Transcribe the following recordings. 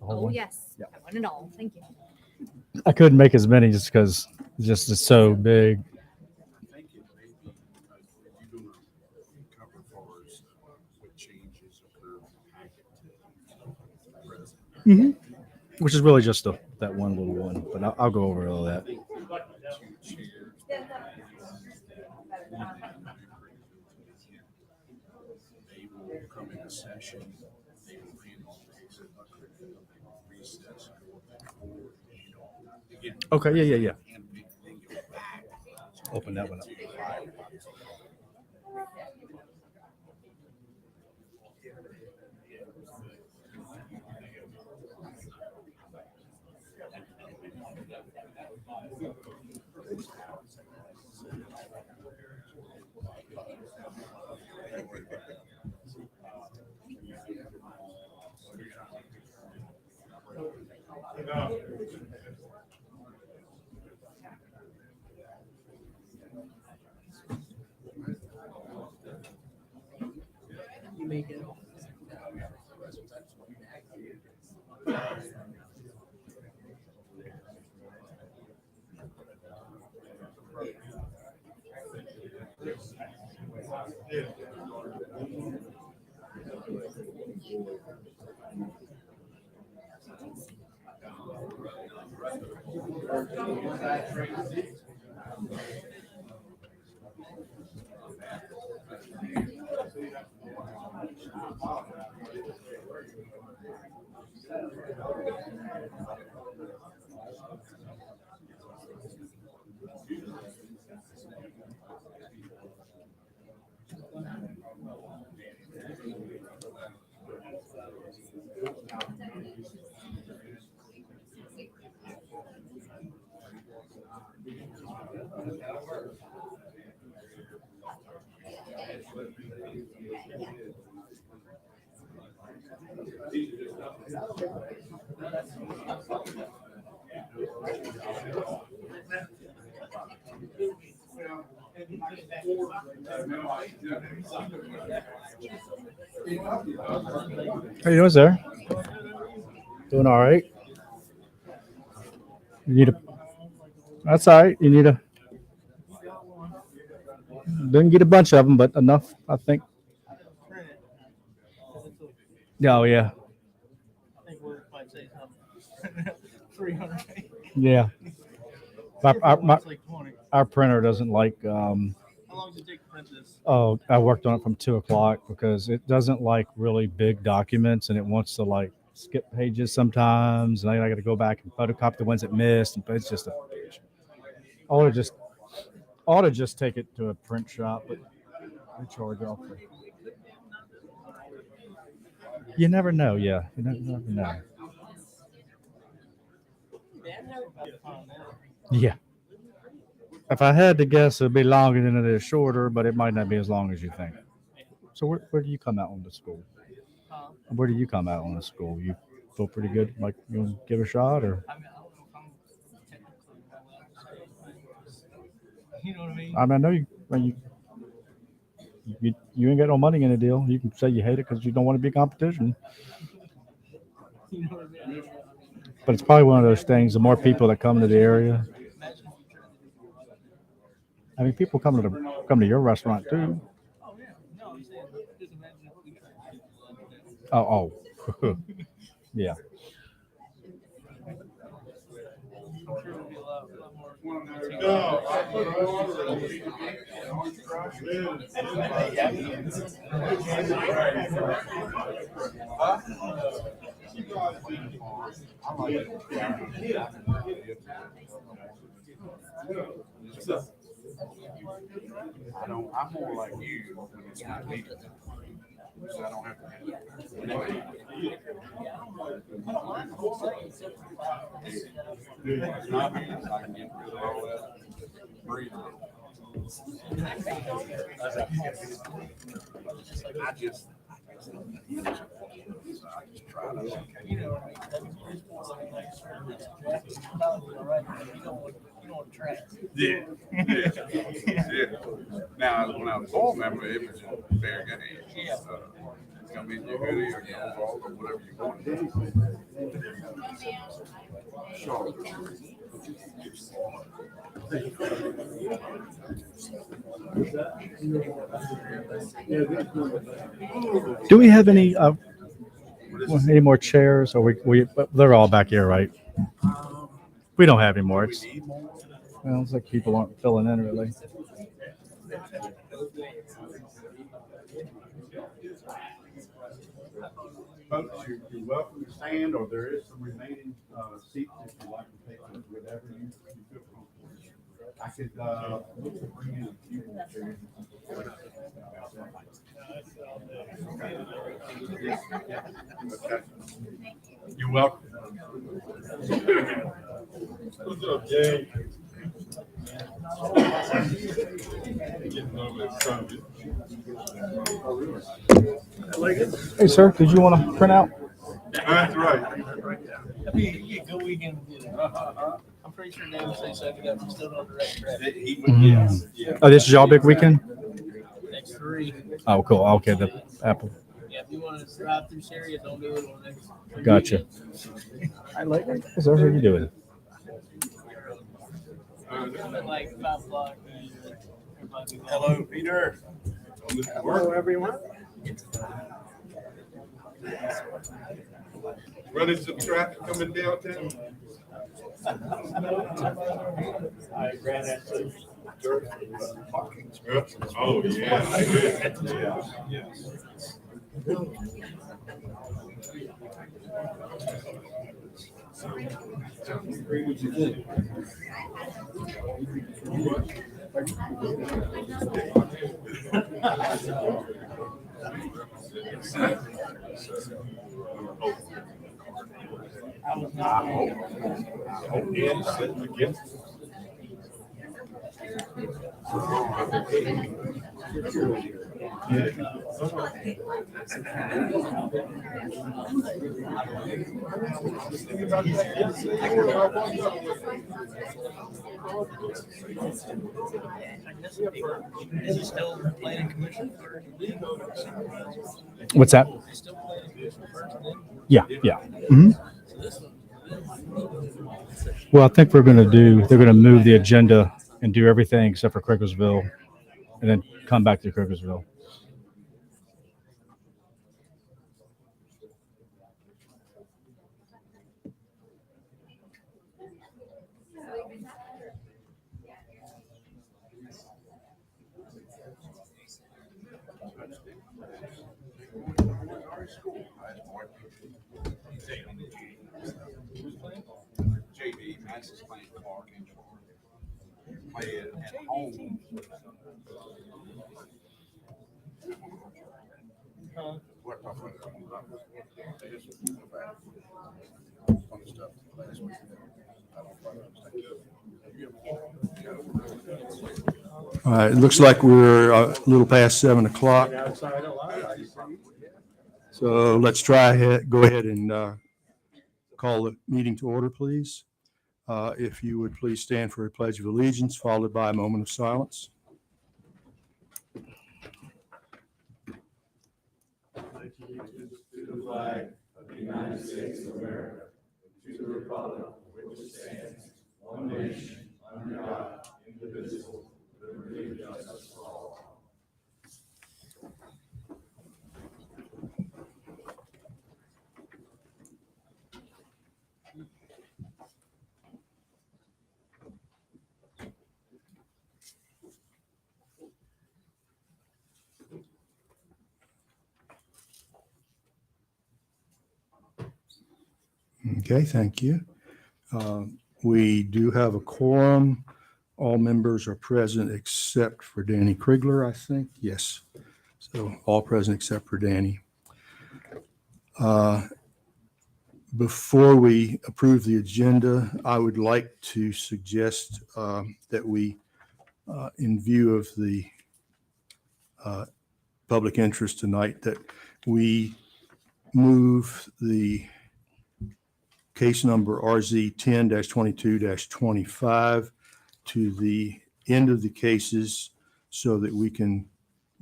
The whole Oh, one? yes. Yeah. I want it all. Thank you. I couldn't make as many just because it's so big. I think it may be, you're gonna cover for us what changes occur from packet to present. Which is really just that one little one. But I'll go over all that. Two chairs. They will come in a session, they will handle exit, recess, Okay, yeah. and then go back. Open that one up. How you doing, sir? Doing all right. You need a. That's all right. You need a. Didn't get a bunch of them, but enough, I think. Yeah, oh, yeah. Yeah. Our printer doesn't like. Oh, I worked on it from 2 o'clock because it doesn't like really big documents and it wants to like skip pages sometimes. And I got to go back and photocopy the ones it missed. And it's just a bitch. I ought to just take it to a print shop, but they charge off. You never know. Yeah, you never know. Yeah. If I had to guess, it'd be longer than it is shorter, but it might not be as long as you think. So where do you come out on the school? Where do you come out on the school? You feel pretty good? Like you want to give it a shot, or I mean, I know you ain't got no money in the deal. You can say you hate it because you don't want to be competition. But it's probably one of those things. The more people that come to the area, I mean, people come to your restaurant too. Oh, yeah. I'm more like you when it's not me. So I don't have to. It's not me, so I can get rid of all that. Breathe. I just try yeah. Yeah. Now, when I was a board member, it was just fair game. Come in your hoodie or your overall or whatever you want. Do we have any more chairs? Or but they're all back here, right? We don't have any more. Well, it's like people aren't filling in really. Folks, you're welcome to stand, or there is some remaining seats if you'd like to take whatever you feel comfortable. I could look to bring in a few more chairs. Okay. You're welcome. What's up, Jay? Getting over it, something. Hey, sir, did you want to print out? That's right. That'd be a good weekend to do that. I'm pretty sure David said second up, still on direct traffic. Yes. Yeah. Oh, this is y'all big weekend? Next three. Oh, cool. Okay, the Apple. Yeah, if you want to drive through Syria, don't do it on next. Gotcha. I like it. Sir, how are you doing? I'm at like 5 o'clock. Everybody be gone. Hello, Peter. Hello, everyone. Running some traffic coming downtown. I ran into parking. Oh, yeah. Yeah. What you think? Is he still planning commission? What's that? He's still planning commission first, then? Yeah, yeah. Mhm. So this one. Well, I think they're going to move the agenda and do everything except for Crickersville and then come back to Crickersville. JV, Madison's playing Clark and play it at home. What funny stuff last week. All right, it looks like we're a little past 7 o'clock. Outside a lot. So let's go ahead and call the meeting to order, please. If you would please stand for a pledge of allegiance, followed by a moment of silence. Okay, thank you. We do have a quorum. All members are present except for Danny Krigler, I think. Yes. So all present except for Danny. Before we approve the agenda, I would like to suggest that we, in view of the public interest tonight, that we move the case number RZ 10-22-25 to the end of the cases so that we can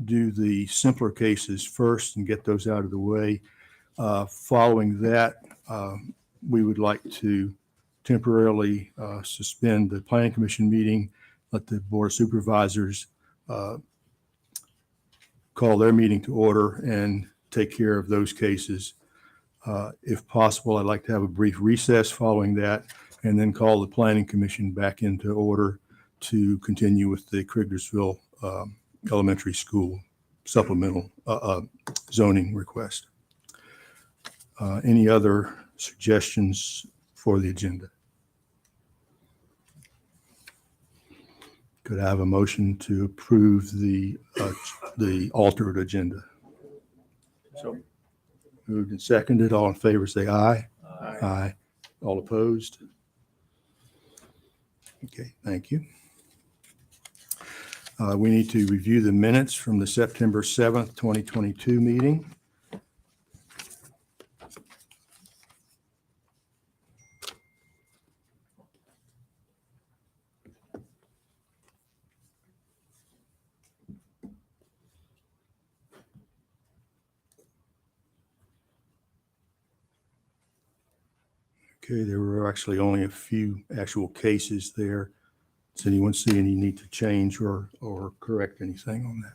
do the simpler cases first and get those out of the way. Following that, we would like to temporarily suspend the planning commission meeting, let the board of supervisors call their meeting to order and take care of those cases. If possible, I'd like to have a brief recess following that and then call the planning commission back into order to continue with the Kriglersville Elementary School supplemental zoning request. Any other suggestions for the agenda? Could I have a motion to approve the altered agenda? So, Moved and seconded. All in favor, say aye. Aye. All opposed? Okay, thank you. We need to review the minutes from the September 7th, 2022 meeting. Okay, there were actually only a few actual cases there. Does anyone see any need to change or correct anything on that?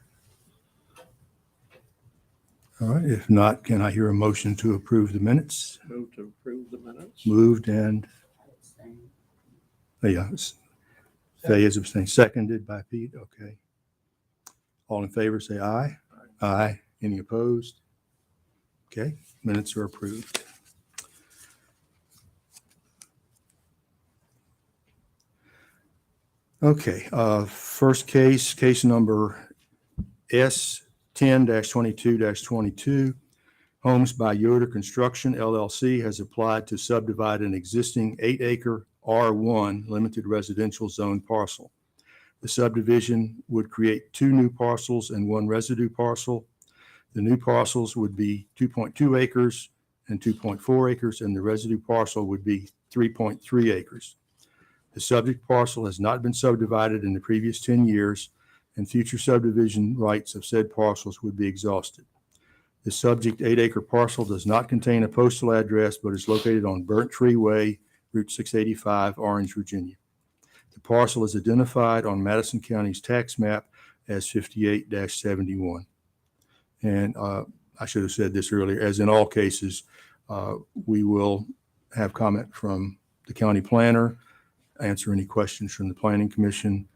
All right, if not, can I hear a motion to approve the minutes? move to approve the minutes. Moved and, yeah, Fay is abstained, seconded by Pete, okay. All in favor, say aye. Aye. Any opposed? Okay, minutes are approved. Okay, first case number S10-22-22. Homes by Yoder Construction LLC has applied to subdivide an existing 8-acre R1 limited residential zone parcel. The subdivision would create 2 new parcels and 1 residue parcel. The new parcels would be 2.2 acres and 2.4 acres, and the residue parcel would be 3.3 acres. The subject parcel has not been subdivided in the previous 10 years, and future subdivision rights of said parcels would be exhausted. The subject 8-acre parcel does not contain a postal address, but is located on Burnt Tree Way, Route 685, Orange, Virginia. The parcel is identified on Madison County's tax map as 58-71. And I should have said this earlier, as in all cases, we will have comment from the county planner, answer any questions from the planning commission.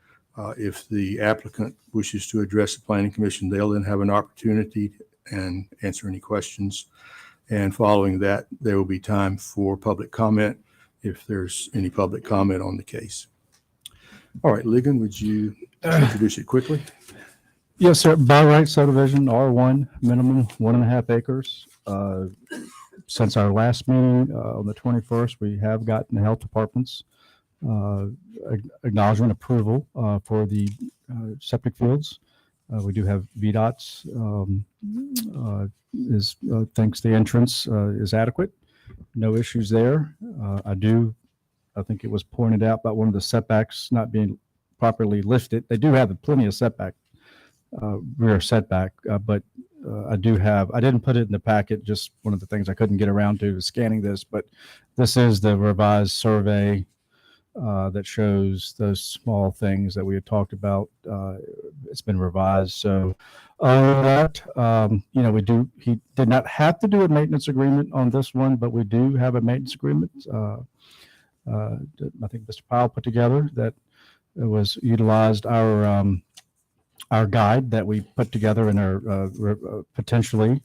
If the applicant wishes to address the planning commission, they'll then have an opportunity and answer any questions. And following that, there will be time for public comment if there's any public comment on the case. All right, Ligon, would you introduce it quickly? Yes, sir. By right subdivision, R1, minimum 1.5 acres. Since our last meeting on the 21st, we have gotten the health department's acknowledgement approval for the septic fields. We do have VDOT's thinks the entrance is adequate. No issues there. I think it was pointed out about one of the setbacks not being properly listed. They do have plenty of setback, rear setback, but I didn't put it in the packet. Just one of the things I couldn't get around to is scanning this, but this is the revised survey that shows those small things that we had talked about. It's been revised. So he did not have to do a maintenance agreement on this one, but we do have a maintenance agreement. I think Mr. Powell put together that it was utilized our guide that we put together in our potentially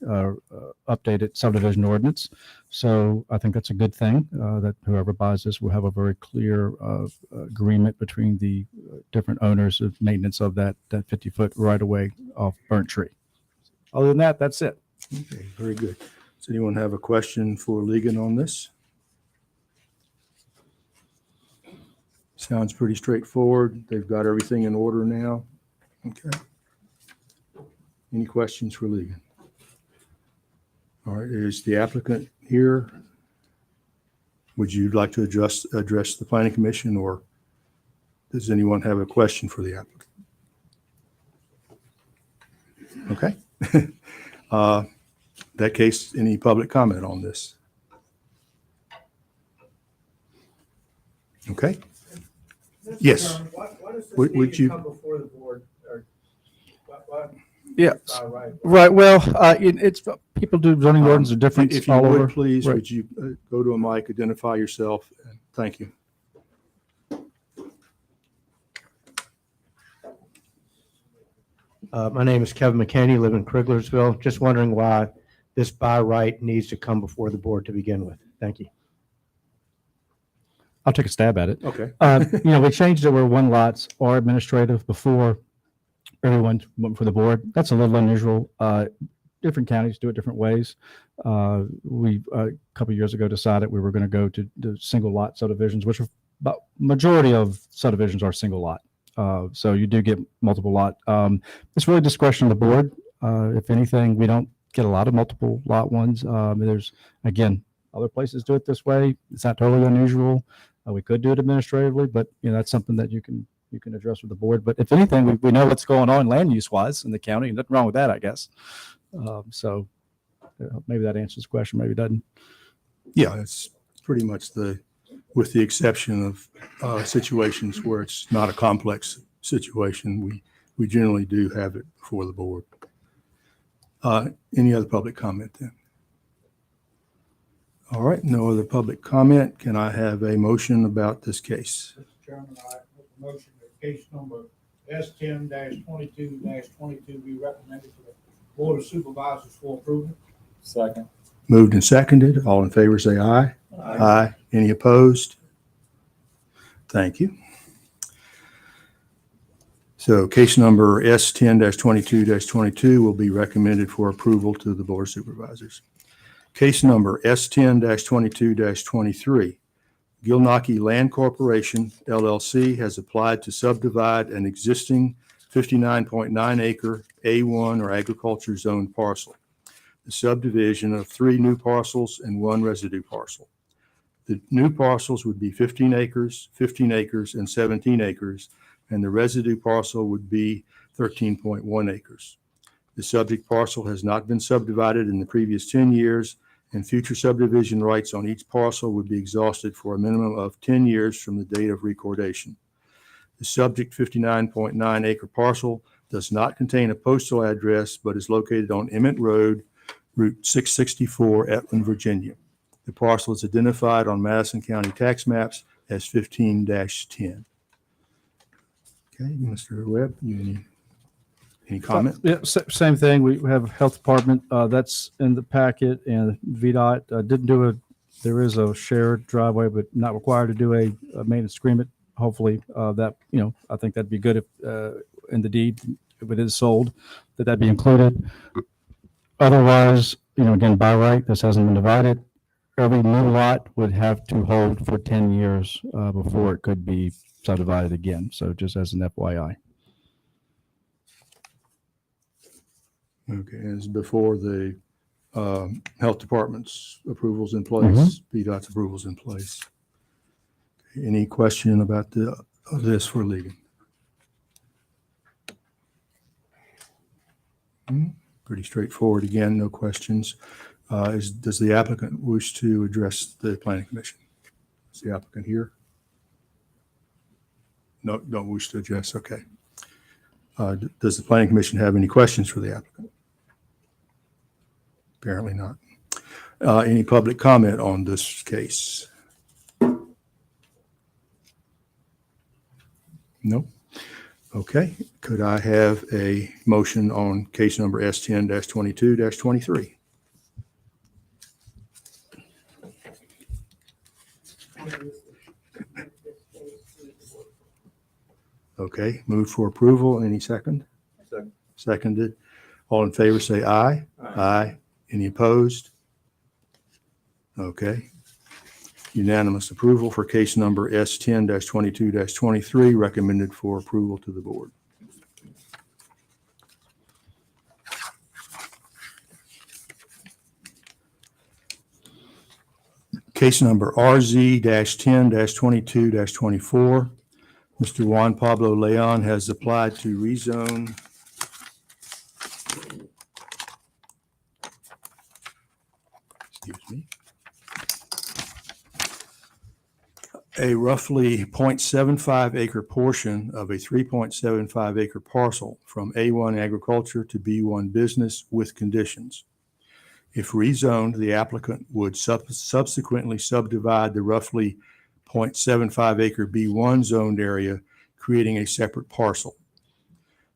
updated subdivision ordinance. So I think that's a good thing that whoever buys this will have a very clear agreement between the different owners of maintenance of that 50-foot right of way off Burnt Tree. Other than that, that's it. Okay, very good. Does anyone have a question for Ligon on this? Sounds pretty straightforward. They've got everything in order now. Okay. Any questions for Ligon? All right, is the applicant here? Would you like to address the planning commission, or does anyone have a question for the applicant? Okay. That case, any public comment on this? Okay. Yes. What is Would- this would need you- to come before the board? Or what? Yeah. Right. Right. Well, it's people do zoning ordinance are different If you all would, over. please, Right. would you go to a mic, identify yourself? Thank you. My name is Kevin McKinney, live in Kriglersville. Just wondering why this by right needs to come before the board to begin with. Thank you. I'll take a stab at it. Okay. We changed it where one lots are administrative before everyone went for the board. That's a little unusual. Different counties do it different ways. We a couple of years ago decided we were going to go to the single lot subdivisions, which are about majority of subdivisions are single lot. So you do get multiple lot. It's really discretion of the board. If anything, we don't get a lot of multiple lot ones. There's, again, other places do it this way. It's not totally unusual. We could do it administratively, but that's something that you can address with the board. But if anything, we know what's going on land use wise in the county. Nothing wrong with that, I guess. So maybe that answers the question. Maybe it doesn't. Yeah, it's pretty much with the exception of situations where it's not a complex situation, we generally do have it before the board. Any other public comment then? All right, no other public comment. Can I have a motion about this case? Mr. Chairman, I make a motion that case number S10-22-22 be recommended to the Board of Supervisors for approval. Second. Moved and seconded. All in favor, say aye. Aye. Any opposed? Thank you. So case number S10-22-22 will be recommended for approval to the Board of Supervisors. Case number S10-22-23, Gilnockie Land Corporation, LLC, has applied to subdivide an existing 59.9 acre A1 or agriculture zone parcel. The subdivision of 3 new parcels and 1 residue parcel. The new parcels would be 15 acres, and 17 acres, and the residue parcel would be 13.1 acres. The subject parcel has not been subdivided in the previous 10 years, and future subdivision rights on each parcel would be exhausted for a minimum of 10 years from the date of recordation. The subject 59.9 acre parcel does not contain a postal address, but is located on Emmett Road, Route 664, Etland, Virginia. The parcel is identified on Madison County tax maps as 15-10. Okay, Mr. Webb, any comment? Yeah, same thing. We have a health department that's in the packet, and VDOT didn't do there is a shared driveway, but not required to do a maintenance agreement. Hopefully that, I think that'd be good if in the deed, if it is sold, that'd be included. Otherwise, again, by right, this hasn't been divided. Every new lot would have to hold for 10 years before it could be subdivided again. So just as an FYI. Okay, as before the health department's approvals in place, VDOT's approvals in place. Any question about this for Ligon? Pretty straightforward. Again, no questions. Does the applicant wish to address the planning commission? Is the applicant here? No, don't wish to address. Okay. Does the planning commission have any questions for the applicant? Apparently not. Any public comment on this case? No. Okay. Could I have a motion on case number S10-22-23? Okay. Move for approval. Any second? Second. Seconded. All in favor say aye. Aye. Any opposed? Okay. Unanimous approval for case number S10-22-23, recommended for approval to the board. Case number RZ-10-22-24. Mr. Juan Pablo Leon has applied to rezone a roughly 0.75 acre portion of a 3.75 acre parcel from A1 agriculture to B1 business with conditions. If rezoned, the applicant would subsequently subdivide the roughly 0.75 acre B1 zoned area, creating a separate parcel.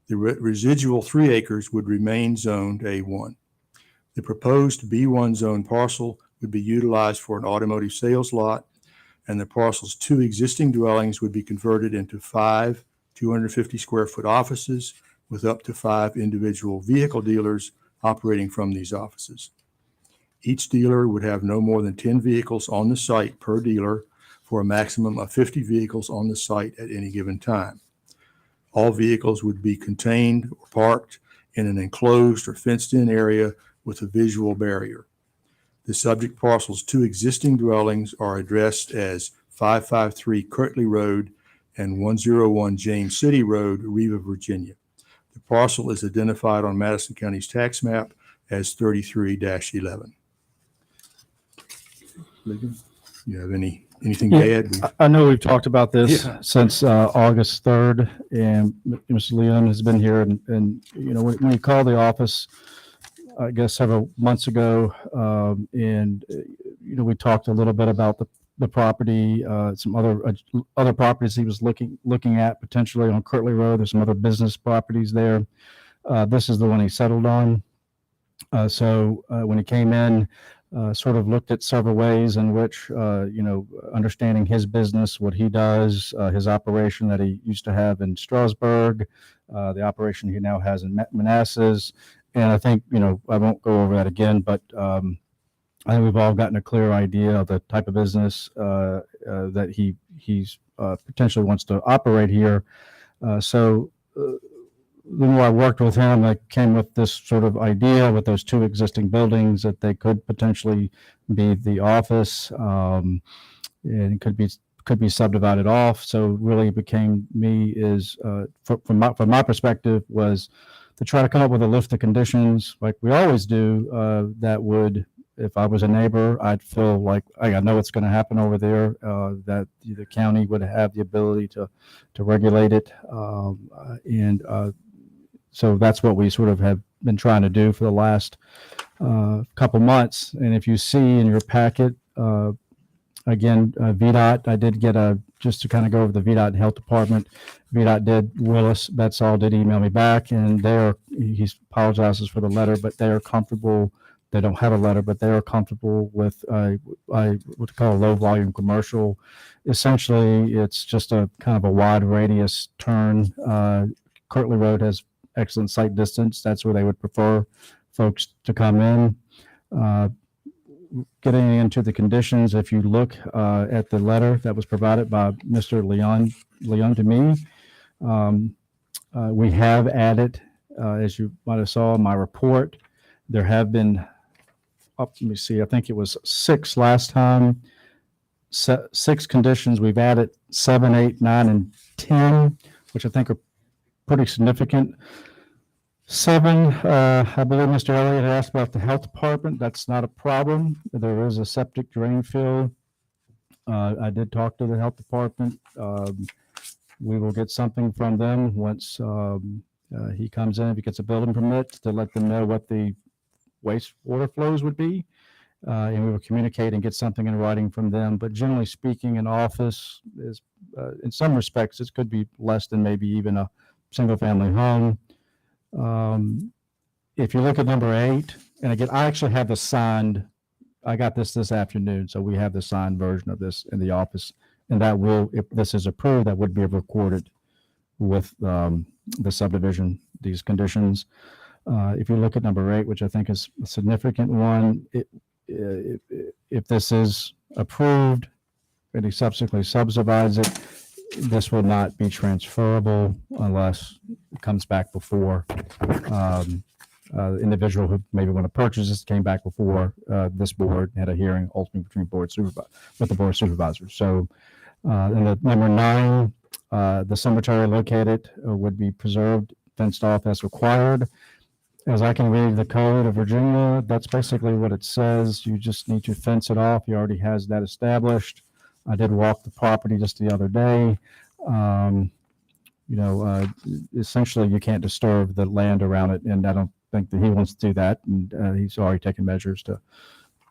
The residual 3 acres would remain zoned A1. The proposed B1 zone parcel would be utilized for an automotive sales lot, and the parcel's 2 existing dwellings would be converted into 5 250 square foot offices with up to 5 individual vehicle dealers operating from these offices. Each dealer would have no more than 10 vehicles on the site per dealer for a maximum of 50 vehicles on the site at any given time. All vehicles would be contained or parked in an enclosed or fenced-in area with a visual barrier. The subject parcel's 2 existing dwellings are addressed as 553 Kirtley Road and 101 James City Road, Riva, Virginia. The parcel is identified on Madison County's tax map as 33-11. You have anything to add? I know we've talked about this Yeah. since August 3rd, and Mr. Leon has been here, and you know, when he called the office, I guess several months ago, and you know, we talked a little bit about the property, some other properties he was looking at potentially on Kirtley Road. There's some other business properties there. This is the one he settled on. So when he came in, sort of looked at several ways in which, you know, understanding his business, what he does, his operation that he used to have in Strasburg, the operation he now has in Manassas. And I think, you know, I won't go over that again, but I think we've all gotten a clear idea of the type of business that he's potentially wants to operate here. So the more I worked with him, I came with this sort of idea with those 2 existing buildings that they could potentially be the office, and it could be subdivided off. So really became me is from my perspective was to try to come up with a list of conditions like we always do that would, if I was a neighbor, I'd feel like I know what's going to happen over there, that the county would have the ability to regulate it, and so that's what we sort of have been trying to do for the last couple months. And if you see in your packet, again, VDOT, I did get just to kind of go over the VDOT Health Department. VDOT Willis Betzall did email me back, and he apologizes for the letter, but they are comfortable. They don't have a letter, but they are comfortable with what we call a low volume commercial. Essentially, it's just a kind of a wide radius turn. Kirtley Road has excellent sight distance. That's where they would prefer folks to come in. Getting into the conditions, if you look at the letter that was provided by Mr. Leon to me, we have added, as you might have saw in my report, there have been, let me see, I think it was 6 last time, 6 conditions. We've added 7, 8, 9, and 10, which I think are pretty significant. 7, I believe Mr. Elliott had asked about the health department. That's not a problem. There is a septic drain field. I did talk to the health department. We will get something from them once he comes in, if he gets a building permit, to let them know what the wastewater flows would be. And we will communicate and get something in writing from them. But generally speaking, an office is, in some respects, it could be less than maybe even a single family home. If you look at number 8, and again, I actually have the signed, I got this afternoon, so we have the signed version of this in the office, and that will, if this is approved, that would be recorded with the subdivision, these conditions. If you look at number 8, which I think is a significant one, if this is approved and he subsequently subdivides it, this will not be transferable unless it comes back before the individual who maybe want to purchase this came back before this board, had a hearing ultimately between with the board of supervisors. So in the number 9, the cemetery located would be preserved, fenced off as required. As I can read the code of Virginia, that's basically what it says. You just need to fence it off. He already has that established. I did walk the property just the other day. Essentially you can't disturb the land around it, and I don't think that he wants to do that. And he's already taken measures to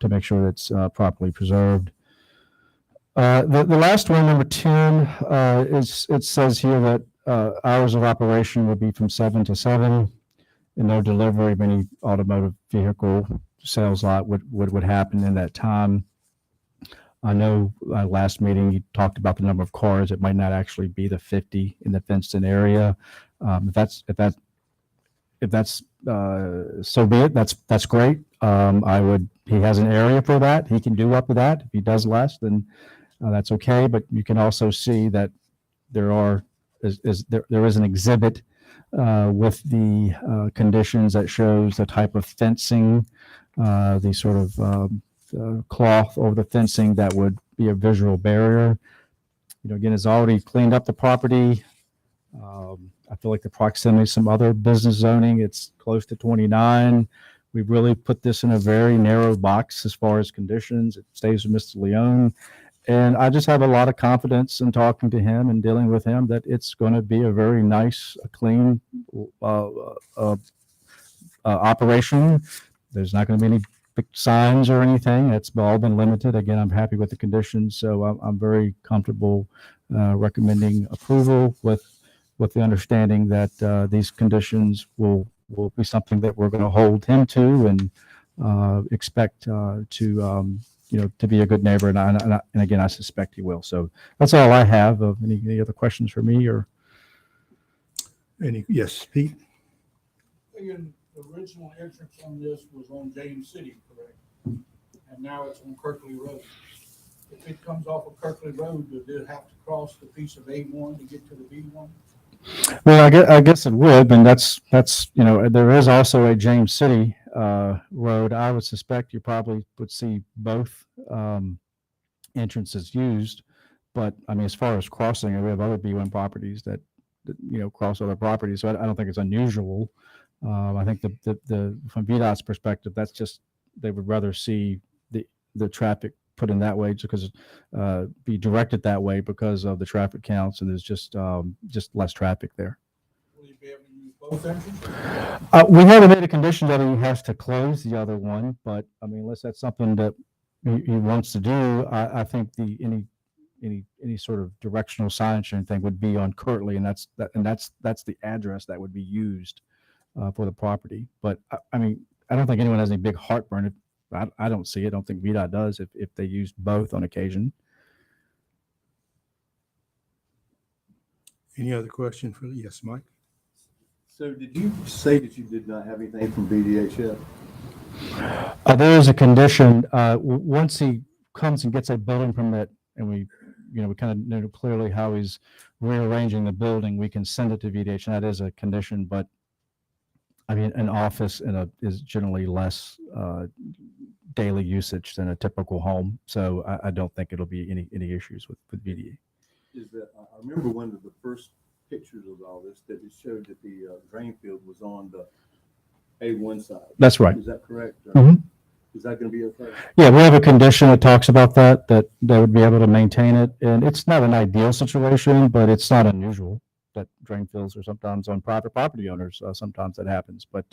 make sure it's properly preserved. The last one, number 10, it says here that hours of operation would be from 7 to 7, and no delivery of any automotive vehicle sales lot would happen in that time. I know last meeting you talked about the number of cars. It might not actually be the 50 in the fenced-in area. If that's so be it. That's great. He has an area for that. He can do up to that. If he does less, then that's okay. But you can also see that there is an exhibit with the conditions that shows the type of fencing, the sort of cloth over the fencing that would be a visual barrier. Again, it's already cleaned up the property. I feel like the proximity of some other business zoning, it's close to 29. We've really put this in a very narrow box as far as conditions. It stays with Mr. Leone. And I just have a lot of confidence in talking to him and dealing with him that it's going to be a very nice, clean operation. There's not going to be any big signs or anything. It's all been limited. Again, I'm happy with the conditions, so I'm very comfortable recommending approval with the understanding that these conditions will be something that we're going to hold him to and expect to be a good neighbor. And again, I suspect he will. So that's all I have. Any other questions for me or? Yes, Pete? Again, the original entrance on this was on James City, correct? And now it's on Kirkley Road. If it comes off of Kirkley Road, does it have to cross the piece of A1 to get to the B1? Well, I guess it would, and that's there is also a James City road. I would suspect you probably would see both entrances used, but I mean, as far as crossing, we have other B1 properties that cross other properties, so I don't think it's unusual. I think the from VDOT's perspective, that's just they would rather see the traffic put in that way because be directed that way because of the traffic counts, and there's just less traffic there. Will you be able to use both entrances? We haven't made a condition that he has to close the other one, but I mean, unless that's something that he wants to do, I think any sort of directional signage or anything would be on Kirtley, and that's the address that would be used for the property. But I mean, I don't think anyone has any big heartburn. I don't see it. I don't think VDOT does if they used both on occasion. Any other question for, yes, Mike? So did you say that you did not have anything from VDHF? There is a condition, once he comes and gets a building permit and we kind of know clearly how he's rearranging the building, we can send it to VDH, and that is a condition, but I mean, an office is generally less daily usage than a typical home, so I don't think it'll be any issues with VDA. Is that I remember one of the first pictures of all this that it showed that the drain field was on the A1 side. That's right. Is that correct? Mhm. Is that going to be okay? Yeah, we have a condition that talks about that they would be able to maintain it, and it's not an ideal situation, but it's not unusual that drain fields are sometimes on private property owners. Sometimes that happens, but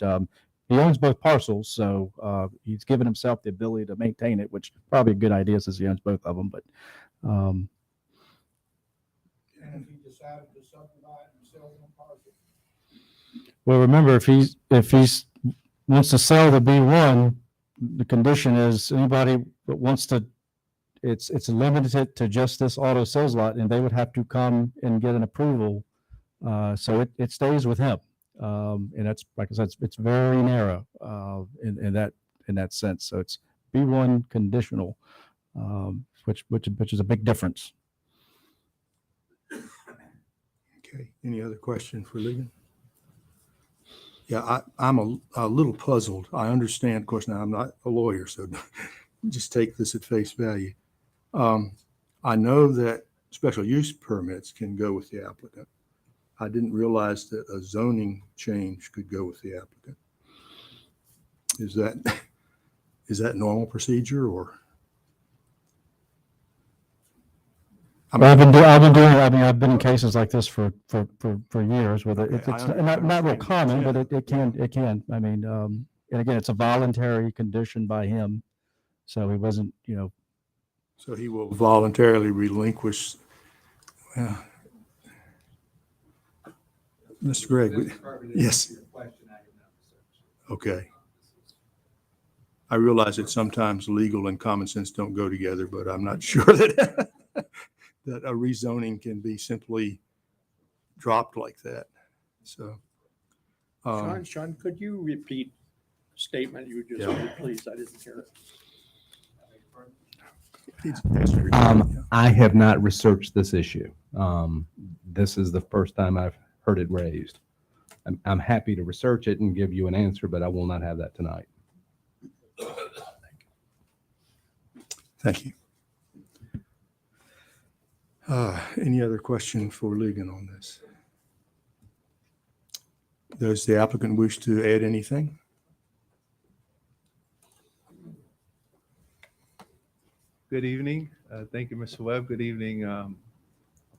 he owns both parcels, so he's given himself the ability to maintain it, which is probably a good idea since he owns both of them. But And if he decided to subdivide and sell one parcel? well, remember, if he wants to sell the B1, the condition is anybody that wants to. It's limited to just this auto sales lot, and they would have to come and get an approval. So it stays with him, and that's, like I said, it's very narrow in that sense. So it's B1 conditional, which is a big difference. Okay, any other question for Ligon? Yeah, I'm a little puzzled. I understand, of course, now I'm not a lawyer, so just take this at face value. I know that special use permits can go with the applicant. I didn't realize that a zoning change could go with the applicant. Is that normal procedure or? Well, I've been doing it. I mean, I've been in cases like this for years with it. Okay, It's I not real understand. common, Yeah. but it can. I mean, and again, it's a voluntary condition by him. So he wasn't, So he will voluntarily relinquish. Well, Mr. Gregg, yes. Okay. I realize that sometimes legal and common sense don't go together, but I'm not sure that that a rezoning can be simply dropped like that. So. Sean, could you repeat the statement you just Yeah. made, please? I didn't hear it. I have not researched this issue. This is the first time I've heard it raised. I'm happy to research it and give you an answer, but I will not have that tonight. Thank you. Any other question for Ligon on this? Does the applicant wish to add anything? Good evening. Thank you, Mr. Webb. Good evening,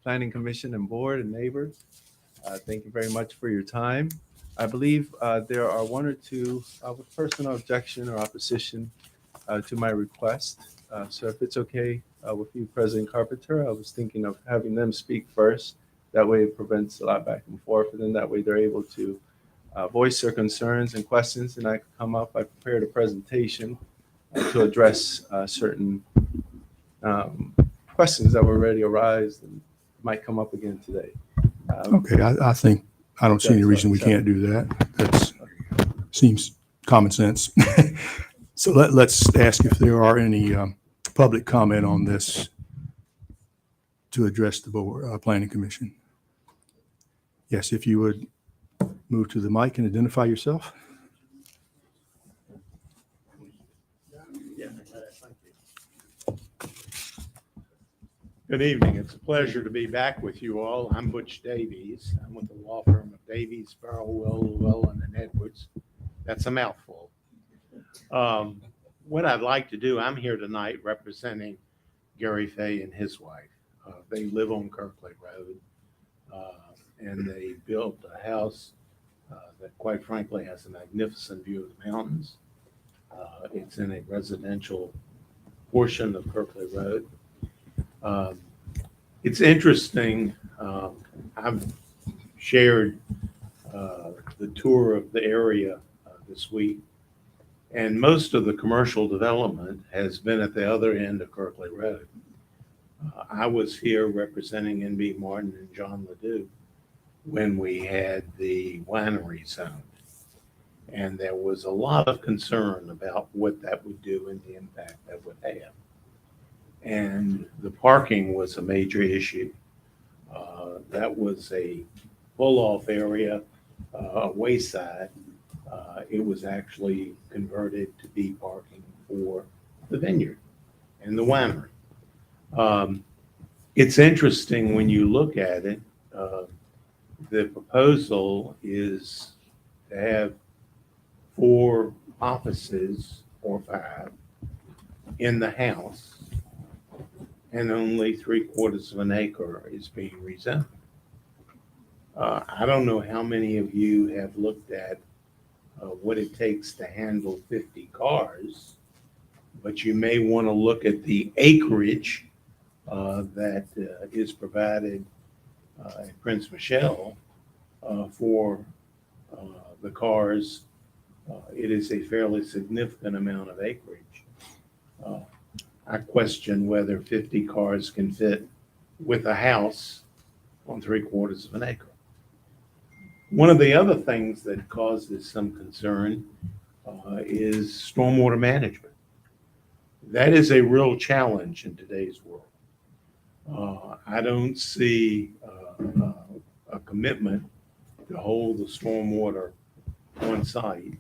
Planning Commission and Board and neighbors. Thank you very much for your time. I believe there are one or two with personal objection or opposition to my request. So if it's okay with you, President Carpenter, I was thinking of having them speak first. That way it prevents a lot back and forth, and then that way they're able to voice their concerns and questions, and I can come up. I prepared a presentation to address certain questions that were already arised and might come up again today. Okay, I think, I don't see any reason we can't do that. That seems common sense. So let's ask if there are any public comment on this to address the board, Planning Commission. Yes, if you would move to the mic and identify yourself. Good evening. It's a pleasure to be back with you all. I'm Butch Davies. I'm with the law firm of Davies, Farrell, Llewellyn, and Edwards. That's a mouthful. What I'd like to do, I'm here tonight representing Gary Fay and his wife. They live on Kirkley Road, and they built a house that quite frankly has a magnificent view of the mountains. It's in a residential portion of Kirkley Road. It's interesting. I've shared the tour of the area this week, and most of the commercial development has been at the other end of Kirkley Road. I was here representing NB Martin and John Ledoux when we had the winery zoned, and there was a lot of concern about what that would do and the impact that would have. And the parking was a major issue. That was a pull-off area, wayside. It was actually converted to be parking for the vineyard and the winery. It's interesting when you look at it, the proposal is to have 4 offices or 5 in the house, and only 3/4 of an acre is being rezoned. I don't know how many of you have looked at what it takes to handle 50 cars, but you may want to look at the acreage that is provided in Prince Michelle for the cars. It is a fairly significant amount of acreage. I question whether 50 cars can fit with a house on 3/4 of an acre. One of the other things that causes some concern is stormwater management. That is a real challenge in today's world. I don't see a commitment to hold the stormwater on site.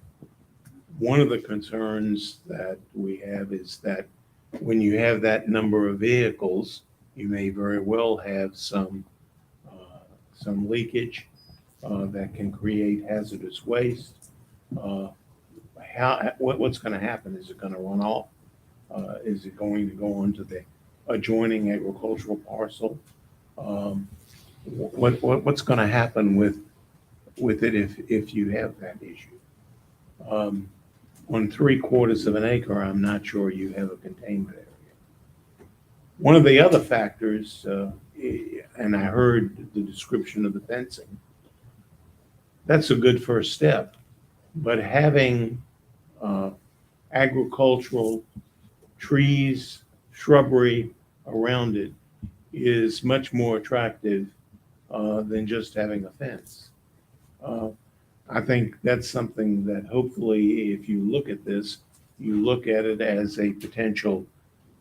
One of the concerns that we have is that when you have that number of vehicles, you may very well have some leakage that can create hazardous waste. What's going to happen? Is it going to run off? Is it going to go onto the adjoining agricultural parcel. What's going to happen with it if you have that issue? On 3/4 of an acre, I'm not sure you have a containment area. One of the other factors, and I heard the description of the fencing, that's a good first step, but having agricultural trees, shrubbery around it is much more attractive than just having a fence. I think that's something that hopefully, if you look at this, you look at it as a potential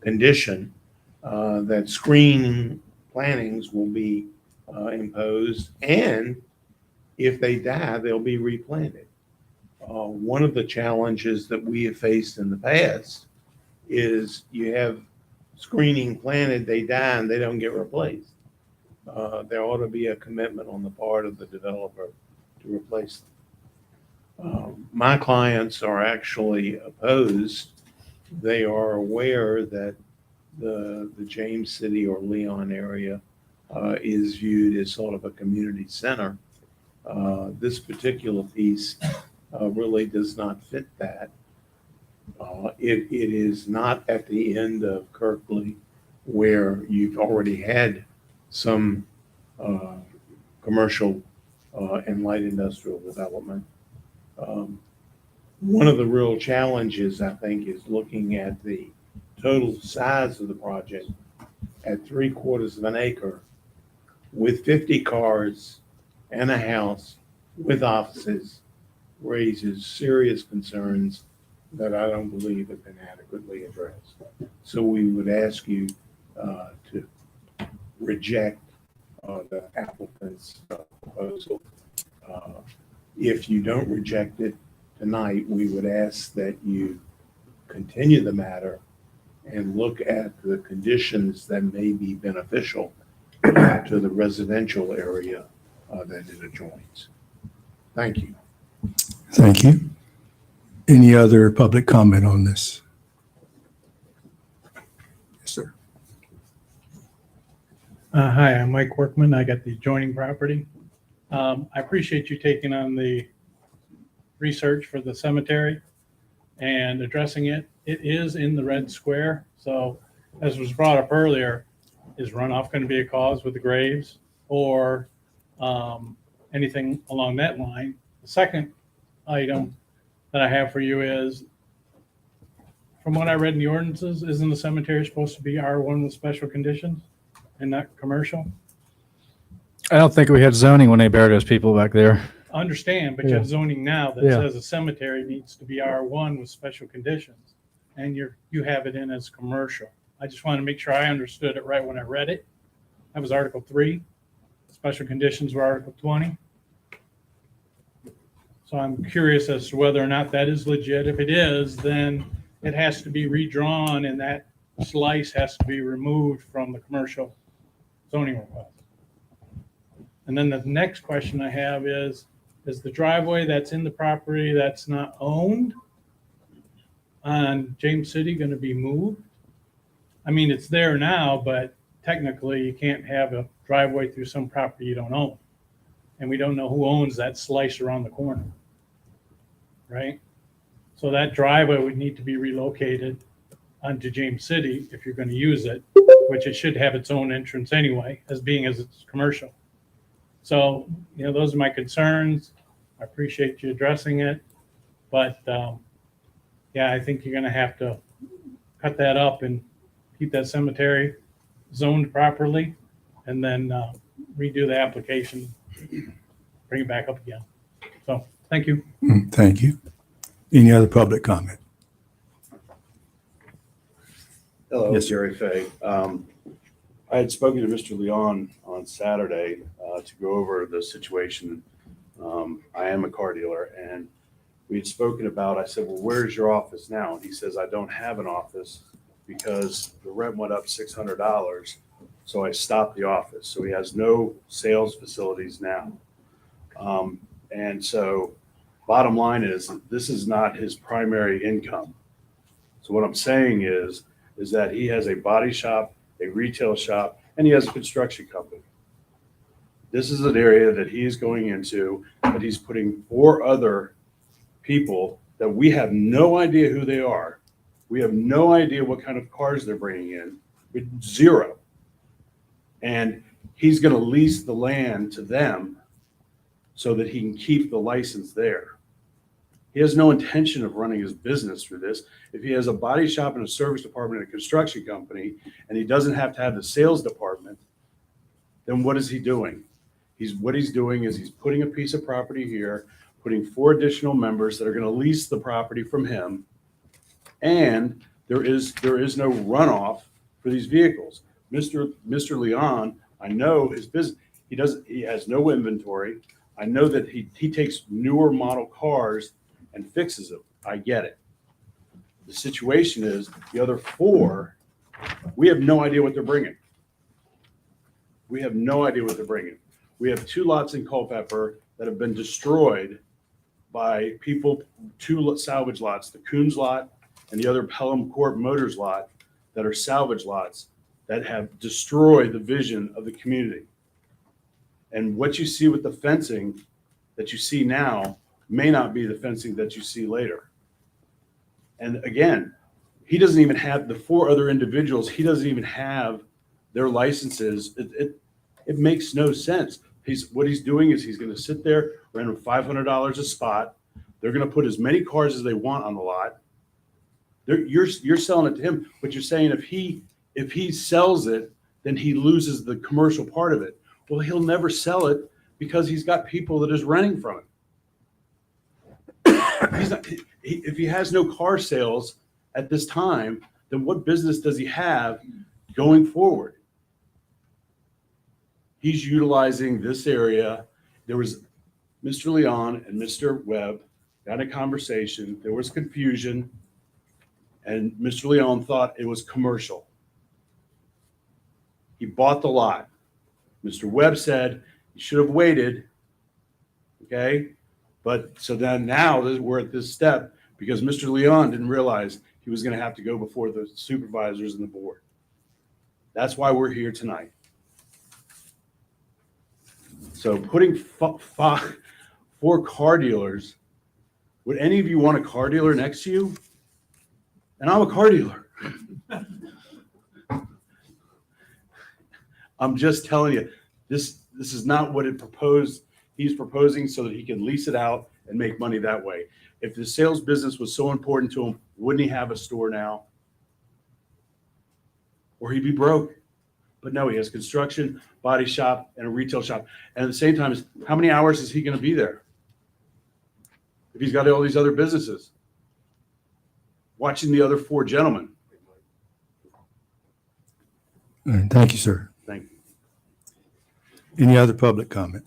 condition that screening plantings will be imposed, and if they die, they'll be replanted. One of the challenges that we have faced in the past is you have screening planted, they die, and they don't get replaced. There ought to be a commitment on the part of the developer to replace them. My clients are actually opposed. They are aware that the James City or Leon area is viewed as sort of a community center. This particular piece really does not fit that. It is not at the end of Kirkley where you've already had some commercial and light industrial development. One of the real challenges, I think, is looking at the total size of the project at 3/4 of an acre with 50 cars and a house with offices raises serious concerns that I don't believe have been adequately addressed. So we would ask you to reject the applicant's proposal. If you don't reject it tonight, we would ask that you continue the matter and look at the conditions that may be beneficial to the residential area that it adjoins. Thank you. Thank you. Any other public comment on this? Yes, sir. Hi, I'm Mike Workman. I got the adjoining property. I appreciate you taking on the research for the cemetery and addressing it. It is in the red square. So as was brought up earlier, is runoff going to be a cause with the graves or anything along that line? The second item that I have for you is, from what I read in the ordinances, isn't the cemetery supposed to be R1 with special conditions and not commercial? I don't think we had zoning when they buried those people back there. I understand, but you have zoning now that Yeah. says a cemetery needs to be R1 with special conditions, and you have it in as commercial. I just want to make sure I understood it right when I read it. That was Article 3. Special conditions were Article 20. So I'm curious as to whether or not that is legit. If it is, then it has to be redrawn and that slice has to be removed from the commercial zoning request. And then the next question I have is the driveway that's in the property that's not owned on James City going to be moved? I mean, it's there now, but technically you can't have a driveway through some property you don't own. And we don't know who owns that slice around the corner, right? So that driveway would need to be relocated onto James City if you're going to use it, which it should have its own entrance anyway, as it's commercial. So, those are my concerns. I appreciate you addressing it, but yeah, I think you're going to have to cut that up and keep that cemetery zoned properly, and then redo the application, bring it back up again. So, thank you. Thank you. Any other public comment? Hello, Yes, Jerry Fay. I had spoken to Mr. Leon on Saturday to go over the situation. I am a car dealer, and we had spoken about, I said, well, where's your office now? And he says, I don't have an office because the rent went up $600. So I stopped the office. So he has no sales facilities now. And so bottom line is this is not his primary income. So what I'm saying is that he has a body shop a retail shop, and he has a construction company. This is an area that he is going into, that he's putting 4 other people that we have no idea who they are. We have no idea what kind of cars they're bringing in, with 0. And he's going to lease the land to them so that he can keep the license there. He has no intention of running his business through this. If he has a body shop and a service department and a construction company, and he doesn't have to have the sales department, then what is he doing? What he's doing is he's putting a piece of property here, putting 4 additional members that are going to lease the property from him, and there is no runoff for these vehicles. Mr. Leon, I know his business. He has no inventory. I know that he takes newer model cars and fixes them. I get it. The situation is the other 4, we have no idea what they're bringing. We have no idea what they're bringing. We have 2 lots in Culpeper that have been destroyed by people, 2 salvage lots, the Coons lot and the other Pelham Court Motors lot, that are salvage lots that have destroyed the vision of the community. And what you see with the fencing that you see now may not be the fencing that you see later. And again, he doesn't even have the 4 other individuals. He doesn't even have their licenses. It makes no sense. What he's doing is he's going to sit there, rent them $500 a spot. They're going to put as many cars as they want on the lot. You're selling it to him, but you're saying if he sells it, then he loses the commercial part of it. Well, he'll never sell it because he's got people that is renting from it. If he has no car sales at this time, then what business does he have going forward? He's utilizing this area. There was Mr. Leon and Mr. Webb had a conversation. There was confusion, and Mr. Leon thought it was commercial. He bought the lot. Mr. Webb said he should have waited. Okay. But so then now we're at this step because Mr. Leon didn't realize he was going to have to go before the supervisors and the board. That's why we're here tonight. So putting 4 car dealers, would any of you want a car dealer next to you? And I'm a car dealer. I'm just telling you, this is not what he's proposing so that he can lease it out and make money that way. If the sales business was so important to him, wouldn't he have a store now? Or he'd be broke. But no, he has construction, body shop, and a retail shop. And at the same time, how many hours is he going to be there? If he's got all these other businesses, watching the other 4 gentlemen. All right, thank you, sir. Thank you. Any other public comment?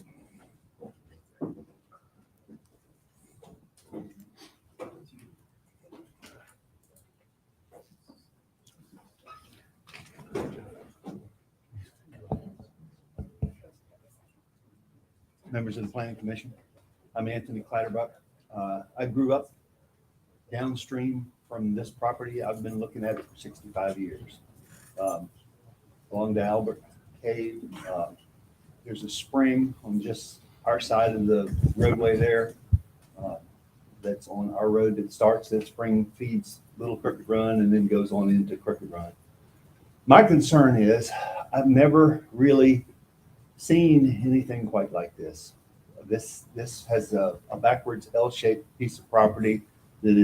Members of the Planning Commission. I'm Anthony Clatterbuck. I grew up downstream from this property. I've been looking at it for 65 years. Along the Albert Cave, there's a spring on just our side of the roadway there. That's on our road that starts. That spring feeds Little Crooked Run and then goes on into Crooked Run. My concern is I've never really seen anything quite like this. This has a backwards L-shaped piece of property that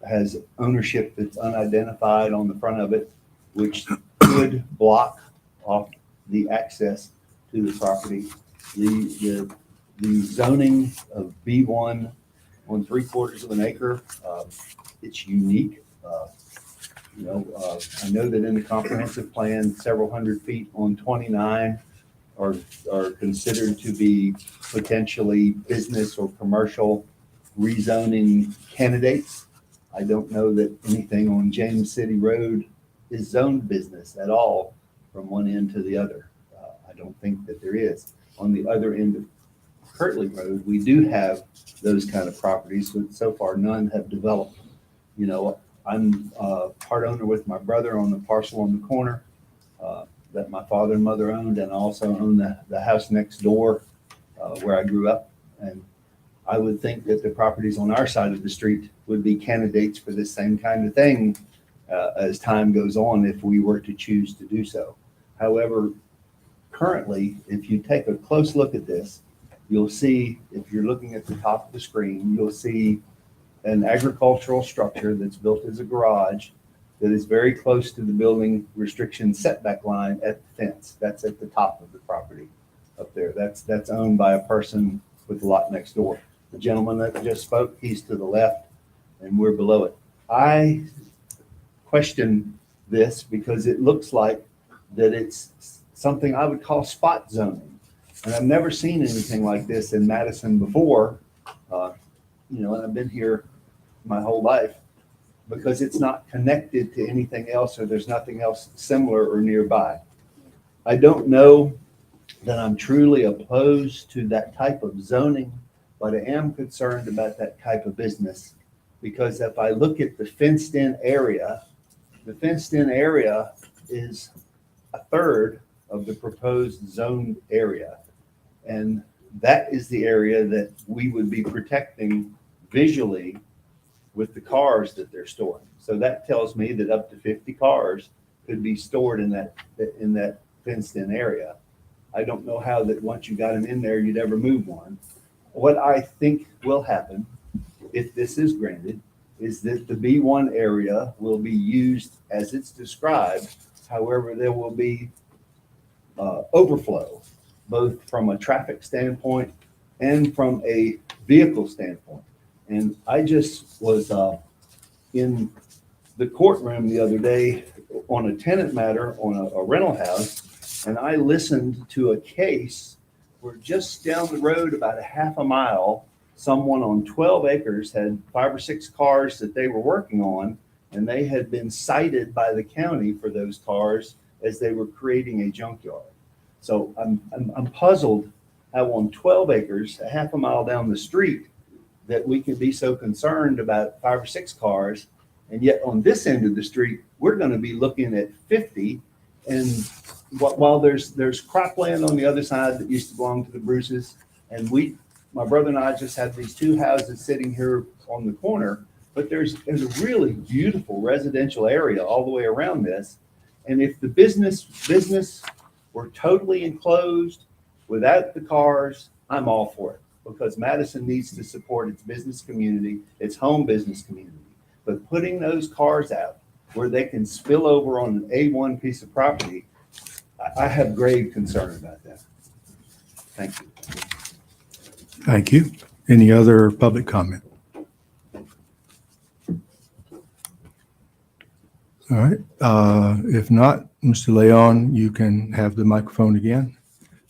has ownership that's unidentified on the front of it, which could block off the access to the property. The zoning of B1 on 3/4 of an acre, it's unique. I know that in the comprehensive plan, several hundred feet on 29 are considered to be potentially business or commercial rezoning candidates. I don't know that anything on James City Road is zoned business at all from one end to the other. I don't think that there is. On the other end of Kirtley Road, we do have those kind of properties, but so far none have developed. I'm part owner with my brother on the parcel on the corner. that my father and mother owned, and I also own the house next door where I grew up. And I would think that the properties on our side of the street would be candidates for this same kind of thing as time goes on, if we were to choose to do so. However, currently, if you take a close look at this, you'll see, if you're looking at the top of the screen, you'll see an agricultural structure that's built as a garage that is very close to the building restriction setback line at the fence. That's at the top of the property up there. That's owned by a person with the lot next door. The gentleman that just spoke, he's to the left and we're below it. I question this because it looks like that it's something I would call spot zoning. And I've never seen anything like this in Madison before, and I've been here my whole life, because it's not connected to anything else, or there's nothing else similar or nearby. I don't know that I'm truly opposed to that type of zoning, but I am concerned about that type of business, because if I look at the fenced-in area, the fenced-in area is a third of the proposed zoned area. And that is the area that we would be protecting visually with the cars that they're storing. So that tells me that up to 50 cars could be stored in that fenced-in area. I don't know how that once you got them in there, you'd ever move one. What I think will happen, if this is granted, is that the B1 area will be used as it's described. However, there will be overflow, both from a traffic standpoint and from a vehicle standpoint. And I just was in the courtroom the other day on a tenant matter on a rental house, and I listened to a case where just down the road about a half a mile, someone on 12 acres had 5 or 6 cars that they were working on, and they had been cited by the county for those cars as they were creating a junkyard. So I'm puzzled how on 12 acres, a half a mile down the street, that we can be so concerned about 5 or 6 cars, and yet on this end of the street, we're going to be looking at 50. And while there's cropland on the other side that used to belong to the Bruces, and my brother and I just had these 2 houses sitting here on the corner, but there's a really beautiful residential area all the way around this. And if the business were totally enclosed without the cars, I'm all for it, because Madison needs to support its business community, its home business community. But putting those cars out where they can spill over on an A1 piece of property, I have grave concern about that. Thank you. Thank you. Any other public comment? All right. If not, Mr. Leon, you can have the microphone again.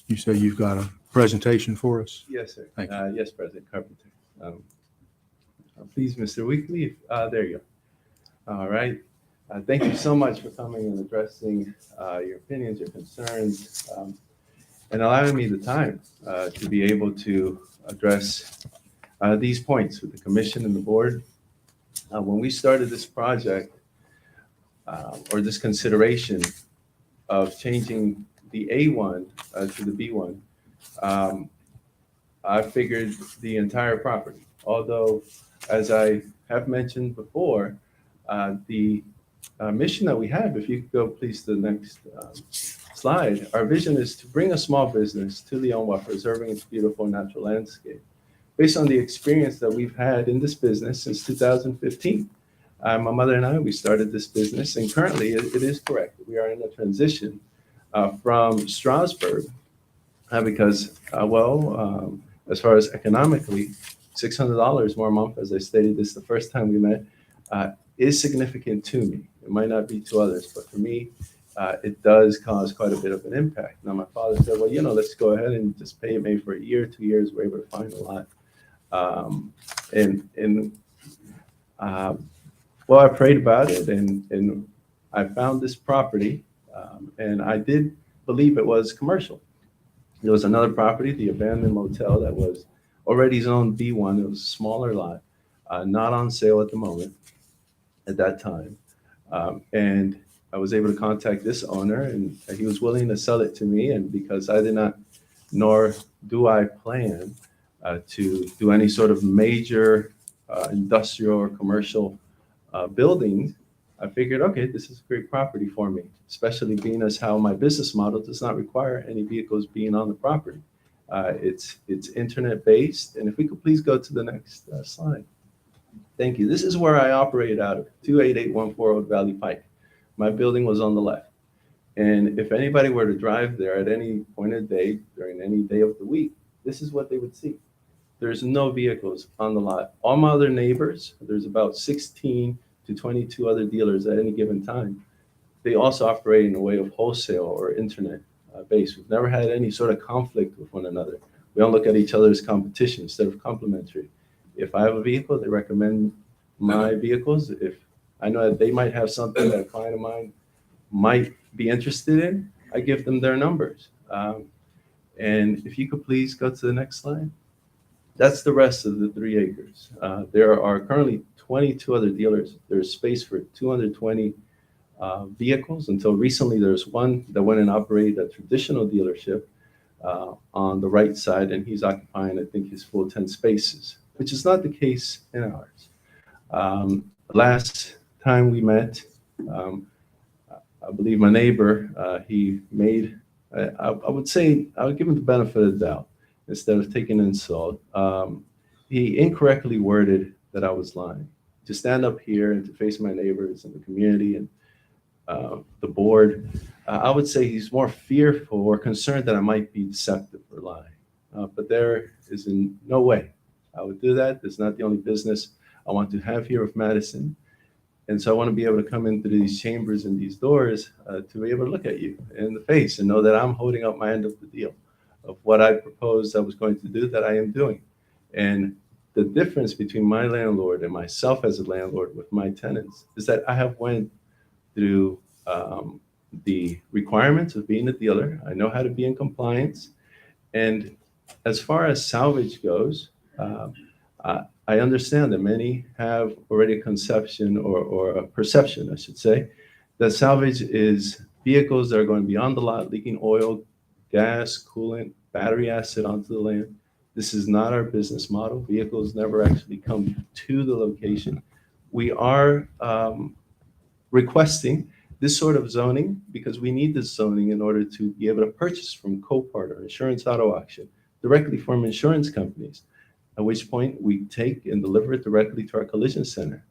You say you've got a presentation for us. Yes, sir. Thank you. Yes, President Carpenter. Please, Mr. Weekly, there you go. All right. Thank you so much for coming and addressing your opinions, your concerns, and allowing me the time to be able to address these points with the commission and the board. When we started this project, or this consideration of changing the A1 to the B1, I figured the entire property. Although, as I have mentioned before, the mission that we have, if you could go please to the next slide, our vision is to bring a small business to Leon while preserving its beautiful natural landscape. Based on the experience that we've had in this business since 2015. My mother and I, we started this business, and currently it is correct. We are in a transition from Strasburg because, as far as economically, $600 more a month, as I stated this the first time we met, is significant to me. It might not be to others, but for me, it does cause quite a bit of an impact. Now, my father said, well, let's go ahead and just pay it maybe for a year, 2 years. We're able to find a lot. Well, I prayed about it, and I found this property, and I did believe it was commercial. There was another property, the abandoned motel, that was already zoned B1. It was a smaller lot, not on sale at the moment, at that time. And I was able to contact this owner, and he was willing to sell it to me. And because I did not, nor do I plan to do any sort of major industrial or commercial buildings, I figured, okay, this is a great property for me, especially being as how my business model does not require any vehicles being on the property. It's internet-based. And if we could please go to the next slide. Thank you. This is where I operate out of, 28814 Old Valley Pike. My building was on the left. And if anybody were to drive there at any point of the day, during any day of the week, this is what they would see. There's no vehicles on the lot. All my other neighbors, there's about 16 to 22 other dealers at any given time. They also operate in a way of wholesale or internet based. We've never had any sort of conflict with one another. We don't look at each other as competition instead of complementary. If I have a vehicle, they recommend my vehicles. If I know that they might have something that a client of mine might be interested in, I give them their numbers. And if you could please go to the next slide. That's the rest of the 3 acres. There are currently 22 other dealers. There's space for 220 vehicles. Until recently, there's one that went and operated a traditional dealership on the right side, and he's occupying, I think, his full 10 spaces, which is not the case in ours. Last time we met, I believe my neighbor, he made, I would say, I would give him the benefit of the doubt instead of taking insult. He incorrectly worded that I was lying. To stand up here and to face my neighbors and the community and the board, I would say he's more fearful or concerned that I might be deceptive or lying. But there is in no way I would do that. It's not the only business I want to have here with Madison. And so I want to be able to come in through these chambers and these doors to be able to look at you in the face and know that I'm holding up my end of the deal of what I proposed I was going to do, that I am doing. And the difference between my landlord and myself as a landlord with my tenants is that I have went through the requirements of being a dealer. I know how to be in compliance. And as far as salvage goes, I understand that many have already a conception or a perception, I should say, that salvage is vehicles that are going to be on the lot, leaking oil, gas, coolant, battery acid onto the land. This is not our business model. Vehicles never actually come to the location. We are requesting this sort of zoning because we need this zoning in order to be able to purchase from Copart or Insurance Auto Auction directly from insurance companies, at which point we take and deliver it directly to our collision center.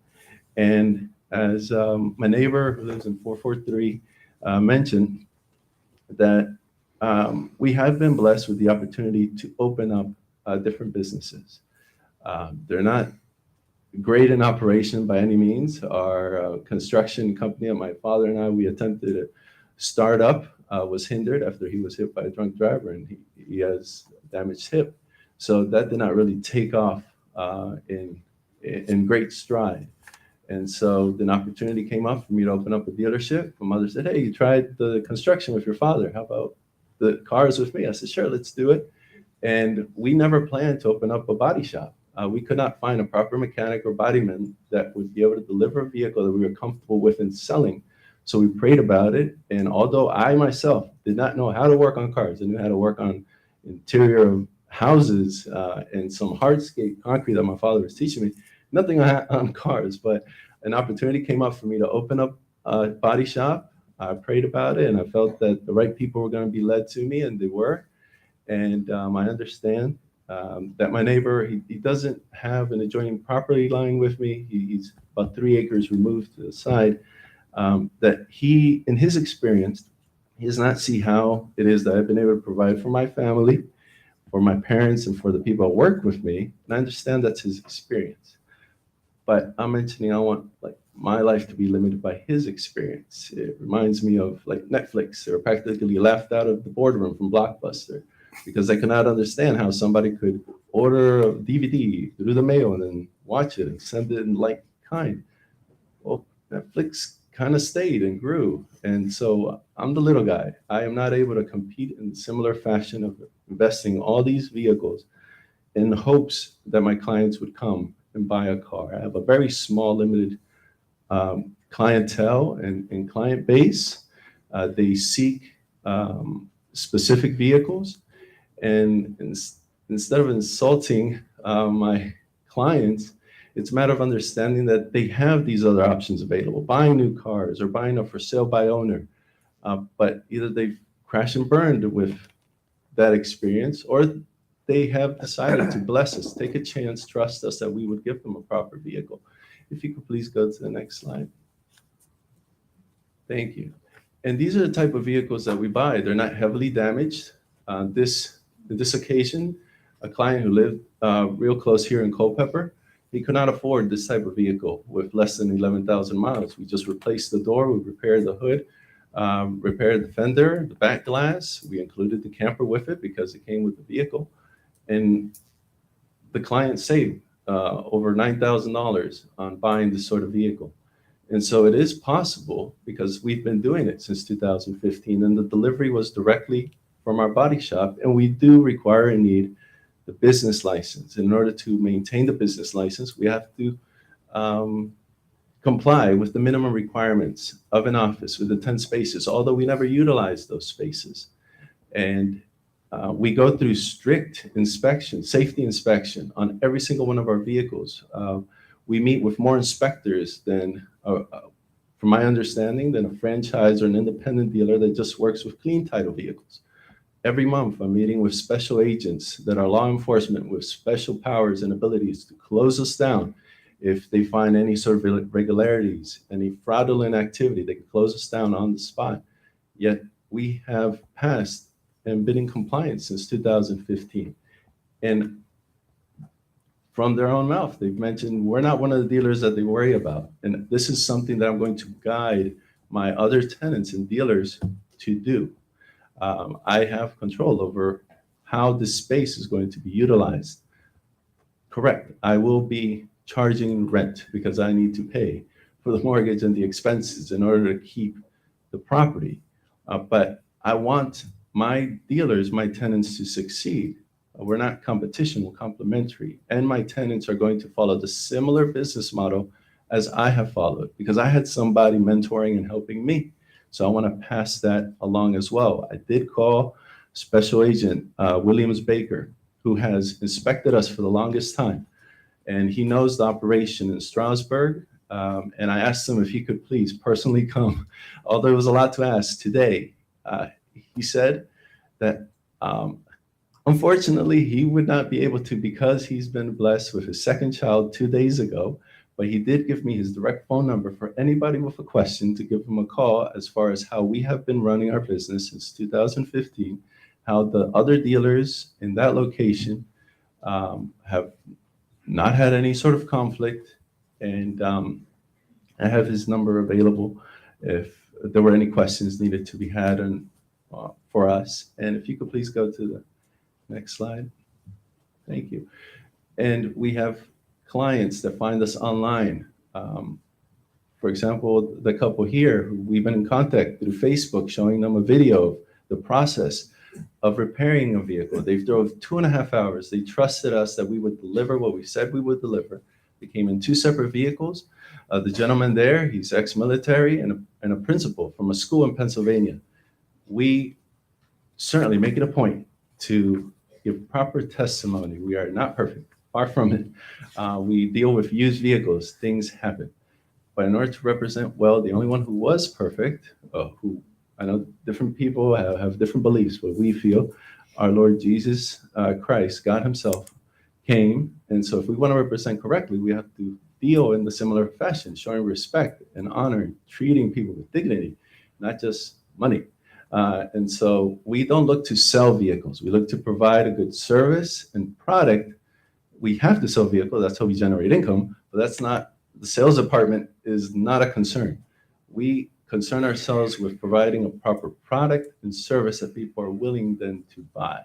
And as my neighbor who lives in 443 mentioned, that we have been blessed with the opportunity to open up different businesses. They're not great in operation by any means. Our construction company and my father and I, we attempted to start up, was hindered after he was hit by a drunk driver, and he has damaged hip. So that did not really take off in great stride. And so an opportunity came up for me to open up a dealership. My mother said, hey, you tried the construction with your father. How about the cars with me? I said, sure, let's do it. And we never planned to open up a body shop. We could not find a proper mechanic or bodyman that would be able to deliver a vehicle that we were comfortable with in selling. So we prayed about it. And although I myself did not know how to work on cars, I knew how to work on interior of houses and some hardscape concrete that my father was teaching me, nothing on cars, but an opportunity came up for me to open up a body shop. I prayed about it and I felt that the right people were going to be led to me, and they were. And I understand that my neighbor, he doesn't have an adjoining property line with me. He's about 3 acres removed to the side. That he, in his experience, he does not see how it is that I've been able to provide for my family, for my parents, and for the people that work with me. And I understand that's his experience. But I'm mentioning I want my life to be limited by his experience. It reminds me of Netflix. They were practically laughed out of the boardroom from Blockbuster because I could not understand how somebody could order a DVD through the mail and then watch it and send it in like kind. Well, Netflix kind of stayed and grew. And so I'm the little guy. I am not able to compete in similar fashion of investing all these vehicles in hopes that my clients would come and buy a car. I have a very small, limited clientele and client base. They seek specific vehicles. And instead of insulting my clients, it's a matter of understanding that they have these other options available, buying new cars or buying a for sale by owner. But either they've crashed and burned with that experience, or they have decided to bless us, take a chance, trust us that we would give them a proper vehicle. If you could please go to the next slide. Thank you. And these are the type of vehicles that we buy. They're not heavily damaged. This occasion, a client who lived real close here in Culpeper, he could not afford this type of vehicle with less than 11,000 miles. We just replaced the door, we repaired the hood, repaired the fender, the back glass. We included the camper with it because it came with the vehicle. And the client saved over $9,000 on buying this sort of vehicle. And so it is possible because we've been doing it since 2015, and the delivery was directly from our body shop. And we do require and need the business license. In order to maintain the business license, we have to comply with the minimum requirements of an office with the 10 spaces, although we never utilize those spaces. And we go through strict inspection, safety inspection on every single one of our vehicles. We meet with more inspectors than, from my understanding, than a franchise or an independent dealer that just works with clean title vehicles. Every month, I'm meeting with special agents that are law enforcement with special powers and abilities to close us down. If they find any sort of irregularities, any fraudulent activity, they can close us down on the spot. Yet we have passed and been in compliance since 2015. And from their own mouth, they've mentioned we're not one of the dealers that they worry about. And this is something that I'm going to guide my other tenants and dealers to do. I have control over how this space is going to be utilized. Correct. I will be charging rent because I need to pay for the mortgage and the expenses in order to keep the property. But I want my dealers, my tenants to succeed. We're not competition, we're complementary. And my tenants are going to follow the similar business model as I have followed because I had somebody mentoring and helping me. So I want to pass that along as well. I did call Special Agent Williams Baker, who has inspected us for the longest time. And he knows the operation in Strasbourg. And I asked him if he could please personally come, although it was a lot to ask today. He said that unfortunately he would not be able to because he's been blessed with his second child 2 days ago. But he did give me his direct phone number for anybody with a question to give him a call as far as how we have been running our business since 2015, how the other dealers in that location have not had any sort of conflict. And I have his number available if there were any questions needed to be had for us. And if you could please go to the next slide. Thank you. And we have clients that find us online. For example, the couple here who we've been in contact through Facebook, showing them a video of the process of repairing a vehicle. They drove 2.5 hours. They trusted us that we would deliver what we said we would deliver. They came in 2 separate vehicles. The gentleman there, he's ex-military and a principal from a school in Pennsylvania. We certainly make it a point to give proper testimony. We are not perfect. Far from it. We deal with used vehicles. Things happen. But in order to represent well, the only one who was perfect, who I know different people have different beliefs, but we feel our Lord Jesus Christ, God himself, came. And so if we want to represent correctly, we have to deal in the similar fashion, showing respect and honor, and treating people with dignity, not just money. And so we don't look to sell vehicles. We look to provide a good service and product. We have to sell vehicles, that's how we generate income, but that's not, the sales department is not a concern. We concern ourselves with providing a proper product and service that people are willing then to buy.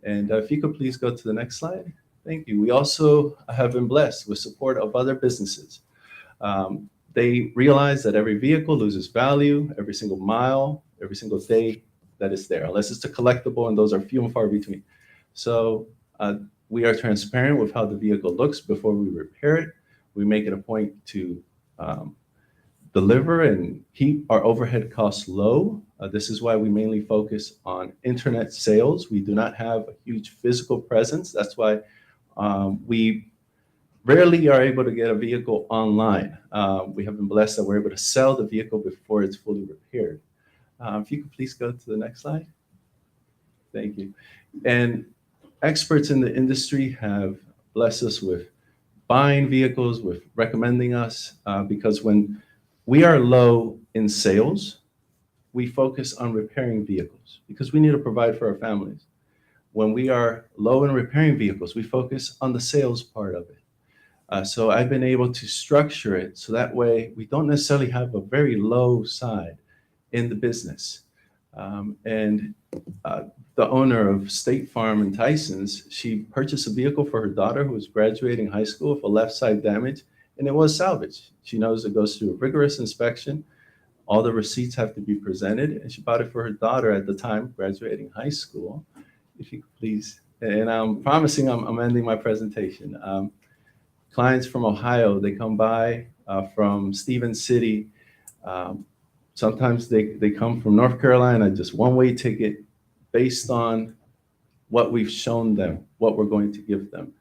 And if you could please go to the next slide. Thank you. We also have been blessed with support of other businesses. They realize that every vehicle loses value every single mile, every single day that it's there, unless it's a collectible, and those are few and far between. So we are transparent with how the vehicle looks before we repair it. We make it a point to deliver and keep our overhead costs low. This is why we mainly focus on internet sales. We do not have a huge physical presence. That's why we rarely are able to get a vehicle online. We have been blessed that we're able to sell the vehicle before it's fully repaired. If you could please go to the next slide. Thank you. And experts in the industry have blessed us with buying vehicles, with recommending us, because when we are low in sales, we focus on repairing vehicles because we need to provide for our families. When we are low in repairing vehicles, we focus on the sales part of it. So I've been able to structure it so that way we don't necessarily have a very low side in the business. The owner of State Farm in Tysons, she purchased a vehicle for her daughter who was graduating high school with a left side damage, and it was salvaged. She knows it goes through a rigorous inspection. All the receipts have to be presented, and she bought it for her daughter at the time graduating high school. If you could please, and I'm promising I'm ending my presentation. Clients from Ohio, they come by from Stevens City. Sometimes they come from North Carolina, just one-way ticket based on what we've shown them, what we're going to give them.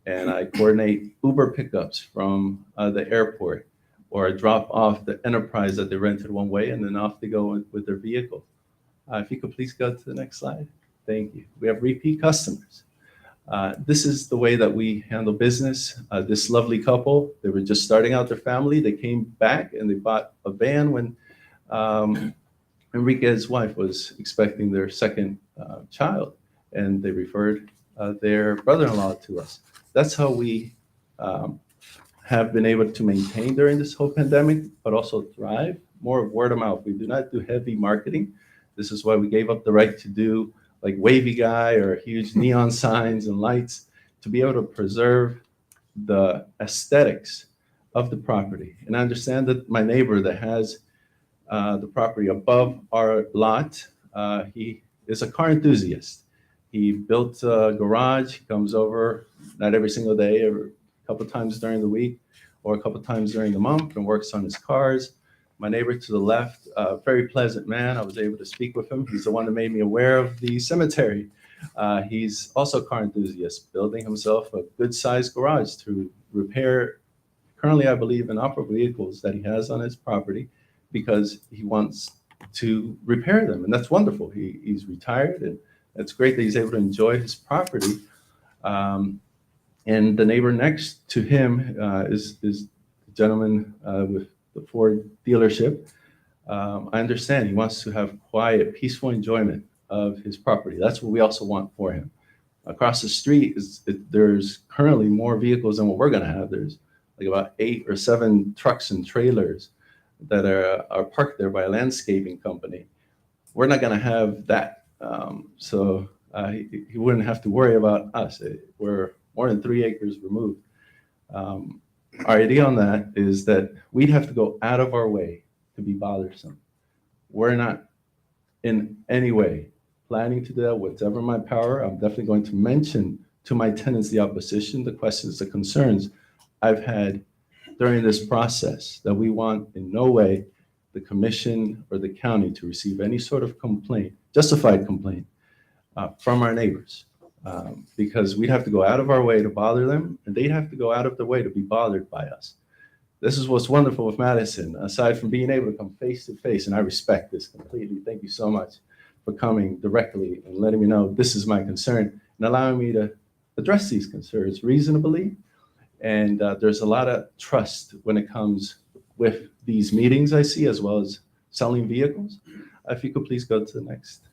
And I coordinate Uber pickups from the airport, or I drop off the Enterprise that they rented one way, and then off they go with their vehicle. If you could please go to the next slide. Thank you. We have repeat customers. This is the way that we handle business. This lovely couple, they were just starting out their family. They came back and they bought a van when Enrique's wife was expecting their second child, and they referred their brother-in-law to us. That's how we have been able to maintain during this whole pandemic, but also thrive. More of word of mouth. We do not do heavy marketing. This is why we gave up the right to do like wavy guy or huge neon signs and lights, to be able to preserve the aesthetics of the property. And I understand that my neighbor that has the property above our lot, he is a car enthusiast. He built a garage. He comes over not every single day, a couple times during the week or a couple times during the month, and works on his cars. My neighbor to the left, a very pleasant man. I was able to speak with him. He's the one that made me aware of the cemetery. He's also a car enthusiast, building himself a good-sized garage to repair, currently, I believe, inoperable vehicles that he has on his property, because he wants to repair them. And that's wonderful. He's retired, and it's great that he's able to enjoy his property. And the neighbor next to him is the gentleman with the Ford dealership. I understand he wants to have quiet, peaceful enjoyment of his property. That's what we also want for him. Across the street, there's currently more vehicles than what we're going to have. There's like about 8 or 7 trucks and trailers that are parked there by a landscaping company. We're not going to have that. So he wouldn't have to worry about us. We're more than 3 acres removed. Our idea on that is that we'd have to go out of our way to be bothersome. We're not in any way planning to do that. Whatever my power, I'm definitely going to mention to my tenants the opposition, the questions, the concerns I've had during this process, that we want in no way the commission or the county to receive any sort of complaint, justified complaint, from our neighbors. Because we'd have to go out of our way to bother them, and they'd have to go out of their way to be bothered by us. This is what's wonderful with Madison, aside from being able to come face to face, and I respect this completely. Thank you so much for coming directly and letting me know this is my concern and allowing me to address these concerns reasonably. And there's a lot of trust when it comes with these meetings I see, as well as selling vehicles. If you could please go to the next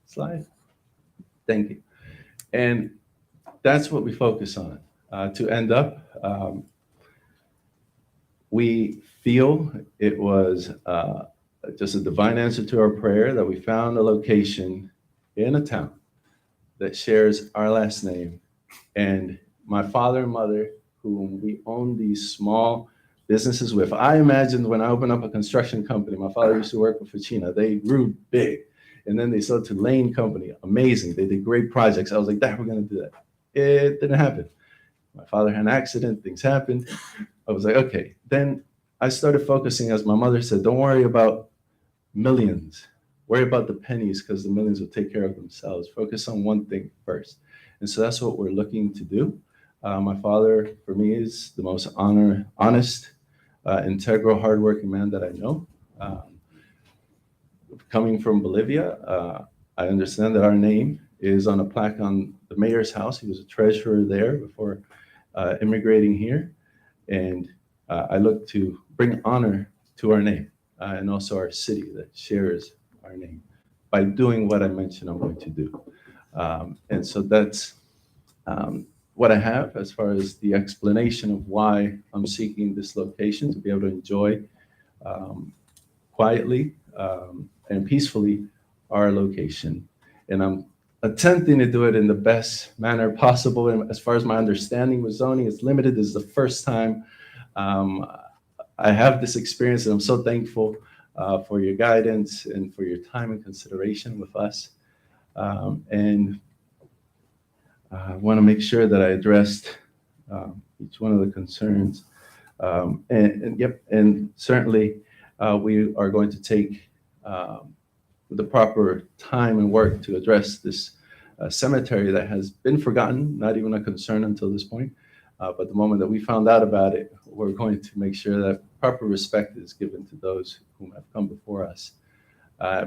slide. Thank you. And that's what we focus on. To end up, we feel it was just a divine answer to our prayer that we found a location in a town that shares our last name. And my father and mother, whom we own these small businesses with, I imagined when I opened up a construction company, my father used to work with Ficina, they grew big. And then they sold to Lane Company. Amazing. They did great projects. I was like, we're going to do that. It didn't happen. My father had an accident. Things happened. I was like, okay. Then I started focusing, as my mother said, don't worry about millions. Worry about the pennies because the millions will take care of themselves. Focus on one thing first. And so that's what we're looking to do. My father, for me, is the most honest, integral, hardworking man that I know. Coming from Bolivia, I understand that our name is on a plaque on the mayor's house. He was a treasurer there before immigrating here. And I look to bring honor to our name and also our city that shares our name by doing what I mentioned I'm going to do. And so that's what I have as far as the explanation of why I'm seeking this location, to be able to enjoy quietly and peacefully our location. And I'm attempting to do it in the best manner possible. And as far as my understanding with zoning is limited, this is the first time I have this experience, and I'm so thankful for your guidance and for your time and consideration with us. And I want to make sure that I addressed each one of the concerns. And certainly we are going to take the proper time and work to address this cemetery that has been forgotten, not even a concern until this point. But the moment that we found out about it, we're going to make sure that proper respect is given to those whom have come before us.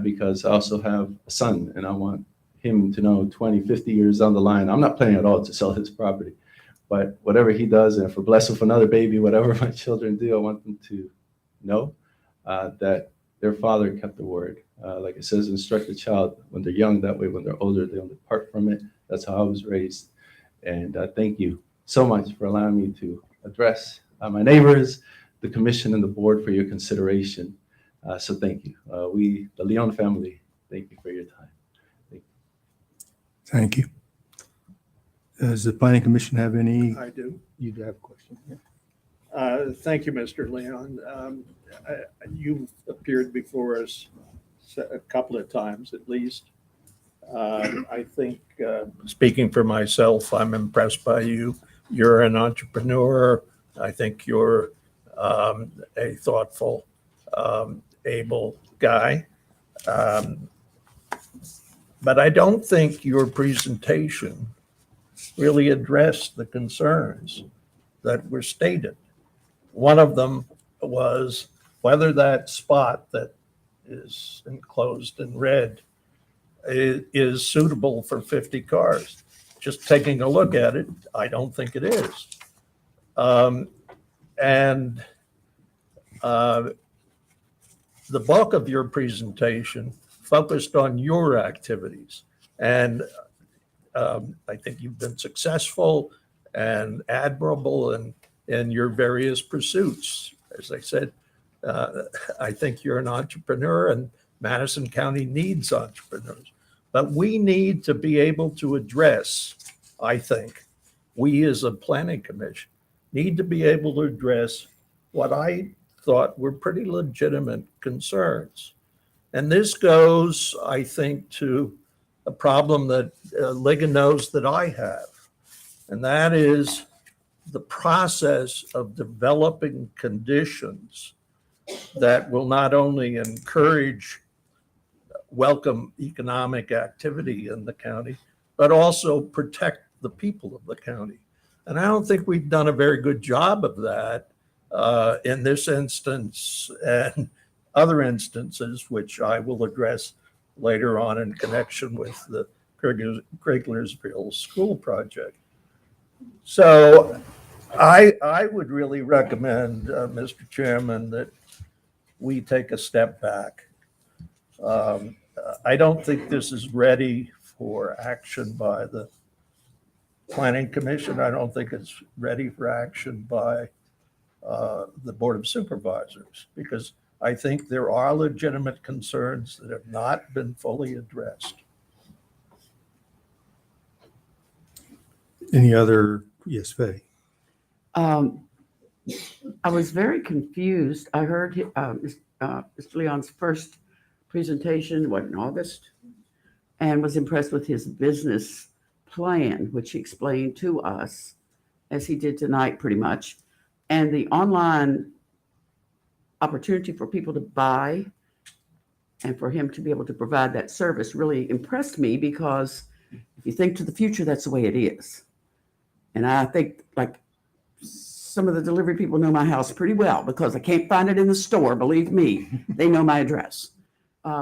Because I also have a son, and I want him to know 20, 50 years down the line, I'm not planning at all to sell his property. But whatever he does, and if we're blessed with another baby, whatever my children do, I want them to know that their father kept the word. Like it says, instruct the child when they're young, that way when they're older, they don't depart from it. That's how I was raised. And thank you so much for allowing me to address my neighbors, the commission, and the board for your consideration. So thank you. We, the Leon family, thank you for your time. Thank you. Does the planning commission have any? I do. You do have a question? Yeah. Thank you, Mr. Leon. You've appeared before us a couple of times at least. I think, speaking for myself, I'm impressed by you. You're an entrepreneur. I think you're a thoughtful, able guy. But I don't think your presentation really addressed the concerns that were stated. One of them was whether that spot that is enclosed in red is suitable for 50 cars. Just taking a look at it, I don't think it is. And the bulk of your presentation focused on your activities. And I think you've been successful and admirable in your various pursuits. As I said, I think you're an entrepreneur, and Madison County needs entrepreneurs. But we need to be able to address, I think, we as a planning commission need to be able to address what I thought were pretty legitimate concerns. And this goes, I think, to a problem that Ligon knows that I have, and that is the process of developing conditions that will not only encourage welcome economic activity in the county, but also protect the people of the county. And I don't think we've done a very good job of that in this instance and other instances, which I will address later on in connection with the Criglersville School project. So I would really recommend, Mr. Chairman, that we take a step back. I don't think this is ready for action by the Planning Commission. I don't think it's ready for action by the Board of Supervisors, because I think there are legitimate concerns that have not been fully addressed. Any other? Yes, Faye. I was very confused. I heard Mr. Leon's first presentation, in August, and was impressed with his business plan, which he explained to us, as he did tonight pretty much. And the online opportunity for people to buy and for him to be able to provide that service really impressed me, because if you think to the future, that's the way it is. And I think like some of the delivery people know my house pretty well, because I can't find it in the store. Believe me, they know my address,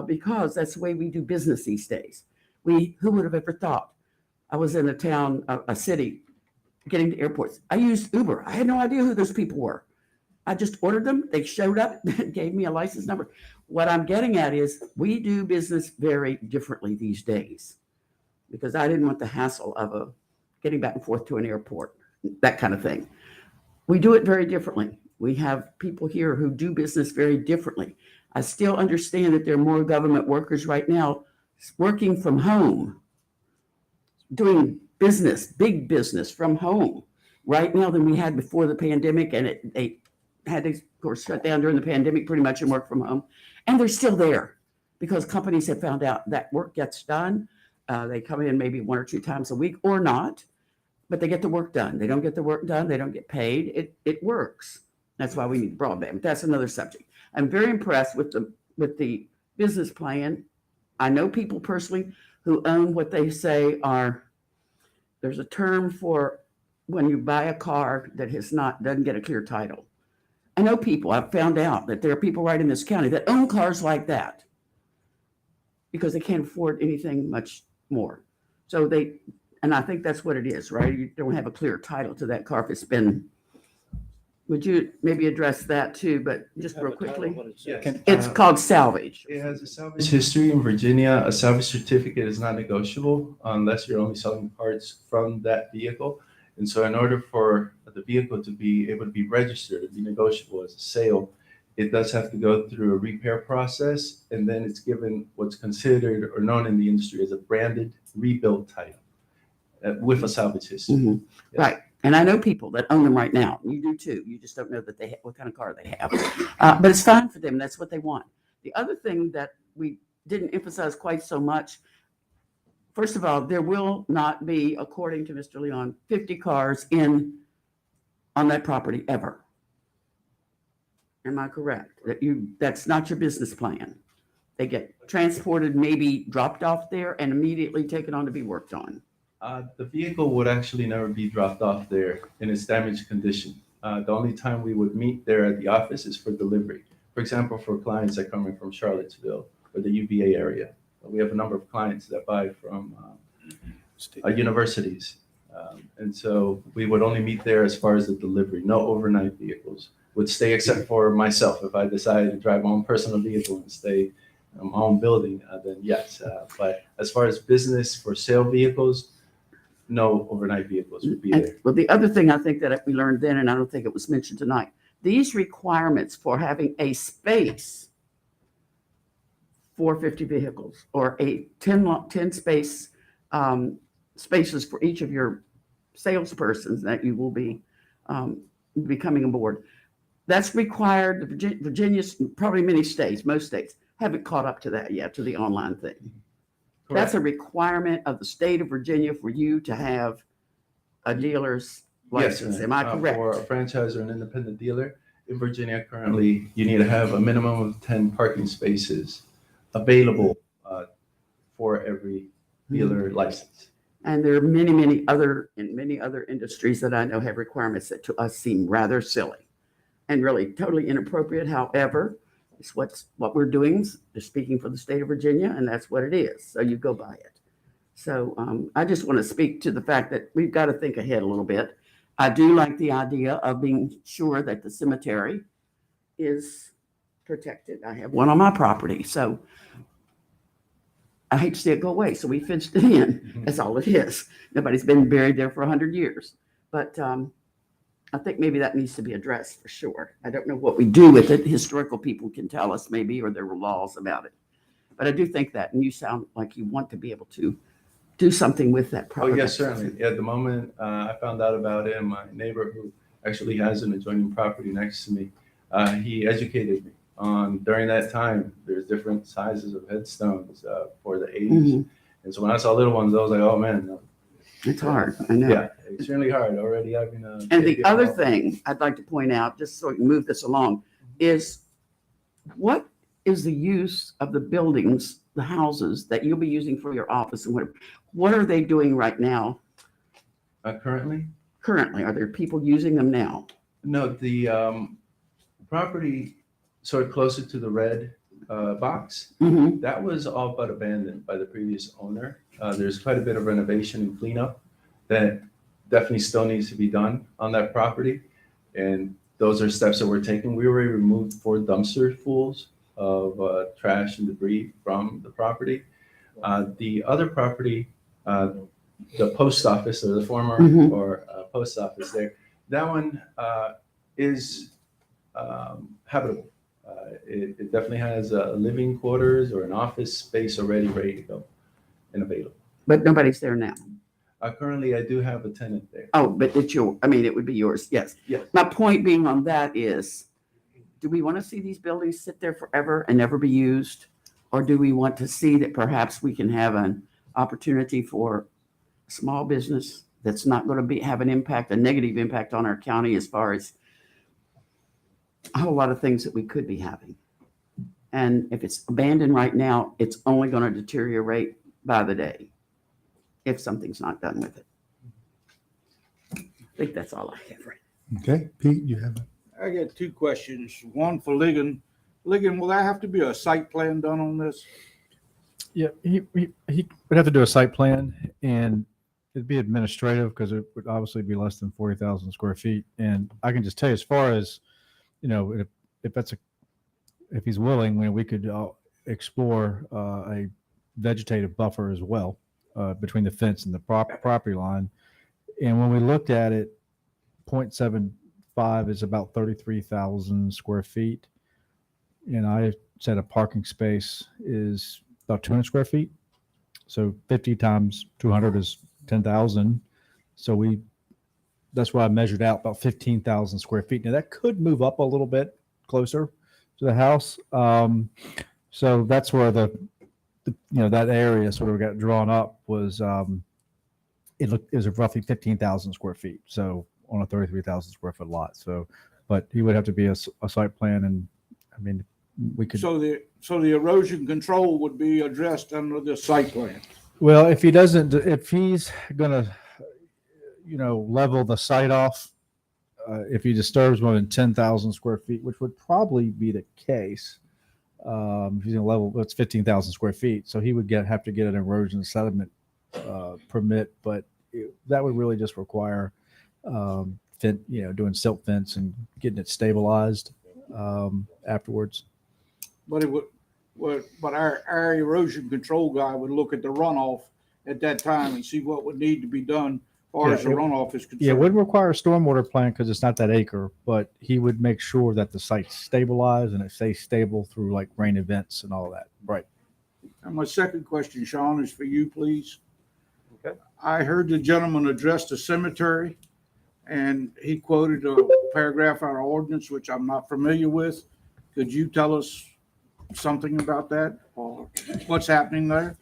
because that's the way we do business these days. Who would have ever thought? I was in a town, a city, getting to airports. I used Uber. I had no idea who those people were. I just ordered them. They showed up, gave me a license number. What I'm getting at is we do business very differently these days, because I didn't want the hassle of getting back and forth to an airport, that kind of thing. We do it very differently. We have people here who do business very differently. I still understand that there are more government workers right now working from home, doing business, big business from home right now than we had before the pandemic. And they had to, of course, shut down during the pandemic pretty much and work from home. And they're still there because companies have found out that work gets done. They come in maybe 1 or 2 times a week or not, but they get the work done. They don't get the work done, they don't get paid. It works. That's why we need broadband. But that's another subject. I'm very impressed with the business plan. I know people personally who own what they say are, there's a term for when you buy a car that doesn't get a clear title. I know people, I've found out that there are people right in this county that own cars like that because they can't afford anything much more. So and I think that's what it is, right? You don't have a clear title to that car if it's been, would you maybe address that too, but just real quickly? It's called salvage. It has a salvage history in Virginia. A salvage certificate is not negotiable unless you're only selling parts from that vehicle. And so in order for the vehicle to be able to be registered and be negotiable as a sale, it does have to go through a repair process, and then it's given what's considered or known in the industry as a branded rebuilt title with a salvage history. Mm-hmm. Yes. Right. And I know people that own them right now. You do too. You just don't know that what kind of car they have. But it's fine for them. That's what they want. The other thing that we didn't emphasize quite so much, first of all, there will not be, according to Mr. Leon, 50 cars on that property ever. Am I correct? That's not your business plan. They get transported, maybe dropped off there and immediately taken on to be worked on. The vehicle would actually never be dropped off there in its damaged condition. The only time we would meet there at the office is for delivery. For example, for clients that come in from Charlottesville or the UVA area. We have a number of clients that buy from universities. And so we would only meet there as far as the delivery. No overnight vehicles would stay, except for myself. If I decided to drive my own personal vehicle and stay in my own building, then yes. But as far as business for sale vehicles, no overnight vehicles would be there. Well, the other thing I think that we learned then, and I don't think it was mentioned tonight, these requirements for having a space for 50 vehicles or a 10 spaces for each of your salespersons that you will be coming aboard. That's required. Virginia's, probably many states, most states haven't caught up to that yet, to the online thing. Correct. That's a requirement of the state of Virginia for you to have a dealer's license. Am I correct? For a franchise or an independent dealer in Virginia currently, you need to have a minimum of 10 parking spaces available for every dealer license. And there are many other industries that I know have requirements that to us seem rather silly and really totally inappropriate. However, it's what we're doing. They're speaking for the state of Virginia, and that's what it is. So you go by it. So I just want to speak to the fact that we've got to think ahead a little bit. I do like the idea of being sure that the cemetery is protected. I have one on my property, so I hate to see it go away. So we fenced it in. That's all it is. Nobody's been buried there for 100 years. But I think maybe that needs to be addressed for sure. I don't know what we do with it. Historical people can tell us maybe, or there were laws about it. But I do think that, and you sound like you want to be able to do something with that property. Oh, yes, certainly. At the moment, I found out about it, and my neighbor who actually has an adjoining property next to me, he educated me on, during that time, there's different sizes of headstones for the age. Mm-hmm. And so when I saw little ones, I was like, oh man. It's hard, I know. Yeah, extremely hard already having And the other thing I'd like to point out, just so we can move this along, is what is the use of the buildings, the houses that you'll be using for your office and whatever? What are they doing right now? Currently, Currently, are there people using them now? no, the property sort of closer to the red box, Mhm. that was all but abandoned by the previous owner. There's quite a bit of renovation and cleanup that definitely still needs to be done on that property. And those are steps that we're taking. We already removed 4 dumpster fulls of trash and debris from the property. The other property, the post office or the former Mhm. post office there, that one is habitable. It definitely has living quarters or an office space already ready to go and available. But nobody's there now. Currently, I do have a tenant there. Oh, but it's your, I mean, it would be yours, yes. Yes. My point being on that is, do we want to see these buildings sit there forever and never be used? Or do we want to see that perhaps we can have an opportunity for small business that's not going to have an impact, a negative impact on our county as far as a whole lot of things that we could be having? And if it's abandoned right now, it's only going to deteriorate by the day if something's not done with it. I think that's all I have right Okay, Pete, you have, I got 2 questions. One for Ligon. Ligon, will there have to be a site plan done on this? Yeah, he would have to do a site plan, and it'd be administrative because it would obviously be less than 40,000 square feet. And I can just tell you, as far as, you know, if he's willing, we could explore a vegetative buffer as well between the fence and the property line. And when we looked at it, 0.75 is about 33,000 square feet. And I said a parking space is about 200 square feet. So 50 times 200 is 10,000. So that's why I measured out about 15,000 square feet. Now that could move up a little bit closer to the house. So that's where the that area sort of got drawn up was, it was roughly 15,000 square feet. So on a 33,000 square foot lot. So, but he would have to be a site plan, and I mean, we could. So the erosion control would be addressed under the site plan. Well, if he's gonna, level the site off, if he disturbs more than 10,000 square feet, which would probably be the case, if he's gonna level, it's 15,000 square feet, so he would have to get an erosion sediment permit, but that would really just require, doing silt fence and getting it stabilized afterwards. But it would, but our erosion control guy would look at the runoff at that time and see what would need to be done as far as the runoff is concerned. Yeah, it would require a stormwater plan because it's not that acre, but he would make sure that the site's stabilized and it stays stable through like rain events and all that. Right. And my second question, Sean, is for you, please. Okay. I heard the gentleman address the cemetery, and he quoted a paragraph out of ordinance, which I'm not familiar with. Could you tell us something about that, or what's happening there?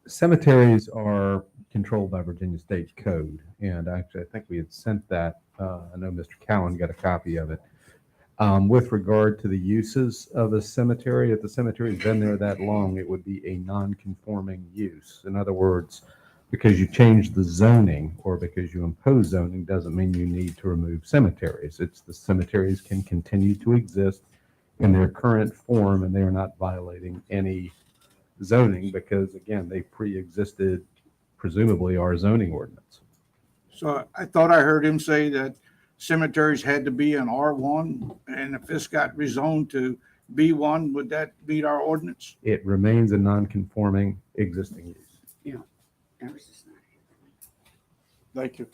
Cemeteries are controlled by Virginia State Code, and actually, I think we had sent that. I know Mr. Cowan got a copy of it. With regard to the uses of a cemetery, if the cemetery's been there that long, it would be a non-conforming use. In other words, because you change the zoning or because you impose zoning doesn't mean you need to remove cemeteries. It's the cemeteries can continue to exist in their current form, and they are not violating any zoning because, again, they pre-existed presumably our zoning ordinance. So I thought I heard him say that cemeteries had to be in R1, and if this got rezoned to B1, would that meet our ordinance? It remains a non-conforming existing use. Yeah. Thank you.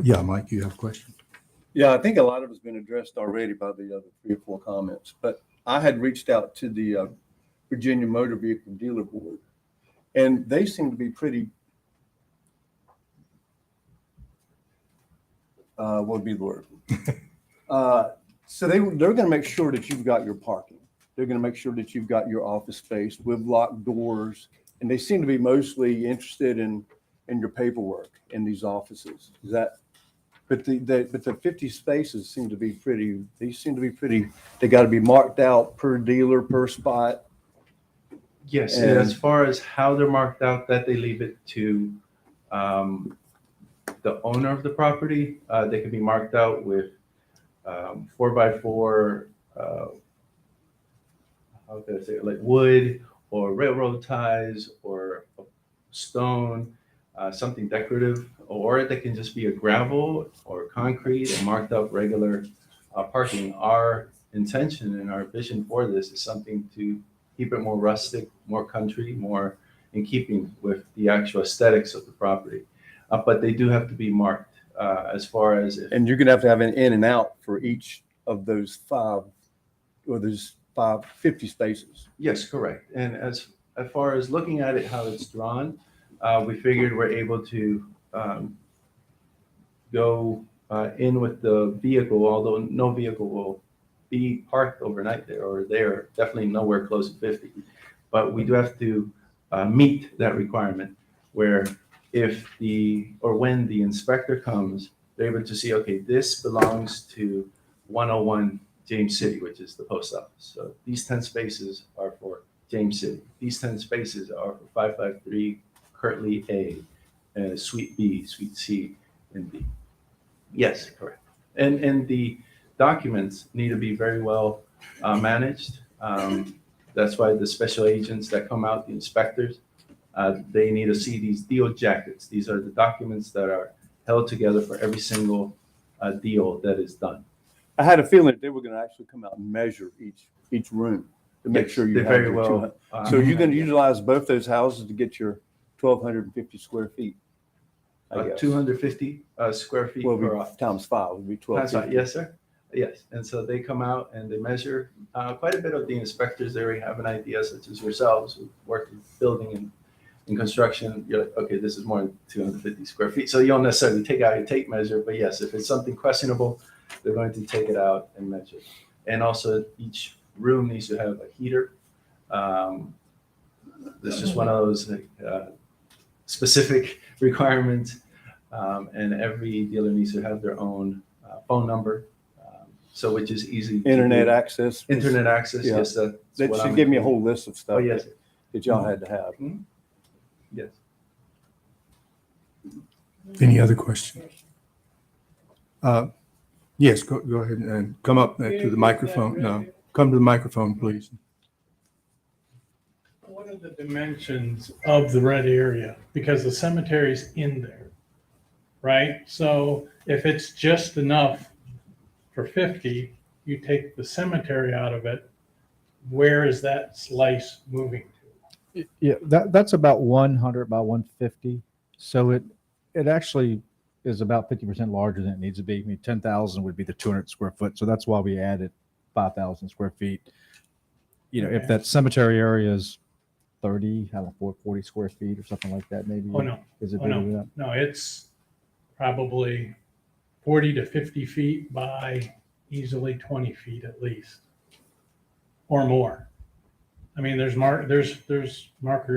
Yeah, Mike, you have a question? Yeah, I think a lot of it's been addressed already by the other 3 or 4 comments, but I had reached out to the Virginia Motor Vehicle Dealer Board, and they seem to be pretty, what would be the word? So they're going to make sure that you've got your parking. They're going to make sure that you've got your office space with locked doors and they seem to be mostly interested in your paperwork in these offices. Is that, but the 50 spaces seem to be pretty, they got to be marked out per dealer, per spot. Yes, And- as far as how they're marked out, that they leave it to the owner of the property. They can be marked out with 4x4, how can I say it, like wood or railroad ties or stone, something decorative, or they can just be a gravel or concrete and marked up regular parking. Our intention and our vision for this is something to keep it more rustic, more country, more in keeping with the actual aesthetics of the property. But they do have to be marked as far as if, And you're going to have an in and out for each of those 50 spaces. yes, correct. And as far as looking at it, how it's drawn, we figured we're able to go in with the vehicle, although no vehicle will be parked overnight there, or they're definitely nowhere close to 50. But we do have to meet that requirement where if when the inspector comes, they're able to see, okay, this belongs to 101 James City, which is the post office. So these 10 spaces are for James City. These 10 spaces are for 553 Kirtley A, Suite B, Suite C, and D. Yes, correct. And the documents need to be very well managed. That's why the special agents that come out, the inspectors, they need to see these deal jackets. These are the documents that are held together for every single deal that is done. I had a feeling that they were going to actually come out and measure each room to make Yes, sure you they have very your well, 200. So you're going to utilize both those houses to get your 1,250 square feet, I guess. 250 square feet Well, per it'd office. be times 5 would be 1,250. Yes, sir. Yes, and so they come out and they measure. Quite a bit of the inspectors, they already have an idea, such as yourselves, who work in building and in construction. You're like, okay, this is more than 250 square feet. So you don't necessarily take out your tape measure, but yes, if it's something questionable, they're going to take it out and measure. And also each room needs to have a heater. This is just one of those specific requirements. And every dealer needs to have their own phone number. So which is easy. to Internet do. access. Internet access, Yeah. yes. That's They what should I'm give me a including. whole list of stuff Oh, yes. that y'all had to have. Yes. Any other questions? Yes, go ahead and come up to the microphone. No, come to the microphone, please. What are the dimensions of the red area? Because the cemetery's in there, right? So if it's just enough for 50, you take the cemetery out of it, where is that slice moving to? Yeah, that's about 100 by 150. So it actually is about 50% larger than it needs to be. I mean, 10,000 would be the 200 square foot. So that's why we added 5,000 square feet. You know, if Okay. that cemetery area is 30, I don't know, 40 square feet or something like that, maybe. Oh, no. Is it Oh, bigger than no, that? no, it's probably 40 to 50 feet by easily 20 feet at least, or more. I mean, there's marker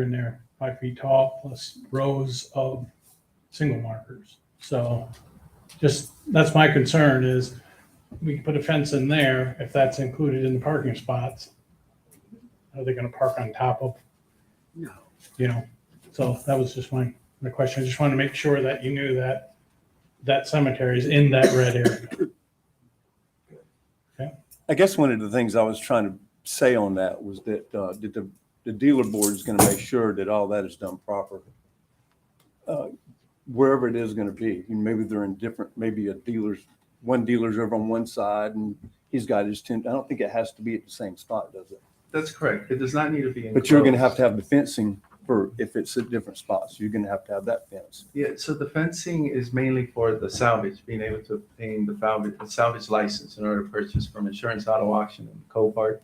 in there 5 feet tall plus rows of single markers. So just, that's my concern is we can put a fence in there if that's included in the parking spots. Are they gonna park on top of? No. You know, so that was just my question. I just wanted to make sure that you knew that that cemetery is in that red area. I guess one of the things I was trying to say on that was that the dealer board is going to make sure that all that is done properly. Wherever it is going to be, maybe they're in different, maybe one dealer's over on one side and he's got his tent. I don't think it has to be at the same spot, does it? That's correct. It does not need to be enclosed. But you're going to have the fencing for if it's at different spots. You're going to have that fence. Yeah, so the fencing is mainly for the salvage, being able to obtain the salvage license in order to purchase from Insurance Auto Auction and Copart.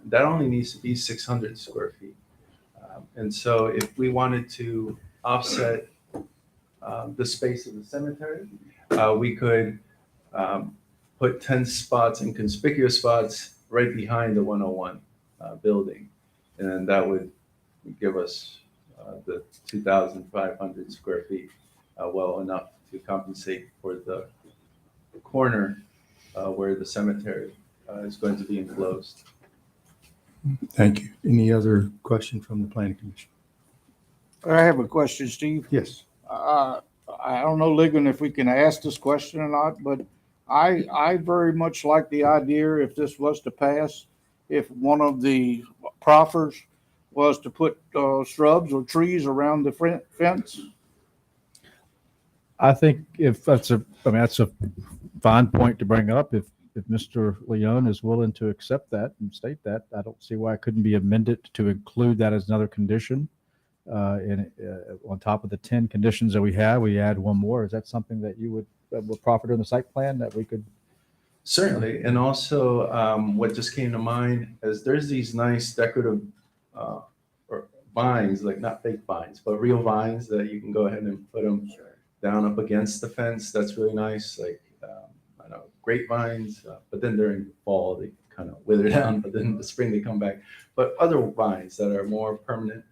That only needs to be 600 square feet. And so if we wanted to offset the space of the cemetery, we could put 10 spots in conspicuous spots right behind the 101 building. And that would give us the 2,500 square feet well enough to compensate for the corner where the cemetery is going to be enclosed. Thank you. Any other question from the planning commission? I have a question, Steve. Yes. I don't know, Ligon, if we can ask this question or not, but I very much like the idea, if this was to pass, if one of the proffers was to put shrubs or trees around the fence. I think if that's that's a fine point to bring up. If Mr. Leon is willing to accept that and state that, I don't see why it couldn't be amended to include that as another condition. On top of the 10 conditions that we have, we add one more. Is that something that you would proffer in the site plan that we could? Certainly. And also what just came to mind is there's these nice decorative or vines, like not fake vines, but real vines that you can go ahead and put them down up against the fence. That's really nice. Like, I know, grapevines, but then during fall, they kind of wither down, but then in the spring they come back. But other vines that are more permanent,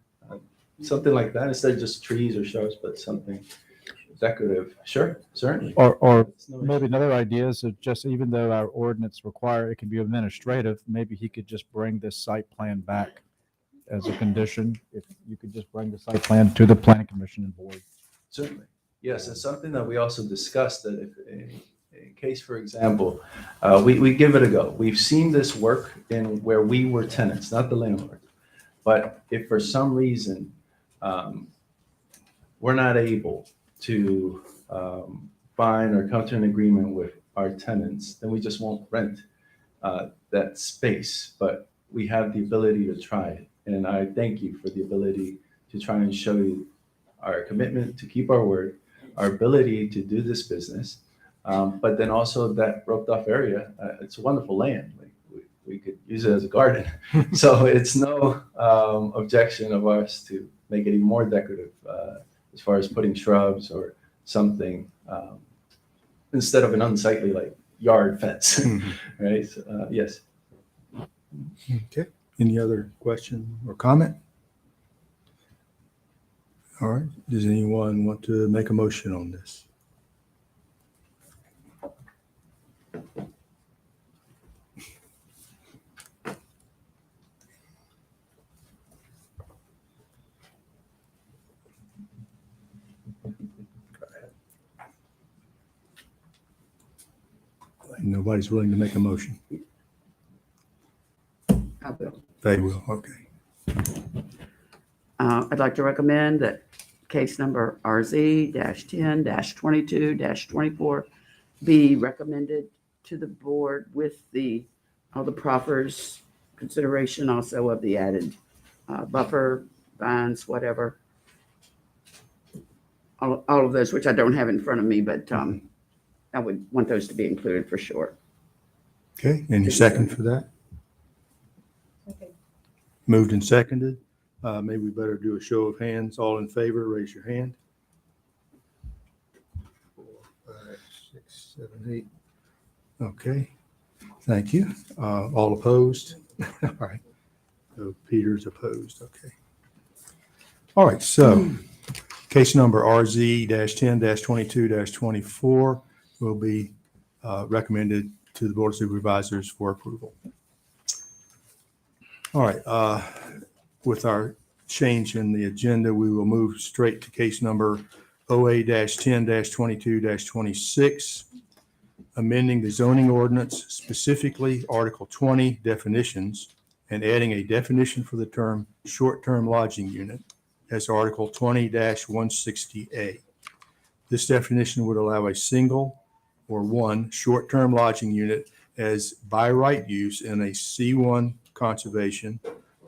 something like that, instead of just trees or shrubs, but something decorative. Sure, certainly. Or No maybe issue. another idea is that just even though our ordinance require it can be administrative, maybe he could just bring this site plan back as a condition. If you could just bring the site plan to the planning commission and board. Certainly. Yes, it's something that we also discussed, that if in case, for example, we give it a go. We've seen this work in where we were tenants, not the landlord. But if for some reason we're not able to find or come to an agreement with our tenants, then we just won't rent that space. But we have the ability to try it. And I thank you for the ability to try and show you our commitment to keep our word, our ability to do this business. But then also that roped off area, it's a wonderful land. Like we could use it as a garden. So it's no objection of ours to make it even more decorative as far as putting shrubs or something instead of an unsightly like yard fence, right? So, yes. Okay. Any other question or comment? All right. Does anyone want to make a motion on this? Nobody's willing to make a motion. I will. They will. Okay. I'd like to recommend that case number RZ-10-22-24 be recommended to the board with all the proffers, consideration also of the added buffer, vines, whatever. All of those, which I don't have in front of me, but I would want those to be included for sure. Okay. Any second for that? Moved and seconded. Maybe we better do a show of hands. All in favor, raise your hand. 4, 5, 6, 7, 8. Okay. Thank you. All opposed? All right. So Peter's opposed. Okay. All right. So case number RZ-10-22-24 will be recommended to the Board of Supervisors for approval. All right. With our change in the agenda, we will move straight to case number OA-10-22-26, amending the zoning ordinance, specifically Article 20 definitions, and adding a definition for the term short-term lodging unit as Article 20-160A. This definition would allow a single or one short-term lodging unit as by right use in a C1 conservation,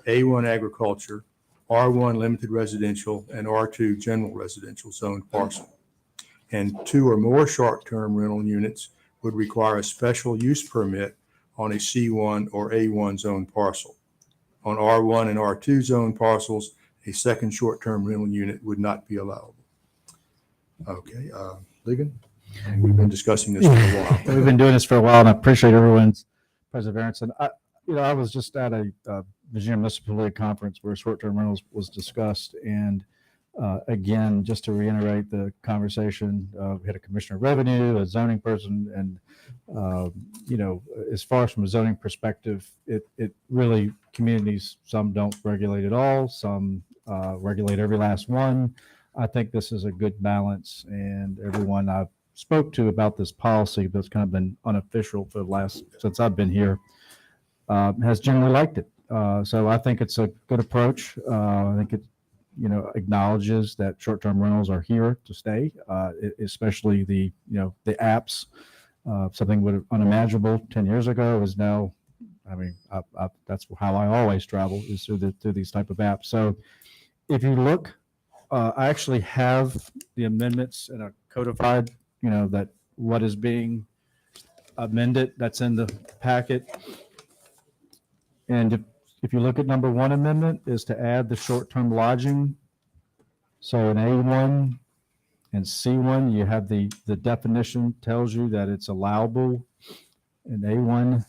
A1 agriculture, R1 limited residential, and R2 general residential zoned parcel. And 2 or more short-term rental units would require a special use permit on a C1 or A1 zoned parcel. On R1 and R2 zoned parcels, a second short-term rental unit would not be allowable. Okay, Ligon, we've been discussing this for a while. We've been doing this for a while, and I appreciate everyone's perseverance. And I was just at a Virginia Municipal League conference where short-term rentals was discussed. And again, just to reiterate the conversation, we had a commissioner of revenue, a zoning person, and, as far as from a zoning perspective, it really, communities, some don't regulate at all, some regulate every last one. I think this is a good balance, and everyone I've spoke to about this policy that's kind of been unofficial for the last, since I've been here, has generally liked it. So I think it's a good approach. I think it, acknowledges that short-term rentals are here to stay, especially the apps. Something would have unimaginable 10 years ago is now, that's how I always travel, is through these type of apps. So if you look, I actually have the amendments in a codified, that what is being amended, that's in the packet. And if you look at number 1 amendment, is to add the short-term lodging. So in A1 and C1, you have the definition tells you that it's allowable in A1,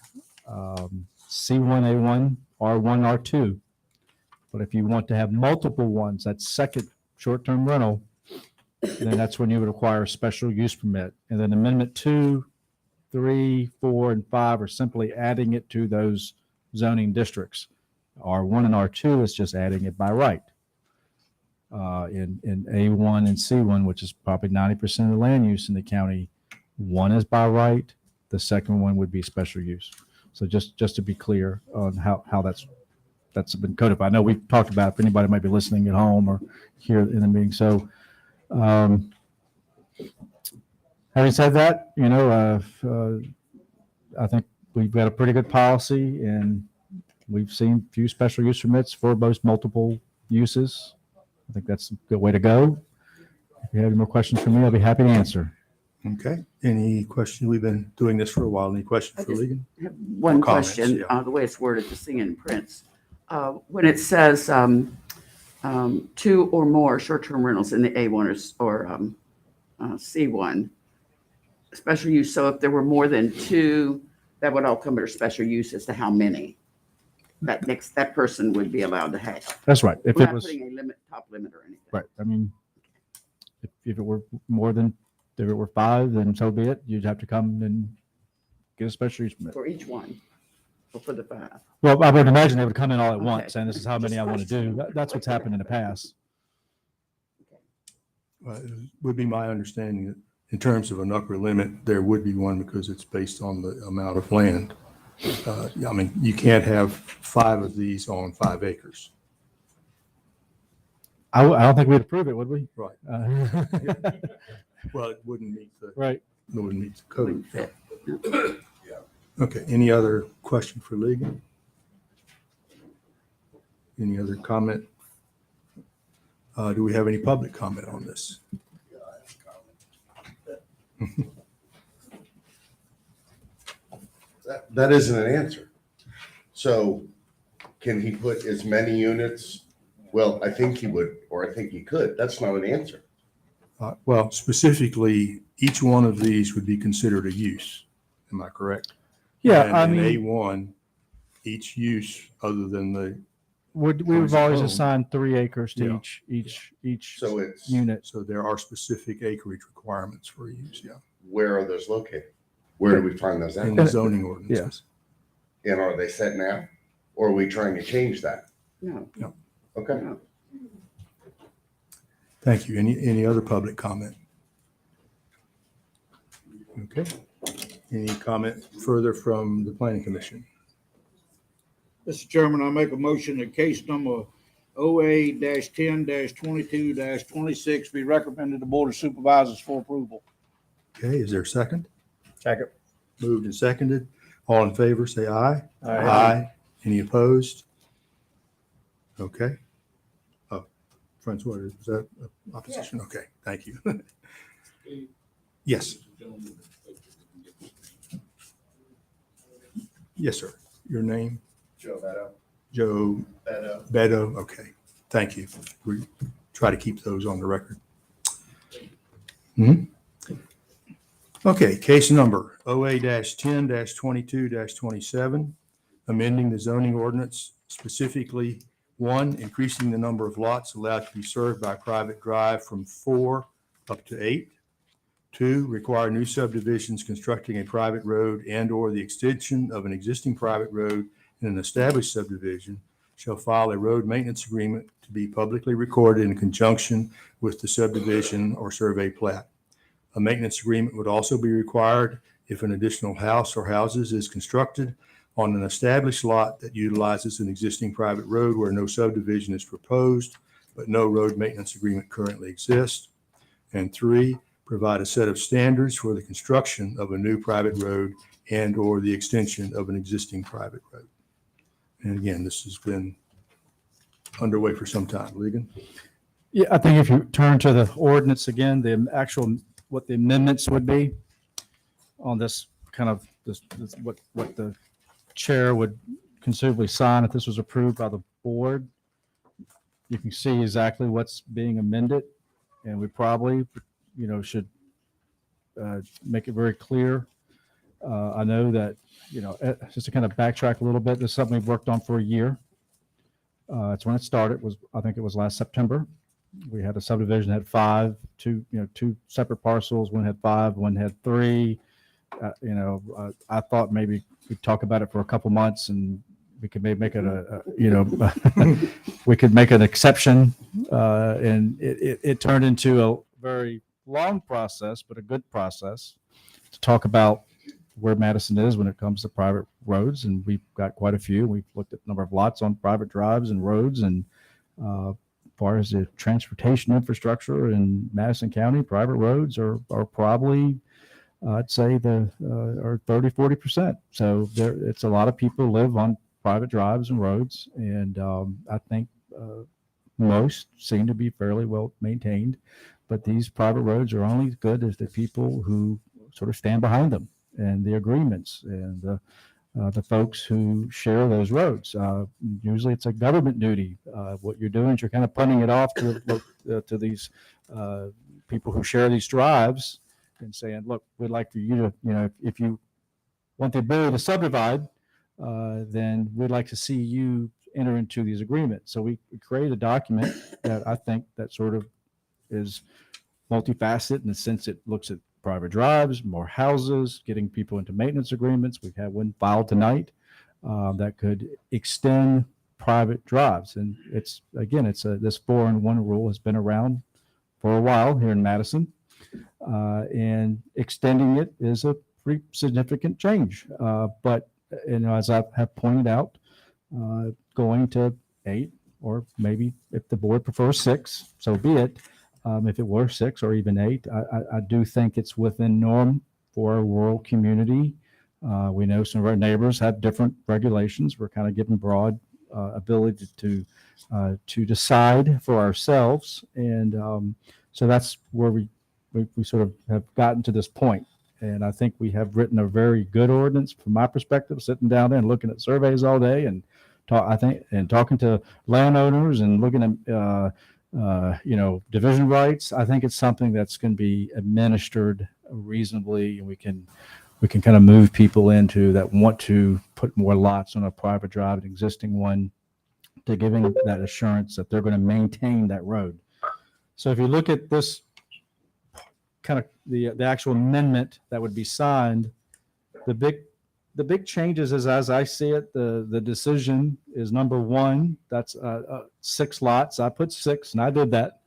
C1, A1, R1, R2. But if you want to have multiple ones, that second short-term rental, then that's when you would require a special use permit. And then amendment 2, 3, 4, and 5 are simply adding it to those zoning districts. R1 and R2 is just adding it by right. In A1 and C1, which is probably 90% of the land use in the county, one is by right. The second one would be special use. So just to be clear on how that's been codified. I know we've talked about it, if anybody might be listening at home or here in the meeting. So having said that, I think we've got a pretty good policy, and we've seen few special use permits for both multiple uses. I think that's a good way to go. If you have any more questions for me, I'll be happy to answer. Okay. Any questions? We've been doing this for a while. Any questions for Ligon? I have one Comments, question, yeah. the way it's worded, to see in Prince. When it says 2 or more short-term rentals in the A1 or C1, special use, so if there were more than 2, that would all come under special use as to how many that person would be allowed to have. That's right. If We're it not was putting a top limit or anything. right, if it were more than, if it were 5, then so be it. You'd have to come and get a special use permit. For each one, or for the 5. Well, I would imagine they would come in all at Okay. once, and this is how many I want to do. That's what's happened in the past. It would be my understanding that in terms of an upper limit, there would be one because it's based on the amount of land. You can't have 5 of these on 5 acres. I don't think we'd approve it, would we? Right. Uh, Well, it wouldn't meet the. Right. It wouldn't meet the code. Yeah. Okay. Any other question for Ligon? Any other comment? Do we have any public comment on this? That isn't an answer. So can he put as many units? Well, I think he would, or I think he could. That's not an answer. Well, specifically, each one of these would be considered a use. Am I correct? Yeah, And in A1, each use other than the. We've always home. assigned 3 acres to Yeah. each So it's, unit. So there are specific acreage requirements for use, yeah, where are those located? Where do we find those in out? the zoning ordinances. And are they set now? Or are we trying to change that? No. Okay. No. Thank you. Any other public comment? Okay. Any comment further from the planning commission? Mr. Chairman, I make a motion that case number OA-10-22-26 be recommended to Board of Supervisors for approval. Okay, is there a second? Second. Moved and seconded. All in favor, say aye. Aye. Any opposed? Okay. Francois, is that opposition? Okay, thank you. Yes. Yes, sir. Your name? Joe Beto. Joe Beto. Beto, okay. Thank you. We try to keep those on the record. Okay, case number OA-10-22-27. amending the zoning ordinance specifically, 1, increasing the number of lots allowed to be served by private drive from 4 up to 8. 2, require new subdivisions constructing a private road and/or the extension of an existing private road in an established subdivision shall file a road maintenance agreement to be publicly recorded in conjunction with the subdivision or survey plat. A maintenance agreement would also be required if an additional house or houses is constructed on an established lot that utilizes an existing private road where no subdivision is proposed, but no road maintenance agreement currently exists. And 3, provide a set of standards for the construction of a new private road and/or the extension of an existing private road. And again, this has been underway for some time. Ligon? Yeah, I think if you turn to the ordinance again, the actual, what the amendments would be on this kind of, what the chair would considerably sign if this was approved by the board, you can see exactly what's being amended. And we probably, should make it very clear. I know that, just to kind of backtrack a little bit, this is something we've worked on for a year. It's when it started, I think it was last September. We had a subdivision that had two separate parcels. One had 5, one had 3. I thought maybe we'd talk about it for a couple months and we could maybe make it we could make an exception. And it turned into a very long process, but a good process to talk about where Madison is when it comes to private roads. And we've got quite a few. We've looked at the number of lots on private drives and roads. And as far as the transportation infrastructure in Madison County, private roads are probably, I'd say, are 30-40%. So it's a lot of people live on private drives and roads. And I think most seem to be fairly well maintained. But these private roads are only as good as the people who sort of stand behind them and the agreements and the folks who share those roads. Usually it's a government duty. What you're doing is you're kind of punting it off to these people who share these drives and saying, look, we'd like for you to, if you want the ability to subdivide, then we'd like to see you enter into these agreements. So we create a document that I think that sort of is multifaceted in the sense it looks at private drives, more houses, getting people into maintenance agreements. We've had one filed tonight that could extend private drives. And it's this 4-in-1 rule has been around for a while here in Madison. And extending it is a pretty significant change. But as I have pointed out, going to 8, or maybe if the board prefers 6, so be it. If it were 6 or even 8, I do think it's within norm for a rural community. We know some of our neighbors have different regulations. We're kind of given broad ability to decide for ourselves, and so that's where we sort of have gotten to this point. And I think we have written a very good ordinance from my perspective. Sitting down there and looking at surveys all day and talking to landowners and looking at division rights. I think it's something that's going to be administered reasonably, and we can kind of move people into that want to put more lots on a private drive, an existing one, to giving that assurance that they're going to maintain that road. So if you look at this kind of the actual amendment that would be signed, the big changes is, as I see it, the decision is number 1. That's 6 lots. I put 6, and I did that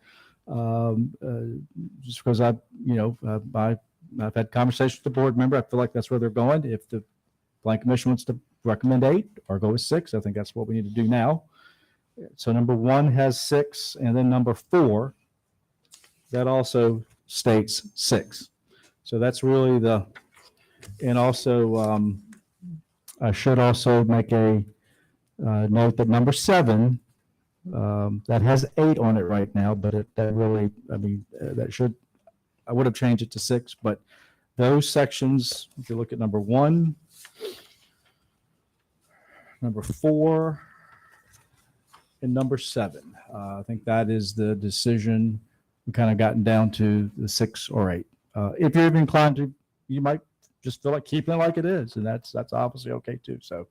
just because I've had conversations with the board member. I feel like that's where they're going. If the Plan Commission wants to recommend 8 or go with 6, I think that's what we need to do now. So number 1 has 6, and then number 4, that also states 6. So that's really and also I should also make a note that number 7, that has 8 on it right now, but I would have changed it to 6, but those sections, if you look at number 1, number 4, and number 7, I think that is the decision. We kind of gotten down to the 6 or 8. If you're even inclined to, you might just feel like keeping it like it is, and that's obviously okay too. So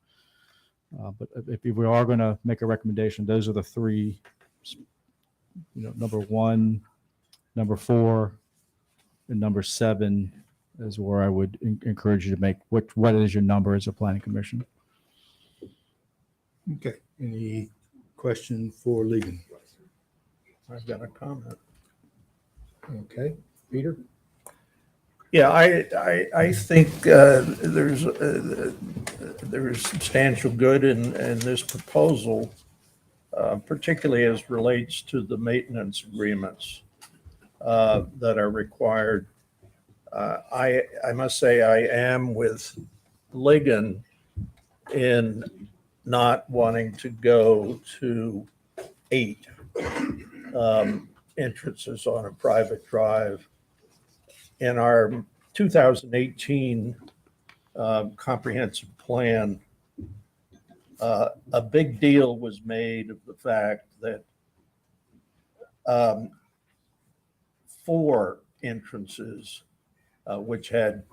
But if we are going to make a recommendation, those are the three, number 1, number 4, and number 7 is where I would encourage you to make, what is your number as a planning commission? Okay. Any question for Ligon? I've got a comment. Okay. Peter? Yeah, I think there's substantial good in this proposal, particularly as relates to the maintenance agreements that are required. I must say I am with Ligon in not wanting to go to 8 entrances on a private drive. In our 2018 comprehensive plan, a big deal was made of the fact that 4 entrances, which had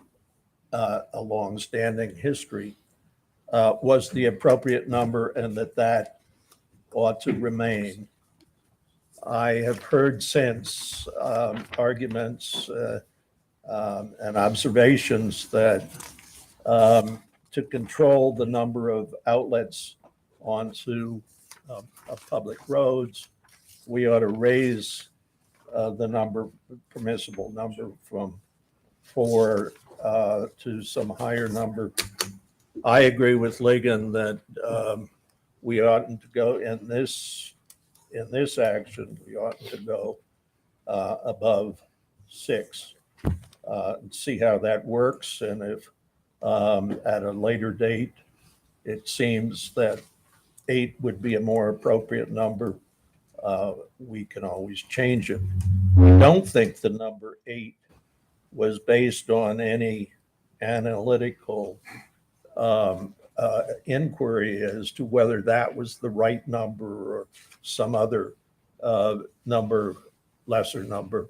a long-standing history, was the appropriate number, and that ought to remain. I have heard since arguments and observations that to control the number of outlets onto public roads, we ought to raise the permissible number from 4 to some higher number. I agree with Ligon that we oughtn't to go in this action. We ought to go above 6 and see how that works. And if at a later date it seems that 8 would be a more appropriate number, we can always change it. We don't think the number 8 was based on any analytical inquiry as to whether that was the right number or some other lesser number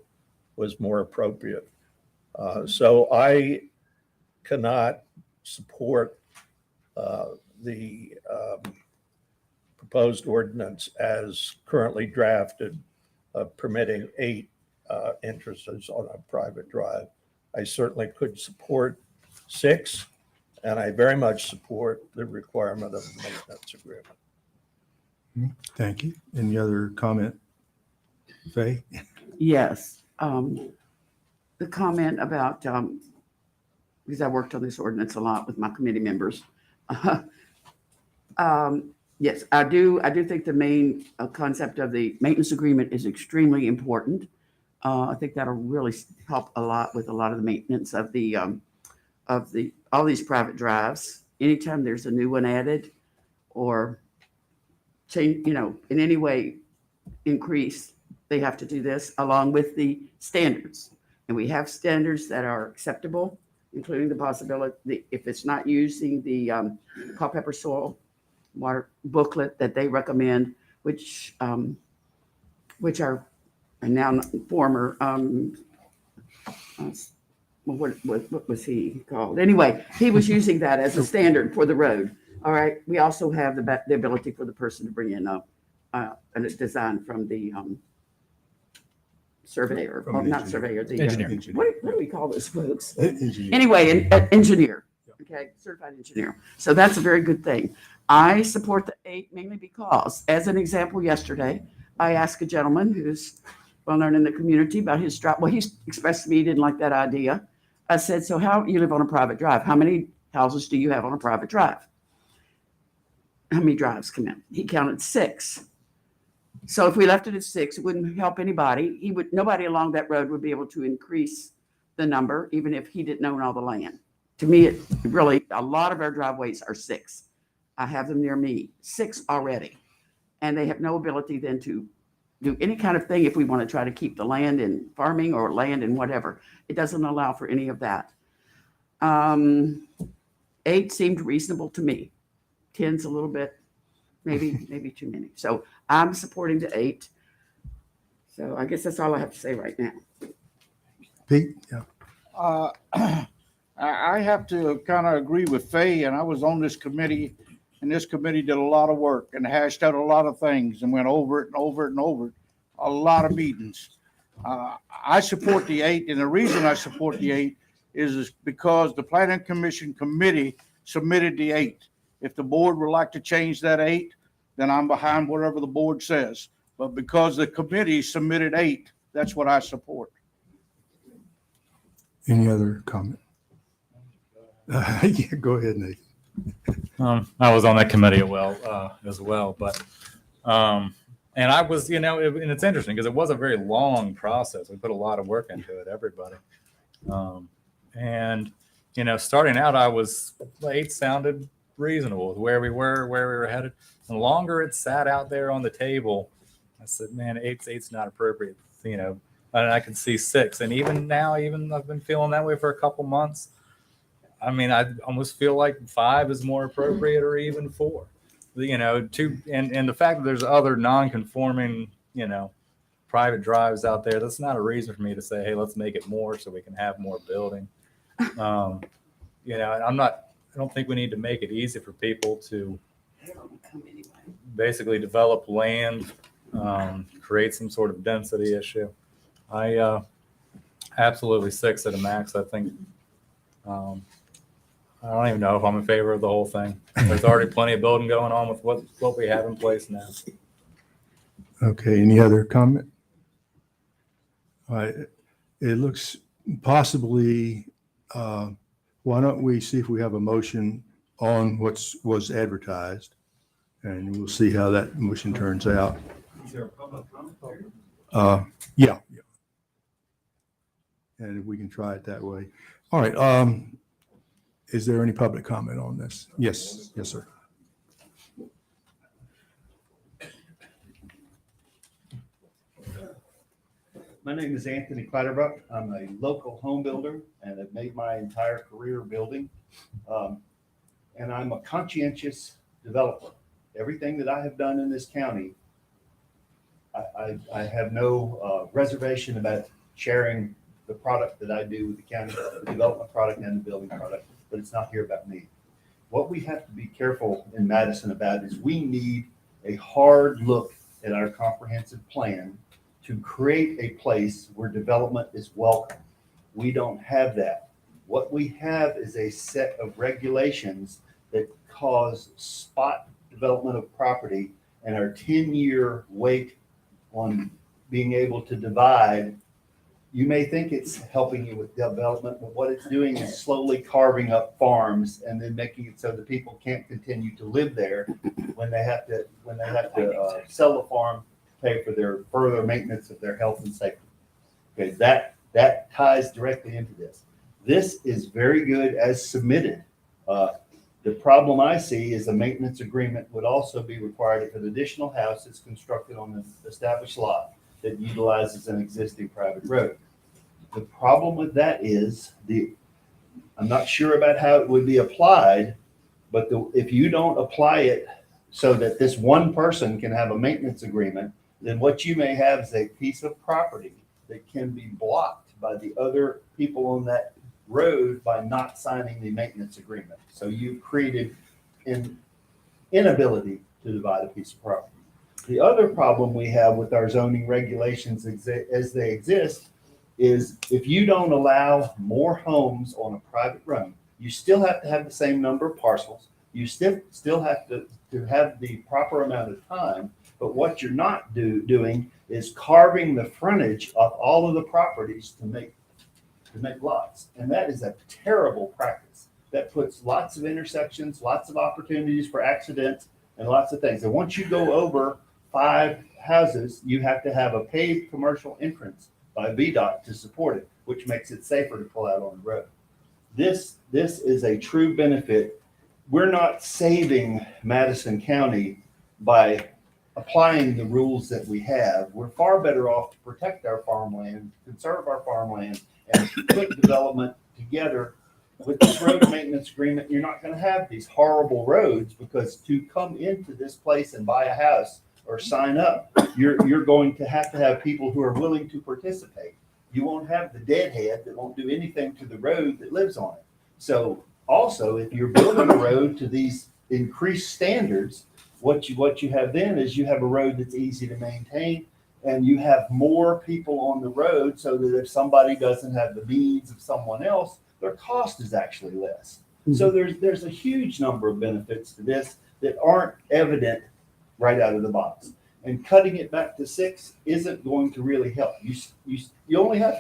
was more appropriate. So I cannot support the proposed ordinance as currently drafted, permitting 8 entrances on a private drive. I certainly could support 6, and I very much support the requirement of a maintenance agreement. Thank you. Any other comment? Faye? Yes. The comment about, because I worked on this ordinance a lot with my committee members. Yes, I do think the main concept of the maintenance agreement is extremely important. I think that'll really help a lot with a lot of the maintenance of all these private drives. Anytime there's a new one added or change, in any way increase, they have to do this along with the standards. And we have standards that are acceptable, including the possibility, if it's not using the Culpeper soil water booklet that they recommend, which are now former, what was he called? Anyway, he was using that as a standard for the road. All right. We also have the ability for the person to bring in a design from the surveyor, or not surveyor, the engineer. What do we call those folks? Engineer. Anyway, an engineer. Okay, certified engineer. So that's a very good thing. I support the 8 mainly because, as an example, yesterday, I asked a gentleman who's well known in the community about his drive. Well, he expressed to me he didn't like that idea. I said, so you live on a private drive. How many houses do you have on a private drive? How many drives come in? He counted 6. So if we left it at 6, it wouldn't help anybody. Nobody along that road would be able to increase the number, even if he didn't own all the land. To me, it really, a lot of our driveways are 6. I have them near me, 6 already. And they have no ability then to do any kind of thing if we want to try to keep the land in farming or land in whatever. It doesn't allow for any of that. 8 seemed reasonable to me. 10's a little bit, maybe too many. So I'm supporting the 8. So I guess that's all I have to say right now. Pete? Yeah. I have to kind of agree with Faye, and I was on this committee and this committee did a lot of work and hashed out a lot of things and went over it and over it and over it. A lot of meetings. I support the 8, and the reason I support the 8 is because the Planning Commission committee submitted the 8. If the board would like to change that 8, then I'm behind whatever the board says. But because the committee submitted 8, that's what I support. Any other comment? Yeah, go ahead, Nathan. I was on that committee as well, but and I was, and it's interesting because it was a very long process. We put a lot of work into it, everybody. And starting out, 8 sounded reasonable with where we were headed. And the longer it sat out there on the table, I said, man, eight's not appropriate, and I could see 6. And even now, I've been feeling that way for a couple months. I mean, I almost feel like 5 is more appropriate, or even 4. 2, and the fact that there's other non-conforming, private drives out there, that's not a reason for me to say, hey, let's make it more so we can have more building. I don't think we need to make it easy for people to basically develop land, create some sort of density issue. I absolutely 6 at a max. I think I don't even know if I'm in favor of the whole thing. There's already plenty of building going on with what we have in place now. Okay, any other comment? All right, it looks possibly, why don't we see if we have a motion on was advertised, and we'll see how that motion turns out. Is there a public comment? Yeah. And if we can try it that way. All right, is there any public comment on this? Yes, sir. My name is Anthony Clatterbuck. I'm a local home builder and have made my entire career building. And I'm a conscientious developer. Everything that I have done in this county, I have no reservation about sharing the product that I do with the county, the development product and the building product, but it's not here about me. What we have to be careful in Madison about is we need a hard look at our comprehensive plan to create a place where development is welcome. We don't have that. What we have is a set of regulations that cause spot development of property, and our 10-year wait on being able to divide. You may think it's helping you with development, but what it's doing is slowly carving up farms and then making it so that people can't continue to live there when they have to sell the farm, pay for their further maintenance of their health and safety. Okay, that ties directly into this. This is very good as submitted. The problem I see is a maintenance agreement would also be required if an additional house is constructed on an established lot that utilizes an existing private road. The problem with that is I'm not sure about how it would be applied, but if you don't apply it so that this one person can have a maintenance agreement, then what you may have is a piece of property that can be blocked by the other people on that road by not signing the maintenance agreement. So you've created an inability to divide a piece of property. The other problem we have with our zoning regulations as they exist is if you don't allow more homes on a private road, you still have to have the same number of parcels. You still have to have the proper amount of time. But what you're not doing is carving the frontage of all of the properties to make lots. And that is a terrible practice. That puts lots of intersections, lots of opportunities for accidents, and lots of things. And once you go over 5 houses, you have to have a paved commercial entrance by VDOT to support it, which makes it safer to pull out on the road. This is a true benefit. We're not saving Madison County by applying the rules that we have. We're far better off to protect our farmland, conserve our farmland, and put development together. With this road maintenance agreement, you're not going to have these horrible roads, because to come into this place and buy a house or sign up, you're going to have people who are willing to participate. You won't have the deadhead that won't do anything to the road that lives on it. So also, if you're building a road to these increase standards, what you have then is you have a road that's easy to maintain, and you have more people on the road, so that if somebody doesn't have the means of someone else, their cost is actually less. So there's a huge number of benefits to this that aren't evident right out of the box. And cutting it back to 6 isn't going to really help. You only have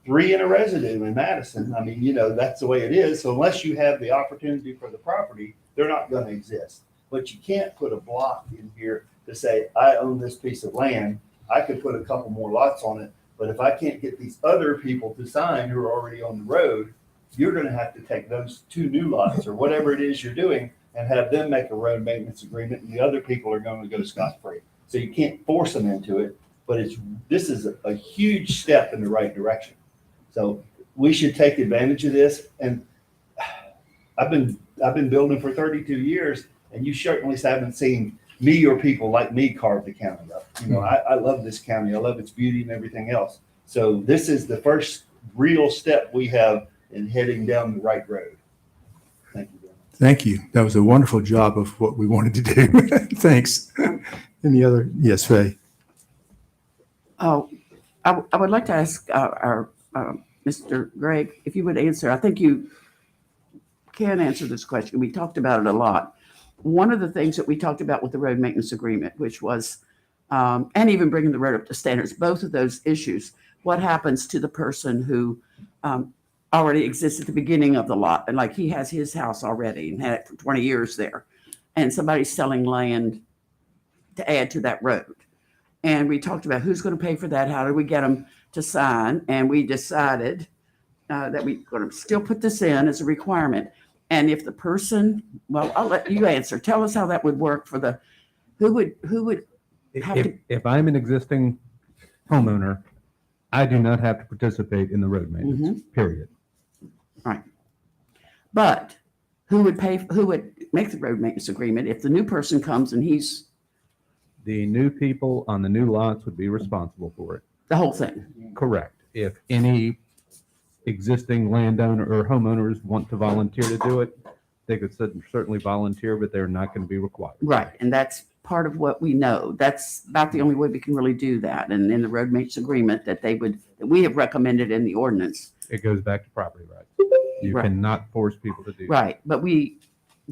3 in a residue in Madison. I mean, you know, that's the way it is. So unless you have the opportunity for the property, they're not going to exist. But you can't put a block in here to say, I own this piece of land. I could put a couple more lots on it. But if I can't get these other people to sign who are already on the road, you're going to have to take those 2 new lots or whatever it is you're doing and have them make a road maintenance agreement, and the other people are going to go scot-free. So you can't force them into it, but this is a huge step in the right direction. So we should take advantage of this. And I've been building for 32 years, and you certainly haven't seen me or people like me carve the county up. You know, I love this county. I love its beauty and everything else. So this is the first real step we have in heading down the right road. Thank you. Thank you. That was a wonderful job of what we wanted to do. Thanks. Any other? Yes, Faye. Oh, I would like to ask our Mr. Gregg, if you would answer. I think you can answer this question. We talked about it a lot. One of the things that we talked about with the road maintenance agreement, which was, and even bringing the road up to standards, both of those issues, what happens to the person who already exists at the beginning of the lot, and like he has his house already and had it for 20 years there, and somebody's selling land to add to that road. And we talked about who's going to pay for that, how do we get them to sign, and we decided that we're going to still put this in as a requirement. And if the person, well, I'll let you answer. Tell us how that would work for the, who would have to. If I'm an existing homeowner, I do not have to participate in the road maintenance, period. Right. But who would make the road maintenance agreement if the new person comes and he's. The new people on the new lots would be responsible for it. The whole thing. Correct. If any existing landowner or homeowners want to volunteer to do it, they could certainly volunteer, but they're not going to be required. Right. And that's part of what we know. That's about the only way we can really do that. And in the road maintenance agreement that we have recommended in the ordinance. It goes back to property rights. You Right. cannot force people to do that. Right. But the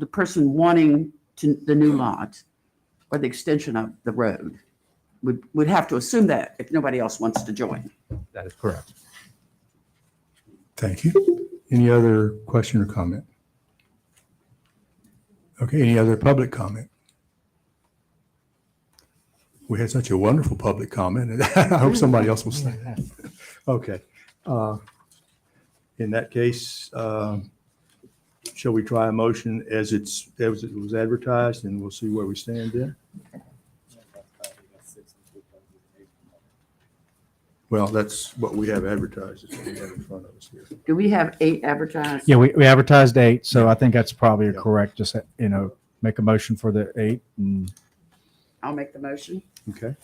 person wanting the new lot or the extension of the road would have to assume that if nobody else wants to join. That is correct. Thank you. Any other question or comment? Okay, any other public comment? We had such a wonderful public comment, and I hope somebody else will say that. Okay. In that case, shall we try a motion as it was advertised, and we'll see where we stand then? Well, that's what we have advertised, is what we have in front of us here. Do we have 8 advertised? Yeah, we advertised 8, so I think that's probably correct. Just, make a motion for the 8. And I'll make the motion. Okay.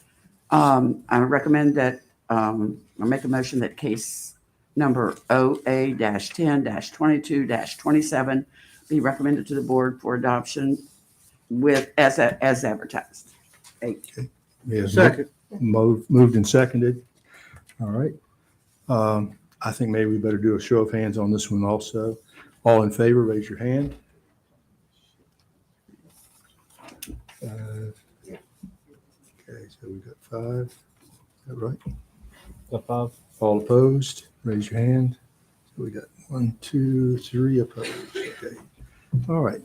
I recommend that, I make a motion that case number OA-10-22-27 be recommended to the board for adoption as advertised. 8. Okay. Yes. Second. Moved and seconded. All right. I think maybe we better do a show of hands on this one also. All in favor, raise your hand. Okay, so we got 5. Is that right? Got 5. All opposed, raise your hand. So we got 1, 2, 3 opposed. Okay. All right.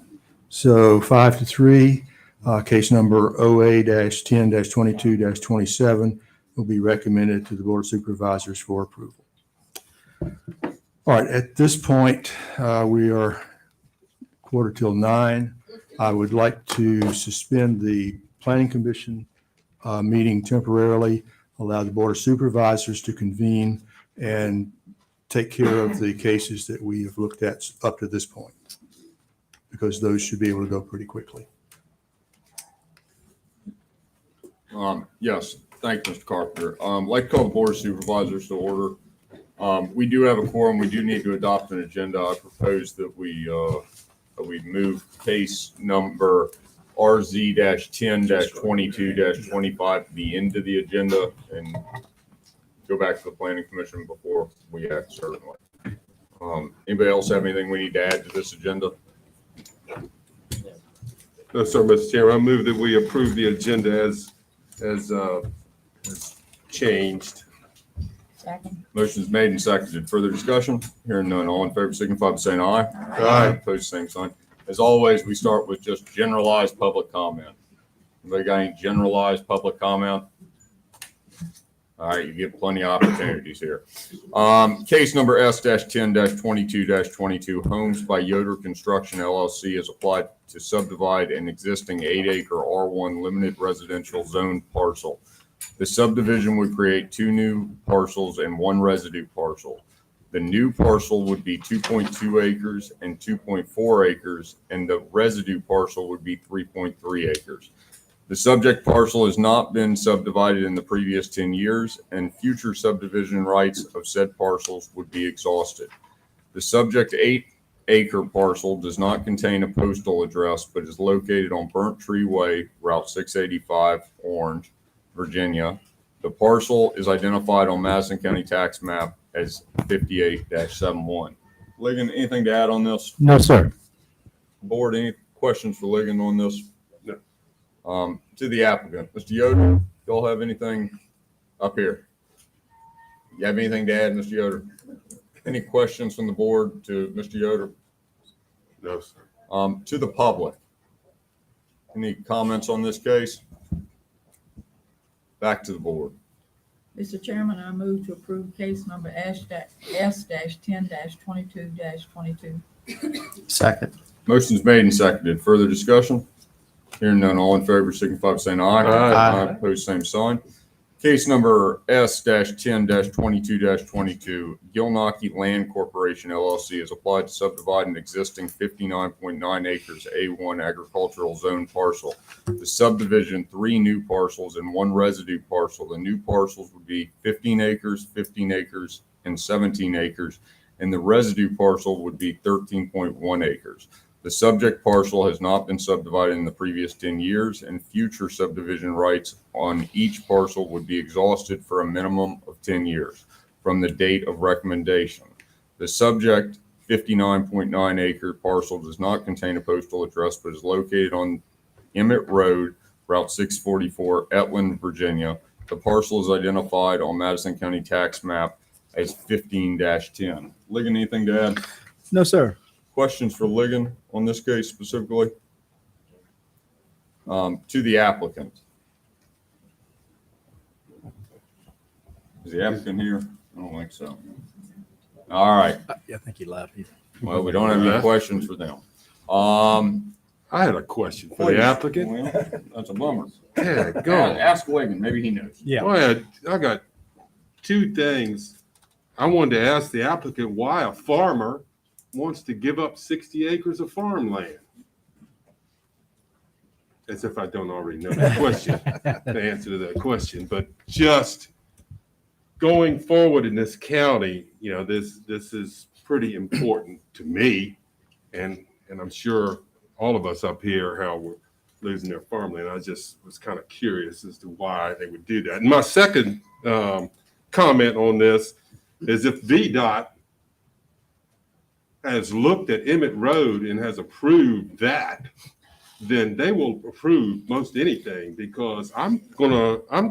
So 5-3, case number OA-10-22-27 will be recommended to the Board of Supervisors for approval. All right, at this point, we are 8:45. I would like to suspend the Planning Commission meeting temporarily, allow the Board of Supervisors to convene and take care of the cases that we have looked at up to this point, because those should be able to go pretty quickly. Yes, thank you, Mr. Carpenter. I'd like to call the Board of Supervisors to order. We do have a quorum. We do need to adopt an agenda. I propose that we we move case number RZ-10-22-25 to the end of the agenda and go back to the planning commission before we act, certainly. Anybody else have anything we need to add to this agenda? No, sir, Mr. Chairman. I move that we approve the agenda as changed. Second. Motion is made and seconded. Further discussion? Hearing none. All in favor signify by saying aye. Aye. Opposed, same sign. As always, we start with just generalized public comment. Anybody got any generalized public comment? All right, you get plenty of opportunities here. Case number S-10-22-22, Homes by Yoder Construction LLC is applied to subdivide an existing 8-acre R1 limited residential zone parcel. The subdivision would create 2 new parcels and 1 residue parcel. The new parcel would be 2.2 acres and 2.4 acres, and the residue parcel would be 3.3 acres. The subject parcel has not been subdivided in the previous 10 years, and future subdivision rights of said parcels would be exhausted. The subject 8-acre parcel does not contain a postal address, but is located on Burnt Tree Way, Route 685, Orange, Virginia. The parcel is identified on Madison County tax map as 58-71. Ligon, anything to add on this? No, sir. Board, any questions for Ligon on this? To the applicant, Mr. Yoder, y'all have anything up here? You have anything to add, Mr. Yoder? Any questions from the board to Mr. Yoder? No, sir. To the public, any comments on this case? Back to the board. Mr. Chairman, I move to approve case number S-10-22-22. Second. Motion's made and seconded. Further discussion? Hearing none, all in favor signify by saying aye. Aye. Opposed, same sign. Case number S-10-22-22, Gilnockie Land Corporation LLC is applied to subdivide an existing 59.9 acres A1 agricultural zone parcel. The subdivision, 3 new parcels and 1 residue parcel. The new parcels would be 15 acres, 15 acres, and 17 acres, and the residue parcel would be 13.1 acres. The subject parcel has not been subdivided in the previous 10 years, and future subdivision rights on each parcel would be exhausted for a minimum of 10 years from the date of recommendation. The subject 59.9 acre parcel does not contain a postal address, but is located on Emmett Road, Route 644, Etland, Virginia. The parcel is identified on Madison County tax map as 15-10. Ligon, anything to add? No, sir. Questions for Ligon on this case specifically? To the applicant. Is the applicant here? I don't think so. All right. Yeah, I think he left. Well, we don't have any questions for them. I had a question for the applicant. Well, that's a bummer. Yeah, go. Ask Ligon. Maybe he knows. Yeah. Well, I got 2 things. I wanted to ask the applicant why a farmer wants to give up 60 acres of farmland. As if I don't already know the question, the answer to that question. But just going forward in this county, you know, this is pretty important to me, and I'm sure all of us up here how we're losing their farmland. I just was kind of curious as to why they would do that. And my second comment on this is if VDOT has looked at Emmett Road and has approved that, then they will approve most anything, because I'm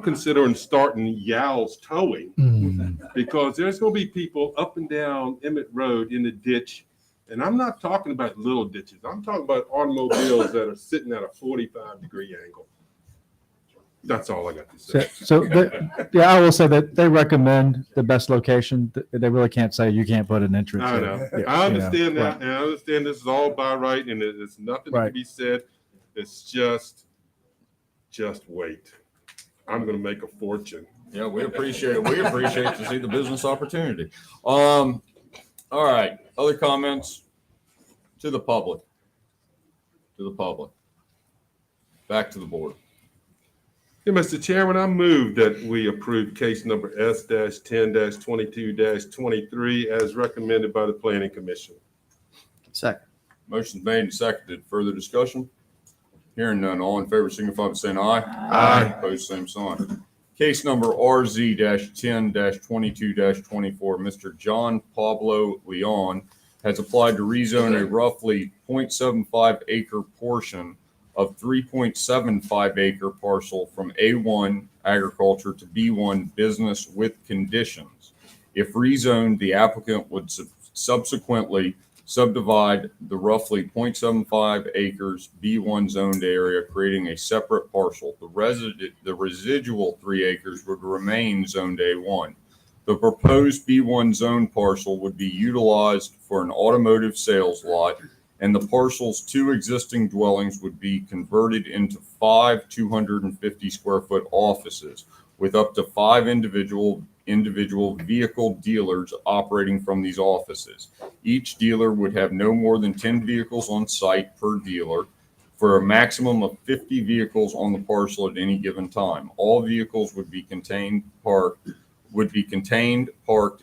considering starting Yow's towing because there's going to be people up and down Emmett Road in the ditch. And I'm not talking about little ditches. I'm talking about automobiles that are sitting at a 45-degree angle. That's all I got to say. Yeah, I will say that they recommend the best location. They really can't say you can't put an entrance. I know. Yeah, I understand that. right. And I understand this is all by right, and there's nothing to be said. It's just wait. I'm going to make a fortune. Yeah, we appreciate it. We appreciate to see the business opportunity. All right. Other comments to the public? To the public. Back to the board. Yeah, Mr. Chairman, I move that we approve case number S-10-22-23 as recommended by the Planning Commission. Second. Motion's made and seconded. Further discussion? Hearing none. All in favor signify by saying aye. Aye. Opposed, same sign. Case number RZ-10-22-24, Mr. John Pablo Leon has applied to rezone a roughly 0.75 acre portion of 3.75 acre parcel from A1 agriculture to B1 business with conditions. If rezoned, the applicant would subsequently subdivide the roughly 0.75 acres B1 zoned area, creating a separate parcel. The residual 3 acres would remain zoned A1. The proposed B1 zone parcel would be utilized for an automotive sales lot, and the parcel's 2 existing dwellings would be converted into 5 250 square foot offices with up to 5 individual vehicle dealers operating from these offices. Each dealer would have no more than 10 vehicles on site per dealer for a maximum of 50 vehicles on the parcel at any given time. All vehicles would be contained, parked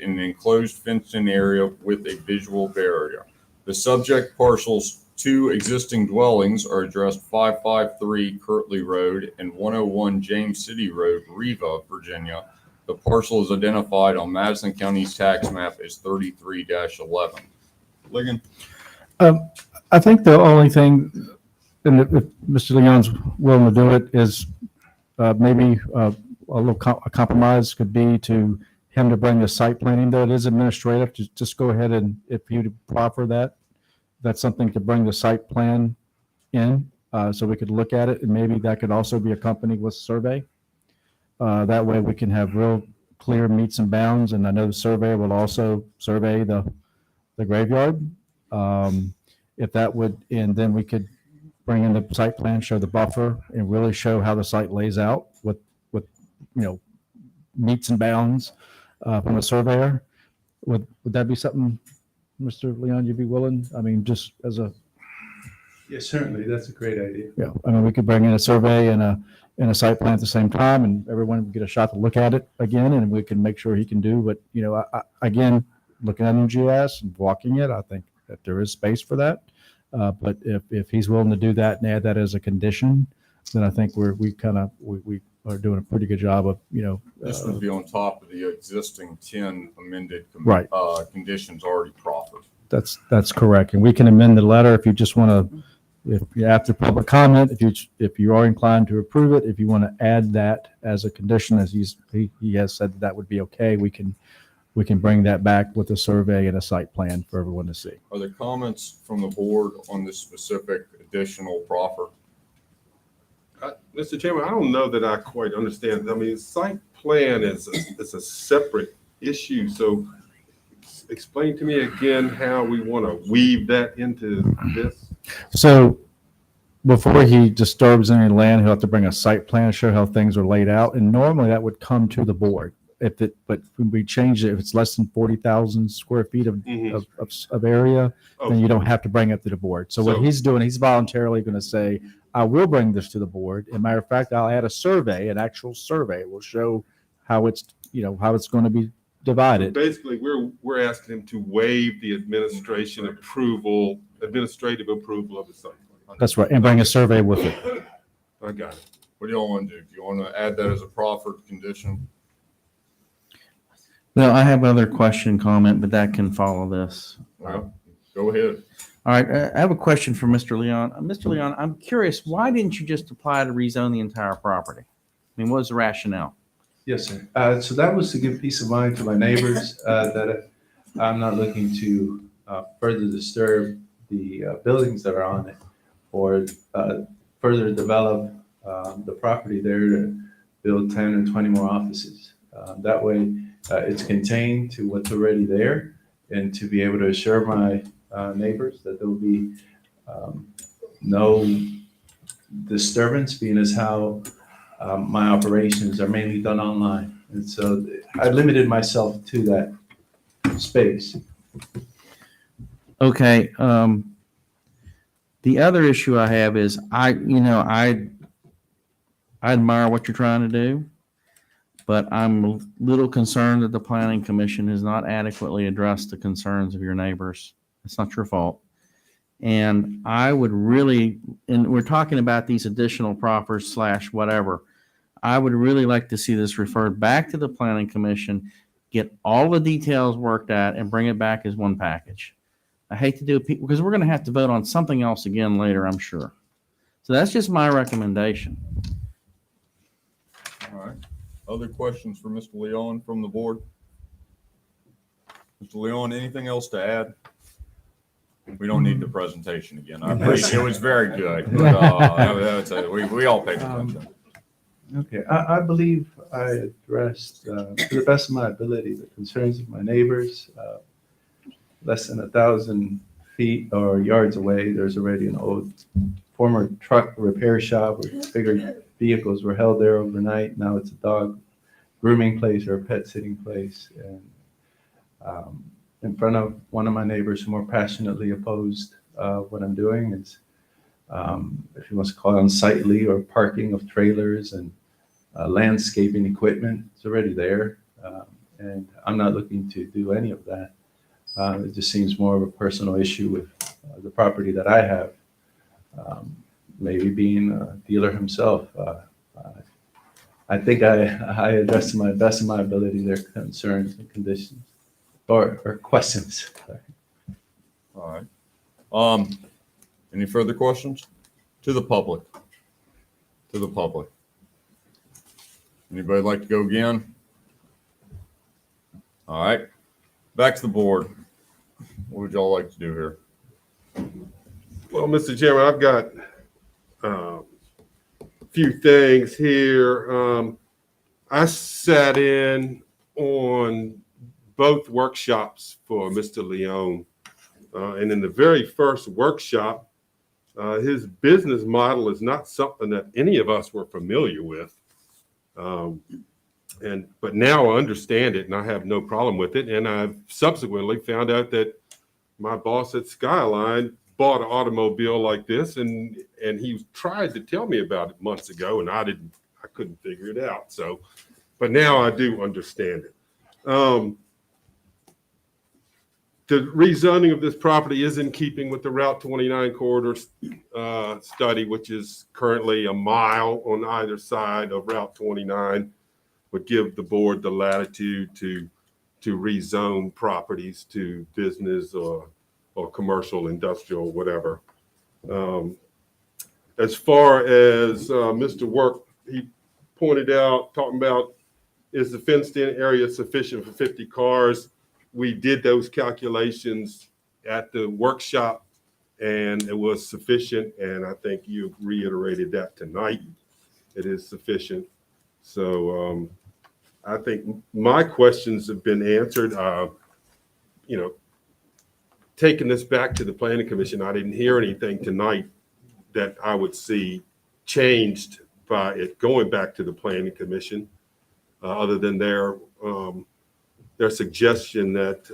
in an enclosed fenced-in area with a visual barrier. The subject parcel's 2 existing dwellings are addressed 553 Kirtley Road and 101 James City Road, Riva, Virginia. The parcel is identified on Madison County's tax map as 33-11. Ligon? I think the only thing, and if Mr. Leon's willing to do it, is maybe a little a compromise could be to him to bring the site planning, though it is administrative, to just go ahead and if you proffer that, that's something to bring the site plan in, so we could look at it, and maybe that could also be accompanied with survey. That way we can have real clear meets and bounds, and I know the surveyor will also survey the graveyard. If that would, and then we could bring in the site plan, show the buffer, and really show how the site lays out with meets and bounds from a surveyor. Would that be something, Mr. Leon, you'd be willing? I mean, just as a Yes, certainly. That's a great idea. yeah, I mean, we could bring in a survey and a site plan at the same time, and everyone would get a shot to look at it again, and we can make sure he can do what, again, looking at MGS and walking it, I think that there is space for that. But if he's willing to do that and add that as a condition, then I think we are doing a pretty good job of, This would be on top of the existing 10 amended Right. Conditions already proffered. That's correct. And we can amend the letter if you just want to, if you after public comment, if you are inclined to approve it, if you want to add that as a condition, as he has said that would be okay, we can bring that back with a survey and a site plan for everyone to see. Are there comments from the board on this specific additional proffer? Mr. Chairman, I don't know that I quite understand. I mean, site plan is a separate issue. So explain to me again how we want to weave that into this. So before he disturbs any land, he'll have to bring a site plan, show how things are laid out. And normally that would come to the board. But when we change it, if it's less than 40,000 square feet of area, then you don't have to bring it to the board. So what he's doing, he's voluntarily going to say, I will bring this to the board. As a matter of fact, I'll add a survey, an actual survey. It will show how it's going to be divided. Basically, we're asking him to waive the administrative approval of the site plan. That's right, and bring a survey with it. I got it. What do y'all want to do? Do you want to add that as a proffered condition? No, I have another question, comment, but that can follow this. Well, go ahead. All right, I have a question for Mr. Leon. Mr. Leon, I'm curious, why didn't you just apply to rezone the entire property? I mean, what was the rationale? Yes, sir. So that was to give peace of mind to my neighbors, that I'm not looking to further disturb the buildings that are on it or further develop the property there to build 10 or 20 more offices. That way, it's contained to what's already there, and to be able to assure my neighbors that there will be no disturbance, being as how my operations are mainly done online. And so I limited myself to that space. Okay. The other issue I have is I admire what you're trying to do, but I'm a little concerned that the Planning Commission has not adequately addressed the concerns of your neighbors. It's not your fault. And I would really, and we're talking about these additional proffers / whatever. I would really like to see this referred back to the planning commission, get all the details worked out and bring it back as one package. I hate to do it because we're going to have to vote on something else again later, I'm sure. So that's just my recommendation. All right. Other questions for Mr. Leon from the board? Mr. Leon, anything else to add? We don't need the presentation again. It was very good. But, we all paid attention. Okay, I believe I addressed, to the best of my ability, the concerns of my neighbors. Less than 1,000 feet or yards away, there's already an old former truck repair shop where bigger vehicles were held there overnight. Now it's a dog grooming place or a pet sitting place. And in front of one of my neighbors who more passionately opposed what I'm doing is, if he wants to call it unsightly, or parking of trailers and landscaping equipment. It's already there. And I'm not looking to do any of that. It just seems more of a personal issue with the property that I have. Maybe being a dealer himself. I think I addressed to my best of my ability their concerns and conditions or questions. Sorry. All right. Any further questions? To the public. To the public. Anybody like to go again? All right. Back to the board. What would y'all like to do here? Well, Mr. Chairman, I've got a few things here. I sat in on both workshops for Mr. Leon. And in the very first workshop, his business model is not something that any of us were familiar with. But now I understand it and I have no problem with it. And I've subsequently found out that my boss at Skyline bought an automobile like this, and he tried to tell me about it months ago, and I couldn't figure it out. So, but now I do understand it. The rezoning of this property is in keeping with the Route 29 corridor study, which is currently a mile on either side of Route 29, would give the board the latitude to rezone properties to business or commercial, industrial, whatever. As far as Mr. Work, he pointed out, talking about, is the fenced-in area sufficient for 50 cars? We did those calculations at the workshop, and it was sufficient, and I think you reiterated that tonight. It is sufficient. So I think my questions have been answered. Taking this back to the Planning Commission, I didn't hear anything tonight that I would see changed by it going back to the Planning Commission, other than their suggestion that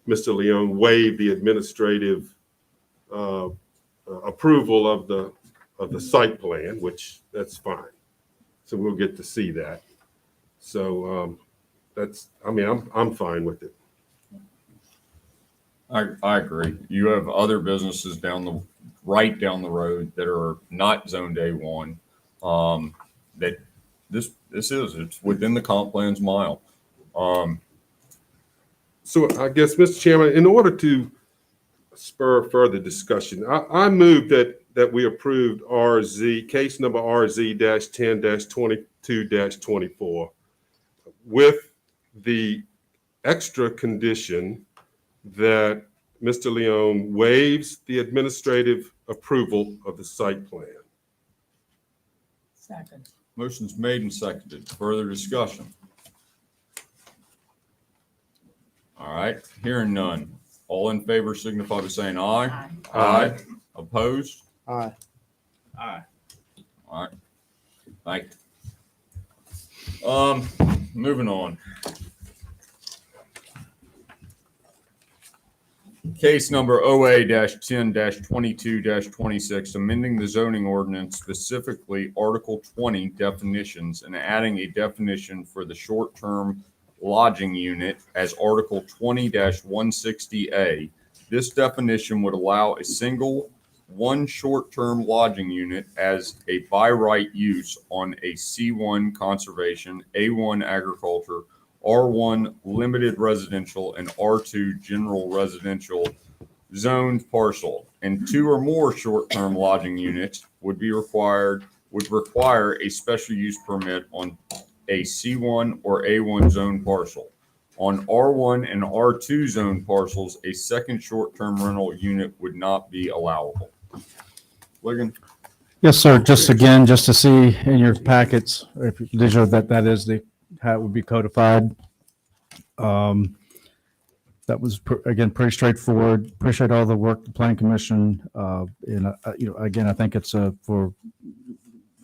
Mr. Leon waive the administrative approval of the site plan, which that's fine. So we'll get to see that. So I'm fine with it. I agree. You have other businesses right down the road that are not zoned A1. That it's within the comp plan's mile. So I guess, Mr. Chairman, in order to spur further discussion, I move that we approved case number RZ-10-22-24 with the extra condition that Mr. Leon waives the administrative approval of the site plan. Second. Motion's made and seconded. Further discussion? All right, hearing none. All in favor signify by saying aye. Aye. Aye. Opposed? Aye. Aye. All right. Thank you. Moving on. Case number OA-10-22-26, amending the zoning ordinance, specifically Article 20 definitions, and adding a definition for the short-term lodging unit as Article 20-160A, This definition would allow a single one short-term lodging unit as a by right use on a C1 conservation, A1 agriculture, R1 limited residential, and R2 general residential zoned parcel, and two or more short-term lodging units would require a special use permit on a C1 or A1 zone parcel. On R1 and R2 zone parcels, a second short-term rental unit would not be allowable. Ligon? Yes, sir. Just again, just to see in your packets, if digital, that is how it would be codified. That was again pretty straightforward. Appreciate all the work the Planning Commission. Again, I think it's for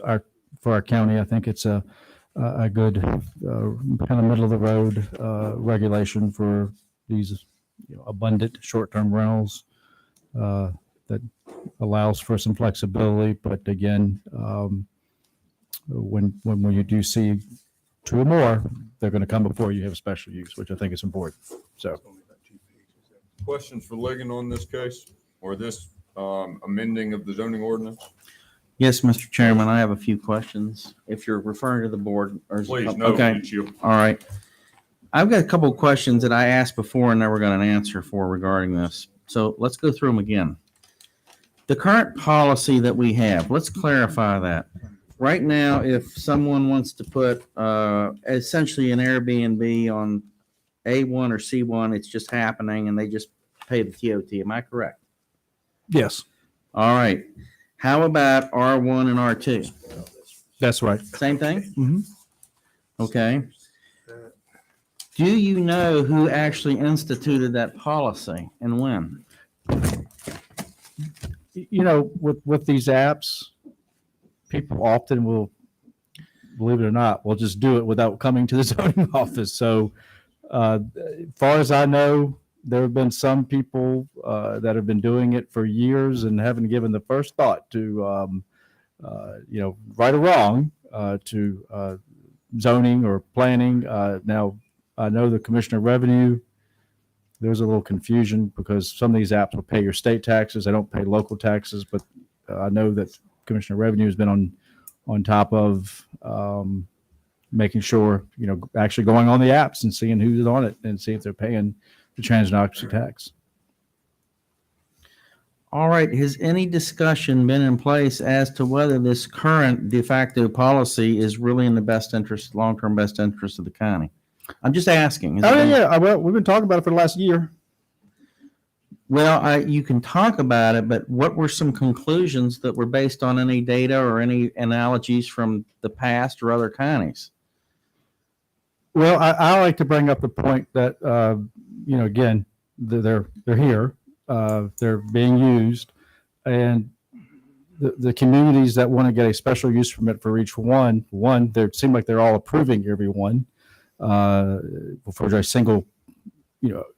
our county. I think it's a good kind of middle of the road regulation for these abundant short-term rentals that allows for some flexibility. But again, when you do see two or more, they're going to come before you have a special use, which I think is important. So. Questions for Ligon on this case or this amending of the zoning ordinance? Yes, Mr. Chairman, I have a few questions. If you're referring to the board or Please, no, okay. it's you. All right. I've got a couple of questions that I asked before and never got an answer for regarding this. So let's go through them again. The current policy that we have, let's clarify that. Right now, if someone wants to put essentially an Airbnb on A1 or C1, it's just happening and they just pay the TOT. Am I correct? Yes. All right. How about R1 and R2? That's right. Same thing? Mm-hmm. Okay. Do you know who actually instituted that policy and when? With these apps, people often will, believe it or not, will just do it without coming to the zoning office. So as far as I know, there have been some people that have been doing it for years and haven't given the first thought to, right or wrong, to zoning or planning. Now, I know the Commissioner of Revenue, there's a little confusion because some of these apps will pay your state taxes. They don't pay local taxes, but I know that Commissioner of Revenue has been on top of making sure, actually going on the apps and seeing who's on it and see if they're paying the transit occupancy tax. All right. Has any discussion been in place as to whether this current de facto policy is really in the best interest, long-term best interest of the county? I'm just asking. Well, we've been talking about it for the last year. Well, you can talk about it, but what were some conclusions that were based on any data or any analogies from the past or other counties? Well, I like to bring up the point that, again, they're here, they're being used, and the communities that want to get a special use permit for each one, they seem like they're all approving every one for a single,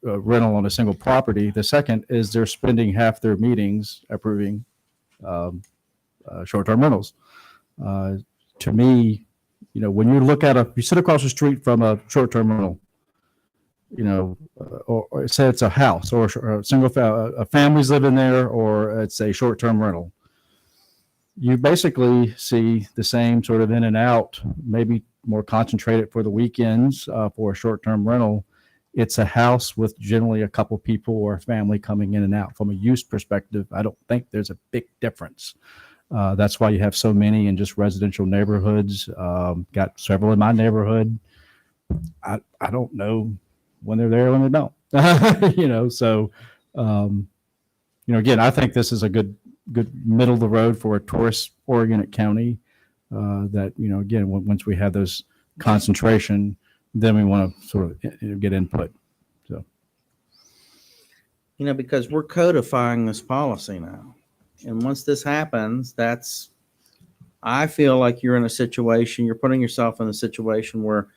rental on a single property. The second is they're spending half their meetings approving short-term rentals. To me, when you look at you sit across the street from a short-term rental, or say it's a house or a single a family's living there, or it's a short-term rental, you basically see the same sort of in and out, maybe more concentrated for the weekends for a short-term rental. It's a house with generally a couple people or a family coming in and out. From a use perspective, I don't think there's a big difference. That's why you have so many in just residential neighborhoods. Got several in my neighborhood. I don't know when they're there, when they don't. So, again, I think this is a good middle of the road for a tourist-oriented county. That again, once we have those concentration, then we want to sort of get input. So, because we're codifying this policy now. And once this happens, I feel like you're putting yourself in a situation where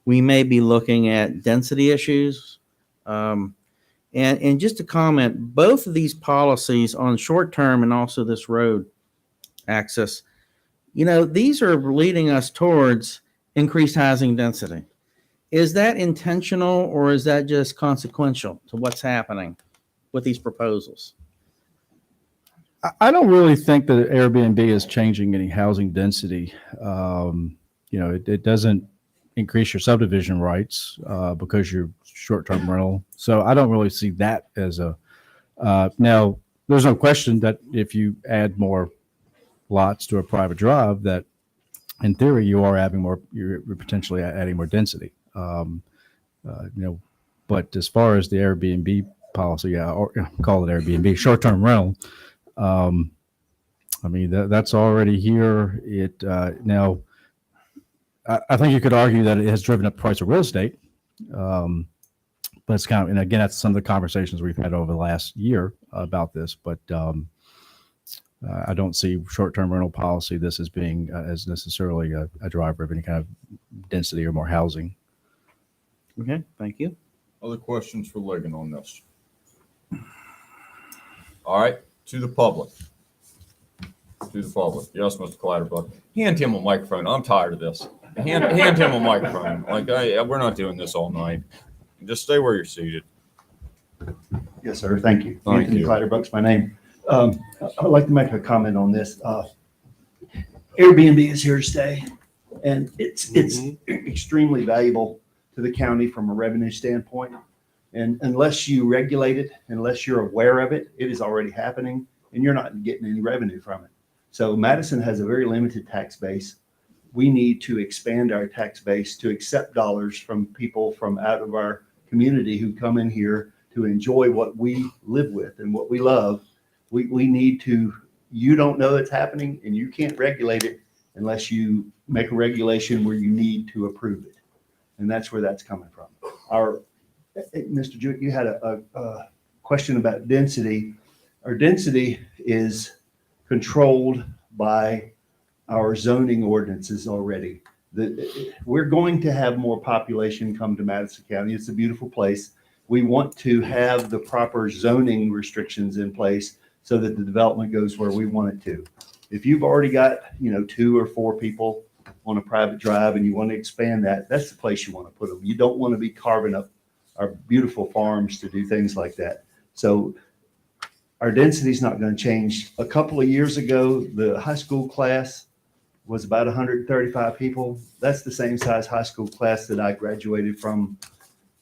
we may be looking at density issues. And just to comment, both of these policies on short-term and also this road access, these are leading us towards increased housing density. Is that intentional or is that just consequential to what's happening? with these proposals? I don't really think that Airbnb is changing any housing density. It doesn't increase your subdivision rights because you're short-term rental. So I don't really see that as a now. There's no question that if you add more lots to a private drive, that in theory you are adding more. You're potentially adding more density. But as far as the Airbnb policy, or call it Airbnb, short-term rental. That's already here. Now, I think you could argue that it has driven up the price of real estate. But it's kind of, and again, that's some of the conversations we've had over the last year about this. But I don't see short-term rental policy this as being as necessarily a driver of any kind of density or more housing. Okay, thank you. Other questions for Ligon on this? All right, to the public. To the public. Yes, Mr. Clatterbuck. Hand him a microphone. I'm tired of this. Hand him a microphone. We're not doing this all night. Just stay where you're seated. Yes, sir. Thank you. Thank Anthony you. Clatterbuck's my name. I'd like to make a comment on this. Airbnb is here to stay, and it's extremely valuable to the county from a revenue standpoint. And unless you regulate it, unless you're aware of it, it is already happening, and you're not getting any revenue from it. So Madison has a very limited tax base. We need to expand our tax base to accept dollars from people from out of our community who come in here to enjoy what we live with and what we love. We need to, you don't know it's happening, and you can't regulate it unless you make a regulation where you need to approve it. And that's where that's coming from. Mr. Jewett, you had a question about density. Our density is controlled by our zoning ordinances already. We're going to have more population come to Madison County. It's a beautiful place. We want to have the proper zoning restrictions in place so that the development goes where we want it to. If you've already got, 2 or 4 people on a private drive and you want to expand that, that's the place you want to put them. You don't want to be carving up our beautiful farms to do things like that. So our density is not going to change. A couple of years ago, the high school class was about 135 people. That's the same size high school class that I graduated from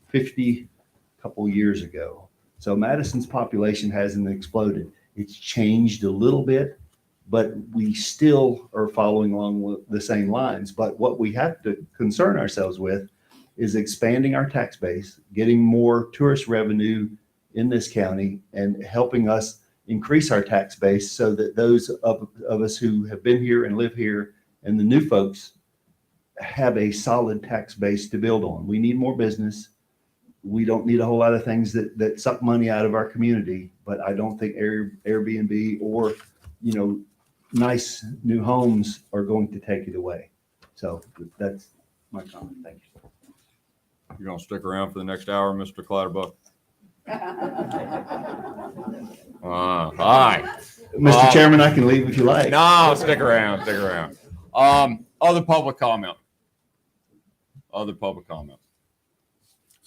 50 a couple of years ago. So Madison's population hasn't exploded. It's changed a little bit, but we still are following along with the same lines. But what we have to concern ourselves with is expanding our tax base, getting more tourist revenue in this county, and helping us increase our tax base so that those of us who have been here and live here and the new folks have a solid tax base to build on. We need more business. We don't need a whole lot of things that suck money out of our community, but I don't think Airbnb or, nice new homes are going to take it away. So that's my comment. Thank you. You're going to stick around for the next hour, Mr. Clatterbuck? Hi. Mr. Chairman, I can leave if you like. No, stick around. Other public comment.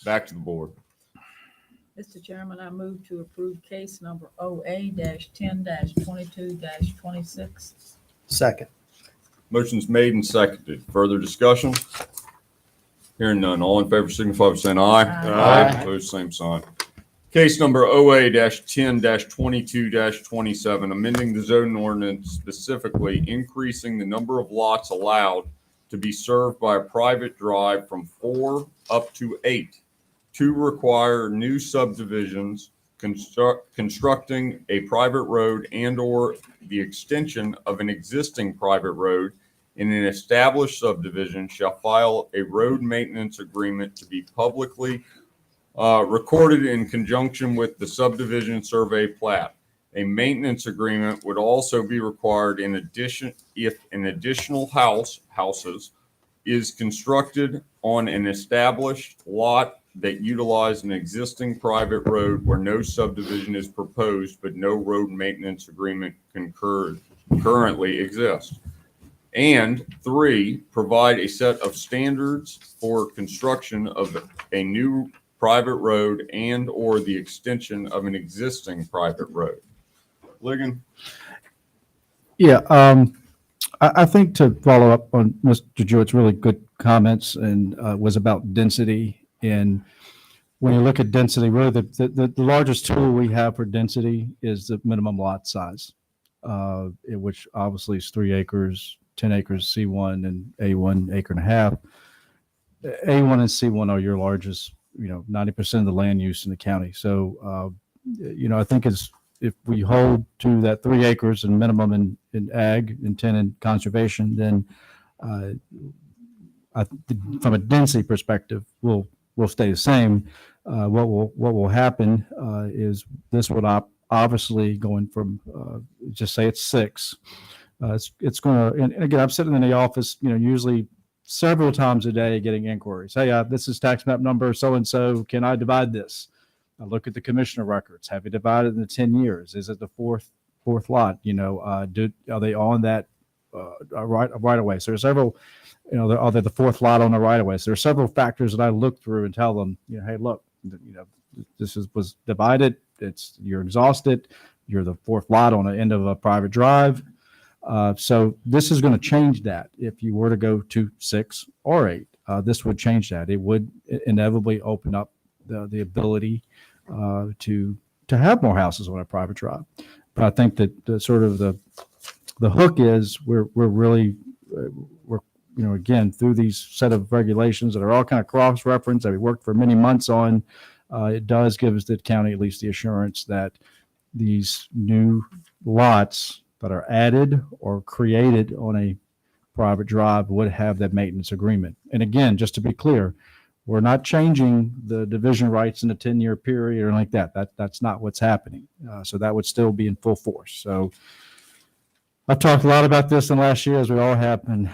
Back to the board. Mr. Chairman, I move to approve case number OA-10-22-26. Second. Motion's made and seconded. Further discussion? Hearing none. All in favor signify by saying aye. Aye. Opposed, same sign. Case number OA-10-22-27, amending the zoning ordinance, specifically increasing the number of lots allowed to be served by a private drive from 4 up to 8 to require new subdivisions constructing a private road and/or the extension of an existing private road in an established subdivision shall file a road maintenance agreement to be publicly recorded in conjunction with the subdivision survey plat. A maintenance agreement would also be required in addition if an additional houses is constructed on an established lot that utilize an existing private road where no subdivision is proposed but no road maintenance agreement currently exists. And 3, provide a set of standards for construction of a new private road and/or the extension of an existing private road. Ligon? Yeah, I think to follow up on Mr. Jewett's really good comments and was about density. And when you look at density, really the largest tool we have for density is the minimum lot size, which obviously is 3 acres, 10 acres C1 and A1 acre and a half. A1 and C1 are your largest, 90% of the land use in the county. So, I think if we hold to that 3 acres and minimum in ag and 10 in conservation, then from a density perspective, we'll stay the same. What will happen is this would obviously going from just say it's 6. It's going to, and again, I'm sitting in the office, usually several times a day getting inquiries. Hey, this is tax map number so-and-so. Can I divide this? I look at the commissioner records. Have you divided in the 10 years? Is it the fourth lot? Are they on that right away? So there's several, are they the 4th lot on the right away? So there's several factors that I look through and tell them, hey, look, this was divided. You're exhausted. You're the 4th lot on the end of a private drive. So this is going to change that. If you were to go to 6 or 8, this would change that. It would inevitably open up the ability to have more houses on a private drive. But I think that the hook is we're really again through these set of regulations that are all kind of cross-referenced that we worked for many months on. It does give us the county at least the assurance that these new lots that are added or created on a private drive would have that maintenance agreement. And again, just to be clear, we're not changing the division rights in a 10-year period or like that. That's not what's happening. So that would still be in full force. So I've talked a lot about this in the last year, as we all have, and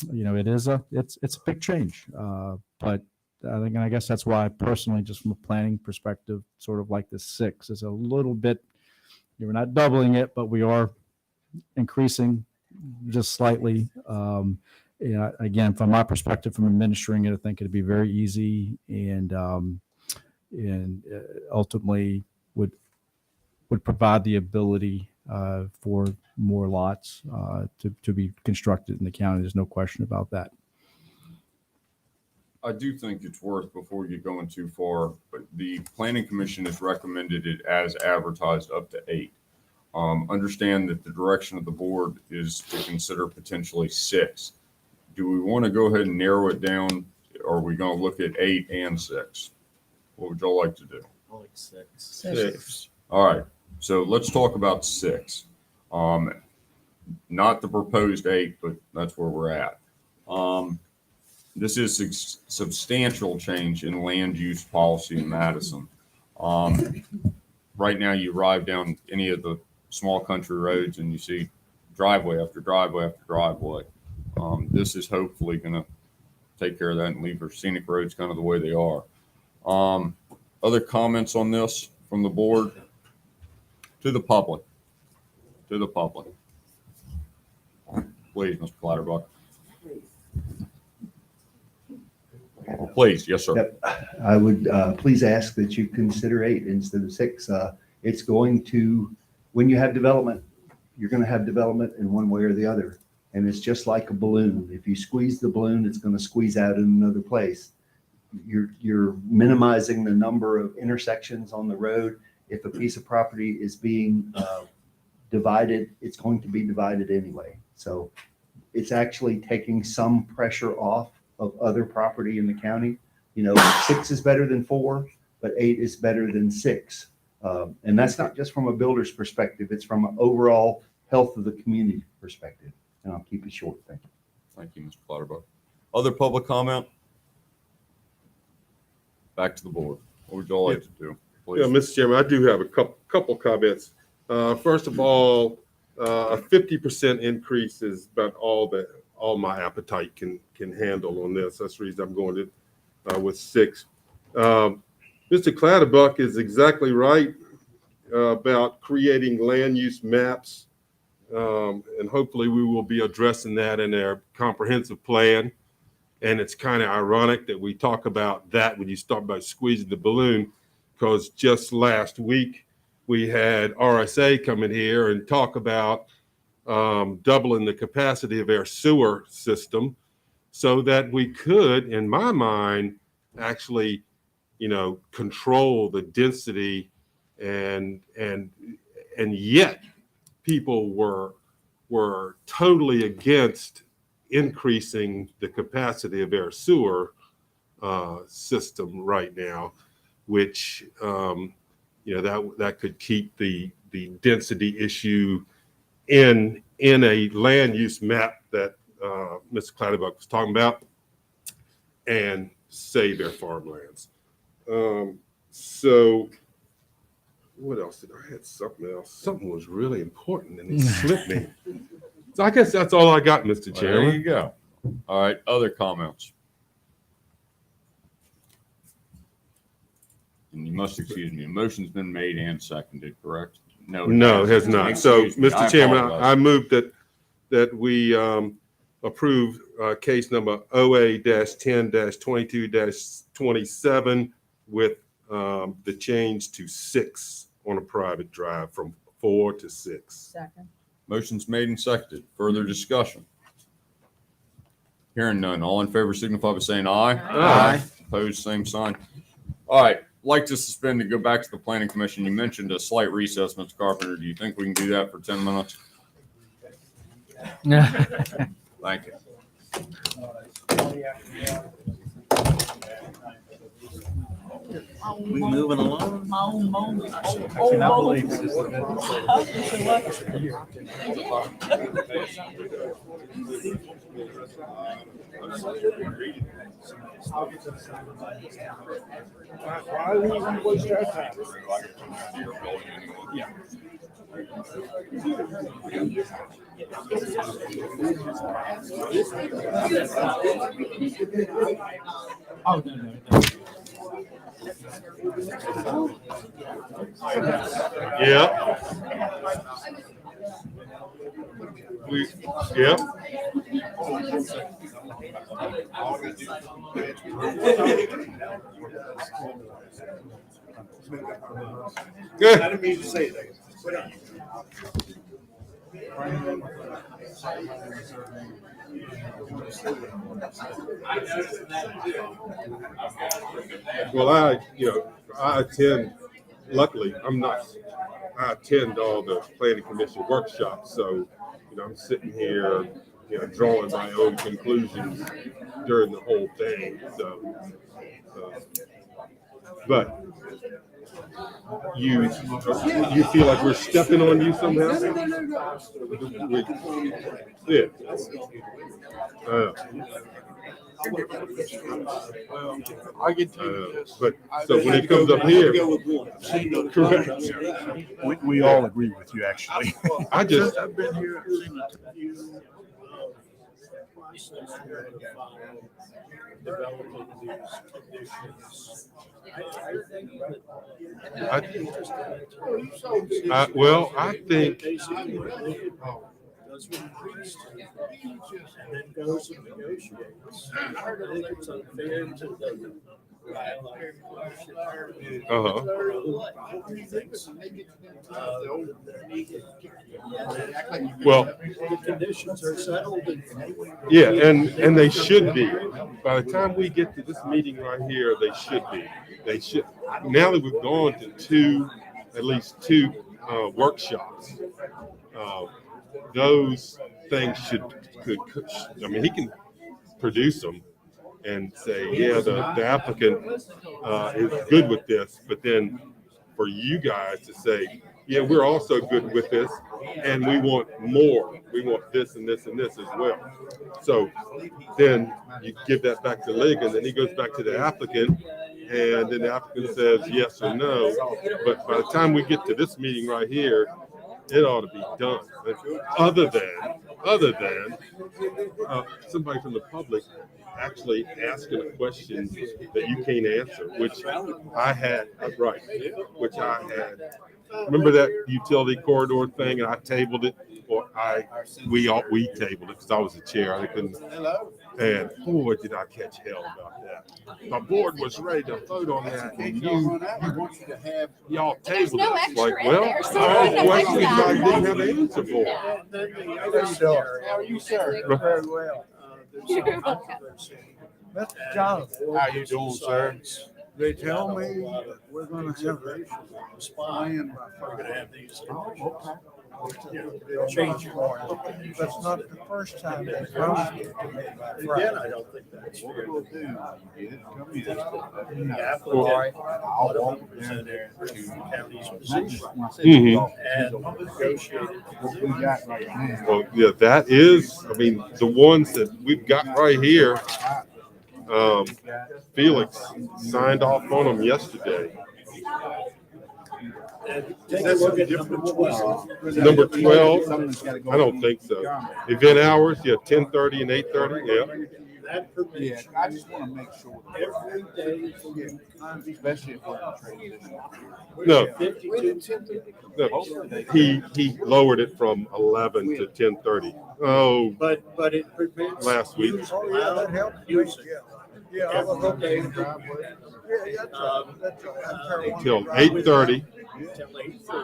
it's a big change. But I think, and I guess that's why personally, just from a planning perspective, sort of like the 6 is a little bit. We're not doubling it, but we are increasing just slightly. Again, from my perspective, from administering it, I think it'd be very easy and ultimately would provide the ability for more lots to be constructed in the county. There's no question about that. I do think it's worth, before you go in too far, but the planning commission has recommended it as advertised up to 8. Understand that the direction of the board is to consider potentially 6. Do we want to go ahead and narrow it down? Or are we going to look at 8 and 6? What would y'all like to do? I like 6. 6. All right. So let's talk about 6. Not the proposed 8, but that's where we're at. This is a substantial change in land use policy in Madison. Right now, you ride down any of the small country roads and you see driveway after driveway after driveway. This is hopefully going to take care of that and leave our scenic roads kind of the way they are. Other comments on this from the board? To the public. Please, Mr. Clatterbuck. Please, yes, sir. Yep. I would please ask that you consider 8 instead of 6. It's going to, when you have development, you're going to have development in one way or the other. And it's just like a balloon. If you squeeze the balloon, it's going to squeeze out in another place. You're minimizing the number of intersections on the road. If a piece of property is being divided, it's going to be divided anyway. So it's actually taking some pressure off of other property in the county. 6 is better than 4, but 8 is better than 6. And that's not just from a builder's perspective. It's from an overall health of the community perspective. And I'll keep it short. Thank you. Thank you, Mr. Clatterbuck. Other public comment? Back to the board. What would y'all like to do? Please. Yeah, Mr. Chairman, I do have a couple comments. First of all, a 50% increase is about all my appetite can handle on this. That's the reason I'm going with 6. Mr. Clatterbuck is exactly right about creating land use maps. And hopefully we will be addressing that in our comprehensive plan. And it's kind of ironic that we talk about that when you start by squeezing the balloon, because just last week we had RSA come in here and talk about doubling the capacity of our sewer system so that we could, in my mind, actually, control the density, and yet people were totally against increasing the capacity of our sewer system right now, which that could keep the density issue in a land use map that Mr. Clatterbuck was talking about, and save our farmlands. So what else I had? Something else. Something was really important and it slipped me. So I guess that's all I got, Mr. Well, Chairman. there you go. All right, other comments? And you must excuse me, a motion's been made and seconded, correct? No, it has not. So, Excuse me, Mr. Chairman, apologize. I move that we approve case number OA-10-22-27 with the change to 6 on a private drive from 4 to 6. Second. Motion's made and seconded. Further discussion? Hearing none. All in favor signify by saying aye. Aye. Opposed, same sign. All right, like to suspend and go back to the planning commission. You mentioned a slight recess, Mr. Carpenter. Do you think we can do that for 10 minutes? Thank you. We moving along? Why are we going to waste our time? Yeah. Oh, no. Yeah. Yeah. Good. I didn't mean to say that. Well, I attend, luckily, I attend all the planning commission workshops. So, I'm sitting here, drawing my own conclusions during the whole thing. So, but you feel like we're stepping on you somehow? Yeah. I get to but so when it comes up here, correct. We all agree with you, actually. I just, I've been here, I've seen a few process here to developing these conditions. well, I think. And then goes and negotiates. I think it's unfair to the Well, the conditions are settled. Yeah, and they should be. By the time we get to this meeting right here, they should be. They should. Now that we've gone to at least two workshops, those things he can produce them and say, yeah, the applicant is good with this, but then for you guys to say, yeah, we're also good with this, and we want more. We want this and this and this as well. So then you give that back to Lig, and then he goes back to the applicant, and then the applicant says yes or no. But by the time we get to this meeting right here, it ought to be done. Other than somebody from the public actually asking a question that you can't answer, which I had. Remember that utility corridor thing, and I tabled it, we tabled it because I was the chair. I couldn't. And boy, did I catch hell about that. My board was ready to vote on that, and y'all tabled no it. extra Like, in well, there, so I I had don't questions think I that- didn't have an answer for. How are you, sir? Very well. You're welcome. Mr. Jonathan. How you doing, sir? They tell me we're gonna have a plan by We're gonna have these. They'll change it more. That's not the first time they've come. Again, I don't think that's. What we'll do. The applicant, whatever represented to county's position. And negotiated. What we got right now. Well, yeah, that is. I mean, the ones that we've got right here. Felix signed off on them yesterday. Take a look at number 12. Number 12, I don't think so. Event hours, yeah, 10:30 and 8:30, yeah. That permits. Yeah, I just want to make sure. Every day. Especially if we're in transition. No, 52. no, he lowered it from 11 to 10:30. Oh, But it permits. Last week. use allowed music. Yeah, I was okay. till 8:30,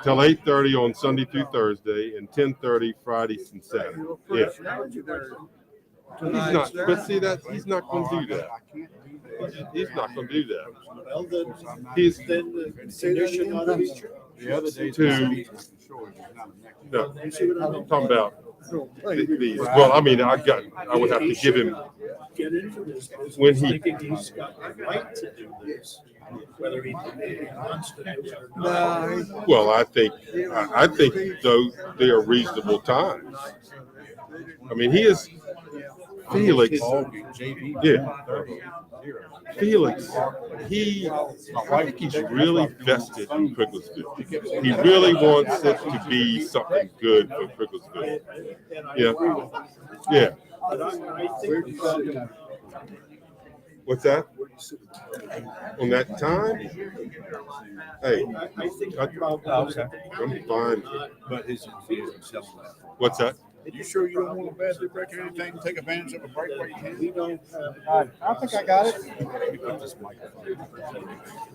till 8:30 on Sunday through Thursday, and 10:30 Fridays and Saturdays. Yeah. He's not, but see that, he's not gonna do that. He's not gonna do that. Well, then, He's then the condition on it. The other day. to, no, I'm talking about these. Well, I mean, I would have to give him, Get into this. business When he- thinking he's got the right to do this, whether he wants to do it or not. well, I think though they are reasonable times. I mean, he is, Felix, yeah. Felix, I think he's really vested in Cricklesville. He really wants it to be something good for Cricklesville. Yeah, yeah. But I think What's that? On that time? Hey, I think I'm fine. But his enthusiasm. What's that? You sure you don't want to badly break anything, take advantage of a break where you can? we don't I think I got it.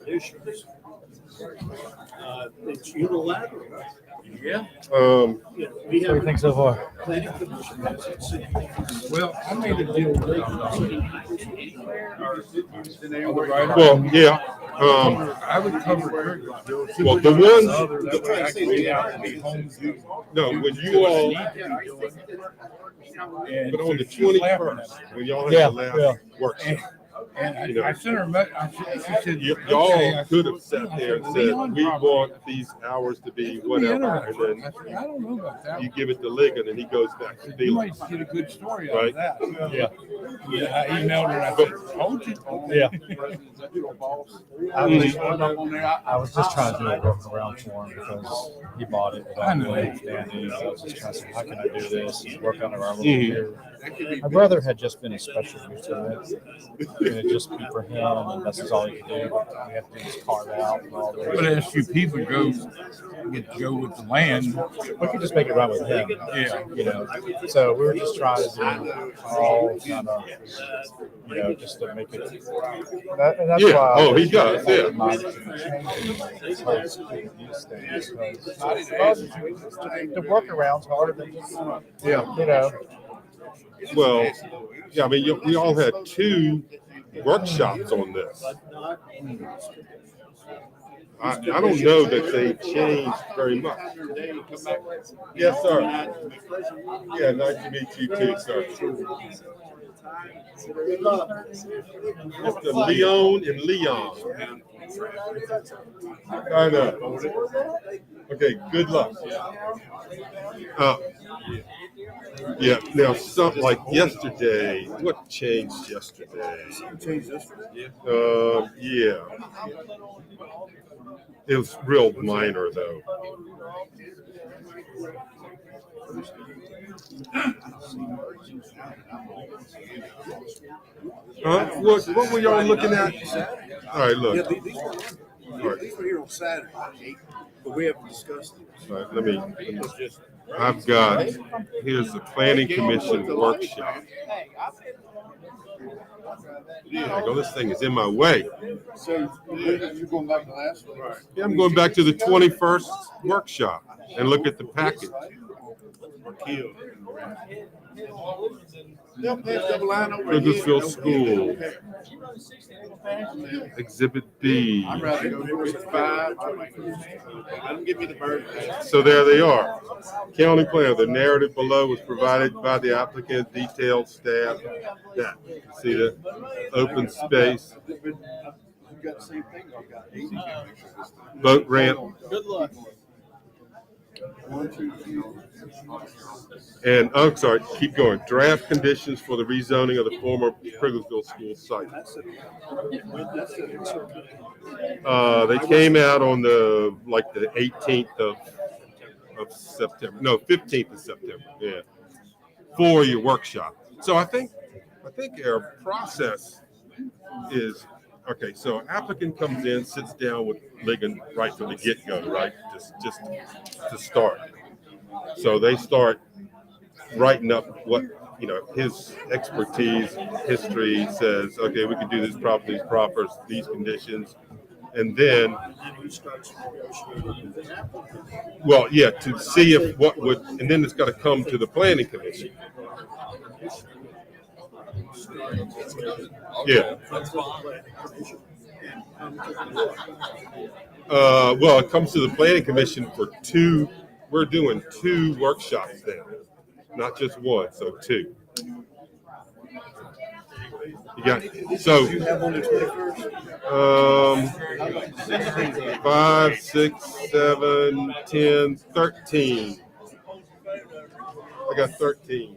issues. It's unilateral. Yeah. We have. think so far? Planning commission has it sitting. Well, I made a deal with Well, yeah. I would cover. Well, the ones, ones. no, when you all, but on the 21st, when y'all had the last workshop, And you know, I sent her, she said. y'all okay. could have sat there and said, we want these hours to be whatever, and then I said, I don't know about that. you give it to Ligon and he goes back to You might Felix. get a good story out Right. of that. Yeah. Yeah, I emailed her, I said, told you. Yeah. I I was just trying to do a workaround for him because he bought it I without know. me understanding. I was just trying to say, how can I do this? And work on our little Mhm. here. My brother had just been a special use to it. It'd just be for him, and this is all he could do. We have to do this carve out and all But this. as few people go, get to go with the land. We could just make it right with him. Yeah. You know, so we were just trying to do all kind of, you know, just to make it. And that's Yeah. why. Oh, he does, yeah. The workaround's harder than just, Yeah. you know. Well, yeah, I mean, we all had 2 workshops on this. I don't know that they changed very much. Yes, sir. Yeah, nice to meet you too, sir. Mr. Leon and Leon. I know. Okay, good luck. Yeah, now something like yesterday, what changed yesterday? Yeah. It was real minor though. Huh? What were y'all looking at? All right, look. These were here on Saturday, but we haven't discussed it. All right, let me. I've got, here's the planning commission workshop. Yeah, go, this thing is in my way. So you're going back to last week? Yeah, I'm going back to the 21st workshop and look at the package. Douglasville School. Exhibit B. I'd rather go to 55. Let them give me the bird. So there they are. County plan, the narrative below was provided by the applicant, detailed staff. That, you see the open space, You've got the same thing. I've got 80. boat ramp, Good luck. and, oh, sorry, keep going. Draft conditions for the rezoning of the former Douglasville School site. They came out on the 18th of September, no, 15th of September, yeah, for your workshop. So I think our process is, okay, so applicant comes in, sits down with Ligon right from the get-go, right, just to start. So they start writing up what, his expertise, history says, okay, we can do this property, these proffers, these conditions. And then, well, yeah, to see if what would, and then it's got to come to the planning commission. Yeah. Well, it comes to the planning commission for two. We're doing two workshops then, not just one, so two. You got, so, 5, 6, 7, 10, 13. I got 13.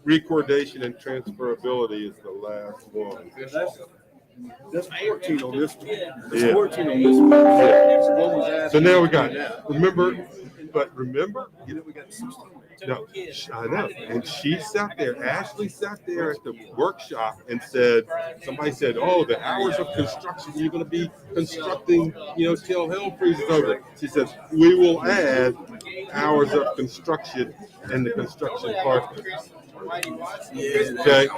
Recordation and transferability is the last one. That's 14 on this one. That's Yeah. 14 on this one. Yeah. So now we got, remember, You know, we got 16. no, I know. And she sat there, Ashley sat there at the workshop and said, somebody said, oh, the hours of construction, you're going to be constructing, till hell freezes over. She says, we will add hours of construction in the construction part. Okay.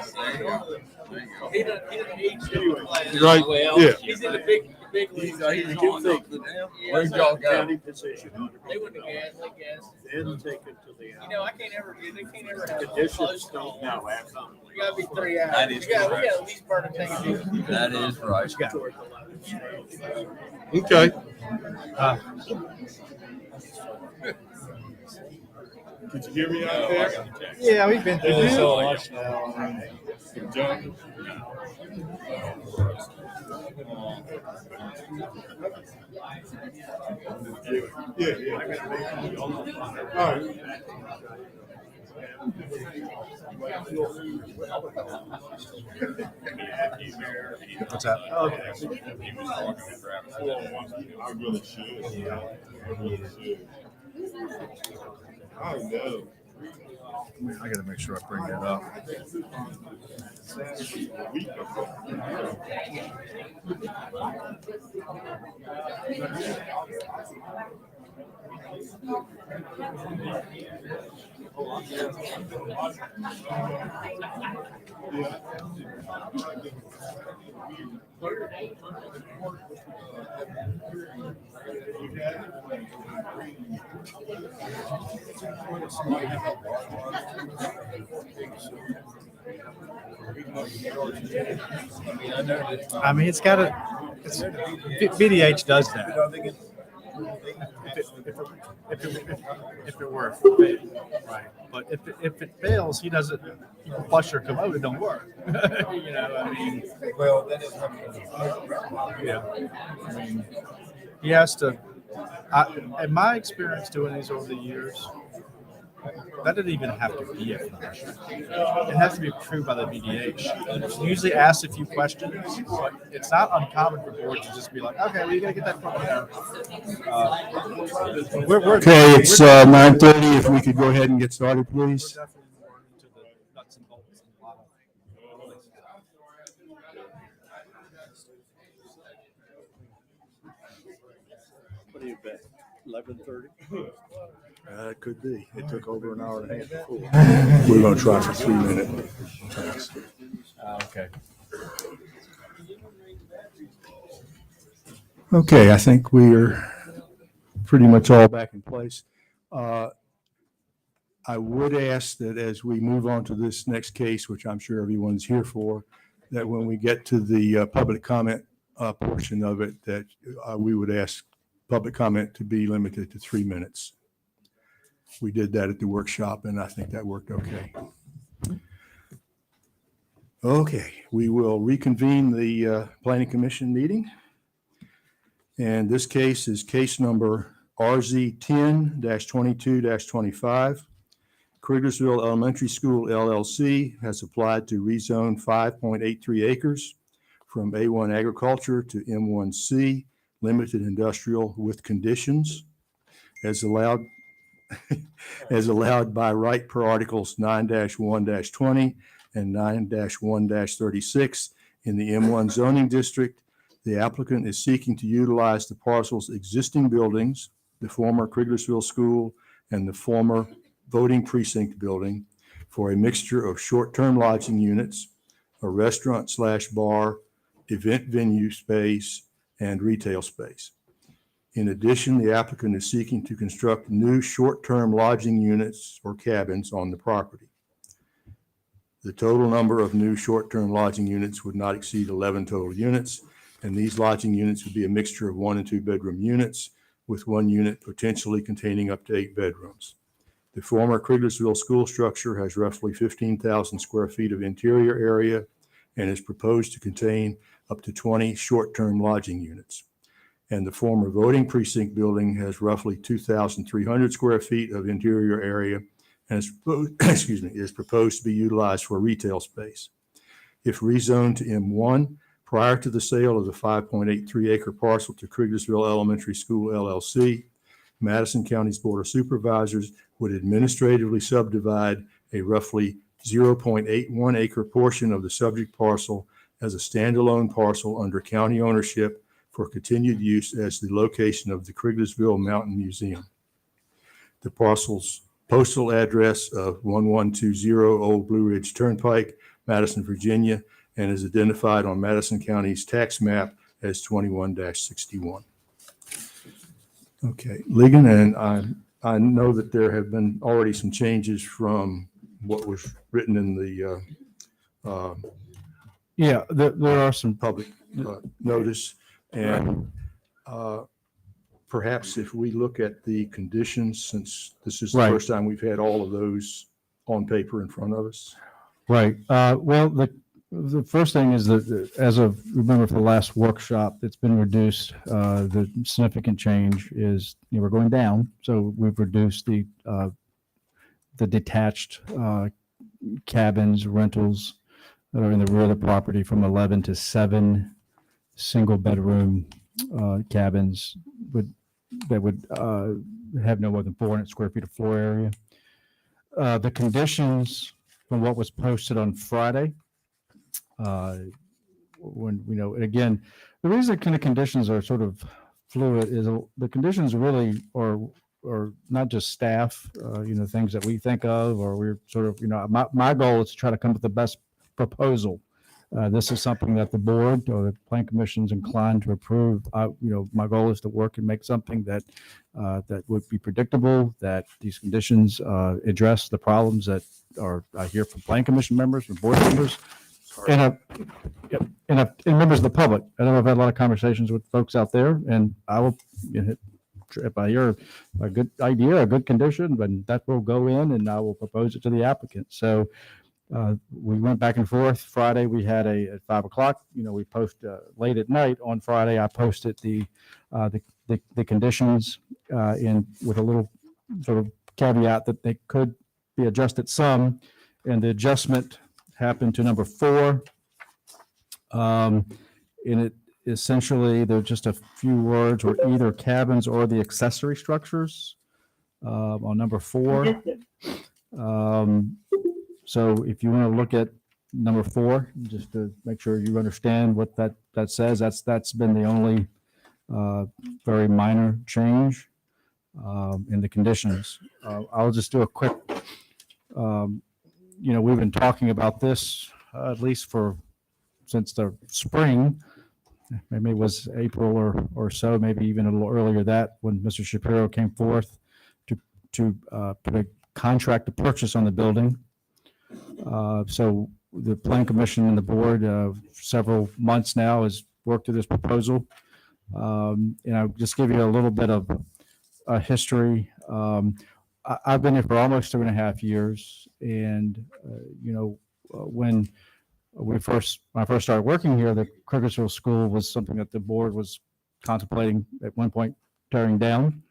Right, yeah. He's in the big leagues. He's a good thing. Where's y'all county position? They wouldn't have guessed. Then take it to the. I can't ever. They can't ever have conditions. No, absolutely. You gotta be 3 hours. That is we got at least burn a tank. That is right. Okay. Could you hear me out there? Yeah, we've been through this so much now. John? Yeah. All right. What's that? Okay. I really should. Yeah. I really should. I know. I got to make sure I bring that up. I mean, it's got to. BDH does that. If it were a fail, right? But if it fails, he doesn't. You can flush your commode, it don't work. I mean. Well, that is. Yeah. I mean, he has to. In my experience doing these over the years, that doesn't even have to be a flash. It has to be approved by the BDH. Usually asks a few questions, but it's not uncommon for boards to just be like, okay, well, you gotta get that from Okay, it's 9:30. If we could go ahead and get started, please. 11:30? It could be. It took over an hour and a half before. We're going to try for 3 minutes. Okay. Okay, I think we are pretty much all back in place. I would ask that as we move on to this next case, which I'm sure everyone's here for, that when we get to the public comment portion of it, that we would ask public comment to be limited to 3 minutes. We did that at the workshop, and I think that worked okay. Okay, we will reconvene the Planning Commission meeting. And this case is case number RZ 10-22-25. Kriglersville Elementary School LLC has applied to rezone 5.83 acres from A1 Agriculture to M1C Limited Industrial with conditions as allowed by right per Articles 9-1-20 and 9-1-36 in the M1 zoning district. The applicant is seeking to utilize the parcel's existing buildings, the former Kriglersville School and the former voting precinct building, for a mixture of short-term lodging units, a restaurant/bar, event venue space, and retail space. In addition, the applicant is seeking to construct new short-term lodging units or cabins on the property. The total number of new short-term lodging units would not exceed 11 total units, and these lodging units would be a mixture of 1 and 2 bedroom units, with 1 unit potentially containing up to 8 bedrooms. The former Kriglersville school structure has roughly 15,000 square feet of interior area and is proposed to contain up to 20 short-term lodging units. And the former voting precinct building has roughly 2,300 square feet of interior area and is proposed to be utilized for retail space. If rezoned to M1, prior to the sale of the 5.83 acre parcel to Kriglersville Elementary School LLC, Madison County's Board of Supervisors would administratively subdivide a roughly 0.81 acre portion of the subject parcel as a standalone parcel under county ownership for continued use as the location of the Kriglersville Mountain Museum. The parcel's postal address of 1120 Old Blue Ridge Turnpike, Madison, Virginia, and is identified on Madison County's tax map as 21-61. Okay, Ligon, and I know that there have been already some changes from what was written in the Yeah, there are some public notice, and perhaps if we look at the conditions, since this is the Right. first time we've had all of those on paper in front of us. Right. Well, the first thing is that as of, remember for the last workshop, it's been reduced. The significant change is, we're going down. So we've reduced the detached cabins, rentals that are in the rear of the property from 11 to 7 single bedroom cabins that would have no more than 400 square feet of floor area. The conditions from what was posted on Friday, when, again, the reason kind of conditions are sort of fluid is the conditions really are not just staff, things that we think of, or we're sort of, my goal is to try to come up with the best proposal. This is something that the board or the Plan Commission's inclined to approve. My goal is to work and make something that would be predictable, that these conditions address the problems that I hear from Plan Commission members, from board members, and members of the public. I know I've had a lot of conversations with folks out there, and I will, if I hear a good idea, a good condition, then that will go in and I will propose it to the applicant. So we went back and forth. Friday we had at 5 o'clock. We post late at night on Friday. I posted the conditions in with a little sort of caveat that they could be adjusted some, and the adjustment happened to number 4. And it essentially, there are just a few words, or either cabins or the accessory structures on number 4. So if you want to look at number 4, just to make sure you understand what that says, that's been the only very minor change. and the conditions. I'll just do a quick, we've been talking about this at least since the spring. Maybe it was April or so, maybe even a little earlier that when Mr. Shapiro came forth to put a contract to purchase on the building. So the Plan Commission and the board, several months now, has worked through this proposal. And I'll just give you a little bit of a history. I've been here for almost 2.5 years, and when I first started working here, the Criglersville School was something that the board was contemplating at one point tearing down,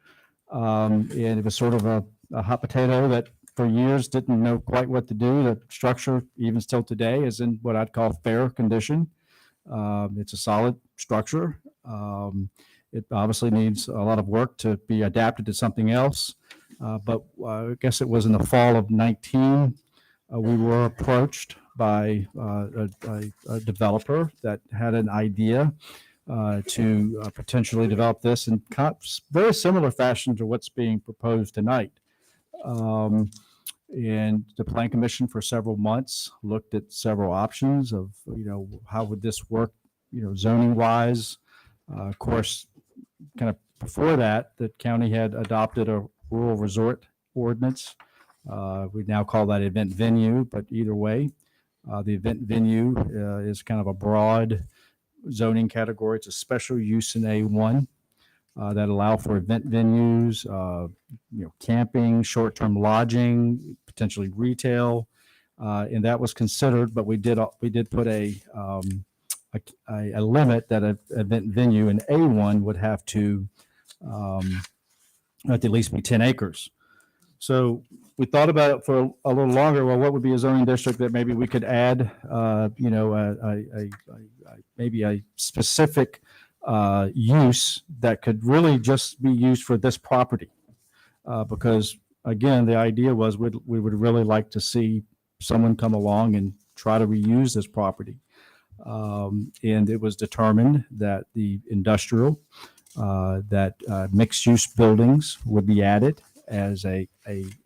and it was sort of a hot potato that for years didn't know quite what to do. The structure, even still today, is in what I'd call fair condition. It's a solid structure. It obviously needs a lot of work to be adapted to something else. But I guess it was in the fall of 19, we were approached by a developer that had an idea to potentially develop this in very similar fashion to what's being proposed tonight. And the Plan Commission for several months looked at several options of, how would this work, zoning wise. Of course, kind of before that, the county had adopted a rural resort ordinance. We now call that event venue, but either way, the event venue is kind of a broad zoning category. It's a special use in A1 that allow for event venues, camping, short-term lodging, potentially retail, and that was considered. But we did put a limit that an event venue in A1 would have to at least be 10 acres. So we thought about it for a little longer. Well, what would be a zoning district that maybe we could add, maybe a specific use that could really just be used for this property? Because again, the idea was we would really like to see someone come along and try to reuse this property. And it was determined that the industrial, mixed use buildings would be added as a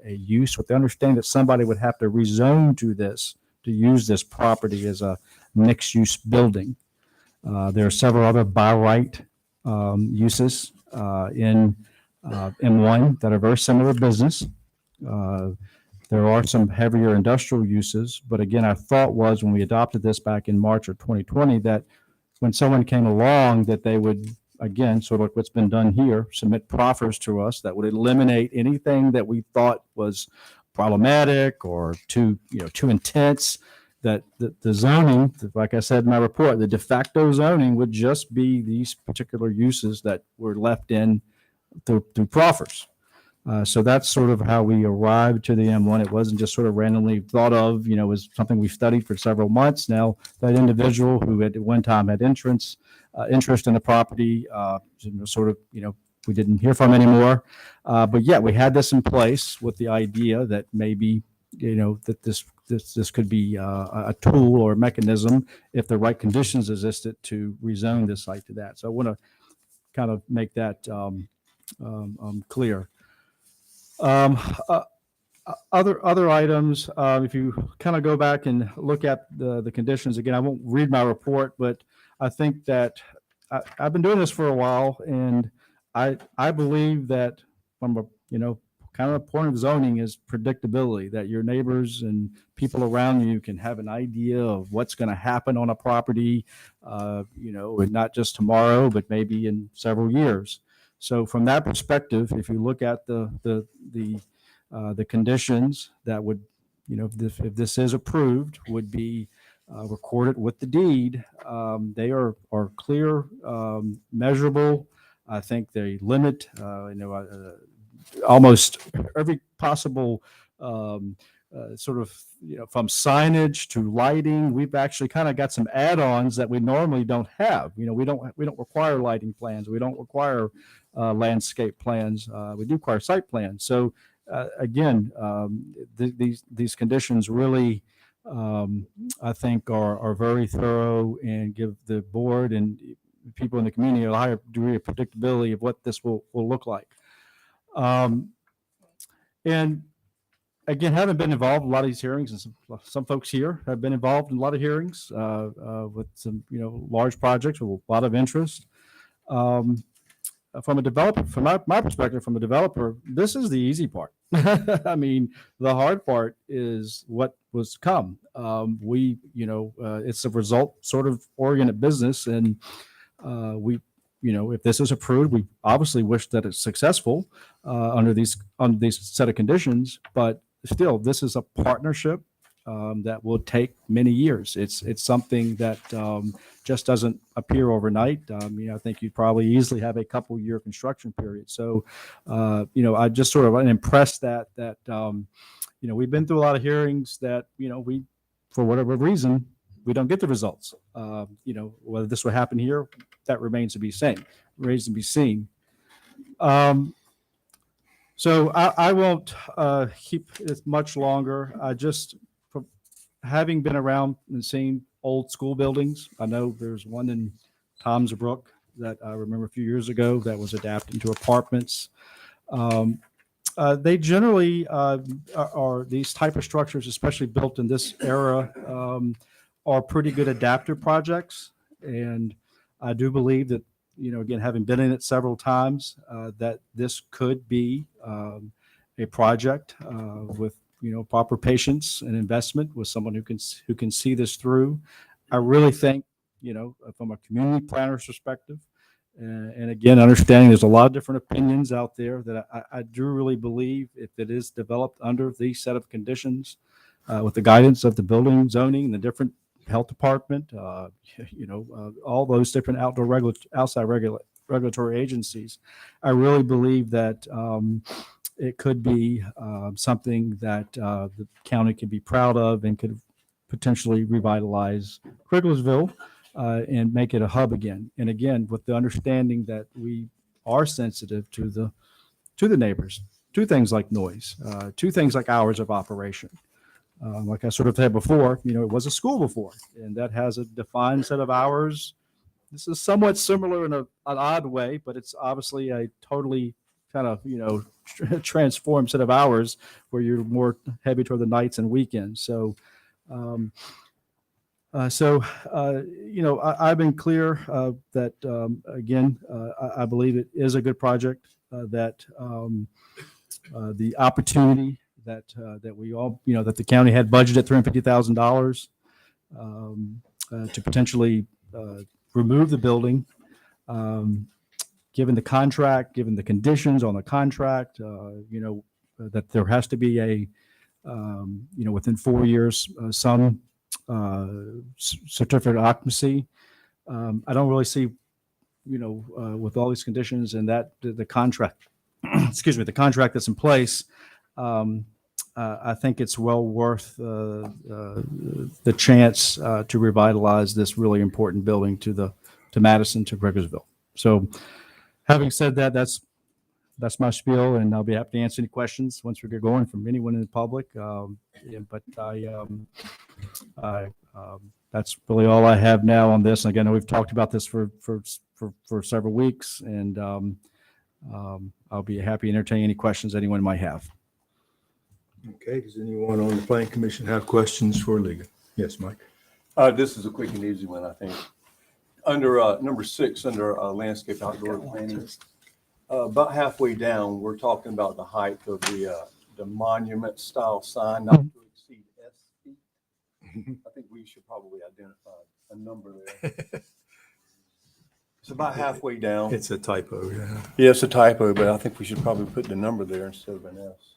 use, with the understanding that somebody would have to rezone to use this property as a mixed use building. There are several other by right uses in M1 that are very similar business. There are some heavier industrial uses, but again, our thought was when we adopted this back in March of 2020 that when someone came along that they would, again, sort of like what's been done here, submit proffers to us that would eliminate anything that we thought was problematic or too intense. That the zoning, like I said in my report, the de facto zoning would just be these particular uses that were left in through proffers. So that's sort of how we arrived to the M1. It wasn't just sort of randomly thought of, it was something we studied for several months. Now, that individual who at one time had interest in the property, we didn't hear from anymore. But yeah, we had this in place with the idea that maybe, that this could be a tool or a mechanism if the right conditions existed to rezone this site to that. So I want to kind of make that clear. Other items, if you kind of go back and look at the conditions again, I won't read my report, but I think that I've been doing this for a while, and I believe that from a kind of the point of zoning is predictability, that your neighbors and people around you can have an idea of what's going to happen on a property, and not just tomorrow, but maybe in several years. So from that perspective, if you look at the conditions that would, if this is approved, would be recorded with the deed, they are clear, measurable. I think they limit, almost every possible sort of, from signage to lighting. We've actually kind of got some add-ons that we normally don't have. We don't require lighting plans. We don't require landscape plans. We do require site plans. So again, these conditions really, I think, are very thorough and give the board and people in the community a higher degree of predictability of what this will look like. And again, haven't been involved in a lot of these hearings, and some folks here have been involved in a lot of hearings with some, large projects with a lot of interest. From a developer, from my perspective, from a developer, this is the easy part. I mean, the hard part is what was to come. It's a result sort of oriented business, and if this is approved, we obviously wish that it's successful under these set of conditions. But still, this is a partnership that will take many years. It's something that just doesn't appear overnight. I think you'd probably easily have a couple year construction period. So, I just sort of impressed that we've been through a lot of hearings that we, for whatever reason, we don't get the results. Whether this will happen here, that remains to be seen. So I won't keep it much longer. Having been around and seen old school buildings, I know there's one in Tom's Brook that I remember a few years ago that was adapted into apartments. They generally are these type of structures, especially built in this era, are pretty good adaptive projects. And I do believe that, again, having been in it several times, that this could be a project with proper patience and investment, with someone who can see this through. I really think, from a community planner's perspective, and again, understanding there's a lot of different opinions out there, that I do really believe if it is developed under these set of conditions, with the guidance of the building zoning and the different health department, all those different outside regulatory agencies, I really believe that it could be something that the county can be proud of and could potentially revitalize Criglersville and make it a hub again. And again, with the understanding that we are sensitive to the neighbors, to things like noise, to things like hours of operation. Like I sort of said before, it was a school before, and that has a defined set of hours. This is somewhat similar in an odd way, but it's obviously a totally kind of, transformed set of hours where you're more heavy toward the nights and weekends. So, I've been clear that, again, I believe it is a good project, that the opportunity that we all, that the county had budgeted $350,000 to potentially remove the building, given the contract, given the conditions on the contract, that there has to be a, within 4 years, some certificate of occupancy. I don't really see, with all these conditions and that the contract, the contract that's in place, I think it's well worth the chance to revitalize this really important building to Madison, to Criglersville. So, having said that, that's my spiel, and I'll be happy to answer any questions once we get going from anyone in the public. That's really all I have now on this. Again, we've talked about this for several weeks, and I'll be happy to entertain any questions anyone might have. Okay, does anyone on the planning commission have questions for Liga? Yes, Mike. This is a quick and easy one, I think. Under number 6, under landscape outdoor planning, about halfway down, we're talking about the height of the monument style sign not to exceed S feet. I think we should probably identify a number there. It's about halfway down. It's a typo, yeah. Yeah, it's a typo, but I think we should probably put the number there instead of an S.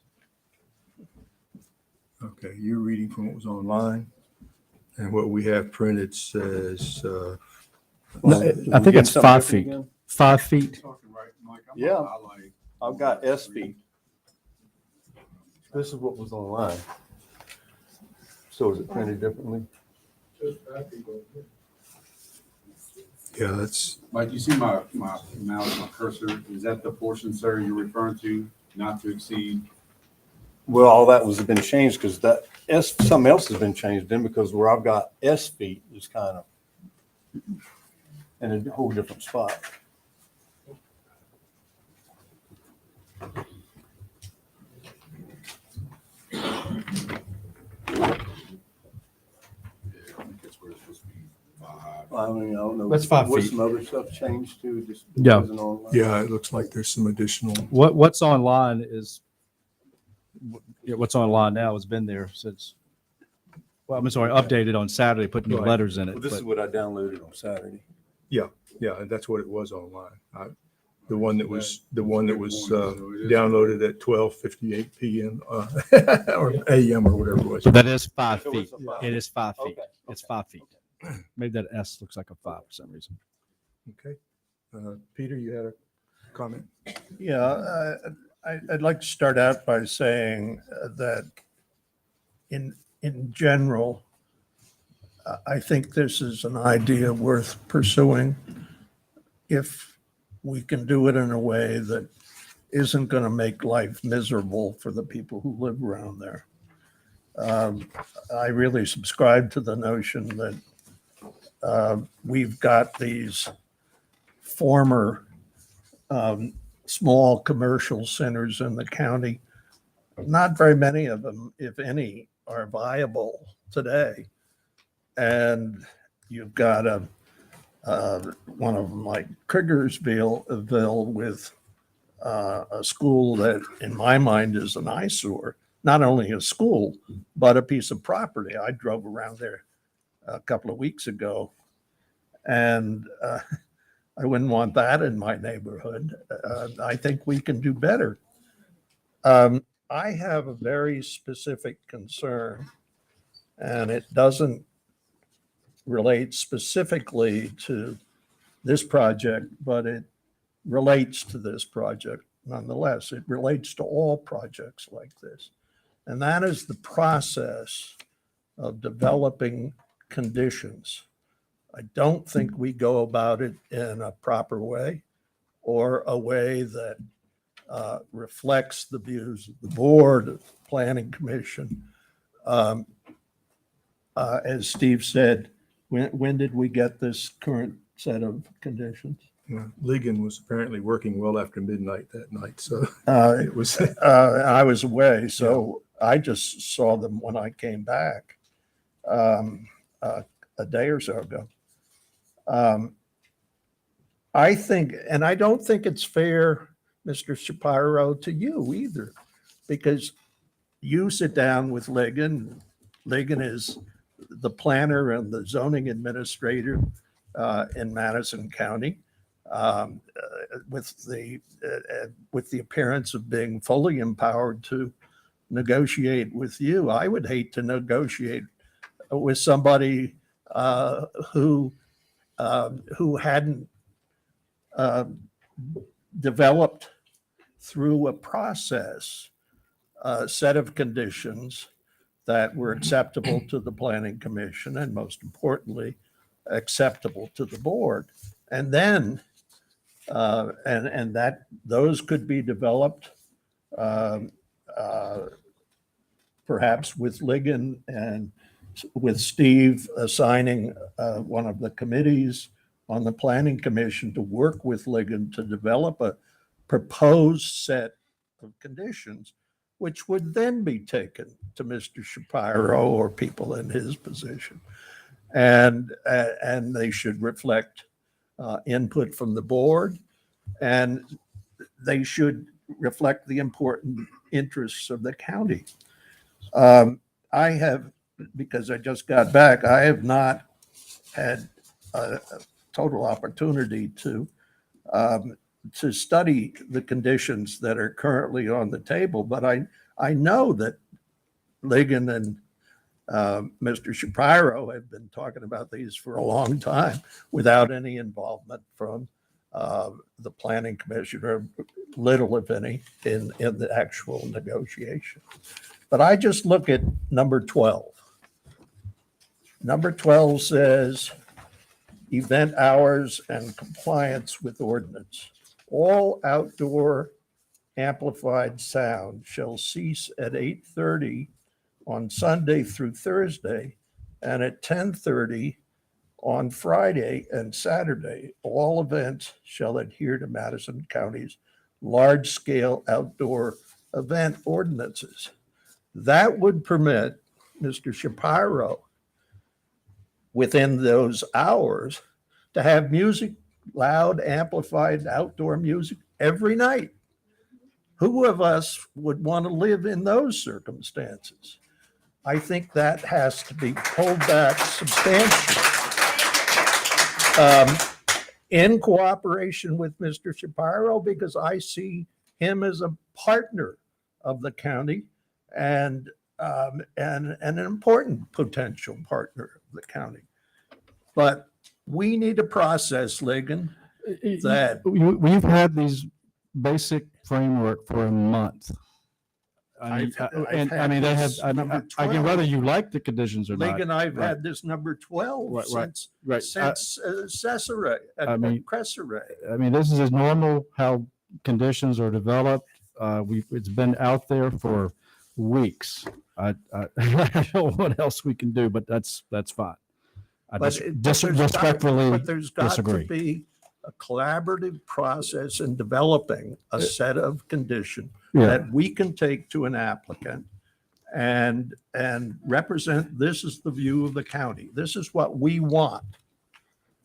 Okay, you're reading from what was online, and what we have printed says. I think it's 5 feet. 5 feet. Yeah, I've got S feet. This is what was online. So is it printed differently? Yeah, that's. Mike, you see my mouse, my cursor? Is that the portion, sir, you're referring to, not to exceed? Well, all that was been changed because that S, something else has been changed in, because where I've got S feet is kind of in a whole different spot. I mean, I don't know. That's 5 What feet. some other stuff changed too? Just Yeah. wasn't online? Yeah, it looks like there's some additional. What's online is, what's online now has been there since, well, I'm sorry, updated on Saturday, put new Right. letters in it. Well, this is but- what I downloaded on Saturday. Yeah, that's what it was online. The one that was downloaded at 12:58 PM or AM or whatever it was. So that is 5 So feet. it's a 5. It is 5 feet. Okay, It's 5 feet. Maybe that S looks like a 5 for some reason. Okay. Peter, you had a comment? Yeah, I'd like to start out by saying that in general, I think this is an idea worth pursuing if we can do it in a way that isn't going to make life miserable for the people who live around there. I really subscribe to the notion that we've got these former small commercial centers in the county. Not very many of them, if any, are viable today. And you've got one of them like Kriegersville with a school that, in my mind, is an eyesore. Not only a school, but a piece of property. I drove around there a couple of weeks ago, and I wouldn't want that in my neighborhood. I think we can do better. I have a very specific concern, and it doesn't relate specifically to this project, but it relates to this project nonetheless. It relates to all projects like this. And that is the process of developing conditions. I don't think we go about it in a proper way or a way that reflects the views of the board, the planning commission. As Steve said, when did we get this current set of conditions? Ligon was apparently working well after midnight that night, so it was. I was away, so I just saw them when I came back a day or so ago. I think, and I don't think it's fair, Mr. Shapiro, to you either, because you sit down with Ligon. Ligon is the planner and the zoning administrator in Madison County, with the appearance of being fully empowered to negotiate with you. I would hate to negotiate with somebody who hadn't developed through a process, a set of conditions that were acceptable to the planning commission and, most importantly, acceptable to the board. And then and that those could be developed perhaps with Ligon and with Steve assigning one of the committees on the planning commission to work with Ligon to develop a proposed set of conditions, which would then be taken to Mr. Shapiro or people in his position. And they should reflect input from the board, and they should reflect the important interests of the county. I have, because I just got back, I have not had a total opportunity to study the conditions that are currently on the table, but I know that Ligon and Mr. Shapiro have been talking about these for a long time without any involvement from the planning commission, or little, if any, in the actual negotiation. But I just look at number 12. Number 12 says event hours and compliance with ordinance. All outdoor amplified sound shall cease at 8:30 on Sunday through Thursday and at 10:30 on Friday and Saturday. All events shall adhere to Madison County's large-scale outdoor event ordinances. That would permit Mr. Shapiro, within those hours to have music, loud, amplified outdoor music every night. Who of us would want to live in those circumstances? I think that has to be pulled back substantially. In cooperation with Mr. Shapiro, because I see him as a partner of the county and an important potential partner of the county. But we need a process, Ligon, that We've had these basic framework for a month. I mean, I've had they have, this number again, 12. whether you like the conditions or not. Ligon, I've right. had this number 12 Right. since Cesare, Cresare. I mean, this is as normal how conditions are developed. It's been out there for weeks. I don't know what else we can do, but that's fine. I respectfully There's got to disagree. be a collaborative process in developing a set of conditions Yeah. that we can take to an applicant and represent, this is the view of the county. This is what we want.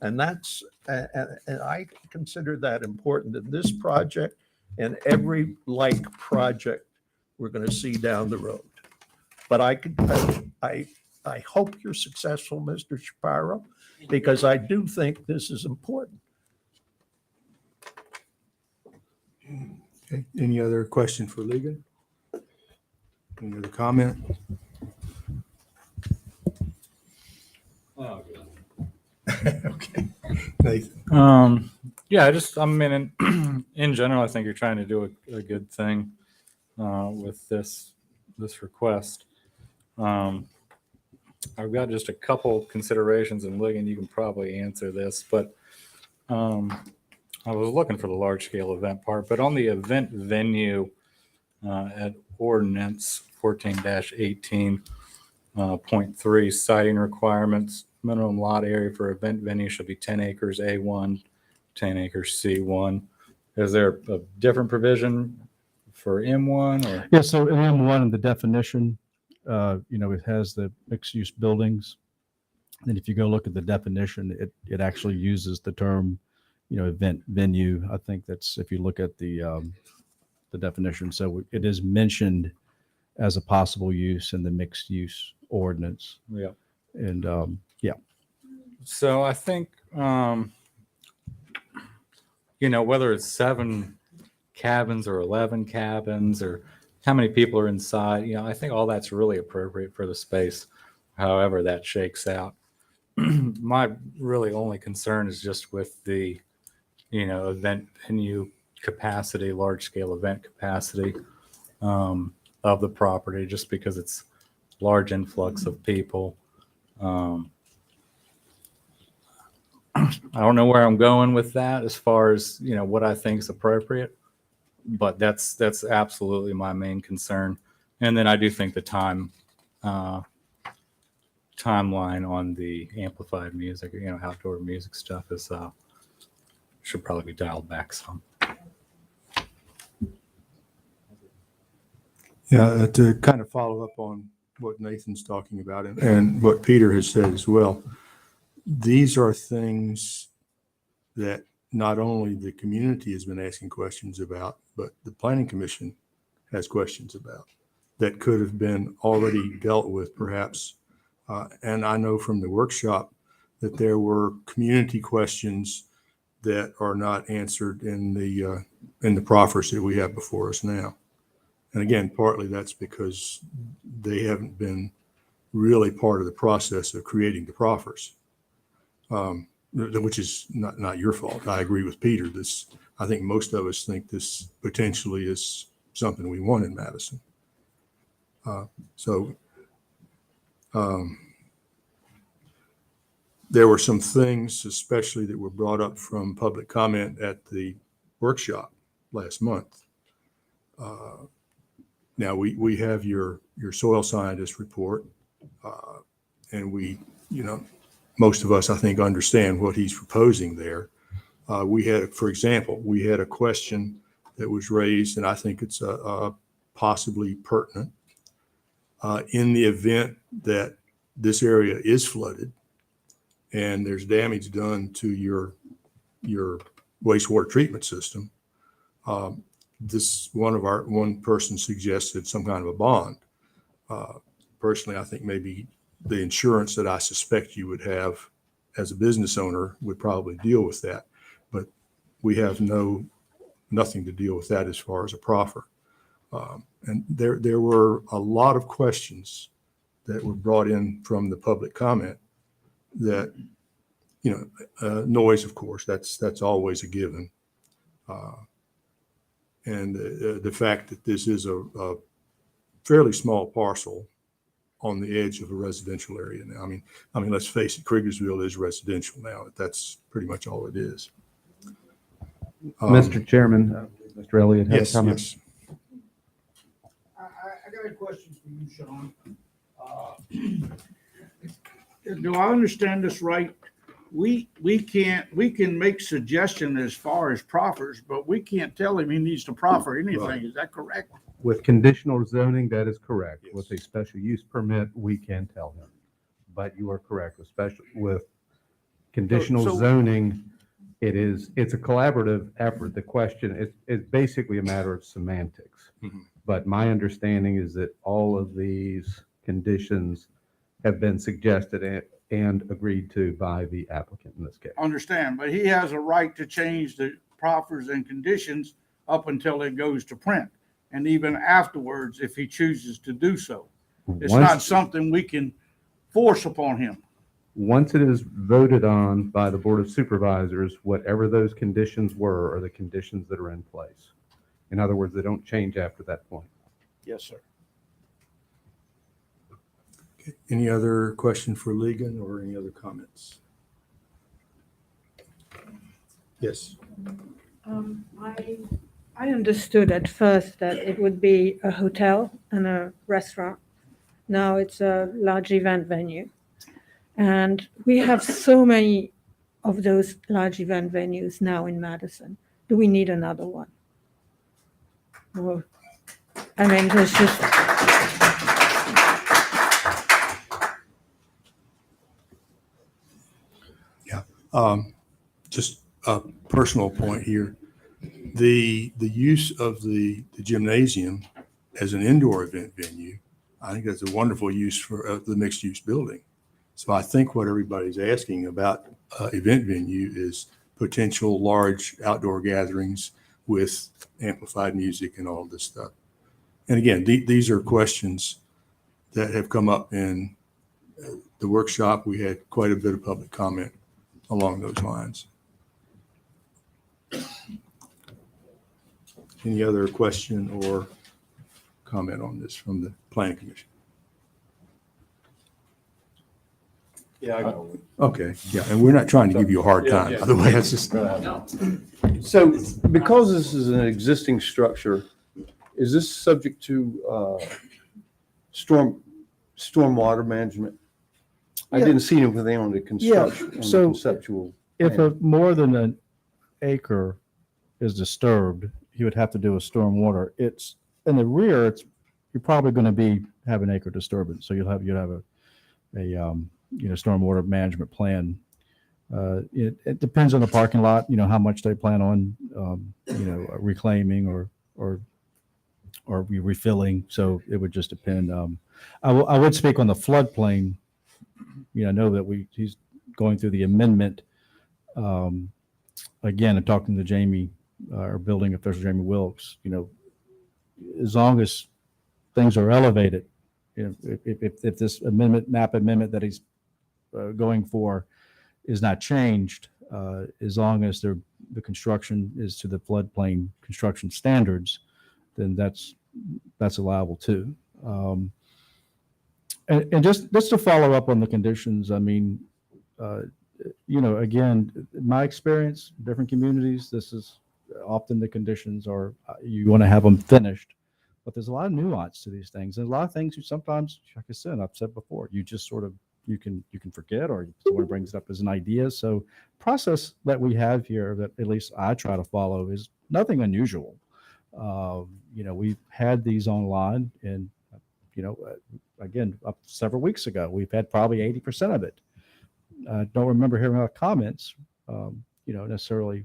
And that's, and I consider that important in this project and every like project we're going to see down the road. But I hope you're successful, Mr. Shapiro, because I do think this is important. Okay, any other question for Ligon? Any other comment? Okay. Nathan. Yeah, I mean, in general, I think you're trying to do a good thing with this request. I've got just a couple considerations, and Ligon, you can probably answer this, but I was looking for the large scale event part, but on the event venue at ordinance 14-18.3 siting requirements, minimum lot area for event venue should be 10 acres A1, 10 acres C1. Is there a different provision for M1 or? Yeah, so in M1 in the definition, it has the mixed use buildings. And if you go look at the definition, it actually uses the term, event venue. I think that's, if you look at the definition. So it is mentioned as a possible use in the mixed use ordinance. Yeah. And yeah. So I think, whether it's 7 cabins or 11 cabins or how many people are inside, I think all that's really appropriate for the space, however that shakes out. My really only concern is just with the, event venue capacity, large scale event capacity of the property, just because it's large influx of people. I don't know where I'm going with that as far as, what I think is appropriate, but that's absolutely my main concern. And then I do think the timeline on the amplified music, outdoor music stuff is, should probably be dialed back some. Yeah, to kind of follow up on what Nathan's talking about and what Peter has said as well. These are things that not only the community has been asking questions about, but the Planning Commission has questions about that could have been already dealt with perhaps. And I know from the workshop that there were community questions that are not answered in the proffers that we have before us now. And again, partly that's because they haven't been really part of the process of creating the proffers, which is not your fault. I agree with Peter. I think most of us think this potentially is something we want in Madison. There were some things, especially that were brought up from public comment at the workshop last month. Now we have your soil scientist report, and most of us, I think, understand what he's proposing there. For example, we had a question that was raised, and I think it's possibly pertinent. In the event that this area is flooded, and there's damage done to your wastewater treatment system, one person suggested some kind of a bond. Personally, I think maybe the insurance that I suspect you would have as a business owner would probably deal with that, but we have nothing to deal with that as far as a proffer. And there were a lot of questions that were brought in from the public comment that, noise, of course, that's always a given. And the fact that this is a fairly small parcel on the edge of a residential area now. I mean, let's face it, Kriegersville is residential now. That's pretty much all it is. Mr. Chairman, Mr. Elliott had a Yes, comment. yes. I got a question for you, Sean. Do I understand this right? We can make suggestion as far as proffers, but we can't tell him he needs to proffer anything. Right. Is that correct? With conditional zoning, that is correct. With a special use permit, we can tell him. But you are correct, with conditional So- zoning, it's a collaborative effort. The question is basically a matter of semantics. Mhm. But my understanding is that all of these conditions have been suggested and agreed to by the applicant in this case. Understand, but he has a right to change the proffers and conditions up until it goes to print. And even afterwards, if he chooses to do so. It's Once- not something we can force upon him. Once it is voted on by the Board of Supervisors, whatever those conditions were are the conditions that are in place. In other words, they don't change after that point. Yes, sir. Okay. Any other question for Ligon or any other comments? Yes. I understood at first that it would be a hotel and a restaurant. Now it's a large event venue. And we have so many of those large event venues now in Madison. Do we need another one? Or, I mean, there's just, Just a personal point here. The use of the gymnasium as an indoor event venue, I think that's a wonderful use for the mixed use building. So I think what everybody's asking about event venue is potential large outdoor gatherings with amplified music and all this stuff. And again, these are questions that have come up in the workshop. We had quite a bit of public comment along those lines. Any other question or comment on this from the Planning Commission? Yeah, I got one. Okay, yeah, and we're not trying to give you a hard Yeah, time, yeah. by the way, that's just. So because this is an existing structure, is this subject to stormwater management? I Yeah. didn't see anything on the construction, on the so conceptual. If plan. more than an acre is disturbed, he would have to do a stormwater. It's in the rear. You're probably going to have an acre disturbance, so you'll have a stormwater management plan. It depends on the parking lot. How much they plan on reclaiming or refilling. So it would just depend. I would speak on the floodplain. I know that he's going through the amendment. Again, and talking to Jamie, our building official, Jamie Wilkes, as long as things are elevated, if this map amendment that he's going for is not changed, as long as the construction is to the floodplain construction standards, then that's allowable too. And just to follow up on the conditions, I mean, again, my experience, different communities, this is often the conditions are, you want to have them finished, but there's a lot of nuance to these things. And a lot of things you sometimes, like I said, I've said before, you just sort of, you can forget, or someone brings it up as an idea. So process that we have here that at least I try to follow is nothing unusual. We've had these online and, again, up several weeks ago, we've had probably 80% of it. I don't remember hearing a lot of comments, necessarily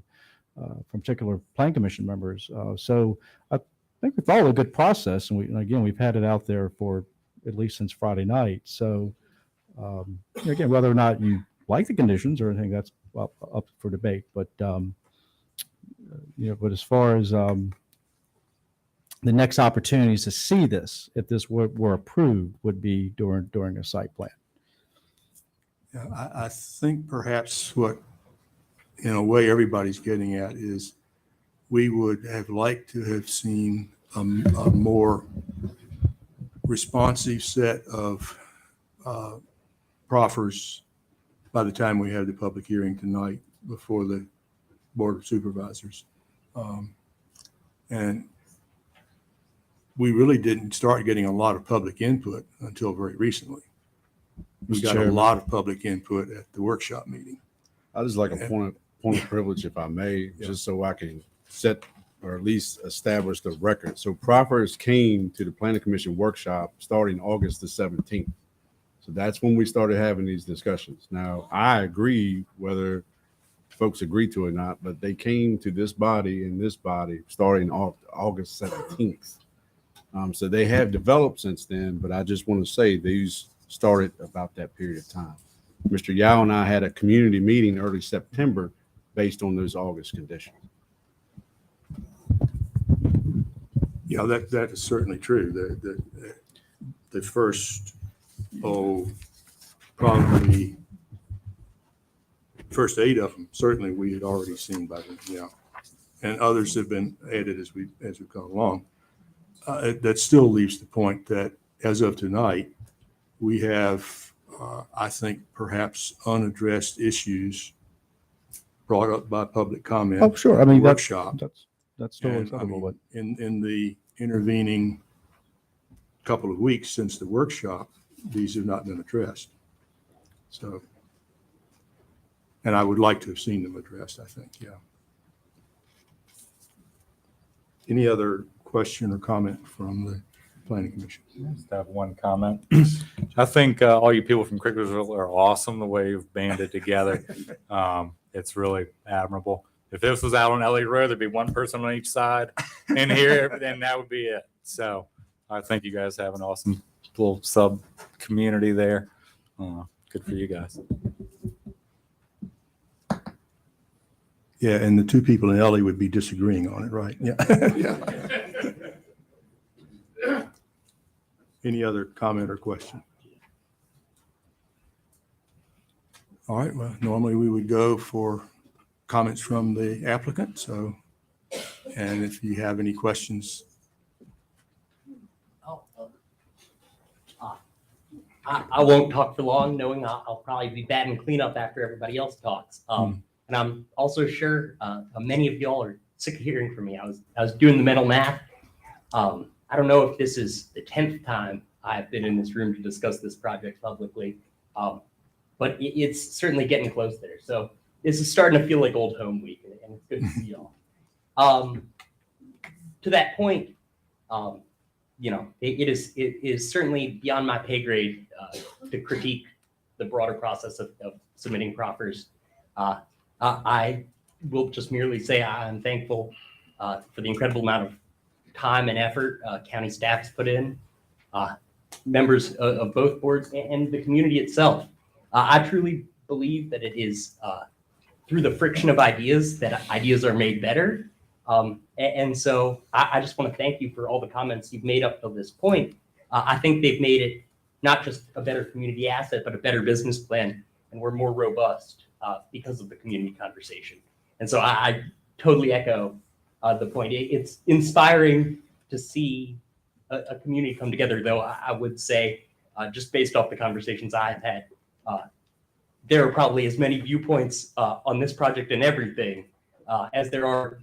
from particular plan commission members. So I think we followed a good process, and again, we've had it out there for at least since Friday night. So again, whether or not you like the conditions or anything, that's up for debate. But but as far as the next opportunities to see this, if this were approved, would be during a site plan. Yeah, I think perhaps what, in a way, everybody's getting at is we would have liked to have seen a more responsive set of proffers by the time we had the public hearing tonight before the Board of Supervisors. And we really didn't start getting a lot of public input until very recently. We Mr. got a Chairman. lot of public input at the workshop meeting. I just like a point of privilege, if I may, just so I can set or at least establish the record. So proffers came to the Planning Commission workshop starting August the 17th. So that's when we started having these discussions. Now, I agree whether folks agree to it or not, but they came to this body and this body starting August 17th. So they have developed since then, but I just want to say these started about that period of time. Mr. Yao and I had a community meeting early September based on those August conditions. Yeah, that is certainly true. The first, probably first 8 of them, certainly we had already seen by then, yeah. And others have been added as we've gone along. That still leaves the point that as of tonight, we have, I think, perhaps unaddressed issues brought up by public comment. Oh, sure. I mean, workshop. That's still And, acceptable. But in the intervening couple of weeks since the workshop, these have not been addressed. So, and I would like to have seen them addressed, I think, yeah. Any other question or comment from the Planning Commission? Just have one comment. I think all you people from Cricklersville are awesome the way you've banded together. It's really admirable. If this was out on Elliott Road, there'd be one person on each side. And here, then that would be it. So I think you guys have an awesome little sub community there. Good for you guys. Yeah, and the 2 people in Ellie would be disagreeing on it, right? Yeah. Any other comment or question? All right, well, normally we would go for comments from the applicant, so, and if you have any questions. I won't talk for long, knowing I'll probably be batting cleanup after everybody else talks. And I'm also sure many of y'all are sick of hearing from me. I was doing the mental math. I don't know if this is the 10th time I've been in this room to discuss this project publicly, but it's certainly getting close there. So this is starting to feel like old home week, and it's good to see y'all. To that point, it is certainly beyond my pay grade to critique the broader process of submitting proffers. I will just merely say I'm thankful for the incredible amount of time and effort county staff has put in, members of both boards and the community itself. I truly believe that it is through the friction of ideas that ideas are made better. And so I just want to thank you for all the comments you've made up to this point. I think they've made it not just a better community asset, but a better business plan, and we're more robust because of the community conversation. And so I totally echo the point. It's inspiring to see a community come together, though I would say, just based off the conversations I've had, there are probably as many viewpoints on this project and everything as there are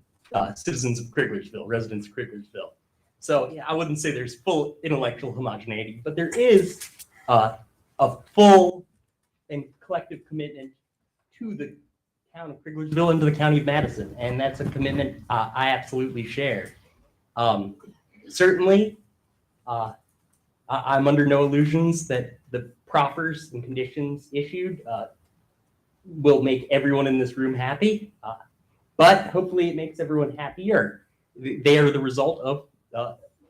citizens of Crigglersville, residents of Crigglersville. So yeah, I wouldn't say there's full intellectual homogeneity, but there is a full and collective commitment to the town of Crigglersville and to the county of Madison. And that's a commitment I absolutely share. Certainly, I'm under no illusions that the proffers and conditions issued will make everyone in this room happy, but hopefully it makes everyone happier. They are the result of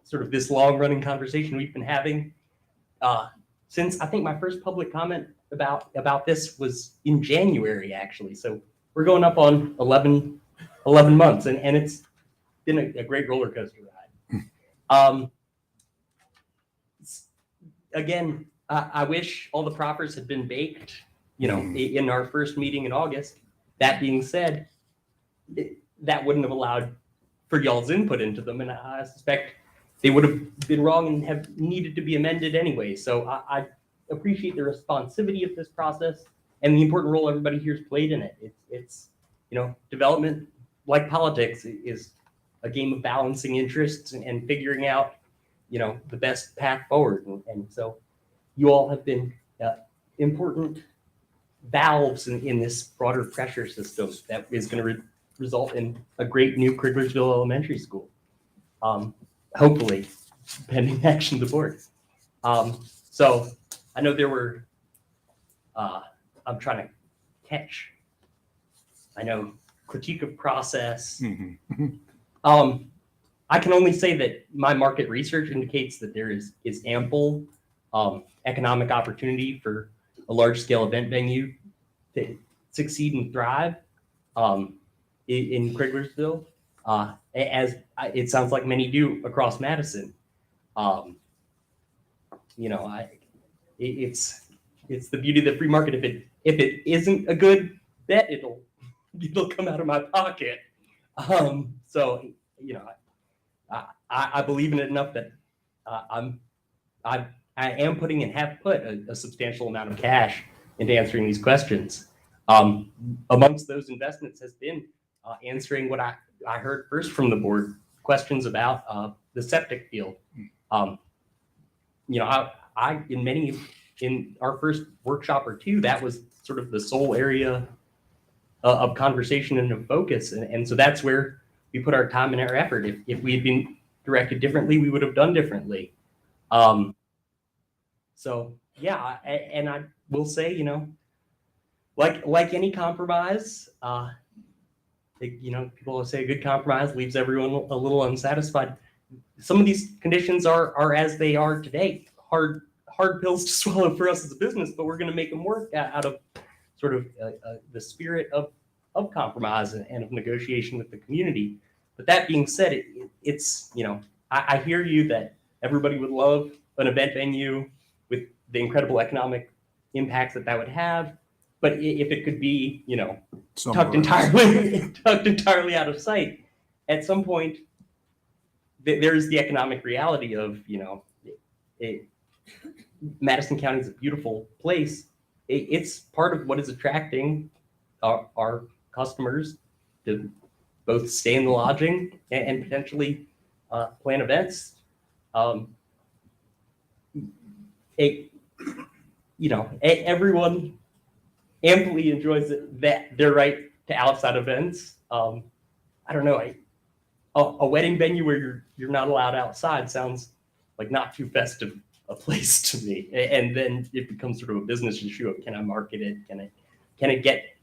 sort of this long-running conversation we've been having since I think my first public comment about this was in January, actually. So we're going up on 11 months, and it's been a great roller coaster ride. Again, I wish all the proffers had been baked, in our first meeting in August. That being said, that wouldn't have allowed for y'all's input into them, and I suspect they would have been wrong and have needed to be amended anyway. So I appreciate the responsivity of this process and the important role everybody here's played in it. It's development, like politics, is a game of balancing interests and figuring out, the best path forward. And so you all have been important valves in this broader pressure system that is going to result in a great new Kriglersville Elementary School. Hopefully, pending action of the board. So I know there were, I'm trying to catch, critique of process. I can only say that my market research indicates that there is ample economic opportunity for a large scale event venue to succeed and thrive in Kriglersville, as it sounds like many do across Madison. It's the beauty of the free market. If it isn't a good bet, it'll come out of my pocket. So I believe in it enough that I am putting and have put a substantial amount of cash into answering these questions. Amongst those investments has been answering what I heard first from the board, questions about the septic field. In our first workshop or two, that was sort of the sole area of conversation and of focus. And so that's where we put our time and our effort. If we had been directed differently, we would have done differently. So yeah, and I will say, like any compromise, people will say a good compromise leaves everyone a little unsatisfied. Some of these conditions are as they are today, hard pills to swallow for us as a business, but we're going to make them work out of sort of the spirit of compromise and of negotiation with the community. But that being said, it's I hear you that everybody would love an event venue with the incredible economic impacts that would have. But if it could be, tucked entirely out of sight, at some point, there's the economic reality of, Madison County is a beautiful place. It's part of what is attracting our customers to both stay in the lodging and potentially plan events. Everyone amply enjoys their right to outside events. I don't know, a wedding venue where you're not allowed outside sounds like not too festive a place to me. And then it becomes sort of a business issue of, can I market it? Can it get,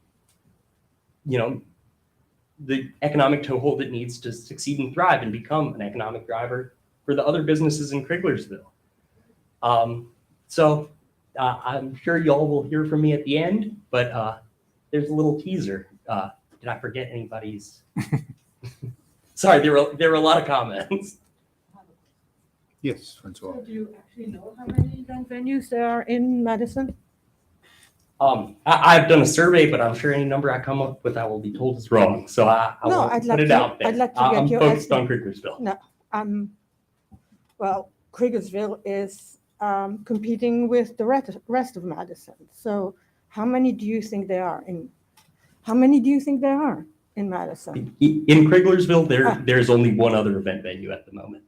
the economic toehold it needs to succeed and thrive and become an economic driver for the other businesses in Kriglersville? So I'm sure y'all will hear from me at the end, but there's a little teaser. Did I forget anybody's? Sorry, there were a lot of comments. Yes, Francois. Do you actually know how many event venues there are in Madison? I've done a survey, but I'm sure any number I come up with, I will be told is wrong. So I won't put it out there. I'd like to get I'm your focused on estimate. Kriglersville. No, well, Kriglersville is competing with the rest of Madison. So how many do you think there are in Madison? In Kriglersville, there's only one other event venue at the moment.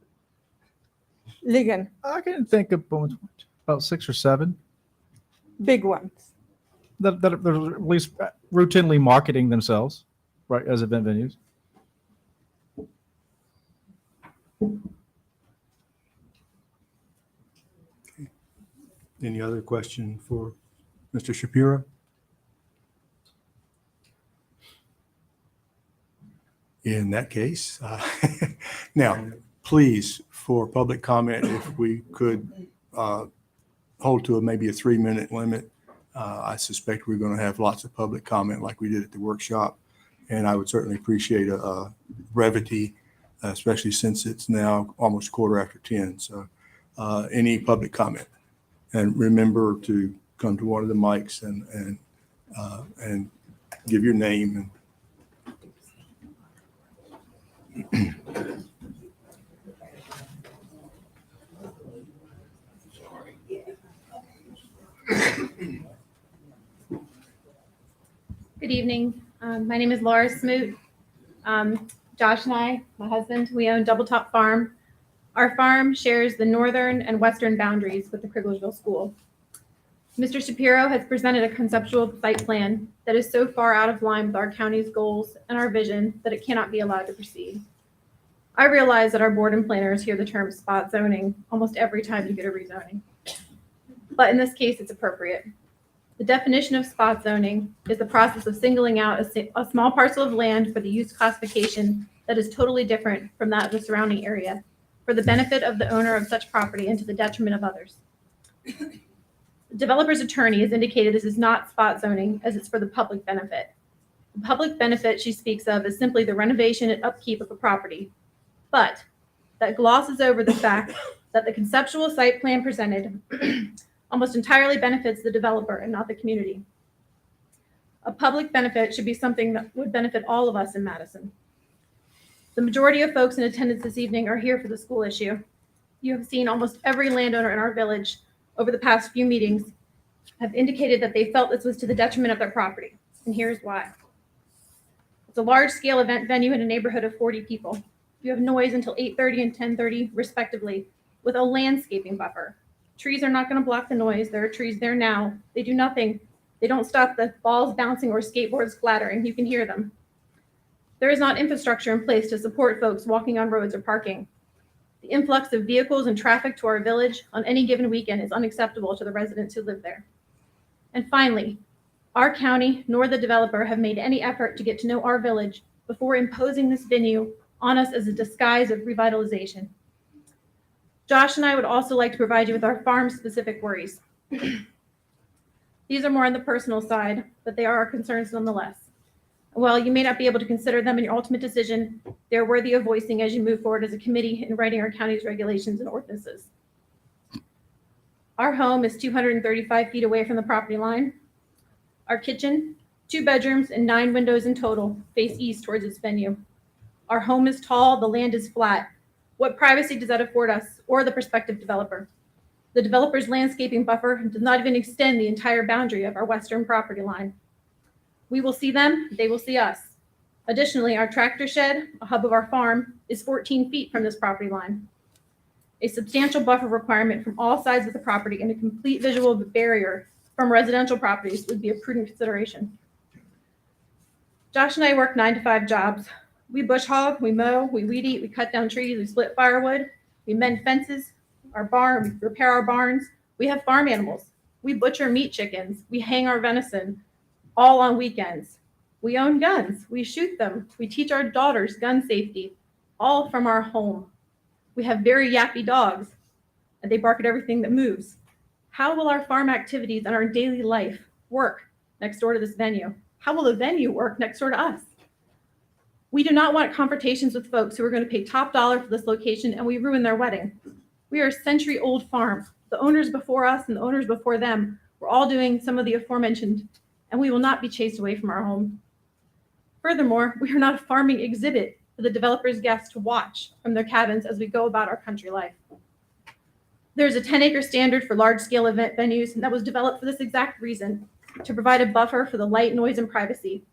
Ligon, I can think of about 6 or 7 big ones. that are at least routinely marketing themselves, right, as event venues. Any other question for Mr. Shapiro? In that case, now, please, for public comment, if we could hold to maybe a 3-minute limit. I suspect we're going to have lots of public comment like we did at the workshop. And I would certainly appreciate a brevity, especially since it's now almost 10:15. So any public comment? And remember to come to one of the mics and give your name. Good evening. My name is Laura Smoot. Josh and I, my husband, we own Double Top Farm. Our farm shares the northern and western boundaries with the Kriglersville School. Mr. Shapiro has presented a conceptual site plan that is so far out of line with our county's goals and our vision that it cannot be allowed to proceed. I realize that our board and planners hear the term spot zoning almost every time you get a rezoning. But in this case, it's appropriate. The definition of spot zoning is the process of singling out a small parcel of land for the use classification that is totally different from that of the surrounding area for the benefit of the owner of such property and to the detriment of others. The developer's attorney has indicated this is not spot zoning as it's for the public benefit. The public benefit she speaks of is simply the renovation and upkeep of a property, but that glosses over the fact that the conceptual site plan presented almost entirely benefits the developer and not the community. A public benefit should be something that would benefit all of us in Madison. The majority of folks in attendance this evening are here for the school issue. You have seen almost every landowner in our village over the past few meetings have indicated that they felt this was to the detriment of their property, and here's why. It's a large-scale event venue in a neighborhood of 40 people. You have noise until 8:30 and 10:30, respectively, with a landscaping buffer. Trees are not going to block the noise. There are trees there now. They do nothing. They don't stop the balls bouncing or skateboards clattering. You can hear them. There is not infrastructure in place to support folks walking on roads or parking. The influx of vehicles and traffic to our village on any given weekend is unacceptable to the residents who live there. And finally, our county nor the developer have made any effort to get to know our village before imposing this venue on us as a disguise of revitalization. Josh and I would also like to provide you with our farm-specific worries. These are more on the personal side, but they are our concerns nonetheless. While you may not be able to consider them in your ultimate decision, they're worthy of voicing as you move forward as a committee in writing our county's regulations and ordinances. Our home is 235 feet away from the property line. Our kitchen, 2 bedrooms and 9 windows in total, face east towards this venue. Our home is tall, the land is flat. What privacy does that afford us or the prospective developer? The developer's landscaping buffer does not even extend the entire boundary of our western property line. We will see them, they will see us. Additionally, our tractor shed, a hub of our farm, is 14 feet from this property line. A substantial buffer requirement from all sides of the property and a complete visual barrier from residential properties would be a prudent consideration. Josh and I work 9-to-5 jobs. We bush hog, we mow, we weed eat, we cut down trees, we split firewood, we mend fences, we repair our barns. We have farm animals. We butcher meat chickens. We hang our venison, all on weekends. We own guns. We shoot them. We teach our daughters gun safety, all from our home. We have very yappy dogs, and they bark at everything that moves. How will our farm activities and our daily life work next door to this venue? How will the venue work next door to us? We do not want confrontations with folks who are going to pay top dollar for this location and we ruin their wedding. We are a century-old farm. The owners before us and the owners before them were all doing some of the aforementioned, and we will not be chased away from our home. Furthermore, we are not a farming exhibit for the developer's guests to watch from their cabins as we go about our country life. There's a 10-acre standard for large-scale event venues, and that was developed for this exact reason, to provide a buffer for the light, noise, and privacy.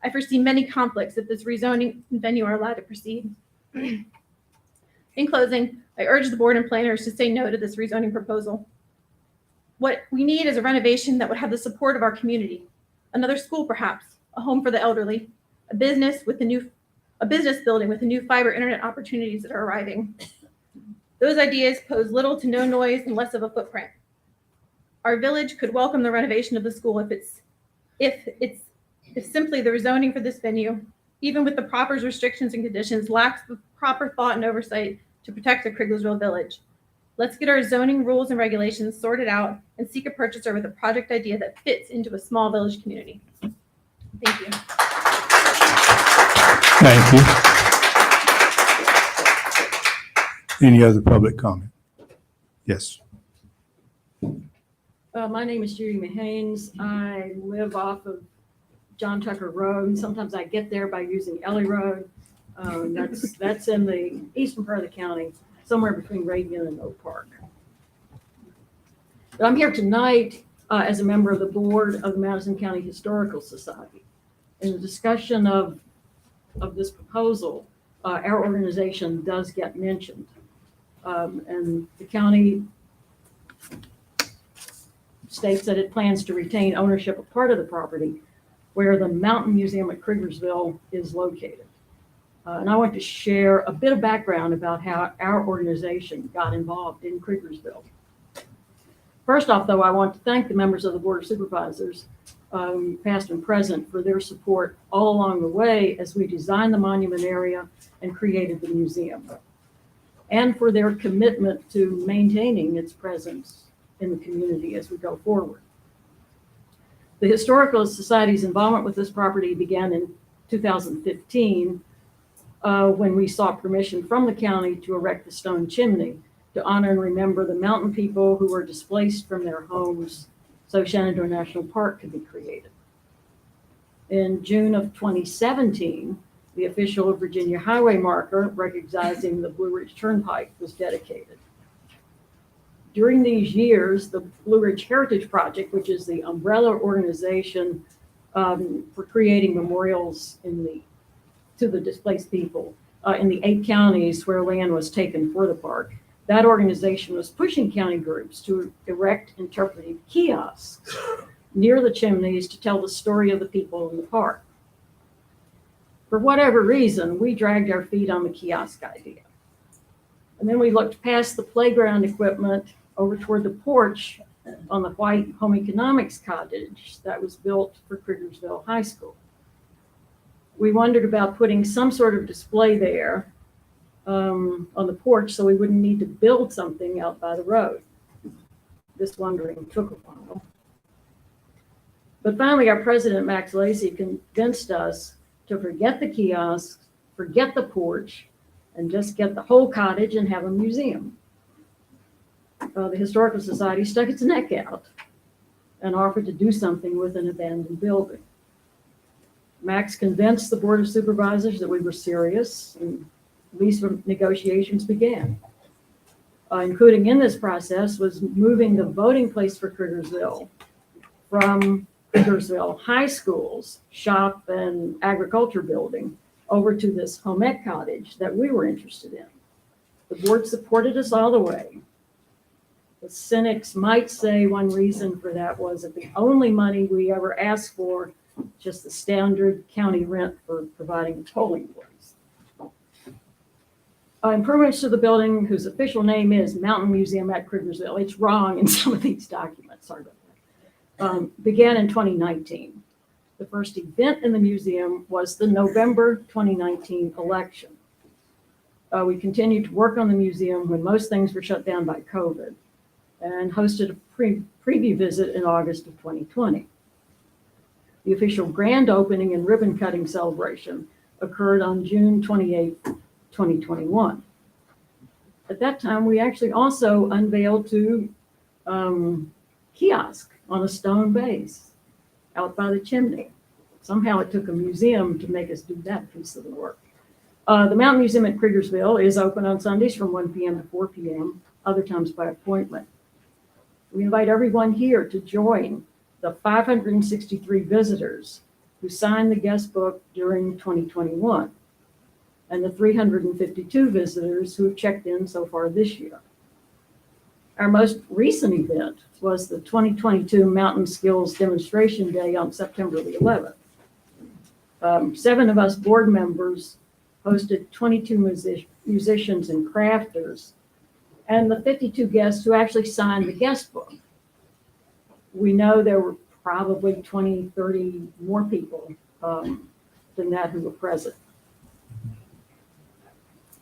I foresee many conflicts if this rezoning venue are allowed to proceed. In closing, I urge the board and planners to say no to this rezoning proposal. What we need is a renovation that would have the support of our community. Another school, perhaps, a home for the elderly, a business building with the new fiber internet opportunities that are arriving. Those ideas pose little to no noise and less of a footprint. Our village could welcome the renovation of the school if simply the rezoning for this venue even with the proper restrictions and conditions, lacks the proper thought and oversight to protect the Krieglersville village. Let's get our zoning rules and regulations sorted out and seek a purchaser with a project idea that fits into a small village community. Thank you. Thank you. Any other public comment? Yes. My name is Judy Mahanes. I live off of John Tucker Road, and sometimes I get there by using Ellie Road. That's in the eastern part of the county, somewhere between Radian and Oak Park. But I'm here tonight as a member of the board of the Madison County Historical Society. In the discussion of this proposal, our organization does get mentioned. And the county states that it plans to retain ownership of part of the property where the Mountain Museum at Krieglersville is located. And I want to share a bit of background about how our organization got involved in Krieglersville. First off, though, I want to thank the members of the Board of Supervisors, past and present, for their support all along the way as we designed the monument area and created the museum, and for their commitment to maintaining its presence in the community as we go forward. The Historical Society's involvement with this property began in 2015 when we sought permission from the county to erect the stone chimney to honor and remember the mountain people who were displaced from their homes so Shenandoah National Park could be created. In June of 2017, the official Virginia highway marker recognizing the Blue Ridge Turnpike was dedicated. During these years, the Blue Ridge Heritage Project, which is the umbrella organization for creating memorials to the displaced people in the 8 counties where land was taken for the park, that organization was pushing county groups to erect interpretive kiosks near the chimneys to tell the story of the people in the park. For whatever reason, we dragged our feet on the kiosk idea. And then we looked past the playground equipment over toward the porch on the white home economics cottage that was built for Krieglersville High School. We wondered about putting some sort of display there on the porch so we wouldn't need to build something out by the road. This wondering took a while. But finally, our president, Max Lacey, convinced us to forget the kiosks, forget the porch, and just get the whole cottage and have a museum. The Historical Society stuck its neck out and offered to do something with an abandoned building. Max convinced the Board of Supervisors that we were serious, and lease negotiations began. Including in this process was moving the voting place for Krieglersville from Krieglersville High School's shop and agriculture building over to this home ec cottage that we were interested in. The board supported us all the way. The cynics might say one reason for that was that the only money we ever asked for, just the standard county rent for providing a polling place. Improvements to the building, whose official name is Mountain Museum at Krieglersville, it's wrong in some of these documents, sorry about that, began in 2019. The first event in the museum was the November 2019 election. We continued to work on the museum when most things were shut down by COVID, and hosted a preview visit in August of 2020. The official grand opening and ribbon cutting celebration occurred on June 28, 2021. At that time, we actually also unveiled 2 kiosks on a stone base out by the chimney. Somehow it took a museum to make us do that piece of the work. The Mountain Museum at Krieglersville is open on Sundays from 1 p.m. to 4 p.m., other times by appointment. We invite everyone here to join the 563 visitors who signed the guest book during 2021 and the 352 visitors who have checked in so far this year. Our most recent event was the 2022 Mountain Skills Demonstration Day on September the 11th. 7 of us board members hosted 22 musicians and crafters and the 52 guests who actually signed the guest book. We know there were probably 20, 30 more people than that who were present.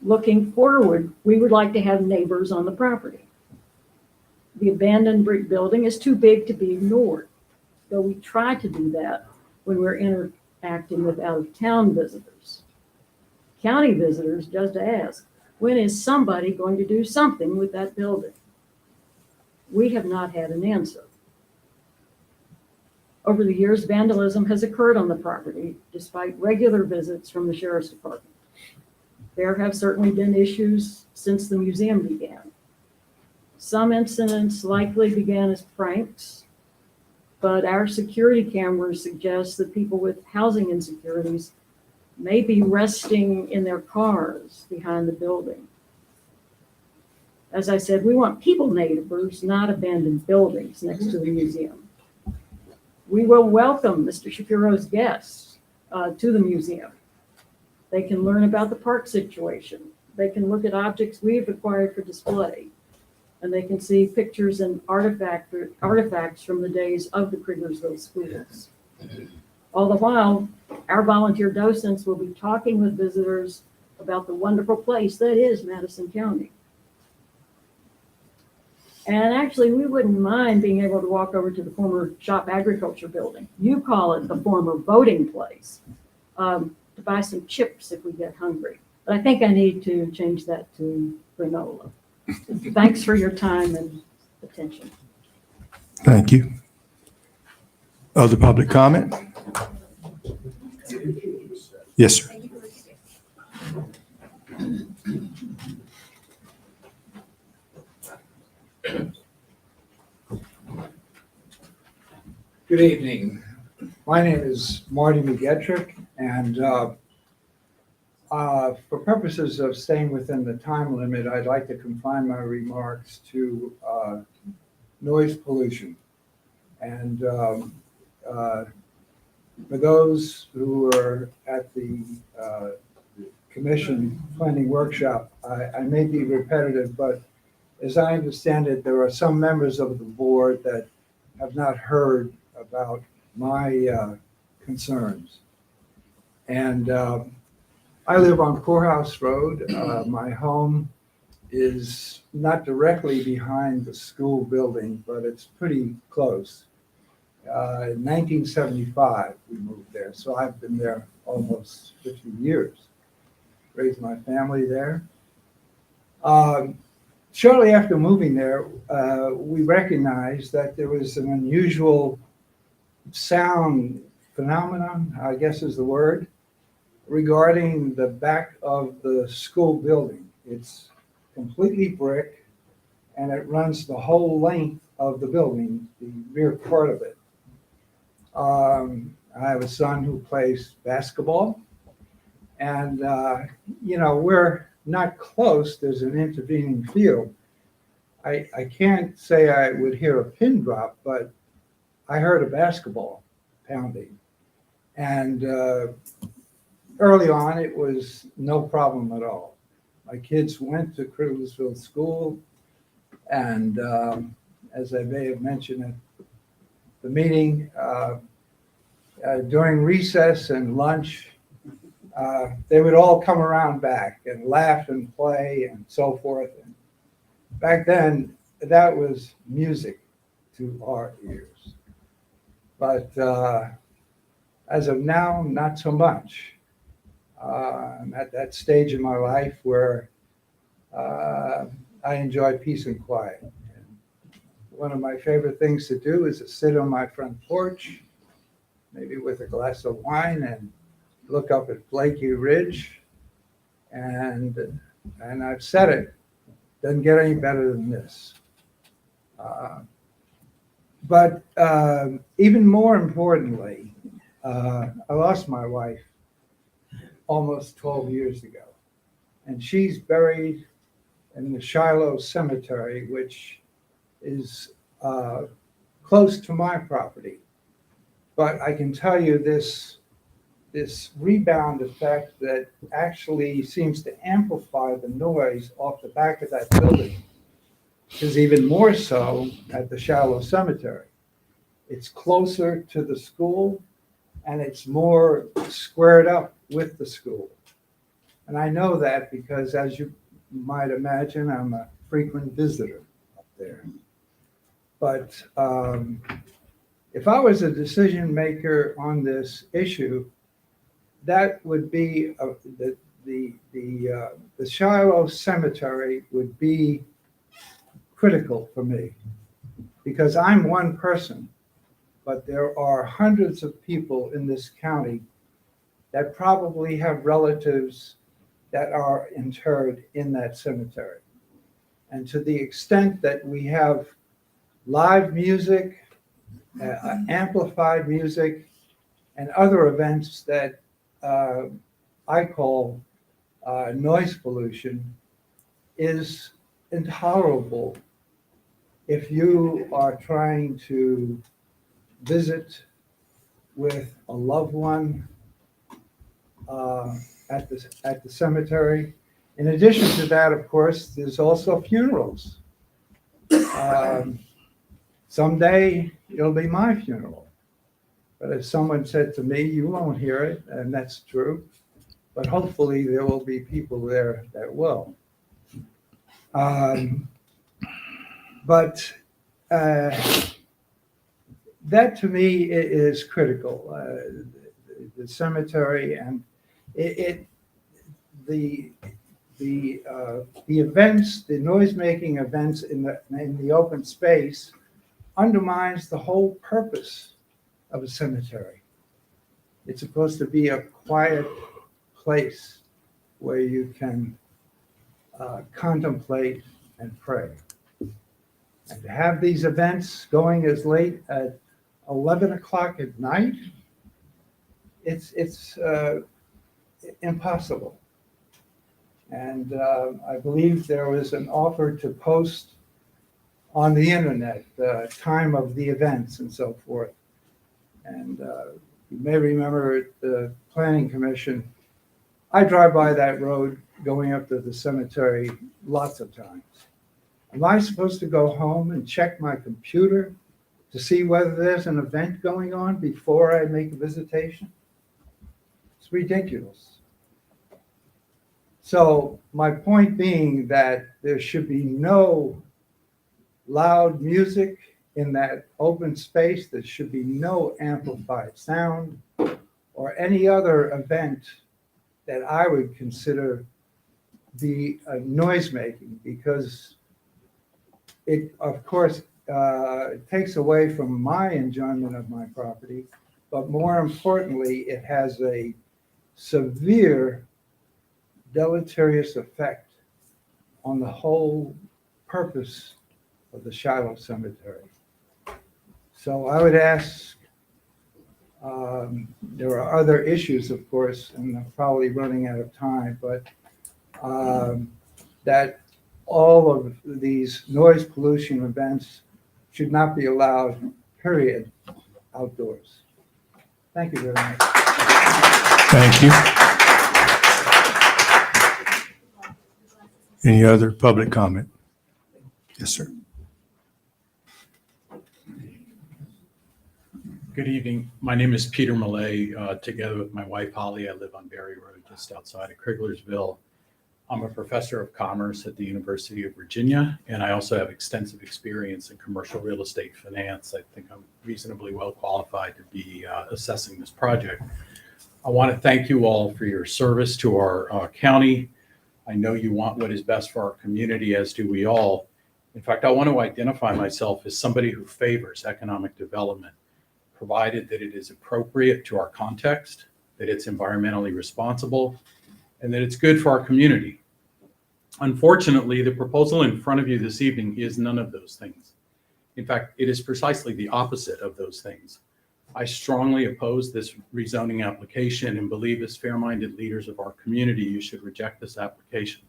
Looking forward, we would like to have neighbors on the property. The abandoned brick building is too big to be ignored, though we try to do that when we're interacting with out-of-town visitors. County visitors just ask, when is somebody going to do something with that building? We have not had an answer. Over the years, vandalism has occurred on the property despite regular visits from the sheriff's department. There have certainly been issues since the museum began. Some incidents likely began as pranks, but our security cameras suggest that people with housing insecurities may be resting in their cars behind the building. As I said, we want people neighbors, not abandoned buildings next to the museum. We will welcome Mr. Shapiro's guests to the museum. They can learn about the park situation. They can look at objects we've acquired for display. And they can see pictures and artifacts from the days of the Kriglersville schools. All the while, our volunteer docents will be talking with visitors about the wonderful place that is Madison County. And actually, we wouldn't mind being able to walk over to the former shop agriculture building. You call it the former voting place, to buy some chips if we get hungry. But I think I need to change that to granola. Thanks for your time and attention. Thank you. Other public comment? Yes, sir. Good evening. My name is Marty McGetrick, and for purposes of staying within the time limit, I'd like to confine my remarks to noise pollution. And for those who are at the commission planning workshop, I may be repetitive, but as I understand it, there are some members of the board that have not heard about my concerns. And I live on Poorhouse Road. My home is not directly behind the school building, but it's pretty close. In 1975, we moved there, so I've been there almost 50 years. Raised my family there. Shortly after moving there, we recognized that there was an unusual sound phenomenon, I guess is the word, regarding the back of the school building. It's completely brick, and it runs the whole length of the building, the rear part of it. I have a son who plays basketball, and we're not close. There's an intervening field. I can't say I would hear a pin drop, but I heard a basketball pounding. And early on, it was no problem at all. My kids went to Kriglersville School, and as I may have mentioned at the meeting, during recess and lunch, they would all come around back and laugh and play and so forth. And back then, that was music to our ears. But as of now, not so much. I'm at that stage in my life where I enjoy peace and quiet. And one of my favorite things to do is to sit on my front porch, maybe with a glass of wine, and look up at Blakey Ridge. And I've said it, doesn't get any better than this. But even more importantly, I lost my wife almost 12 years ago. And she's buried in the Shiloh Cemetery, which is close to my property. But I can tell you this rebound effect that actually seems to amplify the noise off the back of that building is even more so at the Shiloh Cemetery. It's closer to the school, and it's more squared up with the school. And I know that because, as you might imagine, I'm a frequent visitor up there. But if I was a decision maker on this issue, that would be the Shiloh Cemetery would be critical for me, because I'm one person, but there are hundreds of people in this county that probably have relatives that are interred in that cemetery. And to the extent that we have live music, amplified music, and other events that I call noise pollution, is intolerable if you are trying to visit with a loved one at the cemetery. In addition to that, of course, there's also funerals. Someday it'll be my funeral. But if someone said to me, you won't hear it, and that's true, but hopefully there will be people there that will. But that to me is critical. The cemetery and the events, the noise-making events in the open space undermines the whole purpose of a cemetery. It's supposed to be a quiet place where you can contemplate and pray. And to have these events going as late at 11 o'clock at night, it's impossible. And I believe there was an offer to post on the internet the time of the events and so forth. And you may remember at the Planning Commission, I drive by that road going up to the cemetery lots of times. Am I supposed to go home and check my computer to see whether there's an event going on before I make a visitation? It's ridiculous. So my point being that there should be no loud music in that open space. There should be no amplified sound or any other event that I would consider the noise making, because it, of course, it takes away from my enjoyment of my property, but more importantly, it has a severe deleterious effect on the whole purpose of the Shiloh Cemetery. So I would ask, there are other issues, of course, and I'm probably running out of time, but that all of these noise pollution events should not be allowed, period, outdoors. Thank you very much. Thank you. Any other public comment? Yes, sir. Good evening. My name is Peter Millay. Together with my wife Holly, I live on Berry Road, just outside of Kriglersville. I'm a professor of commerce at the University of Virginia, and I also have extensive experience in commercial real estate finance. I think I'm reasonably well qualified to be assessing this project. I want to thank you all for your service to our county. I know you want what is best for our community, as do we all. In fact, I want to identify myself as somebody who favors economic development, provided that it is appropriate to our context, that it's environmentally responsible, and that it's good for our community. Unfortunately, the proposal in front of you this evening is none of those things. In fact, it is precisely the opposite of those things. I strongly oppose this rezoning application and believe, as fair-minded leaders of our community, you should reject this application.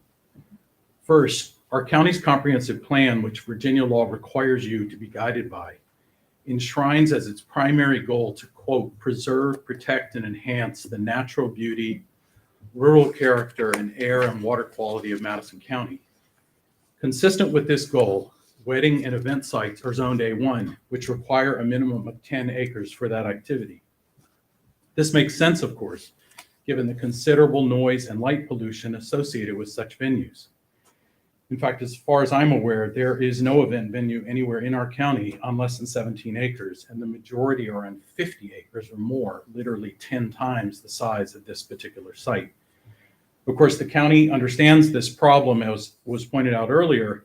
First, our county's comprehensive plan, which Virginia law requires you to be guided by, enshrines as its primary goal to, quote, preserve, protect, and enhance the natural beauty, rural character, and air and water quality of Madison County. Consistent with this goal, wedding and event sites are zoned A1, which require a minimum of 10 acres for that activity. This makes sense, of course, given the considerable noise and light pollution associated with such venues. In fact, as far as I'm aware, there is no event venue anywhere in our county on less than 17 acres, and the majority are on 50 acres or more, literally 10 times the size of this particular site. Of course, the county understands this problem, as was pointed out earlier,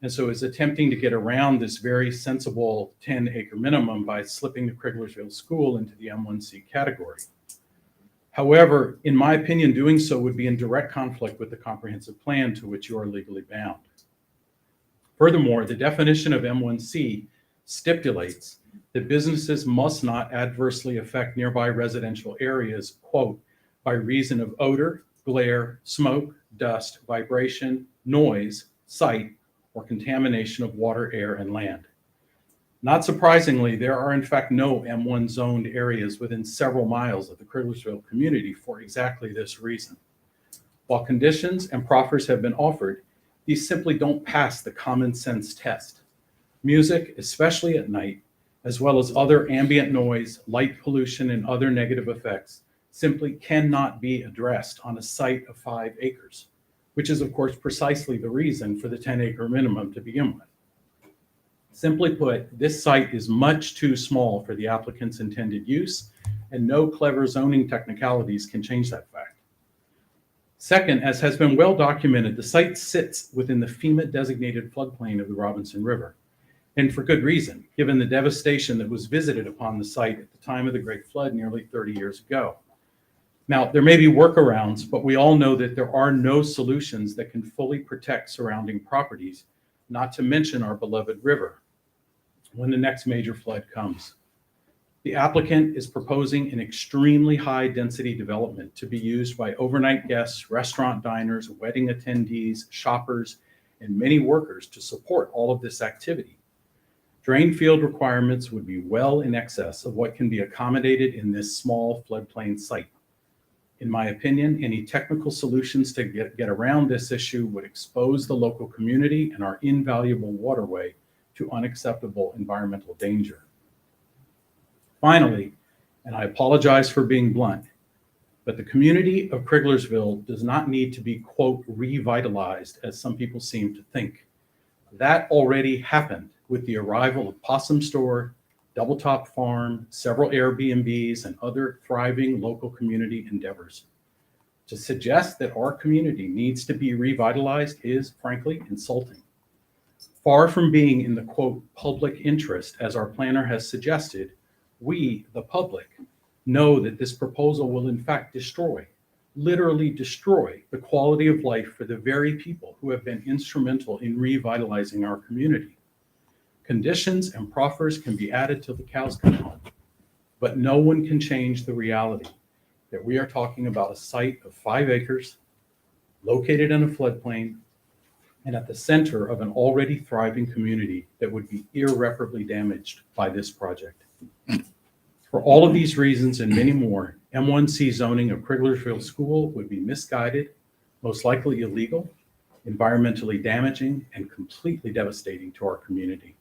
and so is attempting to get around this very sensible 10-acre minimum by slipping the Criglersville School into the M1C category. However, in my opinion, doing so would be in direct conflict with the comprehensive plan to which you are legally bound. Furthermore, the definition of M1C stipulates that businesses must not adversely affect nearby residential areas, quote, by reason of odor, glare, smoke, dust, vibration, noise, sight, or contamination of water, air, and land. Not surprisingly, there are in fact no M1 zoned areas within several miles of the Criglersville community for exactly this reason. While conditions and proffers have been offered, these simply don't pass the common sense test. Music, especially at night, as well as other ambient noise, light pollution, and other negative effects, simply cannot be addressed on a site of 5 acres, which is of course precisely the reason for the 10-acre minimum to begin with. Simply put, this site is much too small for the applicant's intended use, and no clever zoning technicalities can change that fact. Second, as has been well documented, the site sits within the FEMA-designated floodplain of the Robinson River, and for good reason, given the devastation that was visited upon the site at the time of the Great Flood nearly 30 years ago. Now, there may be workarounds, but we all know that there are no solutions that can fully protect surrounding properties, not to mention our beloved river, when the next major flood comes. The applicant is proposing an extremely high density development to be used by overnight guests, restaurant diners, wedding attendees, shoppers, and many workers to support all of this activity. Drain field requirements would be well in excess of what can be accommodated in this small floodplain site. In my opinion, any technical solutions to get around this issue would expose the local community and our invaluable waterway to unacceptable environmental danger. Finally, and I apologize for being blunt, but the community of Criglersville does not need to be, quote, revitalized, as some people seem to think. That already happened with the arrival of Possum Store, Double Top Farm, several Airbnbs, and other thriving local community endeavors. To suggest that our community needs to be revitalized is, frankly, insulting. Far from being in the, quote, public interest, as our planner has suggested, we, the public, know that this proposal will in fact destroy, literally destroy, the quality of life for the very people who have been instrumental in revitalizing our community. Conditions and proffers can be added till the cows come home, but no one can change the reality that we are talking about a site of 5 acres, located in a floodplain, and at the center of an already thriving community that would be irreparably damaged by this project. For all of these reasons and many more, M1C zoning of Criglersville School would be misguided, most likely illegal, environmentally damaging, and completely devastating to our community.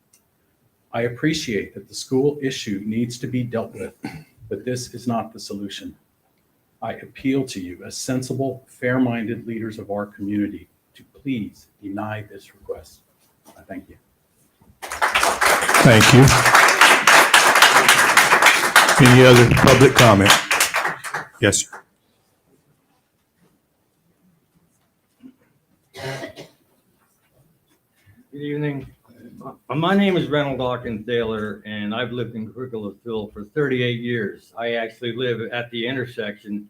I appreciate that the school issue needs to be dealt with, but this is not the solution. I appeal to you as sensible, fair-minded leaders of our community to please deny this request. I thank you. Thank you. Any other public comment? Yes, sir. Good evening. My name is Reynold Dawkins Taylor, and I've lived in Criglersville for 38 years. I actually live at the intersection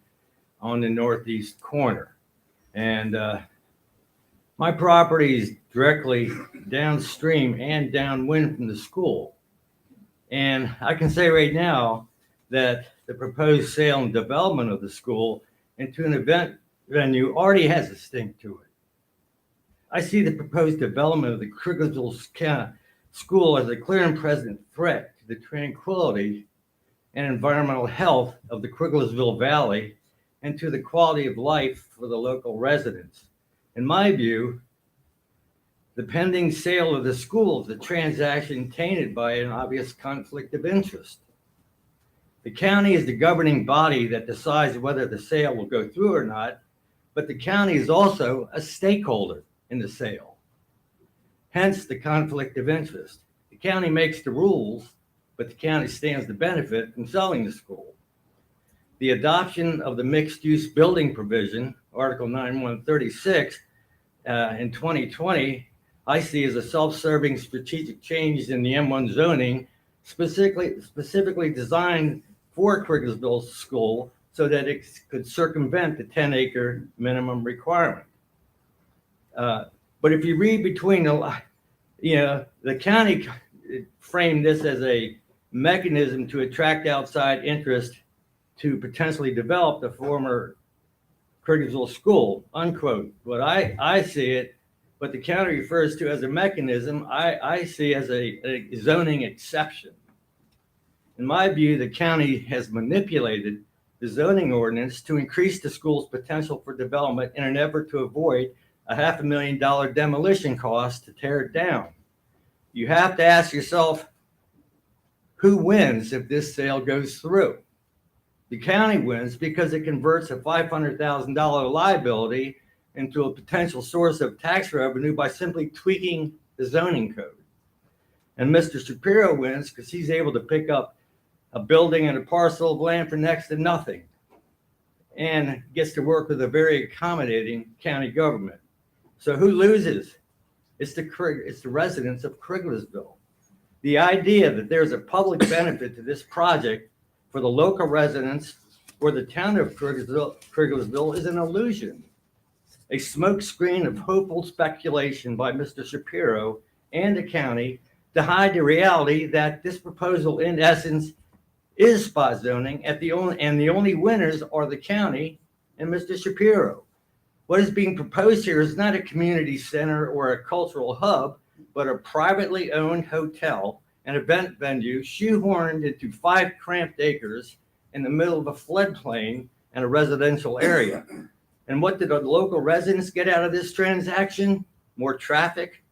on the northeast corner. And my property is directly downstream and downwind from the school. And I can say right now that the proposed sale and development of the school into an event venue already has a stink to it. I see the proposed development of the Criglersville School as a clear and present threat to the tranquility and environmental health of the Criglersville Valley and to the quality of life for the local residents. In my view, the pending sale of the school is a transaction tainted by an obvious conflict of interest. The county is the governing body that decides whether the sale will go through or not, but the county is also a stakeholder in the sale. Hence the conflict of interest. The county makes the rules, but the county stands to benefit from selling the school. The adoption of the mixed-use building provision, Article 9136, in 2020, I see as a self-serving strategic change in the M1 zoning, specifically designed for Crigglesville School so that it could circumvent the 10-acre minimum requirement. But if you read between the county framed this as a mechanism to attract outside interest to potentially develop the former Crigglesville School, unquote. But I see it, what the county refers to as a mechanism, I see as a zoning exception. In my view, the county has manipulated the zoning ordinance to increase the school's potential for development in an effort to avoid a $500,000 demolition cost to tear it down. You have to ask yourself, who wins if this sale goes through? The county wins because it converts a $500,000 liability into a potential source of tax revenue by simply tweaking the zoning code. And Mr. Shapiro wins because he's able to pick up a building and a parcel of land for next to nothing and gets to work with a very accommodating county government. So who loses? It's the residents of Crigglesville. The idea that there's a public benefit to this project for the local residents or the town of Crigglesville is an illusion, a smokescreen of hopeful speculation by Mr. Shapiro and the county to hide the reality that this proposal, in essence, is spot zoning and the only winners are the county and Mr. Shapiro. What is being proposed here is not a community center or a cultural hub, but a privately owned hotel and event venue shoehorned into 5 cramped acres in the middle of a floodplain and a residential area. And what did the local residents get out of this transaction? More traffic,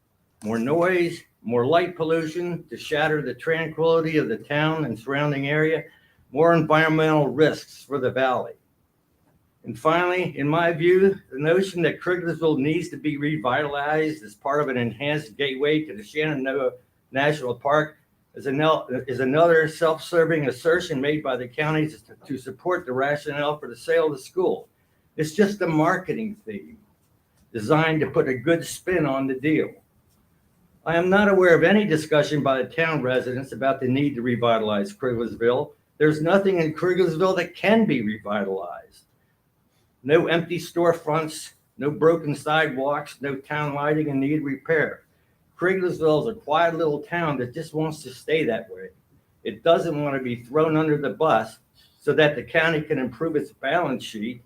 more noise, more light pollution to shatter the tranquility of the town and surrounding area, more environmental risks for the valley. And finally, in my view, the notion that Crigglesville needs to be revitalized as part of an enhanced gateway to the Shenandoah National Park is another self-serving assertion made by the county to support the rationale for the sale of the school. It's just a marketing theme designed to put a good spin on the deal. I am not aware of any discussion by the town residents about the need to revitalize Crigglesville. There's nothing in Crigglesville that can be revitalized. No empty storefronts, no broken sidewalks, no town lighting in need of repair. Crigglesville is a quiet little town that just wants to stay that way. It doesn't want to be thrown under the bus so that the county can improve its balance sheet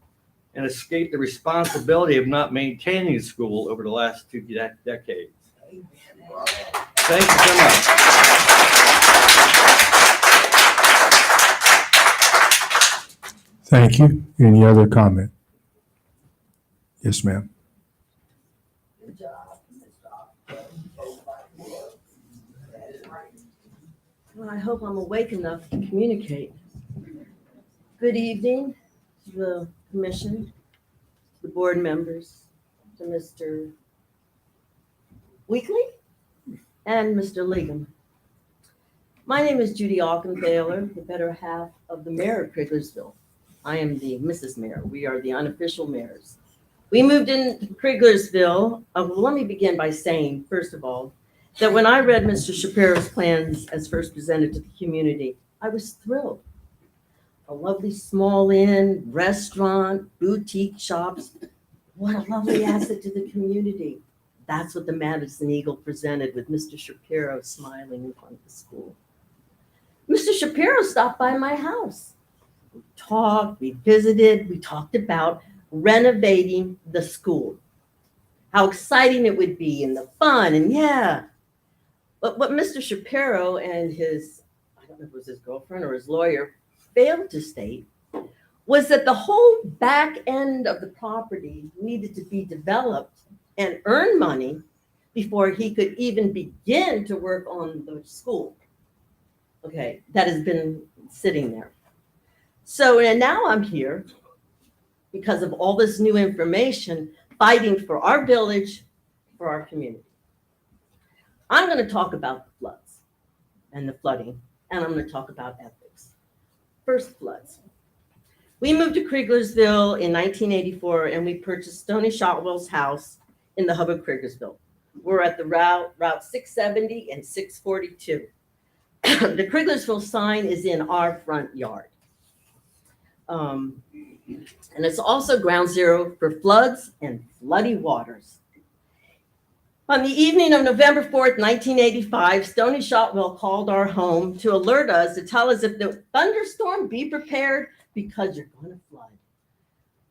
and escape the responsibility of not maintaining the school over the last 2 decades. Thank you so much. Thank you. Any other comment? Yes, ma'am. Well, I hope I'm awake enough to communicate. Good evening to the commission, the board members, to Mr. Weekly and Mr. Ligon. My name is Judy Aucenthaler, the better half of the mayor of Crigglesville. I am the Mrs. Mayor. We are the unofficial mayors. We moved into Crigglesville. Let me begin by saying, first of all, that when I read Mr. Shapiro's plans as first presented to the community, I was thrilled. A lovely small inn, restaurant, boutique shops. What a lovely asset to the community. That's what the Madison Eagle presented with Mr. Shapiro smiling in front of the school. Mr. Shapiro stopped by my house. We talked, we visited, we talked about renovating the school. How exciting it would be and the fun and yeah. But what Mr. Shapiro and his, I don't know if it was his girlfriend or his lawyer, failed to state was that the whole back end of the property needed to be developed and earn money before he could even begin to work on the school. Okay, that has been sitting there. So, and now I'm here because of all this new information, fighting for our village, for our community. I'm going to talk about the floods and the flooding, and I'm going to talk about ethics. First, floods. We moved to Kriglersville in 1984, and we purchased Stony Shotwell's house in the hub of Kriglersville. We're at the Route 670 and 642. The Kriglersville sign is in our front yard. And it's also ground zero for floods and floody waters. On the evening of November 4th, 1985, Stony Shotwell called our home to alert us, to tell us if the thunderstorm, be prepared because you're going to flood.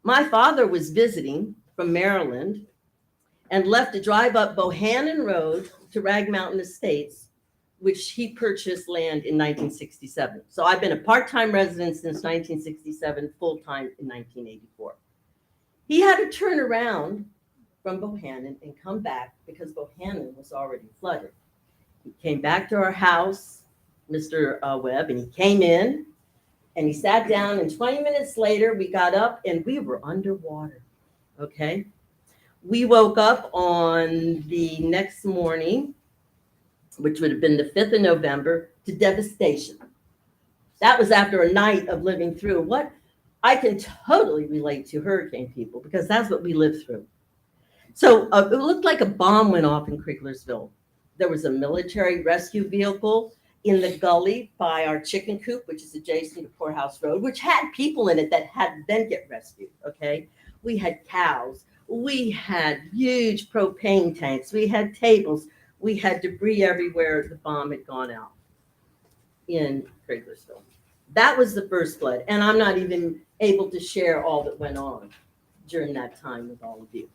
My father was visiting from Maryland and left to drive up Bohannon Road to Rag Mountain Estates, which he purchased land in 1967. So I've been a part-time resident since 1967, full-time in 1984. He had to turn around from Bohannon and come back because Bohannon was already flooded. He came back to our house, Mr. Webb, and he came in and he sat down, and 20 minutes later we got up and we were underwater, okay? We woke up on the next morning, which would have been the 5th of November, to devastation. That was after a night of living through what I can totally relate to hurricane people, because that's what we lived through. So it looked like a bomb went off in Kriglersville. There was a military rescue vehicle in the gully by our chicken coop, which is adjacent to Poorhouse Road, which had people in it that had to then get rescued, okay? We had cows. We had huge propane tanks. We had tables. We had debris everywhere. The bomb had gone out in Kriglersville. That was the first flood. And I'm not even able to share all that went on during that time with all of you.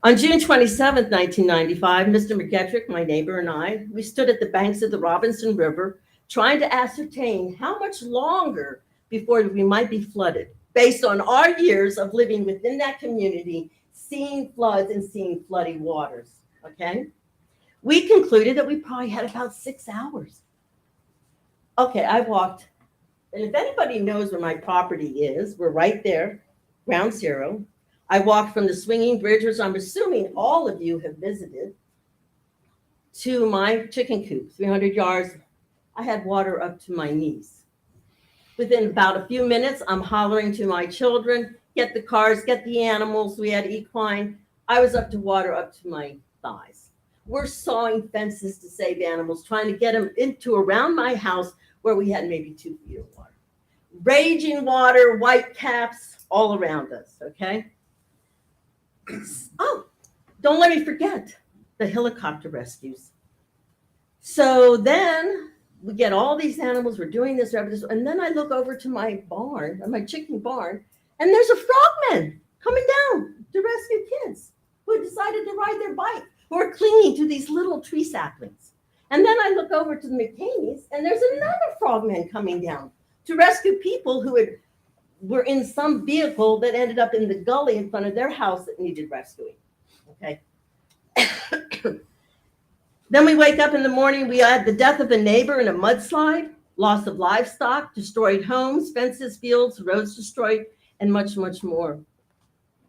On June 27th, 1995, Mr. McGettrick, my neighbor, and I, we stood at the banks of the Robinson River trying to ascertain how much longer before we might be flooded, based on our years of living within that community, seeing floods and seeing floody waters, okay? We concluded that we probably had about 6 hours. Okay, I walked, and if anybody knows where my property is, we're right there, ground zero. I walked from the swinging bridge, which I'm assuming all of you have visited, to my chicken coop, 300 yards. I had water up to my knees. Within about a few minutes, I'm hollering to my children, get the cars, get the animals. We had equine. I was up to water up to my thighs. We're sawing fences to save animals, trying to get them into around my house where we had maybe 2 feet of water. Raging water, white caps all around us, okay? Oh, don't let me forget the helicopter rescues. So then we get all these animals, we're doing this, and then I look over to my barn, my chicken barn, and there's a frogman coming down to rescue kids who decided to ride their bike, who are clinging to these little tree saplings. And then I look over to the McCaneys, and there's another frogman coming down to rescue people who were in some vehicle that ended up in the gully in front of their house that needed rescuing, okay? Then we wake up in the morning, we had the death of a neighbor in a mudslide, loss of livestock, destroyed homes, fences, fields, roads destroyed, and much, much more.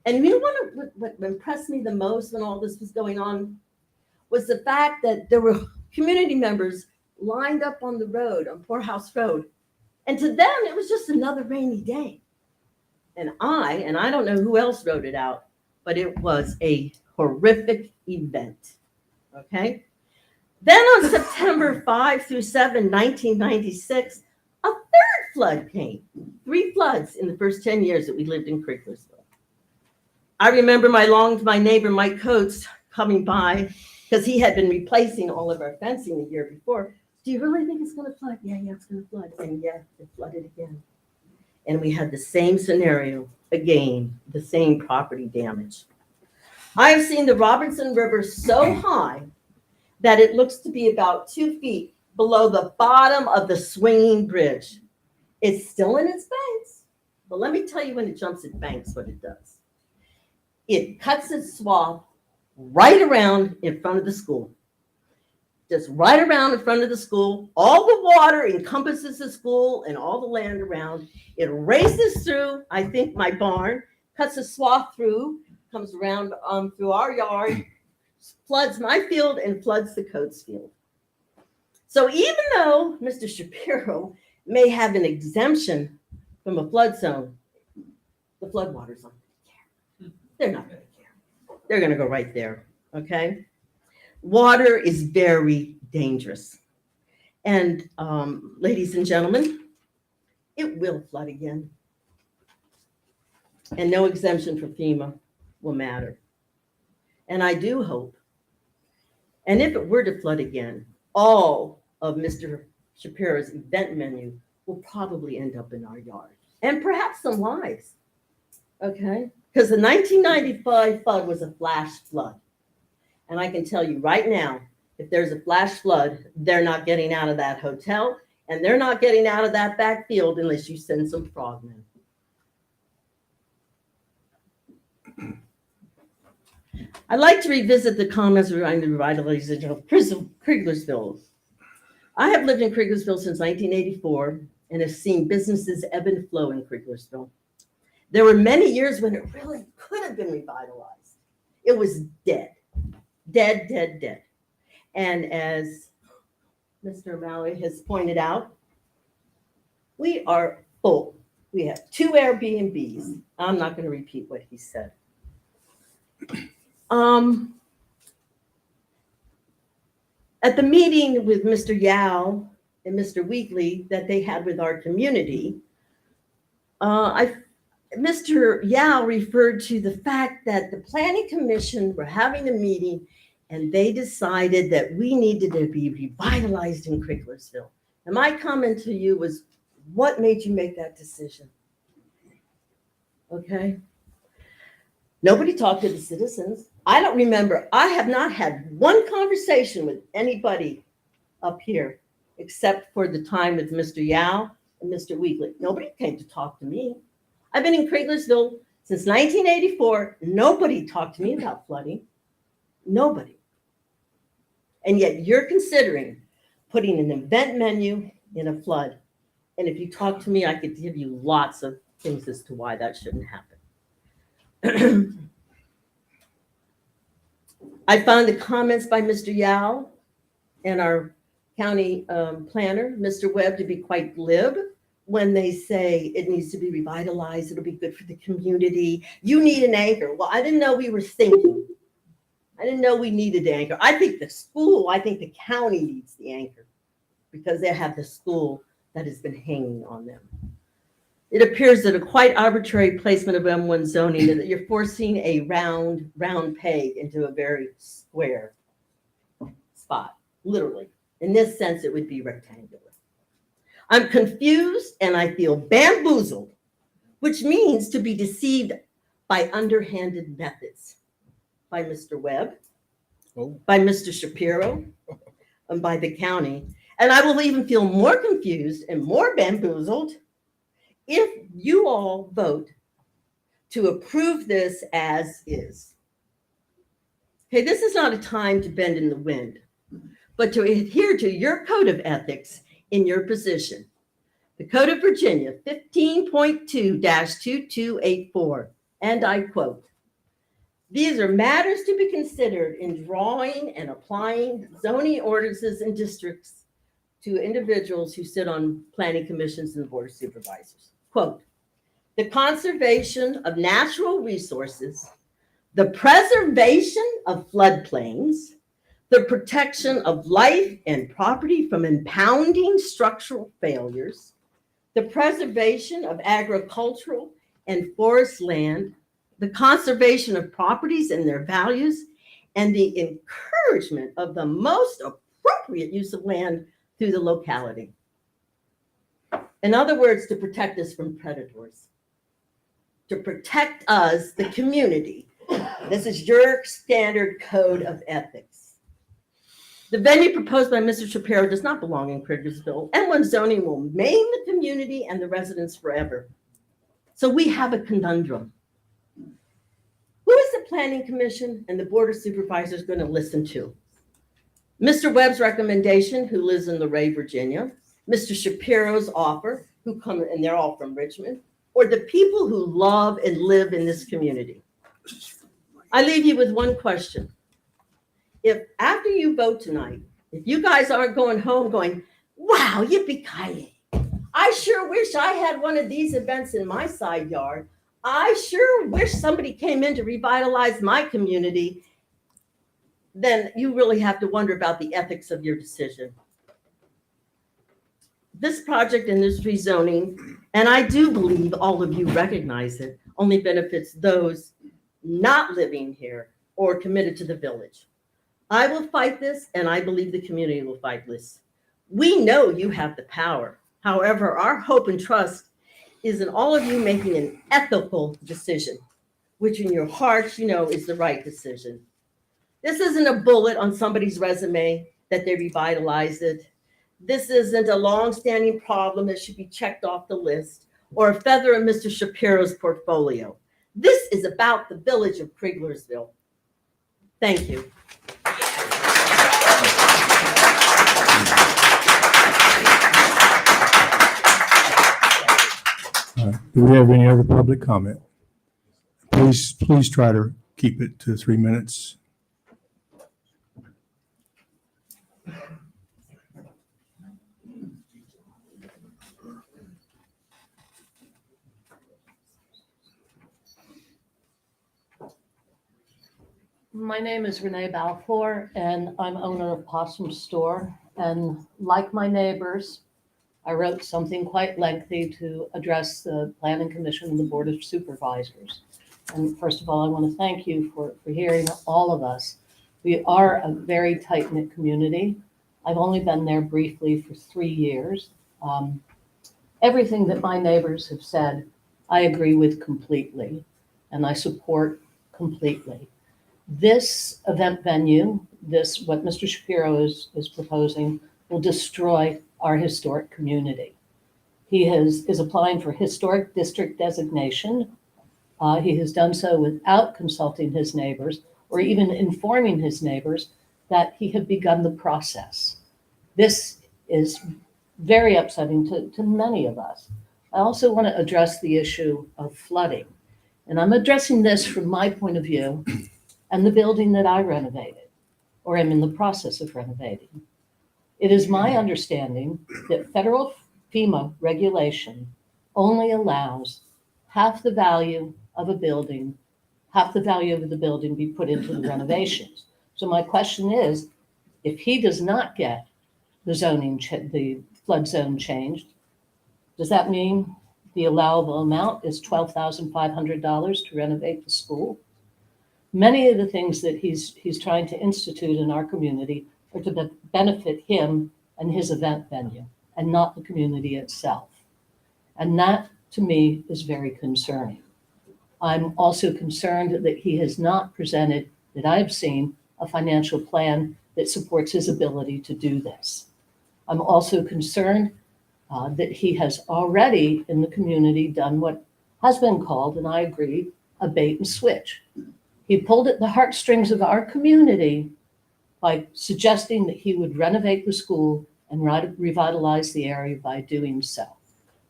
And you know what impressed me the most when all this was going on was the fact that there were community members lined up on the road, on Poorhouse Road. And to them, it was just another rainy day. And I don't know who else wrote it out, but it was a horrific event, okay? Then on September 5 through 7, 1996, a third flood came. 3 floods in the first 10 years that we lived in Kriglersville. I remember my neighbor, Mike Coates, coming by because he had been replacing all of our fencing the year before. Do you really think it's going to flood? Yeah, it's going to flood. And yeah, it flooded again. And we had the same scenario again, the same property damage. I have seen the Robinson River so high that it looks to be about 2 feet below the bottom of the swinging bridge. It's still in its banks, but let me tell you when it jumps its banks what it does. It cuts its swath right around in front of the school. just right around in front of the school. All the water encompasses the school and all the land around. It races through, I think, my barn, cuts a swath through, comes around through our yard, floods my field and floods the Coates field. So even though Mr. Shapiro may have an exemption from a flood zone, the floodwaters aren't going to care. They're not going to care. They're going to go right there, okay? Water is very dangerous. And ladies and gentlemen, it will flood again. And no exemption for FEMA will matter. And I do hope, and if it were to flood again, all of Mr. Shapiro's event menu will probably end up in our yard, and perhaps some lives, okay? Because the 1995 flood was a flash flood. And I can tell you right now, if there's a flash flood, they're not getting out of that hotel, and they're not getting out of that back field unless you send some frogmen. I'd like to revisit the comments regarding the revitalization of Kriglersville. I have lived in Kriglersville since 1984 and have seen businesses ebb and flow in Kriglersville. There were many years when it really could have been revitalized. It was dead. Dead, dead, dead. And as Mr. O'Malley has pointed out, we are full. We have 2 Airbnbs. I'm not going to repeat what he said. At the meeting with Mr. Yao and Mr. Weekly that they had with our community, Mr. Yao referred to the fact that the Planning Commission were having a meeting and they decided that we needed to be revitalized in Kriglersville. And my comment to you was, what made you make that decision? Okay. Nobody talked to the citizens. I don't remember. I have not had one conversation with anybody up here except for the time with Mr. Yao and Mr. Weekly. Nobody came to talk to me. I've been in Kriglersville since 1984. Nobody talked to me about flooding. Nobody. And yet you're considering putting an event menu in a flood. And if you talk to me, I could give you lots of things as to why that shouldn't happen. I found the comments by Mr. Yao and our county planner, Mr. Webb, to be quite glib when they say it needs to be revitalized. It'll be good for the community. You need an anchor. Well, I didn't know we were thinking. I didn't know we needed the anchor. I think the county needs the anchor because they have the school that has been hanging on them. It appears that a quite arbitrary placement of M1 zoning and that you're forcing a round peg into a very square spot, literally. In this sense, it would be rectangular. I'm confused and I feel bamboozled, which means to be deceived by underhanded methods by Mr. Webb, by Mr. Shapiro, and by the county. And I will even feel more confused and more bamboozled if you all vote to approve this as is. Okay, this is not a time to bend in the wind, but to adhere to your code of ethics in your position. The Code of Virginia 15.2-2284, and I quote, "These are matters to be considered in drawing and applying zoning ordinances and districts to individuals who sit on planning commissions and the board of supervisors." Quote, "The conservation of natural resources, the preservation of floodplains, the protection of life and property from impounding structural failures, the preservation of agricultural and forest land, the conservation of properties and their values, and the encouragement of the most appropriate use of land through the locality." In other words, to protect us from predators, to protect us, the community. This is your standard code of ethics. The venue proposed by Mr. Shapiro does not belong in Kriglersville. M1 zoning will maim the community and the residents forever. So we have a conundrum. Who is the Planning Commission and the Board of Supervisors going to listen to? Mr. Webb's recommendation, who lives in Luray, Virginia, Mr. Shapiro's offer, who come, and they're all from Richmond, or the people who love and live in this community. I leave you with one question. If after you vote tonight, if you guys aren't going home going, wow, yippee-ki-yay, I sure wish I had one of these events in my side yard. I sure wish somebody came in to revitalize my community. Then you really have to wonder about the ethics of your decision. This project and this rezoning, and I do believe all of you recognize it, only benefits those not living here or committed to the village. I will fight this, and I believe the community will fight this. We know you have the power. However, our hope and trust is in all of you making an ethical decision, which in your hearts you know is the right decision. This isn't a bullet on somebody's resume that they revitalized it. This isn't a long-standing problem that should be checked off the list or a feather in Mr. Shapiro's portfolio. This is about the village of Kriglersville. Thank you. Do we have any other public comment? Please try to keep it to 3 minutes. My name is Renee Balfour, and I'm owner of Possum Store. And like my neighbors, I wrote something quite lengthy to address the Planning Commission and the Board of Supervisors. And first of all, I want to thank you for hearing all of us. We are a very tight-knit community. I've only been there briefly for 3 years. Everything that my neighbors have said, I agree with completely, and I support completely. This event venue, what Mr. Shapiro is proposing, will destroy our historic community. He is applying for historic district designation. He has done so without consulting his neighbors or even informing his neighbors that he had begun the process. This is very upsetting to many of us. I also want to address the issue of flooding. And I'm addressing this from my point of view and the building that I renovated or am in the process of renovating. It is my understanding that federal FEMA regulation only allows half the value of a building, half the value of the building be put into the renovations. So my question is, if he does not get the the flood zone changed, does that mean the allowable amount is $12,500 to renovate the school? Many of the things that he's trying to institute in our community are to benefit him and his event venue and not the community itself. And that, to me, is very concerning. I'm also concerned that he has not presented, that I've seen, a financial plan that supports his ability to do this. I'm also concerned that he has already in the community done what has been called, and I agree, a bait and switch. He pulled at the heartstrings of our community by suggesting that he would renovate the school and revitalize the area by doing so.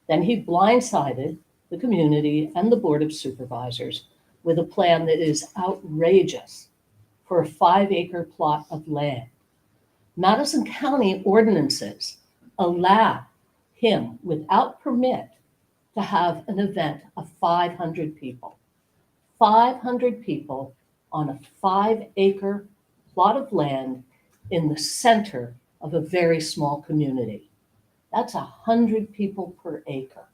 Then he blindsided the community and the Board of Supervisors with a plan that is outrageous for a 5-acre plot of land. Madison County ordinances allow him, without permit, to have an event of 500 people. 500 people on a 5-acre plot of land in the center of a very small community. That's 100 people per acre.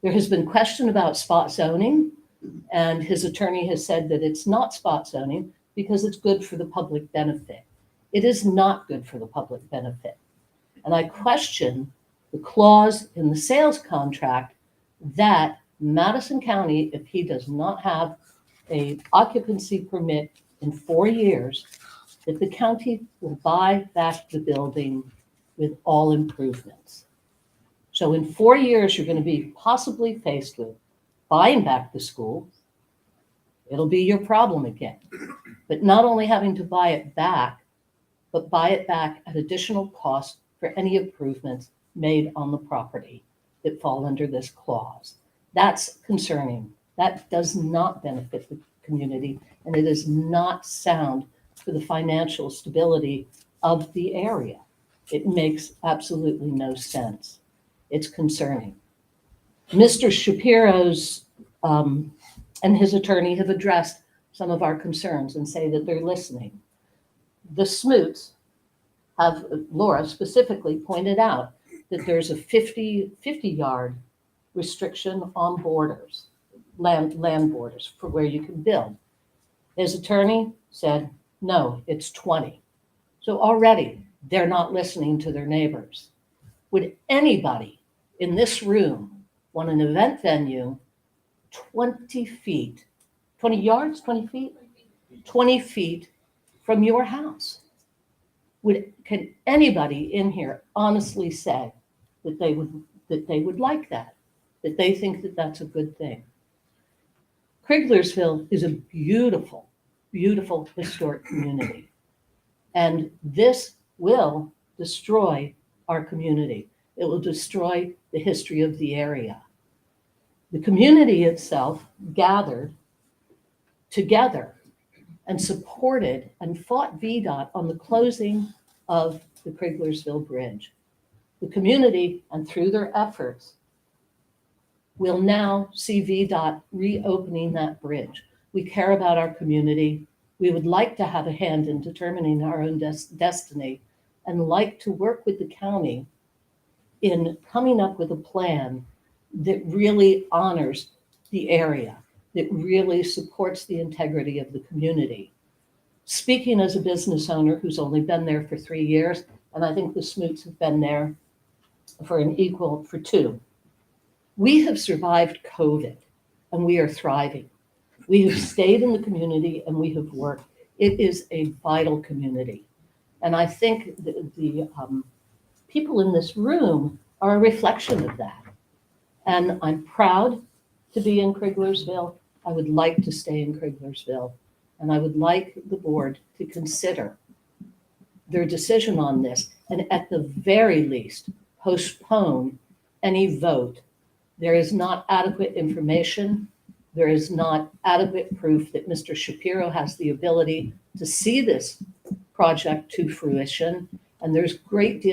There has been question about spot zoning, and his attorney has said that it's not spot zoning because it's good for the public benefit. It is not good for the public benefit. And I question the clause in the sales contract that Madison County, if he does not have an occupancy permit in 4 years, that the county will buy back the building with all improvements. So in 4 years, you're going to be possibly faced with buying back the school. It'll be your problem again. But not only having to buy it back, but buy it back at additional cost for any improvements made on the property that fall under this clause. That's concerning. That does not benefit the community, and it is not sound for the financial stability of the area. It makes absolutely no sense. It's concerning. Mr. Shapiro's and his attorney have addressed some of our concerns and say that they're listening. The Smoots have, Laura specifically pointed out that there's a 50-yard restriction on borders, land borders for where you can build. His attorney said, no, it's 20. So already they're not listening to their neighbors. Would anybody in this room want an event venue 20 feet, 20 yards, 20 feet? 20 feet from your house? Can anybody in here honestly say that they would like that they think that that's a good thing? Kriglersville is a beautiful, beautiful historic community. And this will destroy our community. It will destroy the history of the area. The community itself gathered together and supported and fought VDOT on the closing of the Kriglersville Bridge. The community, and through their efforts, will now see VDOT reopening that bridge. We care about our community. We would like to have a hand in determining our own destiny and like to work with the county in coming up with a plan that really honors the area, that really supports the integrity of the community. Speaking as a business owner who's only been there for 3 years, and I think the Smoots have been there for 2. We have survived COVID and we are thriving. We have stayed in the community and we have worked. It is a vital community. And I think the people in this room are a reflection of that. And I'm proud to be in Kriglersville. I would like to stay in Kriglersville. And I would like the board to consider their decision on this and at the very least postpone any vote. There is not adequate information. There is not adequate proof that Mr. Shapiro has the ability to see this project to fruition. And there's great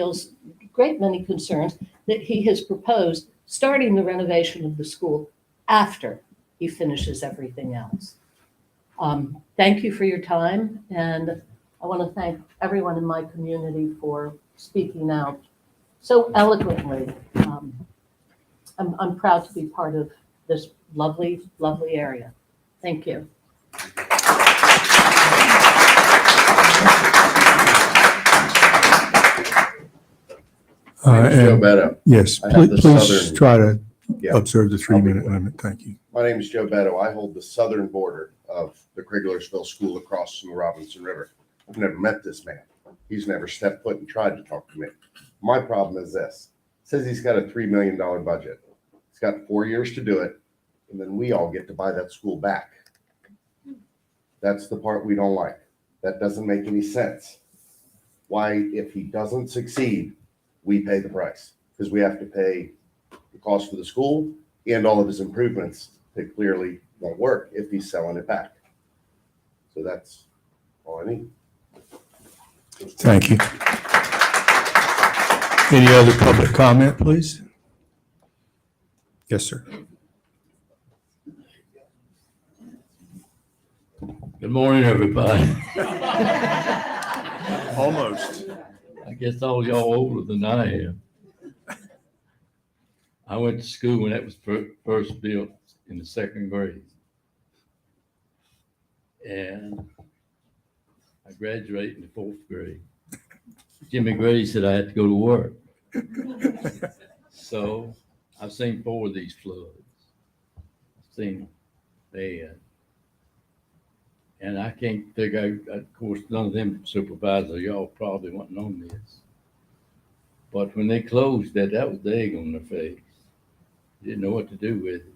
many concerns that he has proposed starting the renovation of the school after he finishes everything else. Thank you for your time. And I want to thank everyone in my community for speaking out so eloquently. I'm proud to be part of this lovely, lovely area. Thank you. My name is Joe Beto. Yes, I have the please southern- try to Yeah. observe the I'll be 3-minute quick. limit. Thank you. My name is Joe Beto. I hold the southern border of the Kriglersville School across from the Robinson River. I've never met this man. He's never stepped foot and tried to talk to me. My problem is this. Says he's got a $3 million budget. He's got 4 years to do it, and then we all get to buy that school back. That's the part we don't like. That doesn't make any sense. Why, if he doesn't succeed, we pay the price? Because we have to pay the cost for the school and all of his improvements that clearly won't work if he's selling it back. So that's all I need. Thank you. Any other public comment, please? Yes, sir. Good morning, everybody. Almost. I guess all y'all older than I am. I went to school when that was first built in the 2nd grade. And I graduated in the 4th grade. Jimmy Gray said I had to go to work. So I've seen 4 of these floods. I've seen them bad. And I can't figure out, of course, none of them supervisors, y'all probably wasn't on this. But when they closed that was the egg on their face. Didn't know what to do with it.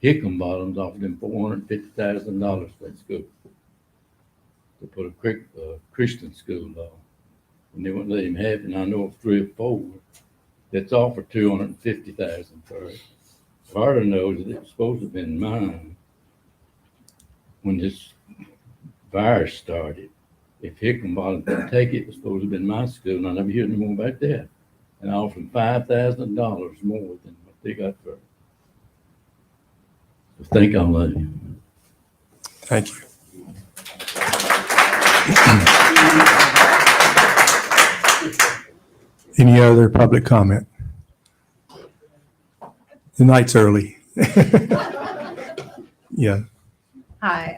Hickenbottom's offered them $450,000 for that school. To put a Christian school on. and they wouldn't let him have it. And I know of 3 or 4 that's offered $250,000 for it. Carter knows that it's supposed to have been mine when this virus started. If Hickenbottom didn't take it, it was supposed to have been my school, and I never heard no more about that. And I offered them $5,000 more than what they got for it. So thank all of you. Thank you. Any other public comment? The night's early. Yeah. Hi,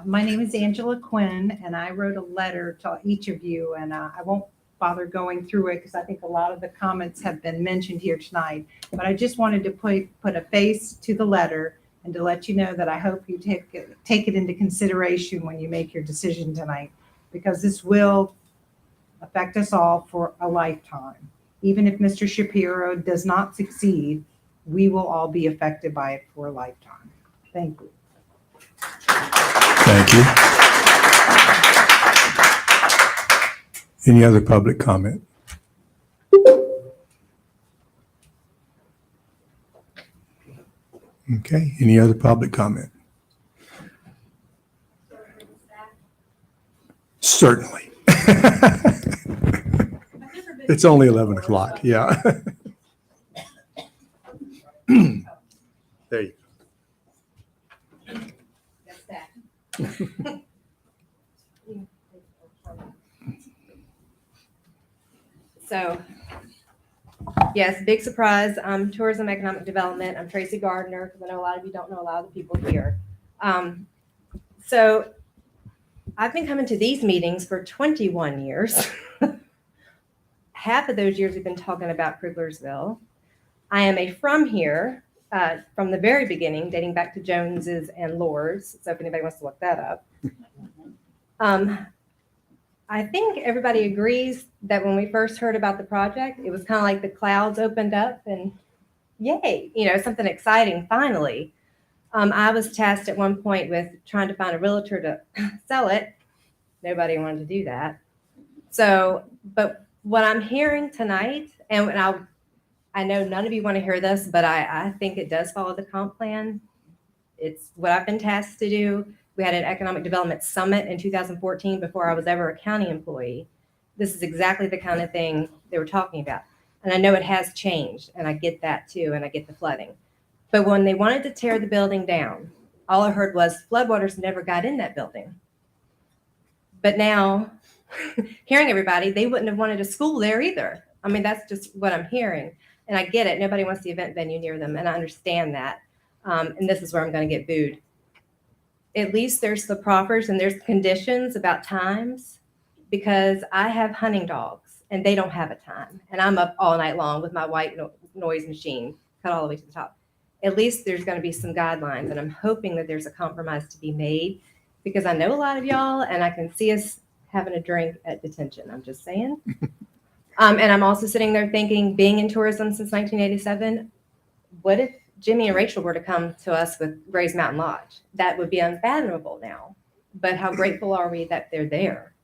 my name is Angela Quinn, and I wrote a letter to each of you, and I won't bother going through it because I think a lot of the comments have been mentioned here tonight. But I just wanted to put a face to the letter and to let you know that I hope you take it into consideration when you make your decision tonight, because this will affect us all for a lifetime. Even if Mr. Shapiro does not succeed, we will all be affected by it for a lifetime. Thank you. Thank you. Any other public comment? Okay, any other public comment? Certainly. It's only 11 o'clock, yeah. There you go. So, yes, big surprise. Tourism Economic Development. I'm Tracy Gardner, because I know a lot of you don't know a lot of the people here. So I've been coming to these meetings for 21 years. Half of those years we've been talking about Kriglersville. I am from here, from the very beginning, dating back to Joneses and Lords. So if anybody wants to look that up. I think everybody agrees that when we first heard about the project, it was kind of like the clouds opened up and yay, something exciting finally. I was tasked at one point with trying to find a realtor to sell it. Nobody wanted to do that. So, but what I'm hearing tonight, and I know none of you want to hear this, but I think it does follow the comp plan. It's what I've been tasked to do. We had an economic development summit in 2014 before I was ever a county employee. This is exactly the kind of thing they were talking about. And I know it has changed, and I get that too, and I get the flooding. But when they wanted to tear the building down, all I heard was floodwaters never got in that building. But now, hearing everybody, they wouldn't have wanted a school there either. I mean, that's just what I'm hearing. And I get it. Nobody wants the event venue near them, and I understand that. And this is where I'm going to get booed. At least there's the proffers and there's conditions about times, because I have hunting dogs and they don't have a time. And I'm up all night long with my white noise machine cut all the way to the top. At least there's going to be some guidelines, and I'm hoping that there's a compromise to be made, because I know a lot of y'all and I can see us having a drink at detention. I'm just saying. And I'm also sitting there thinking, being in tourism since 1987, what if Jimmy and Rachel were to come to us with Gray's Mountain Lodge? That would be unfathomable now. But how grateful are we that they're there?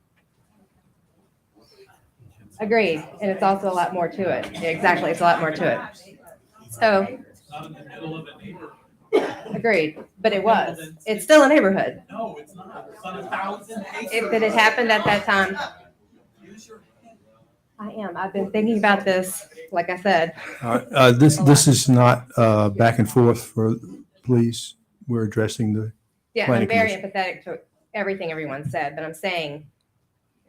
Agreed. And it's also a lot more to it. Yeah, exactly. It's a lot more to it. So, agreed. But it was. It's still a neighborhood. No, it's not. It's on 1,000 acres. If it had happened at that time. I am. I've been thinking about this, like I said. This is not back and forth, please. We're addressing the Yeah, planning I'm very commission. empathetic to everything everyone said, but I'm saying,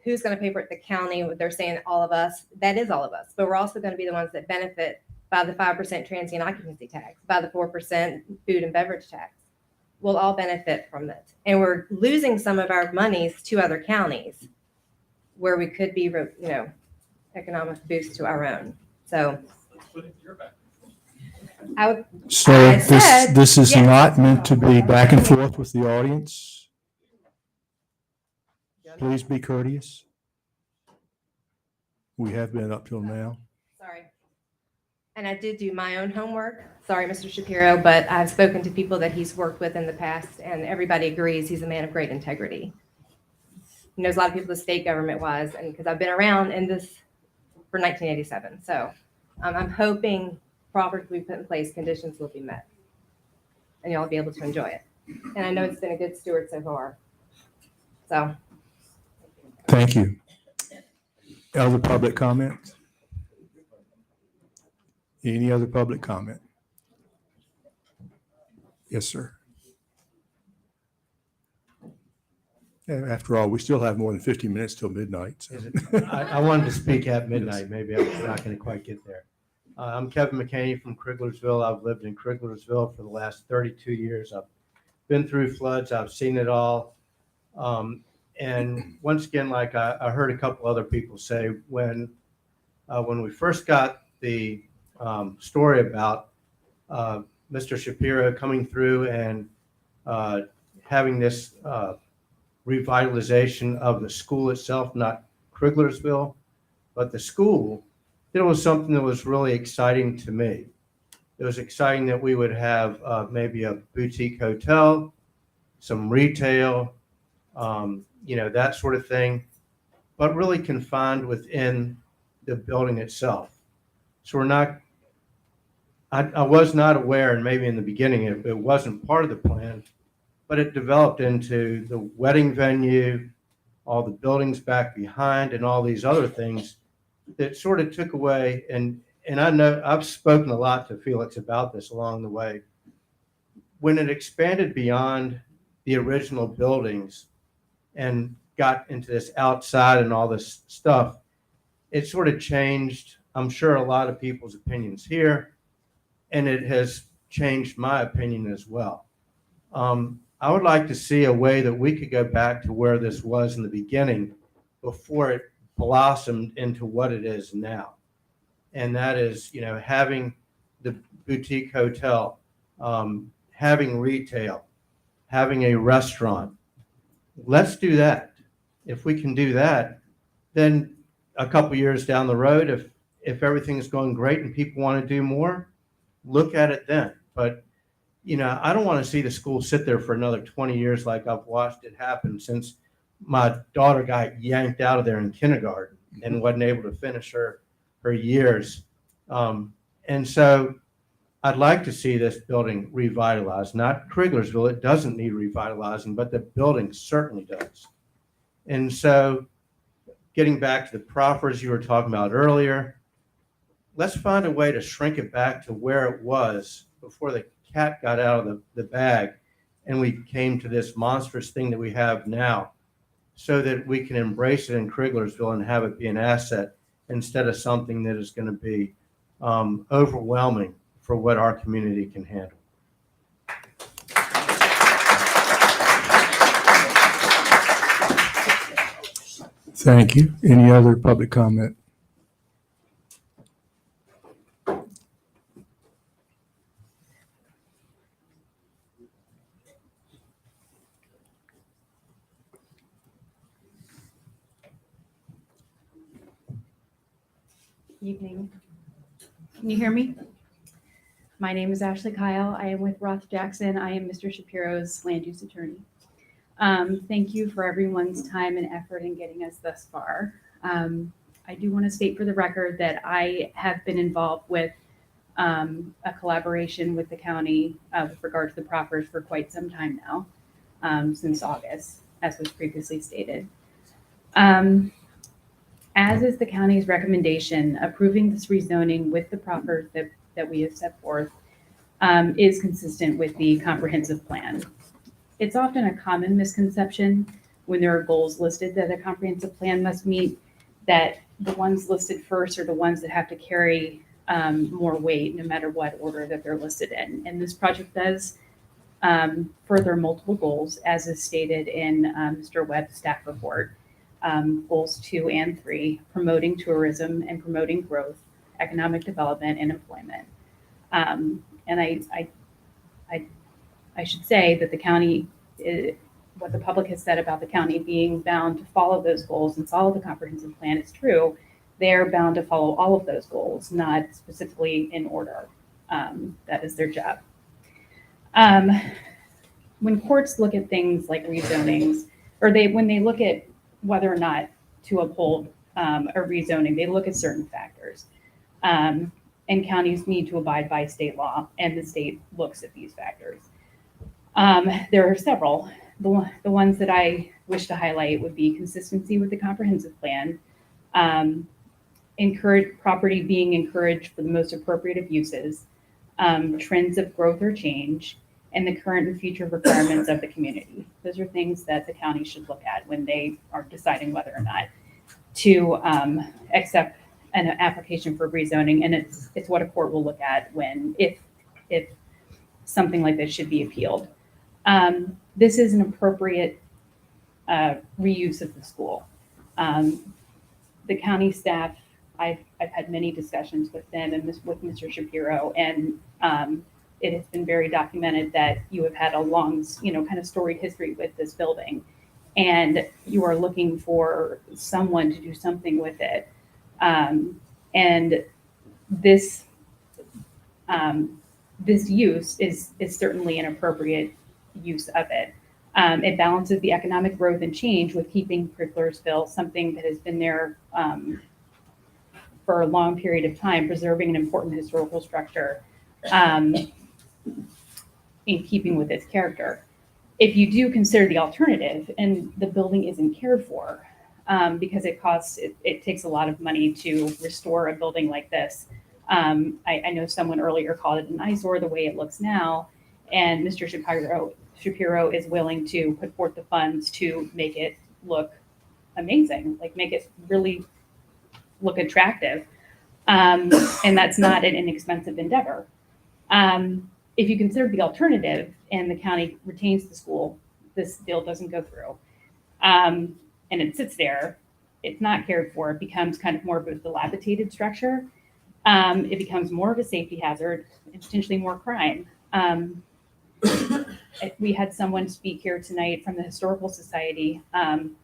who's going to pay for it? The county. They're saying all of us. That is all of us. But we're also going to be the ones that benefit by the 5% transient occupancy tax, by the 4% food and beverage tax. We'll all benefit from it. And we're losing some of our monies to other counties where we could be, economic boost to our own. So So I said, this is yes. not meant to be back and forth with the audience. Please be courteous. We have been up till now. Sorry. And I did do my own homework. Sorry, Mr. Shapiro, but I've spoken to people that he's worked with in the past, and everybody agrees he's a man of great integrity. knows a lot of people the state government was, and because I've been around in this for 1987. So I'm hoping proper to be put in place, conditions will be met, and y'all will be able to enjoy it. And I know it's been a good steward so far. So. Thank you. Other public comments? Any other public comment? Yes, sir. After all, we still have more than 15 minutes till midnight. So. I wanted to speak at midnight. Maybe I was not going to quite get there. I'm Kevin McKinney from Criglersville. I've lived in Criglersville for the last 32 years. I've been through floods. I've seen it all. And once again, like I heard a couple other people say, when we first got the story about Mr. Shapiro coming through and having this revitalization of the school itself, not Criglersville, but the school, it was something that was really exciting to me. It was exciting that we would have maybe a boutique hotel, some retail, that sort of thing, but really confined within the building itself. So we're not, I was not aware, and maybe in the beginning it wasn't part of the plan, but it developed into the wedding venue, all the buildings back behind, and all these other things that sort of took away. And I know I've spoken a lot to Felix about this along the way. When it expanded beyond the original buildings and got into this outside and all this stuff, it sort of changed, I'm sure, a lot of people's opinions here, and it has changed my opinion as well. I would like to see a way that we could go back to where this was in the beginning before it blossomed into what it is now. And that is, having the boutique hotel, having retail, having a restaurant. Let's do that. If we can do that, then a couple years down the road, if everything is going great and people want to do more, look at it then. But I don't want to see the school sit there for another 20 years like I've watched it happen since my daughter got yanked out of there in kindergarten and wasn't able to finish her years. And so I'd like to see this building revitalized, not Criglersville. It doesn't need revitalizing, but the building certainly does. And so getting back to the proffers you were talking about earlier, let's find a way to shrink it back to where it was before the cat got out of the bag and we came to this monstrous thing that we have now, so that we can embrace it in Criglersville and have it be an asset instead of something that is going to be overwhelming for what our community can handle. Thank you. Any other public comment? Evening. Can you hear me? My name is Ashley Kyle. I am with Roth Jackson. I am Mr. Shapiro's land use attorney. Thank you for everyone's time and effort in getting us thus far. I do want to state for the record that I have been involved with a collaboration with the county with regard to the proffers for quite some time now, since August, as was previously stated. As is the county's recommendation, approving this rezoning with the proffers that we have set forth is consistent with the comprehensive plan. It's often a common misconception when there are goals listed that a comprehensive plan must meet, that the ones listed first are the ones that have to carry more weight no matter what order that they're listed in. And this project does further multiple goals, as is stated in Mr. Webb's staff report. Goals 2 and 3, promoting tourism and promoting growth, economic development, and employment. And I should say that the county, what the public has said about the county being bound to follow those goals and follow the comprehensive plan is true. They're bound to follow all of those goals, not specifically in order. That is their job. When courts look at things like rezonings, or when they look at whether or not to uphold a rezoning, they look at certain factors. And counties need to abide by state law, and the state looks at these factors. There are several. The ones that I wish to highlight would be consistency with the comprehensive plan, encourage property being encouraged for the most appropriate of uses, trends of growth or change, and the current and future requirements of the community. Those are things that the county should look at when they are deciding whether or not to accept an application for rezoning. And it's what a court will look at when, if something like this should be appealed. This is an appropriate reuse of the school. The county staff, I've had many discussions with them and with Mr. Shapiro, and it has been very documented that you have had a long, kind of storied history with this building, and you are looking for someone to do something with it. And this use is certainly an appropriate use of it. It balances the economic growth and change with keeping Cricklersville something that has been there for a long period of time, preserving an important historical structure in keeping with its character. If you do consider the alternative and the building isn't cared for, because it takes a lot of money to restore a building like this. I know someone earlier called it an eyesore the way it looks now, and Mr. Shapiro is willing to put forth the funds to make it look amazing, like make it really look attractive. And that's not an inexpensive endeavor. If you consider the alternative and the county retains the school, this deal doesn't go through. And it sits there, it's not cared for, it becomes kind of more of a dilapidated structure. It becomes more of a safety hazard and potentially more crime. We had someone speak here tonight from the Historical Society, from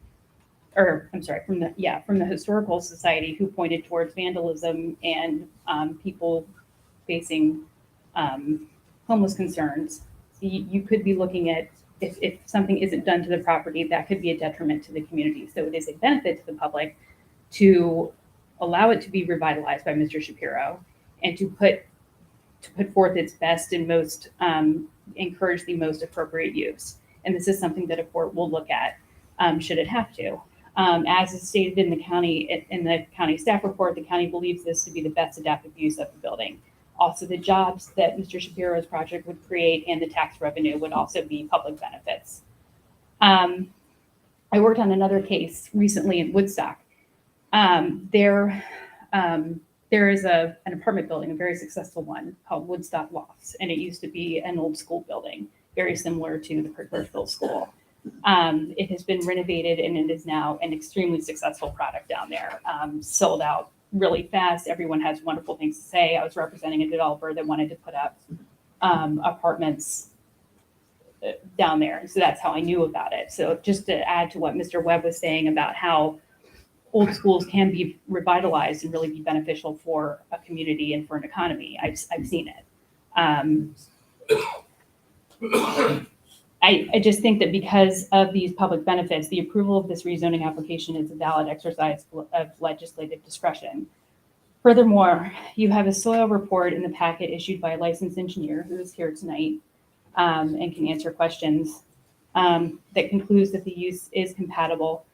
the Historical Society, who pointed towards vandalism and people facing homeless concerns. You could be looking at, if something isn't done to the property, that could be a detriment to the community. So it is a benefit to the public to allow it to be revitalized by Mr. Shapiro and to put forth its best and most, encourage the most appropriate use. And this is something that a court will look at should it have to. As is stated in the county staff report, the county believes this to be the best adaptive use of the building. Also, the jobs that Mr. Shapiro's project would create and the tax revenue would also be public benefits. I worked on another case recently in Woodstock. There is an apartment building, a very successful one, called Woodstock Lofts, and it used to be an old school building, very similar to the Cricklersville School. It has been renovated, and it is now an extremely successful product down there, sold out really fast. Everyone has wonderful things to say. I was representing a developer that wanted to put up apartments down there. So that's how I knew about it. So just to add to what Mr. Webb was saying about how old schools can be revitalized and really be beneficial for a community and for an economy, I've seen it. I just think that because of these public benefits, the approval of this rezoning application is a valid exercise of legislative discretion. Furthermore, you have a soil report in the packet issued by a licensed engineer who is here tonight and can answer questions that concludes that the use is compatible,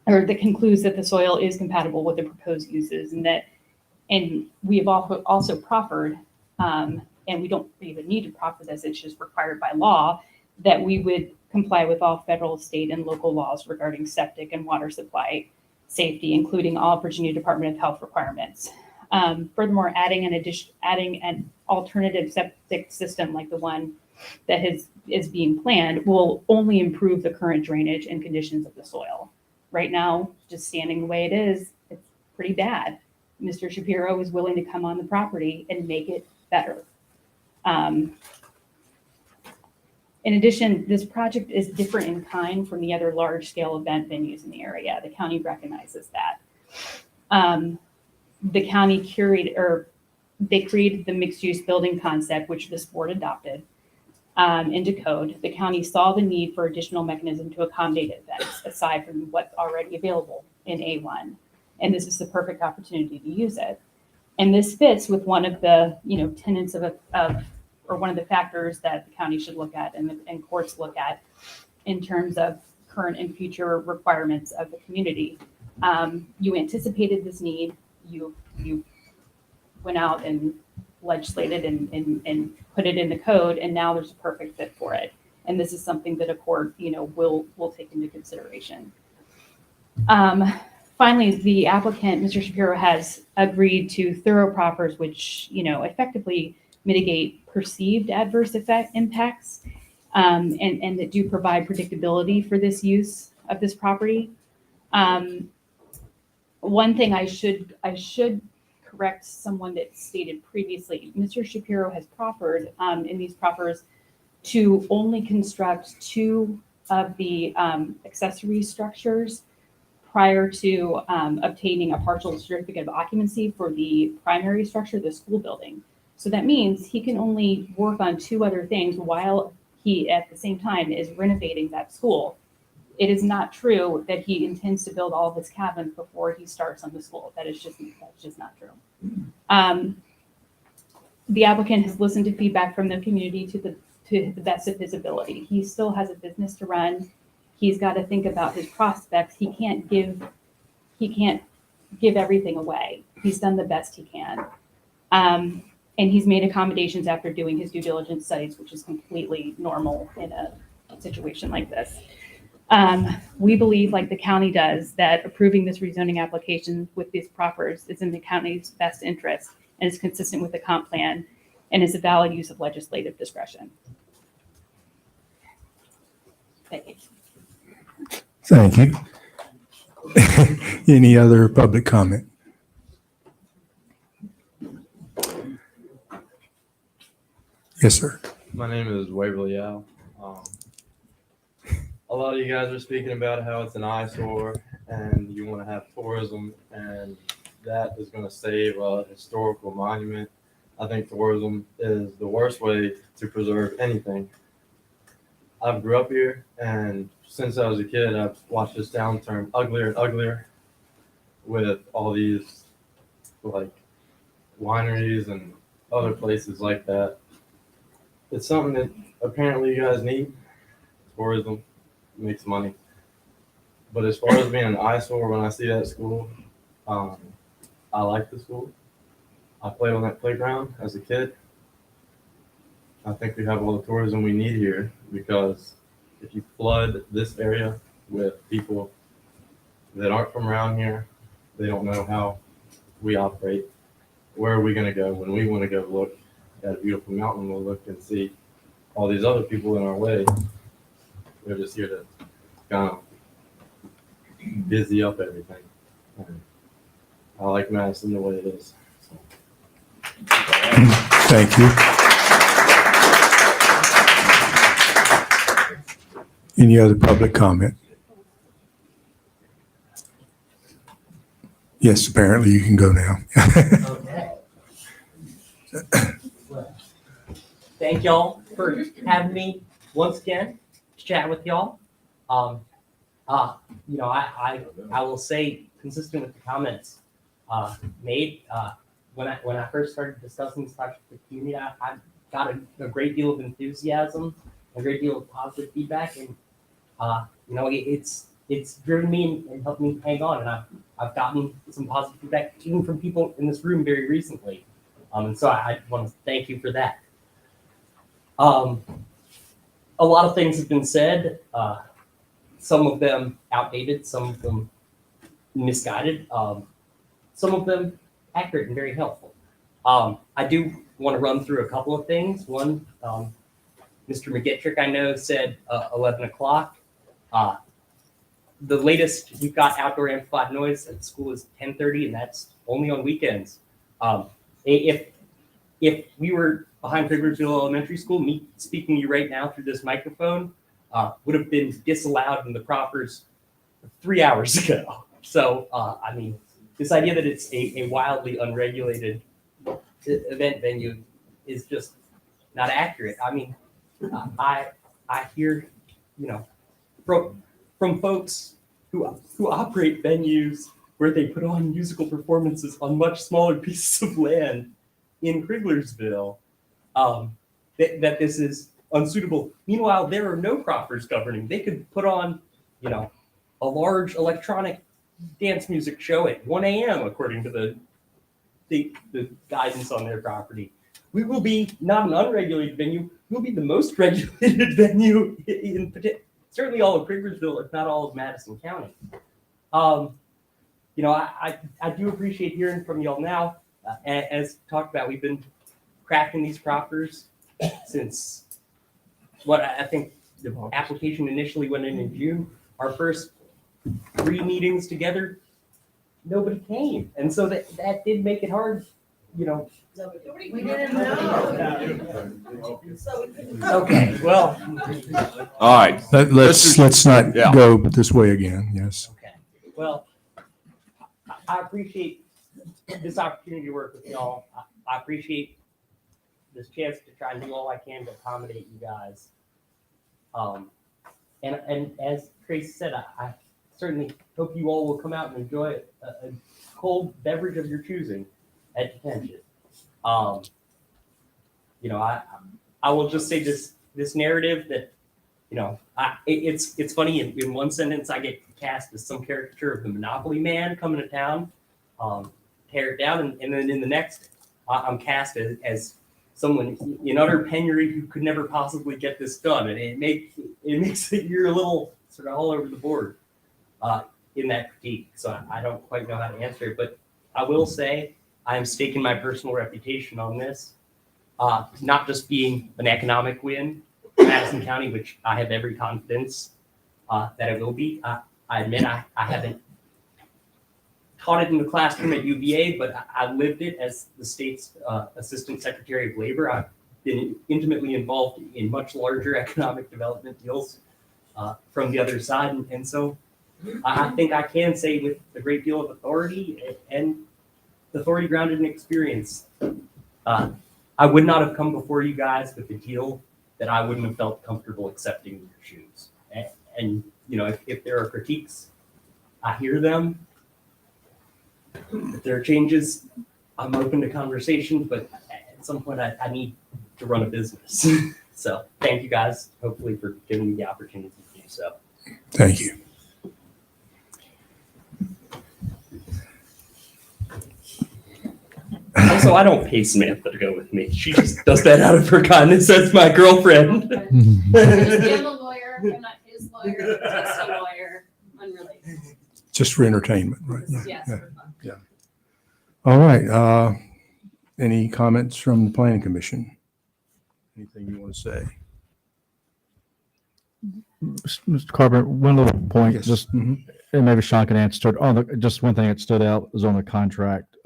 or that concludes that the soil is compatible with the proposed uses, and we have also proffered, and we don't even need to proffer this, it's just required by law, that we would comply with all federal, state, and local laws regarding septic and water supply safety, including all Virginia Department of Health requirements. Furthermore, adding an alternative septic system like the one that is being planned will only improve the current drainage and conditions of the soil. Right now, just standing the way it is, it's pretty bad. Mr. Shapiro is willing to come on the property and make it better. In addition, this project is different in kind from the other large-scale event venues in the area. The county recognizes that. The county they created the mixed-use building concept, which this board adopted. into code, the county saw the need for additional mechanism to accommodate events aside from what's already available in A1. And this is the perfect opportunity to use it. And this fits with one of the, tenets of or one of the factors that the county should look at and courts look at in terms of current and future requirements of the community. You anticipated this need, you went out and legislated and put it in the code, and now there's a perfect fit for it. And this is something that a court, will take into consideration. Finally, the applicant, Mr. Shapiro, has agreed to thorough proffers which, effectively mitigate perceived adverse impacts and that do provide predictability for this use of this property. One thing I should correct someone that stated previously. Mr. Shapiro has proffered in these proffers to only construct 2 of the accessory structures prior to obtaining a partial certificate of occupancy for the primary structure, the school building. So that means he can only work on 2 other things while he, at the same time, is renovating that school. It is not true that he intends to build all of his cabins before he starts on the school. That's just not true. The applicant has listened to feedback from the community to the best of his ability. He still has a business to run. He's got to think about his prospects. He can't give everything away. He's done the best he can. And he's made accommodations after doing his due diligence studies, which is completely normal in a situation like this. We believe, like the county does, that approving this rezoning application with these proffers is in the county's best interest and is consistent with the comp plan and is a valid use of legislative discretion. Thank you. Thank you. Any other public comment? Yes, sir. My name is Waverly Yao. A lot of you guys are speaking about how it's an eyesore and you want to have tourism, and that is going to save a historical monument. I think tourism is the worst way to preserve anything. I grew up here, and since I was a kid, I've watched this town turn uglier and uglier with all these like wineries and other places like that. It's something that apparently you guys need. Tourism makes money. But as far as being an eyesore, when I see that school, I like the school. I played on that playground as a kid. I think we have all the tourism we need here, because if you flood this area with people that aren't from around here, they don't know how we operate. Where are we going to go when we want to go look at a beautiful mountain? We'll look and see all these other people in our way. They're just here to kind of busy up everything. And I like Madison the way it is. So. Thank you. Any other public comment? Yes, apparently you can go now. Okay. Thank y'all for having me once again to chat with y'all. I will say, consistent with the comments made, when I first started discussing this project with the community, I got a great deal of enthusiasm, a great deal of positive feedback, and it's driven me and helped me hang on. And I've gotten some positive feedback even from people in this room very recently, and so I want to thank you for that. A lot of things have been said. Some of them outdated, some of them misguided, some of them accurate and very helpful. I do want to run through a couple of things. One, Mr. McGettrick, I know, said 11 o'clock. The latest we've got outdoor amplified noise at school is 10:30, and that's only on weekends. If we were behind Kriglersville Elementary School, me speaking to you right now through this microphone would have been disallowed in the proffers 3 hours ago. So, this idea that it's a wildly unregulated event venue is just not accurate. I hear, from folks who operate venues where they put on musical performances on much smaller pieces of land in Kriglersville, that this is unsuitable. Meanwhile, there are no proffers governing. They could put on, a large electronic dance music show at 1 a.m. according to the guidance on their property. We will be not an unregulated venue. We'll be the most regulated venue certainly all of Kriglersville, if not all of Madison County. I do appreciate hearing from y'all now. As talked about, we've been crafting these proffers since I think the application initially went in June. Our first 3 meetings together, nobody came. And so that did make it hard, We didn't know. Okay, well. All right. Let's not Yeah. go this way again. Yes. Okay, well, I appreciate this opportunity to work with y'all. I appreciate this chance to try and do all I can to accommodate you guys. And as Tracy said, I certainly hope you all will come out and enjoy a cold beverage of your choosing at detention. I will just say this narrative that, it's funny in one sentence I get cast as some caricature of the Monopoly man coming to town, tear it down, and then in the next I'm cast as someone in utter penury who could never possibly get this done, and it makes it you're a little sort of all over the board in that critique. So I don't quite know how to answer it, but I will say I am staking my personal reputation on this, not just being an economic win for Madison County, which I have every confidence that it will be. I admit I haven't taught it in the classroom at UVA, but I lived it as the state's Assistant Secretary of Labor. I've been intimately involved in much larger economic development deals from the other side. And so I think I can say with a great deal of authority and authority grounded in experience, I would not have come before you guys with a deal that I wouldn't have felt comfortable accepting in your shoes. And if there are critiques, I hear them. If there are changes, I'm open to conversation, but at some point I need to run a business. So thank you guys, hopefully, for giving me the opportunity to do so. Thank you. Also, I don't pay Samantha to go with me. She just does that out of her kindness as my girlfriend. I'm a lawyer. I'm not his lawyer. Just a lawyer. Unrelated. Just for entertainment, right? Yes. Yeah. Yeah. All right. Any comments from the Planning Commission? Anything you want to say? Mr. Carpenter, one little point, Yes. just, Mhm. and maybe Sean can answer it. Just one thing that stood out is on the contract.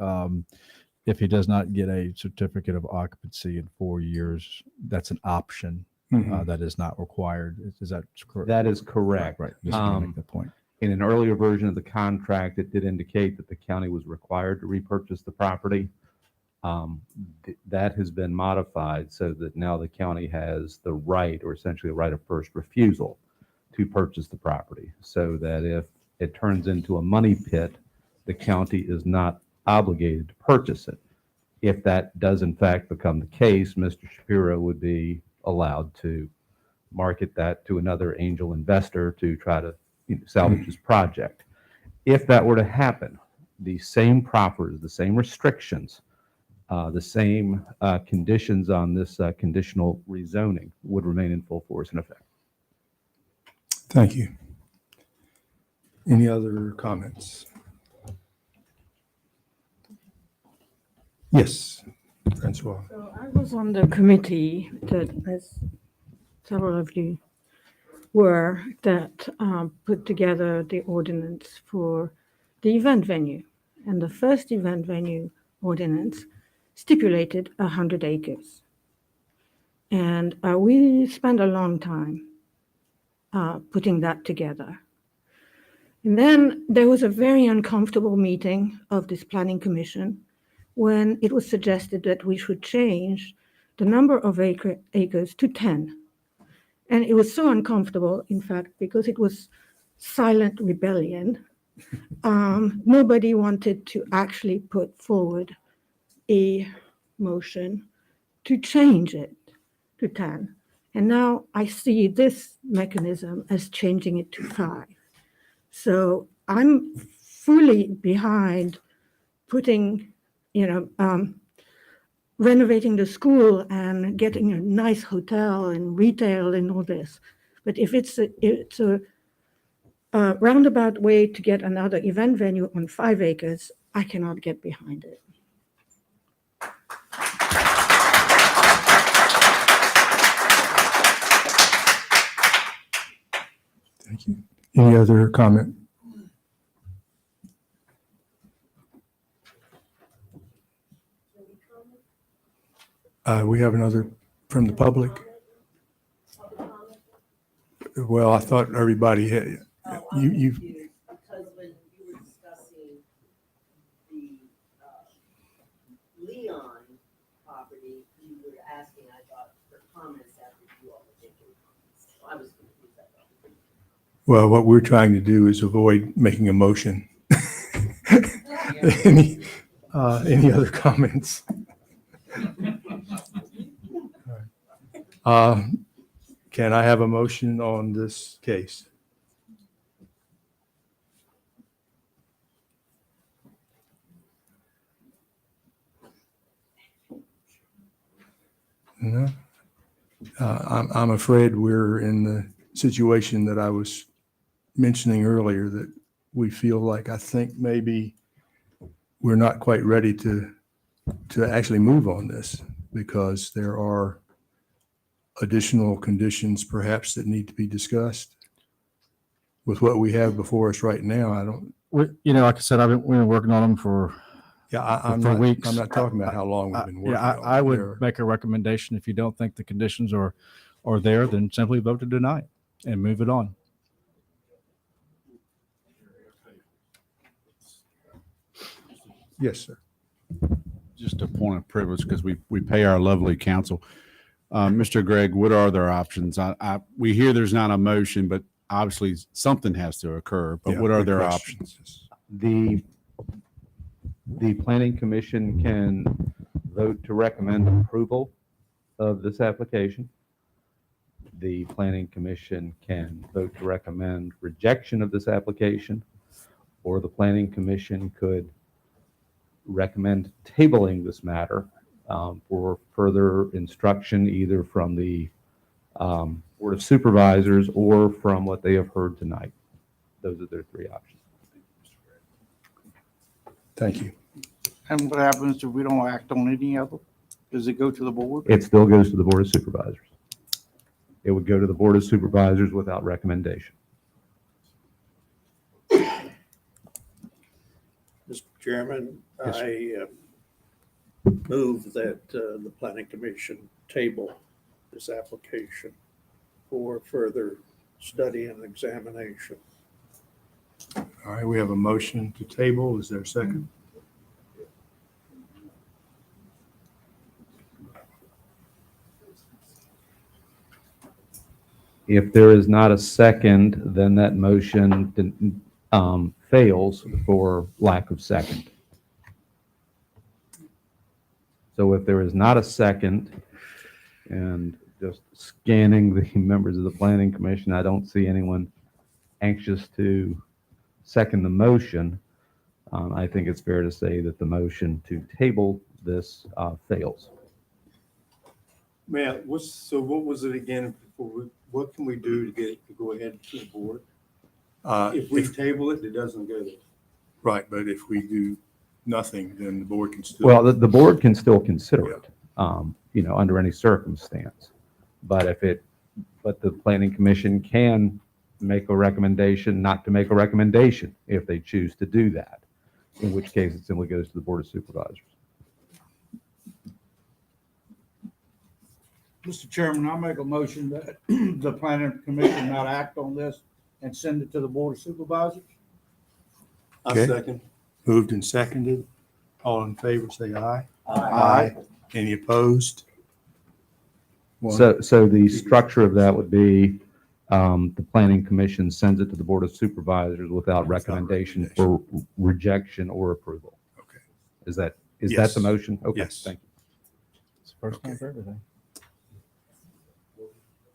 If he does not get a certificate of occupancy in 4 years, that's an option. Mhm. That is not required. Is that correct? That is correct. Right. Just want to make that point. In an earlier version of the contract, it did indicate that the county was required to repurchase the property. That has been modified so that now the county has the right, or essentially a right of first refusal, to purchase the property. So that if it turns into a money pit, the county is not obligated to purchase it. If that does in fact become the case, Mr. Shapiro would be allowed to market that to another angel investor to try to salvage his project. If that were to happen, the same proffers, the same restrictions, the same conditions on this conditional rezoning would remain in full force and effect. Thank you. Any other comments? Yes, Francois. So I was on the committee that, as several of you were, that put together the ordinance for the event venue. And the first event venue ordinance stipulated 100 acres. And we spent a long time putting that together. And then there was a very uncomfortable meeting of this planning commission when it was suggested that we should change the number of acres to 10 And it was so uncomfortable, in fact, because it was silent rebellion. Nobody wanted to actually put forward a motion to change it to 10. And now I see this mechanism as changing it to 5. So I'm fully behind putting, renovating the school and getting a nice hotel and retail and all this. But if it's a roundabout way to get another event venue on 5 acres, I cannot get behind it. Thank you. Any other comment? We have another from the public. Well, I thought everybody had, you, Because when you were discussing the Leon property, you were asking, I thought, for comments after you all were taking comments. So I was confused. well, what we're trying to do is avoid making a motion. Any other comments? Can I have a motion on this case? No? I'm afraid we're in the situation that I was mentioning earlier, that we feel like, I think maybe we're not quite ready to actually move on this, because there are additional conditions perhaps that need to be discussed. With what we have before us right now, I don't. Like I said, we've been working on them for I'm for not, weeks. I'm not talking about how long we've been working Yeah, on it. I would There- make a recommendation. If you don't think the conditions are there, then simply vote to deny it and move it on. Yes, sir. Just a point of privilege, because we pay our lovely counsel. Mr. Gregg, what are their options? We hear there's not a motion, but obviously something has to occur. But Yeah, what are good their question. options? The planning commission can vote to recommend approval of this application. The planning commission can vote to recommend rejection of this application, or the planning commission could recommend tabling this matter for further instruction, either from the Board of Supervisors or from what they have heard tonight. Those are their 3 options. Thank you. And what happens if we don't act on any of them? Does it go to the board? It still goes to the Board of Supervisors. It would go to the Board of Supervisors without recommendation. Mr. Chairman, Yes, sir. I move that the planning commission table this application for further study and examination. All right, we have a motion to table. Is there a second? If there is not a second, then that motion fails for lack of second. So if there is not a second, and just scanning the members of the Planning Commission, I don't see anyone anxious to second the motion. I think it's fair to say that the motion to table this fails. Man, what was it again? What can we do to get it to go ahead to the board? If we table it, it doesn't go there. Right, but if we do nothing, then the board can still. Well, the board can still consider it, under any circumstance. But but the planning commission can make a recommendation not to make a recommendation if they choose to do that, in which case it simply goes to the Board of Supervisors. Mr. Chairman, I make a motion that the planning commission not act on this and send it to the board of supervisors. Okay. second. Moved and seconded. All in favor, say aye. Aye. Any opposed? So the structure of that would be, the planning commission sends it to the board of supervisors without recommendation for rejection or approval. Okay. Is that the Yes. motion? Okay, Yes. thank you. It's the first time for everything.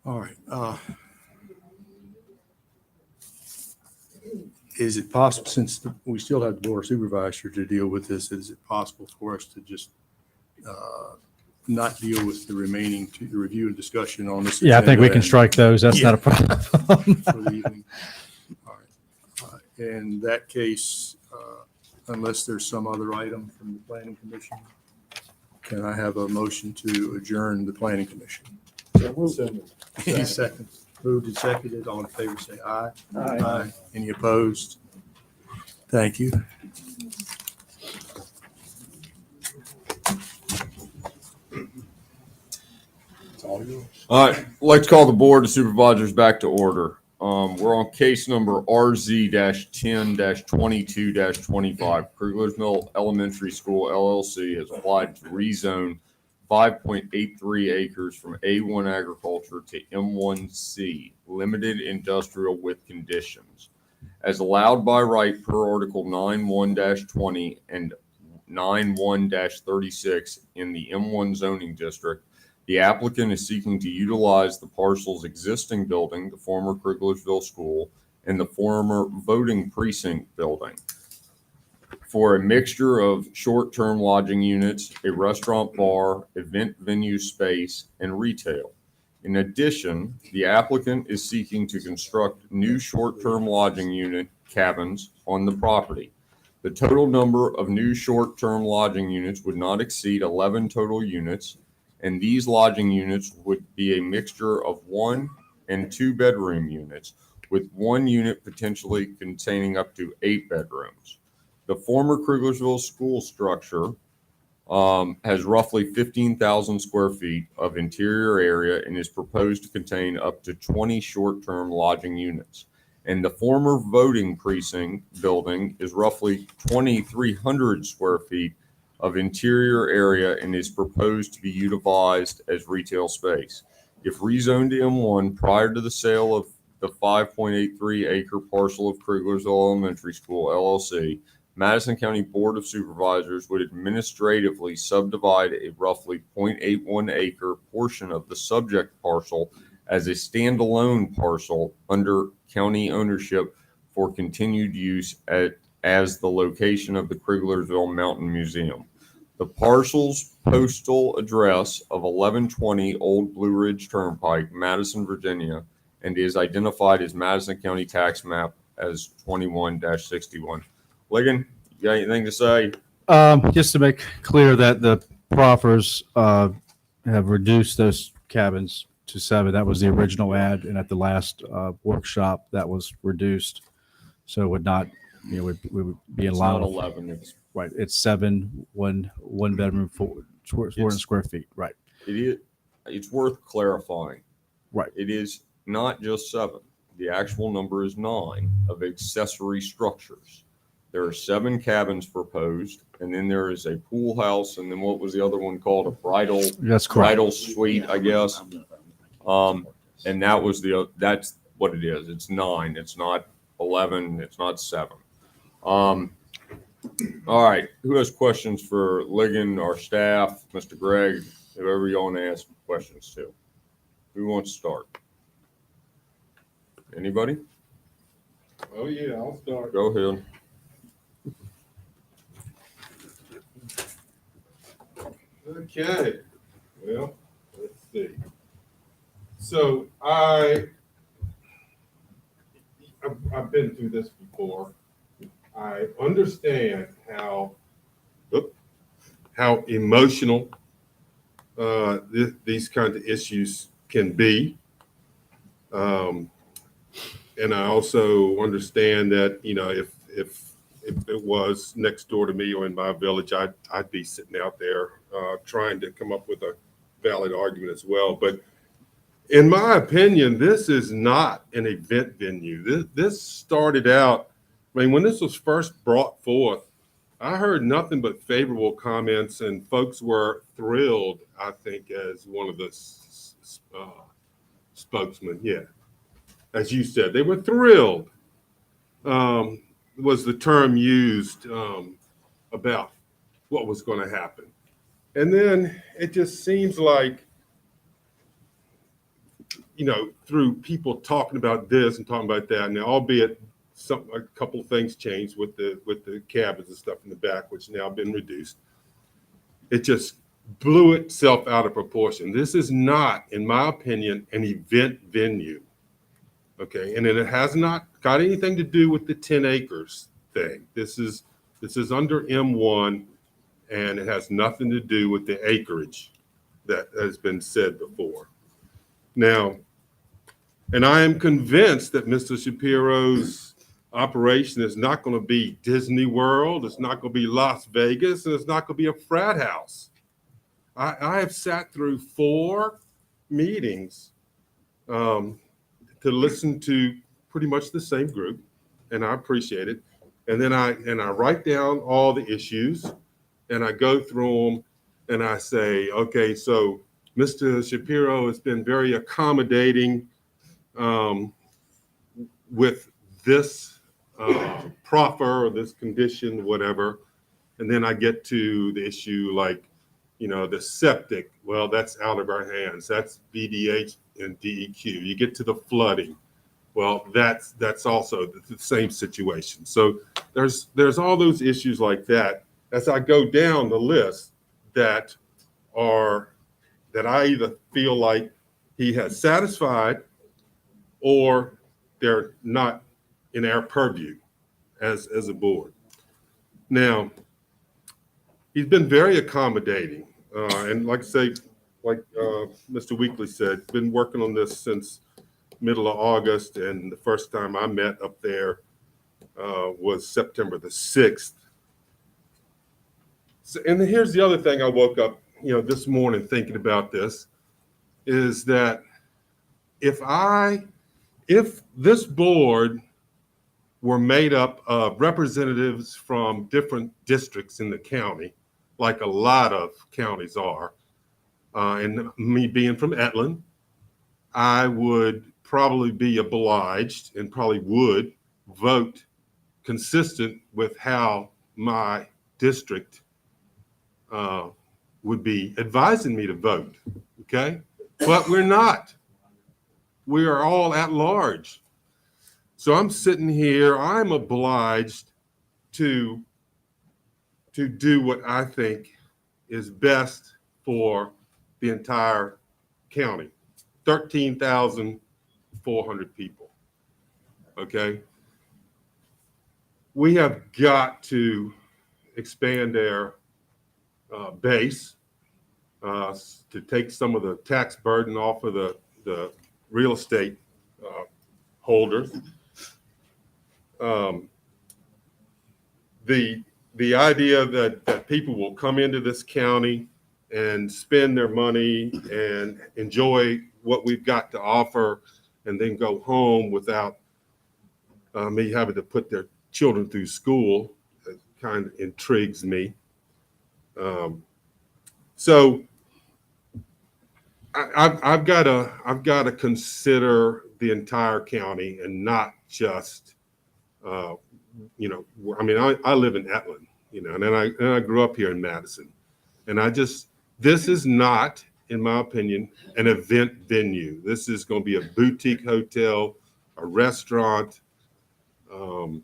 All right. Is it possible, since we still have the board of supervisors to deal with this, is it possible for us to just not deal with the remaining the review and discussion on this? Yeah, I think we agenda can strike those. That's not a problem. for the evening? All right. In that case, unless there's some other item from the planning commission, can I have a motion to adjourn the planning commission? Any second? Moved and seconded. All in favor, say aye. Aye. Any opposed? Thank you. All right, I'd like to call the Board of Supervisors back to order. We're on case number RZ-10-22-25. Kruglersville Elementary School LLC has applied to rezone 5.83 acres from A1 agriculture to M1C, limited industrial with conditions. As allowed by right per Article 9-1-20 and 9-1-36 in the M1 zoning district, the applicant is seeking to utilize the parcel's existing building, the former Kruglersville School, and the former voting precinct building, for a mixture of short-term lodging units, a restaurant bar, event venue space, and retail. In addition, the applicant is seeking to construct new short-term lodging unit cabins on the property. The total number of new short-term lodging units would not exceed 11 total units, and these lodging units would be a mixture of 1 and 2 bedroom units, with 1 unit potentially containing up to 8 bedrooms. The former Kruglersville School structure has roughly 15,000 square feet of interior area and is proposed to contain up to 20 short-term lodging units. And the former voting precinct building is roughly 2,300 square feet of interior area and is proposed to be utilized as retail space. If rezoned to M1 prior to the sale of the 5.83 acre parcel of Kruglersville Elementary School LLC, Madison County Board of Supervisors would administratively subdivide a roughly 0.81 acre portion of the subject parcel as a standalone parcel under county ownership for continued use as the location of the Kruglersville Mountain Museum. The parcel's postal address of 1120 Old Blue Ridge Turnpike, Madison, Virginia, and is identified as Madison County Tax Map as 21-61. Ligon, you got anything to say? Just to make clear that the proffers have reduced those cabins to 7. That was the original ad, and at the last workshop, that was reduced. So it would not, we would be in It's line. not 11. It's Right. It's 7, one bedroom, 400 square feet. Right. It is. It's worth clarifying. Right. It is not just 7. The actual number is 9 of accessory structures. There are 7 cabins proposed, and then there is a pool house, and then what was the other one called? A bridal. That's correct. Bridal suite, I guess. And that was that's what it is. It's 9. It's not 11. It's not 7. All right. Who has questions for Ligon, our staff, Mr. Gregg, whoever you want to ask questions to? Who wants to start? Anybody? Oh, yeah, I'll start. Go ahead. Okay, well, let's see. So I've been through this before. I understand how emotional these kinds of issues can be. And I also understand that, if it was next door to me or in my village, I'd be sitting out there trying to come up with a valid argument as well. But in my opinion, this is not an event venue. This started out, when this was first brought forth, I heard nothing but favorable comments, and folks were thrilled, I think, as one of the spokesman, yeah. As you said, they were thrilled, was the term used about what was going to happen. And then it just seems like, you know, through people talking about this and talking about that, and albeit a couple of things changed with the cabins and stuff in the back, which now been reduced, it just blew itself out of proportion. This is not, in my opinion, an event venue. Okay, and it has not got anything to do with the 10 acres thing. This is under M1, and it has nothing to do with the acreage that has been said before. Now, and I am convinced that Mr. Shapiro's operation is not going to be Disney World, it's not going to be Las Vegas, and it's not going to be a frat house. I have sat through 4 meetings to listen to pretty much the same group, and I appreciate it. And then I write down all the issues, and I go through them, and I say, okay, so Mr. Shapiro has been very accommodating with this proffer or this condition, whatever. And then I get to the issue like, you know, the septic, well, that's out of our hands. That's BDH and DEQ. You get to the flooding. Well, that's also the same situation. So there's all those issues like that as I go down the list that I either feel like he has satisfied or they're not in our purview as a board. Now, he's been very accommodating. And like I say, like Mr. Weekly said, been working on this since middle of August. And the first time I met up there was September the 6th. So, and here's the other thing I woke up, you know, this morning thinking about this, is that if this board were made up of representatives from different districts in the county, like a lot of counties are, and me being from Etlin, I would probably be obliged and probably would vote consistent with how my district would be advising me to vote, okay? But we're not. We are all at large. So I'm sitting here, I'm obliged to do what I think is best for the entire county, 13,400 people, okay? We have got to expand their base to take some of the tax burden off of the real estate holders. The idea that people will come into this county and spend their money and enjoy what we've got to offer and then go home without me having to put their children through school kind of intrigues me. So I've got to consider the entire county and not just you know, I mean, I live in Etlin, you know, and I grew up here in Madison, and this is not, in my opinion, an event venue. This is going to be a boutique hotel, a restaurant, you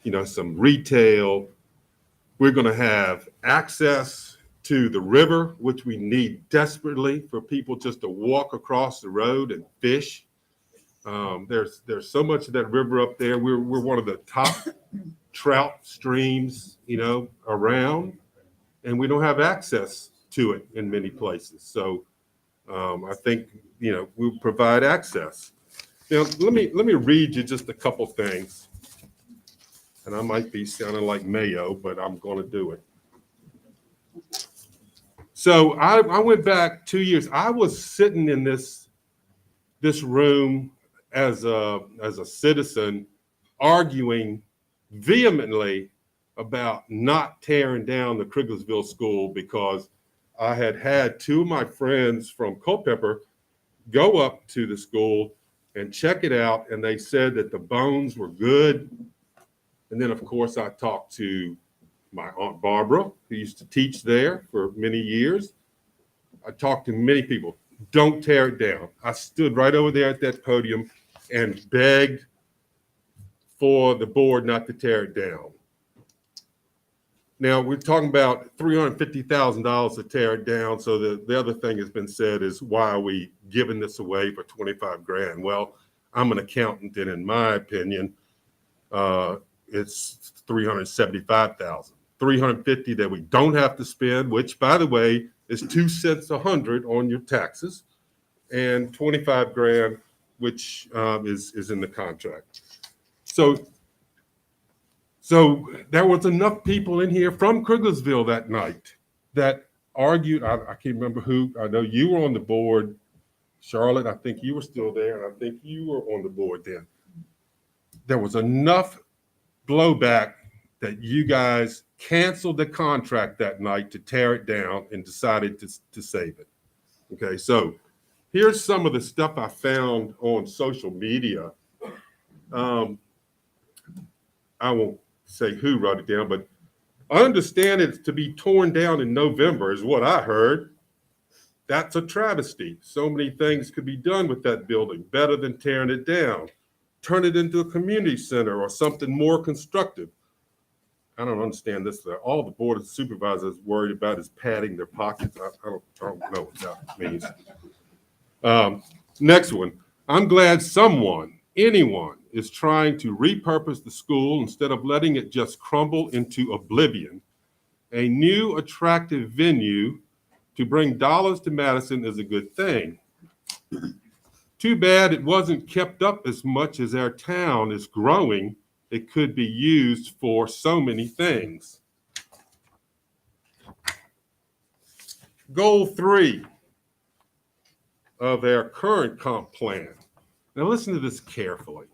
know, some retail. We're going to have access to the river, which we need desperately for people just to walk across the road and fish. There's so much of that river up there. We're one of the top trout streams, you know, around, and we don't have access to it in many places. So I think, you know, we'll provide access. Now, let me read you just a couple things, and I might be sounding like Mayo, but I'm going to do it. So I went back 2 years. I was sitting in this room as a citizen, arguing vehemently about not tearing down the Criglersville School because I had 2 of my friends from Culpeper go up to the school and check it out, and they said that the bones were good. And then, of course, I talked to my Aunt Barbara, who used to teach there for many years. I talked to many people. Don't tear it down. I stood right over there at that podium and begged for the board not to tear it down. Now, we're talking about $350,000 to tear it down. So the other thing that's been said is, why are we giving this away for 25 grand? Well, I'm an accountant, and in my opinion, it's 375,000. 350 that we don't have to spend, which, by the way, is 2 cents a hundred on your taxes, and 25 grand, which is in the contract. So there was enough people in here from Kriglersville that night that argued. I can't remember who. I know you were on the board, Charlotte. I think you were still there, and I think you were on the board then. There was enough blowback that you guys canceled the contract that night to tear it down and decided to save it. Okay, so here's some of the stuff I found on social media. I won't say who wrote it down, but I understand it's to be torn down in November is what I heard. That's a travesty. So many things could be done with that building, better than tearing it down. Turn it into a community center or something more constructive. I don't understand this. All the board of supervisors worried about is padding their pockets. I don't know what that means. Next one. I'm glad anyone is trying to repurpose the school instead of letting it just crumble into oblivion. A new attractive venue to bring dollars to Madison is a good thing. Too bad it wasn't kept up as much as our town is growing. It could be used for so many things. Goal 3 of our current comp plan. Now listen to this carefully.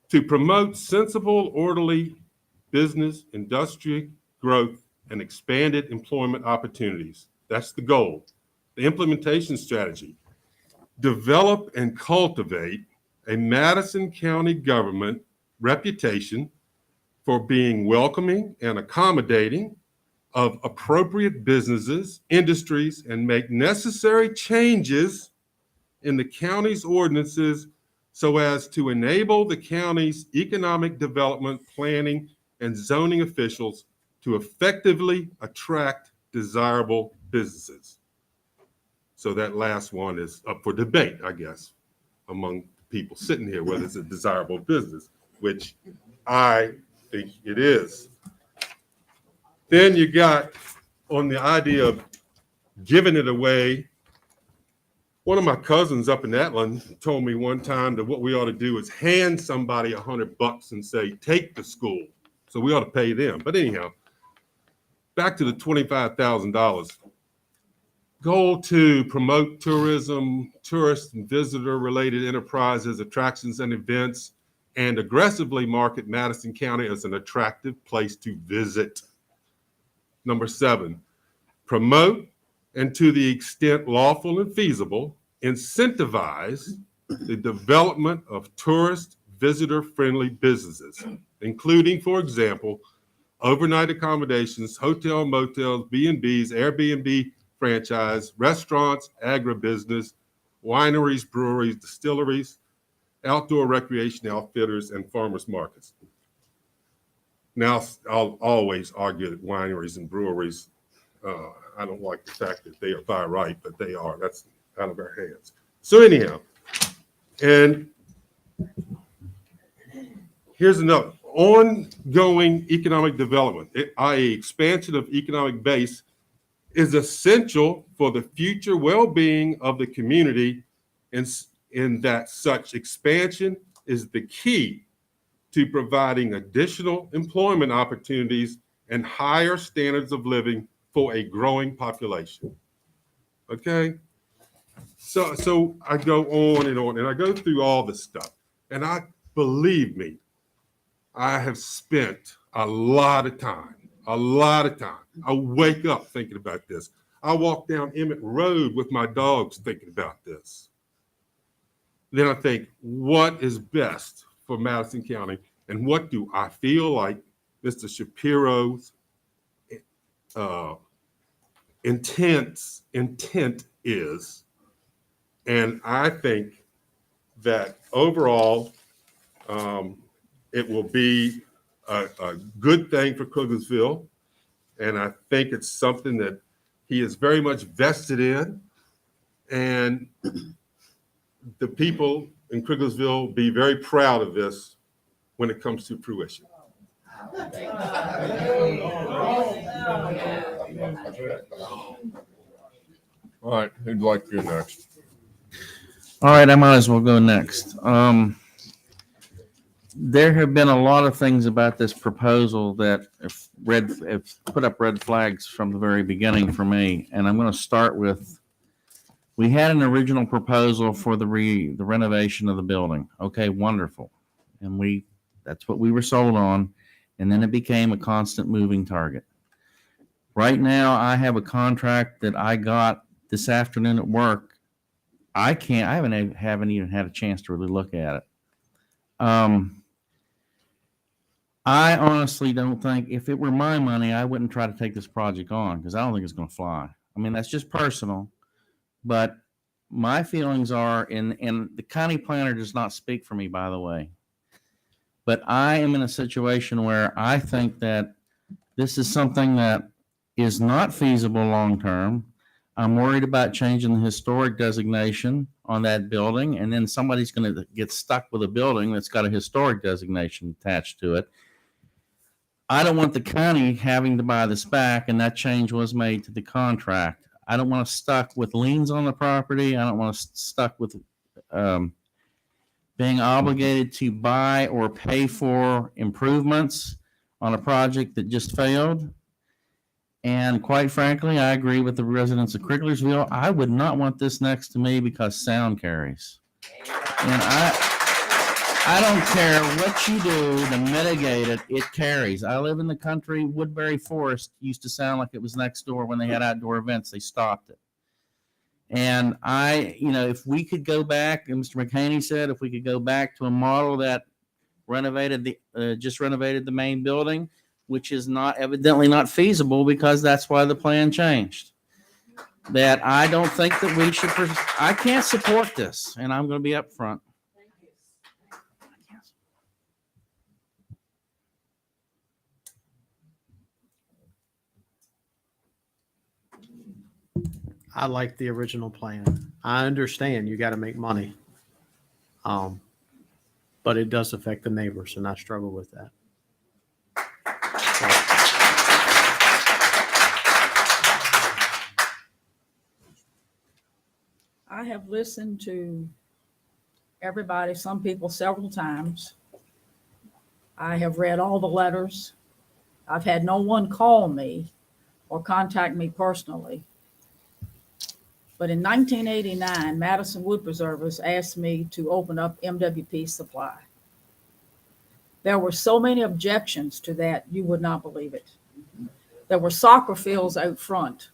To promote sensible, orderly business, industry growth, and expanded employment opportunities. That's the goal. The implementation strategy. Develop and cultivate a Madison County government reputation for being welcoming and accommodating of appropriate businesses, industries, and make necessary changes in the county's ordinances so as to enable the county's economic development, planning, and zoning officials to effectively attract desirable businesses. So that last one is up for debate, I guess, among people sitting here, whether it's a desirable business, which I think it is. Then you got on the idea of giving it away. One of my cousins up in Atlanta told me one time that what we ought to do is hand somebody $100 and say, take the school. So we ought to pay them. But anyhow, back to the $25,000. Goal 2, promote tourism, tourist and visitor related enterprises, attractions and events, and aggressively market Madison County as an attractive place to visit. Number 7, promote and to the extent lawful and feasible, incentivize the development of tourist visitor-friendly businesses, including, for example, overnight accommodations, hotel, motels, B&Bs, Airbnb franchise, restaurants, agribusiness, wineries, breweries, distilleries, outdoor recreation outfitters, and farmers markets. Now, I'll always argue that wineries and breweries, I don't like the fact that they are by right, but they are. That's out of our hands. So anyhow, and here's another. Ongoing economic development, i.e. expansion of economic base, is essential for the future well-being of the community, in that such expansion is the key to providing additional employment opportunities and higher standards of living for a growing population. Okay? So I go on, and I go through all this stuff. And believe me, I have spent a lot of time. I wake up thinking about this. I walk down Emmett Road with my dogs thinking about this. Then I think, what is best for Madison County? And what do I feel like Mr. Shapiro's intent is? And I think that overall, it will be a good thing for Krugersville. And I think it's something that he is very much vested in. And the people in Krugersville will be very proud of this when it comes to fruition. All right, who'd like to go next? All right, I might as well go next. There have been a lot of things about this proposal that have put up red flags from the very beginning for me. And I'm going to start with, we had an original proposal for the renovation of the building. Okay, wonderful. And that's what we were sold on. And then it became a constant moving target. Right now, I have a contract that I got this afternoon at work. I haven't even had a chance to really look at it. I honestly don't think, if it were my money, I wouldn't try to take this project on because I don't think it's going to fly. I mean, that's just personal. But my feelings are, and the county planner does not speak for me, by the way. But I am in a situation where I think that this is something that is not feasible long-term. I'm worried about changing the historic designation on that building, and then somebody's going to get stuck with a building that's got a historic designation attached to it. I don't want the county having to buy this back, and that change was made to the contract. I don't want us stuck with liens on the property. I don't want us stuck with being obligated to buy or pay for improvements on a project that just failed. And quite frankly, I agree with the residents of Kriglersville. I would not want this next to me because sound carries. And I don't care what you do to mitigate it, it carries. I live in the country. Woodbury Forest used to sound like it was next door when they had outdoor events. They stopped it. And if we could go back, and Mr. McHaney said, if we could go back to a model that just renovated the main building, which is evidently not feasible because that's why the plan changed. That I don't think that we should, I can't support this, and I'm going to be upfront. I like the original plan. I understand you got to make money. But it does affect the neighbors, and I struggle with that. I have listened to everybody, some people several times. I have read all the letters. I've had no one call me or contact me personally. But in 1989, Madison Wood Preservers asked me to open up MWP Supply. There were so many objections to that, you would not believe it. There were soccer fields out front.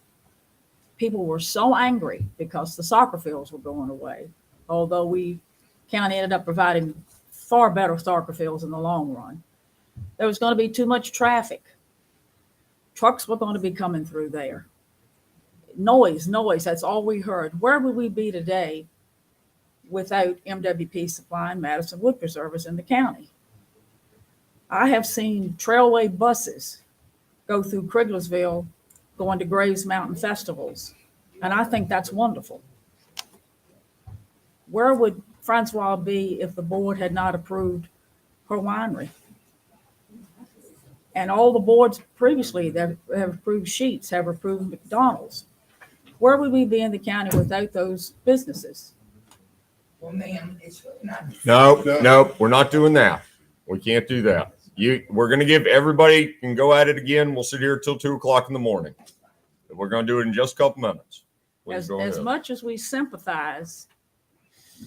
People were so angry because the soccer fields were going away, although county ended up providing far better soccer fields in the long run. There was going to be too much traffic. Trucks were going to be coming through there. Noise, that's all we heard. Where would we be today without MWP Supply and Madison Wood Preservers in the county? I have seen Trailway buses go through Kriglersville going to Graves Mountain festivals, and I think that's wonderful. Where would Francois be if the board had not approved her winery? And all the boards previously that have approved Sheets have approved McDonald's. Where would we be in the county without those businesses? Well, ma'am, it's not. Nope, we're not doing that. We can't do that. We're going to give everybody can go at it again. We'll sit here till 2:00 in the morning. We're going to do it in just a couple minutes. As much as we sympathize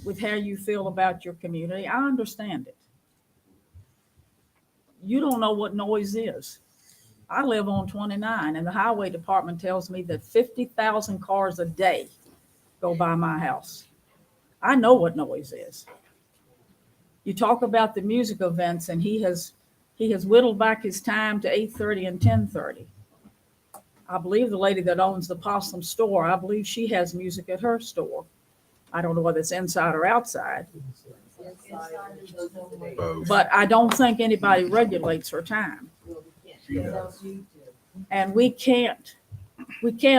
with how you feel about your community, I understand it. You don't know what noise is. I live on 29 and the highway department tells me that 50,000 cars a day go by my house. I know what noise is. You talk about the music events and he has whittled back his time to 8:30 and 10:30. I believe the lady that owns the Possum store, I believe she has music at her store. I don't know whether it's inside or outside, but I don't think anybody regulates her time. And we can't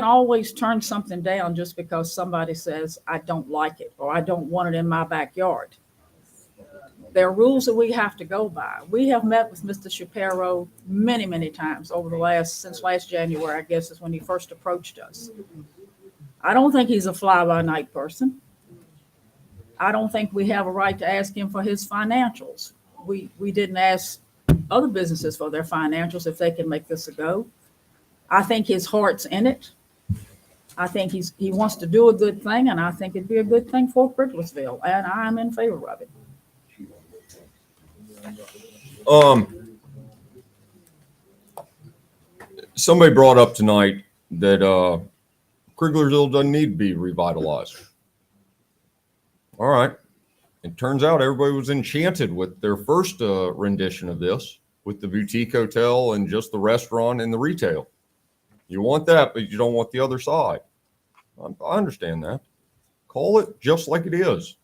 always turn something down just because somebody says, I don't like it, or I don't want it in my backyard. There are rules that we have to go by. We have met with Mr. Shapiro many, many times since last January, I guess is when he first approached us. I don't think he's a fly-by-night person. I don't think we have a right to ask him for his financials. We didn't ask other businesses for their financials if they can make this a go. I think his heart's in it. I think he wants to do a good thing, and I think it'd be a good thing for Criglersville, and I'm in favor of it. Somebody brought up tonight that Criglersville doesn't need to be revitalized. All right. It turns out everybody was enchanted with their first rendition of this, with the boutique hotel and just the restaurant and the retail. You want that, but you don't want the other side. I understand that. Call it just like it is.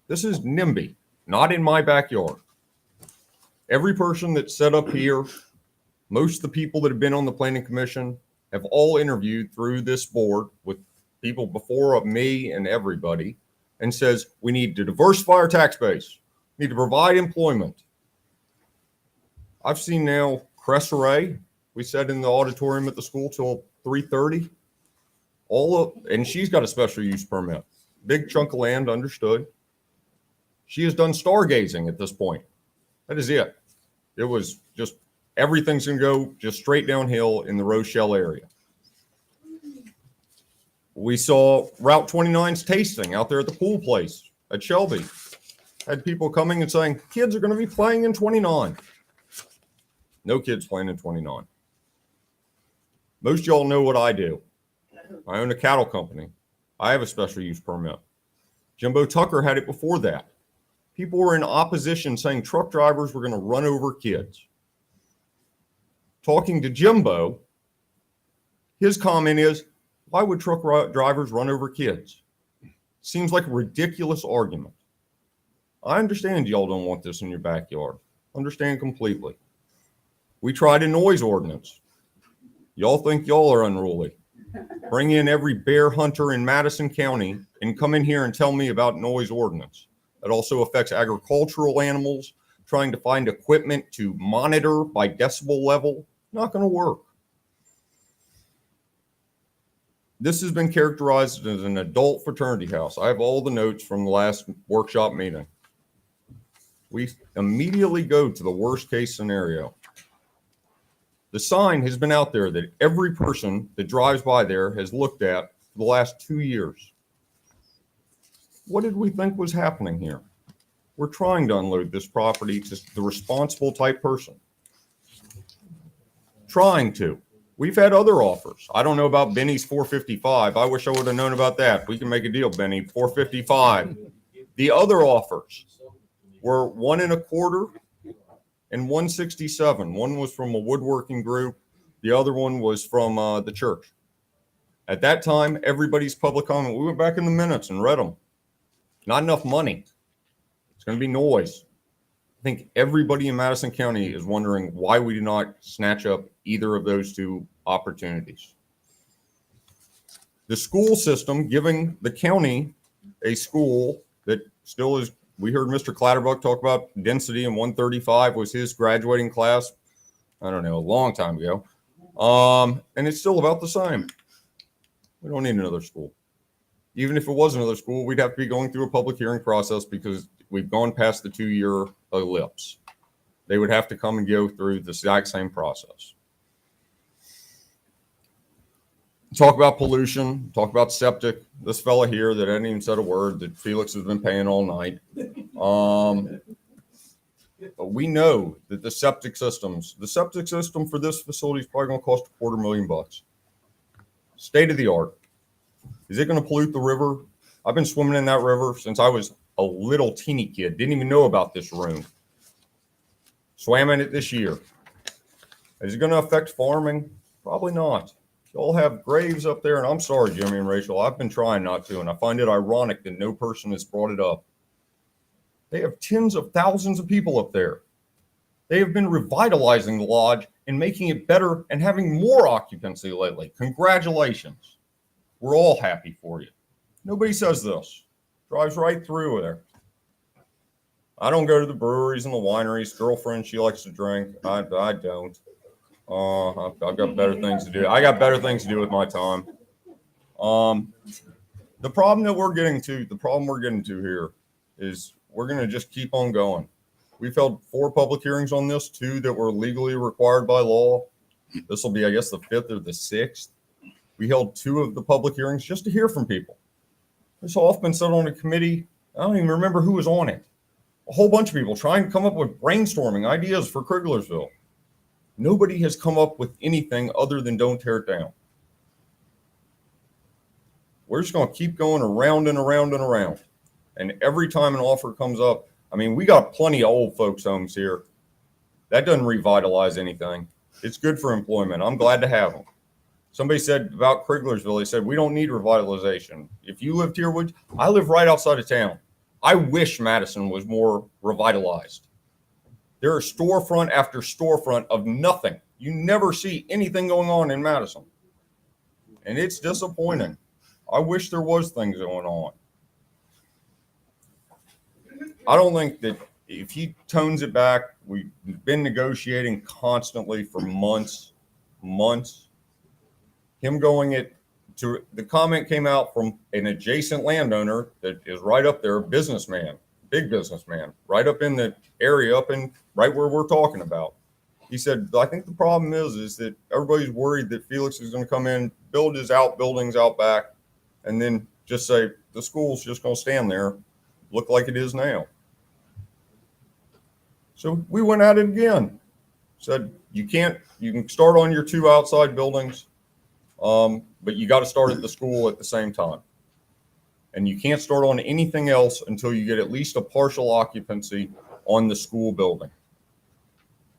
This is NIMBY, not in my backyard. Every person that's set up here, most of the people that have been on the planning commission have all interviewed through this board with people before me and everybody, and says we need to diversify our tax base, need to provide employment. I've seen now Cressray, we sat in the auditorium at the school till 3:30. And she's got a special use permit. Big chunk of land, understood. She has done stargazing at this point. That is it. It was just, everything's going to go just straight downhill in the Rochelle area. We saw Route 29's tasting out there at the pool place at Shelby. Had people coming and saying, kids are going to be playing in 29. No kids playing in 29. Most of y'all know what I do. I own a cattle company. I have a special use permit. Jimbo Tucker had it before that. People were in opposition saying truck drivers were going to run over kids. Talking to Jimbo, his comment is, why would truck drivers run over kids? Seems like a ridiculous argument. I understand y'all don't want this in your backyard. Understand completely. We tried a noise ordinance. Y'all think y'all are unruly. Bring in every bear hunter in Madison County and come in here and tell me about noise ordinance. It also affects agricultural animals, trying to find equipment to monitor by decibel level. Not going to work. This has been characterized as an adult fraternity house. I have all the notes from the last workshop meeting. We immediately go to the worst case scenario. The sign has been out there that every person that drives by there has looked at for the last 2 years. What did we think was happening here? We're trying to unload this property to the responsible type person. Trying to. We've had other offers. I don't know about Benny's 455. I wish I would have known about that. We can make a deal, Benny. 455. The other offers were 1 1/4 and 167. One was from a woodworking group. The other one was from the church. At that time, everybody's public comment, we went back in the minutes and read them. Not enough money. It's going to be noise. I think everybody in Madison County is wondering why we did not snatch up either of those two opportunities. The school system giving the county a school that still is, we heard Mr. Clatterbuck talk about density, and 135 was his graduating class, I don't know, a long time ago. And it's still about the same. We don't need another school. Even if it was another school, we'd have to be going through a public hearing process because we've gone past the 2-year ellipse. They would have to come and go through the exact same process. Talk about pollution, talk about septic. This fella here that hadn't even said a word that Felix has been paying all night. But we know that the septic system for this facility is probably going to cost $250,000. State of the art. Is it going to pollute the river? I've been swimming in that river since I was a little teeny kid. Didn't even know about this room. Swam in it this year. Is it going to affect farming? Probably not. Y'all have graves up there, and I'm sorry, Jimmy and Rachel. I've been trying not to, and I find it ironic that no person has brought it up. They have tens of thousands of people up there. They have been revitalizing the lodge and making it better and having more occupancy lately. Congratulations. We're all happy for you. Nobody says this. Drives right through there. I don't go to the breweries and the wineries. Girlfriend, she likes to drink. I don't. I've got better things to do. I got better things to do with my time. The problem we're getting to here is we're going to just keep on going. We've held 4 public hearings on this, 2 that were legally required by law. This will be, I guess, the 5th or the 6th. We held 2 of the public hearings just to hear from people. This Hoffman sat on a committee. I don't even remember who was on it. A whole bunch of people trying to come up with brainstorming ideas for Kriglersville. Nobody has come up with anything other than don't tear it down. We're just going to keep going around and around and around. And every time an offer comes up, I mean, we got plenty of old folks' homes here. That doesn't revitalize anything. It's good for employment. I'm glad to have them. Somebody said about Kriglersville, they said, we don't need revitalization. If you lived here, I live right outside of town. I wish Madison was more revitalized. There are storefront after storefront of nothing. You never see anything going on in Madison. And it's disappointing. I wish there was things going on. I don't think that if he tones it back, we've been negotiating constantly for months. Him going it to, the comment came out from an adjacent landowner that is right up there, businessman, big businessman, right up in the area, up in right where we're talking about. He said, I think the problem is that everybody's worried that Felix is going to come in, build his outbuildings out back, and then just say the school's just going to stand there, look like it is now. So we went at it again. Said you can start on your 2 outside buildings, but you got to start at the school at the same time. And you can't start on anything else until you get at least a partial occupancy on the school building.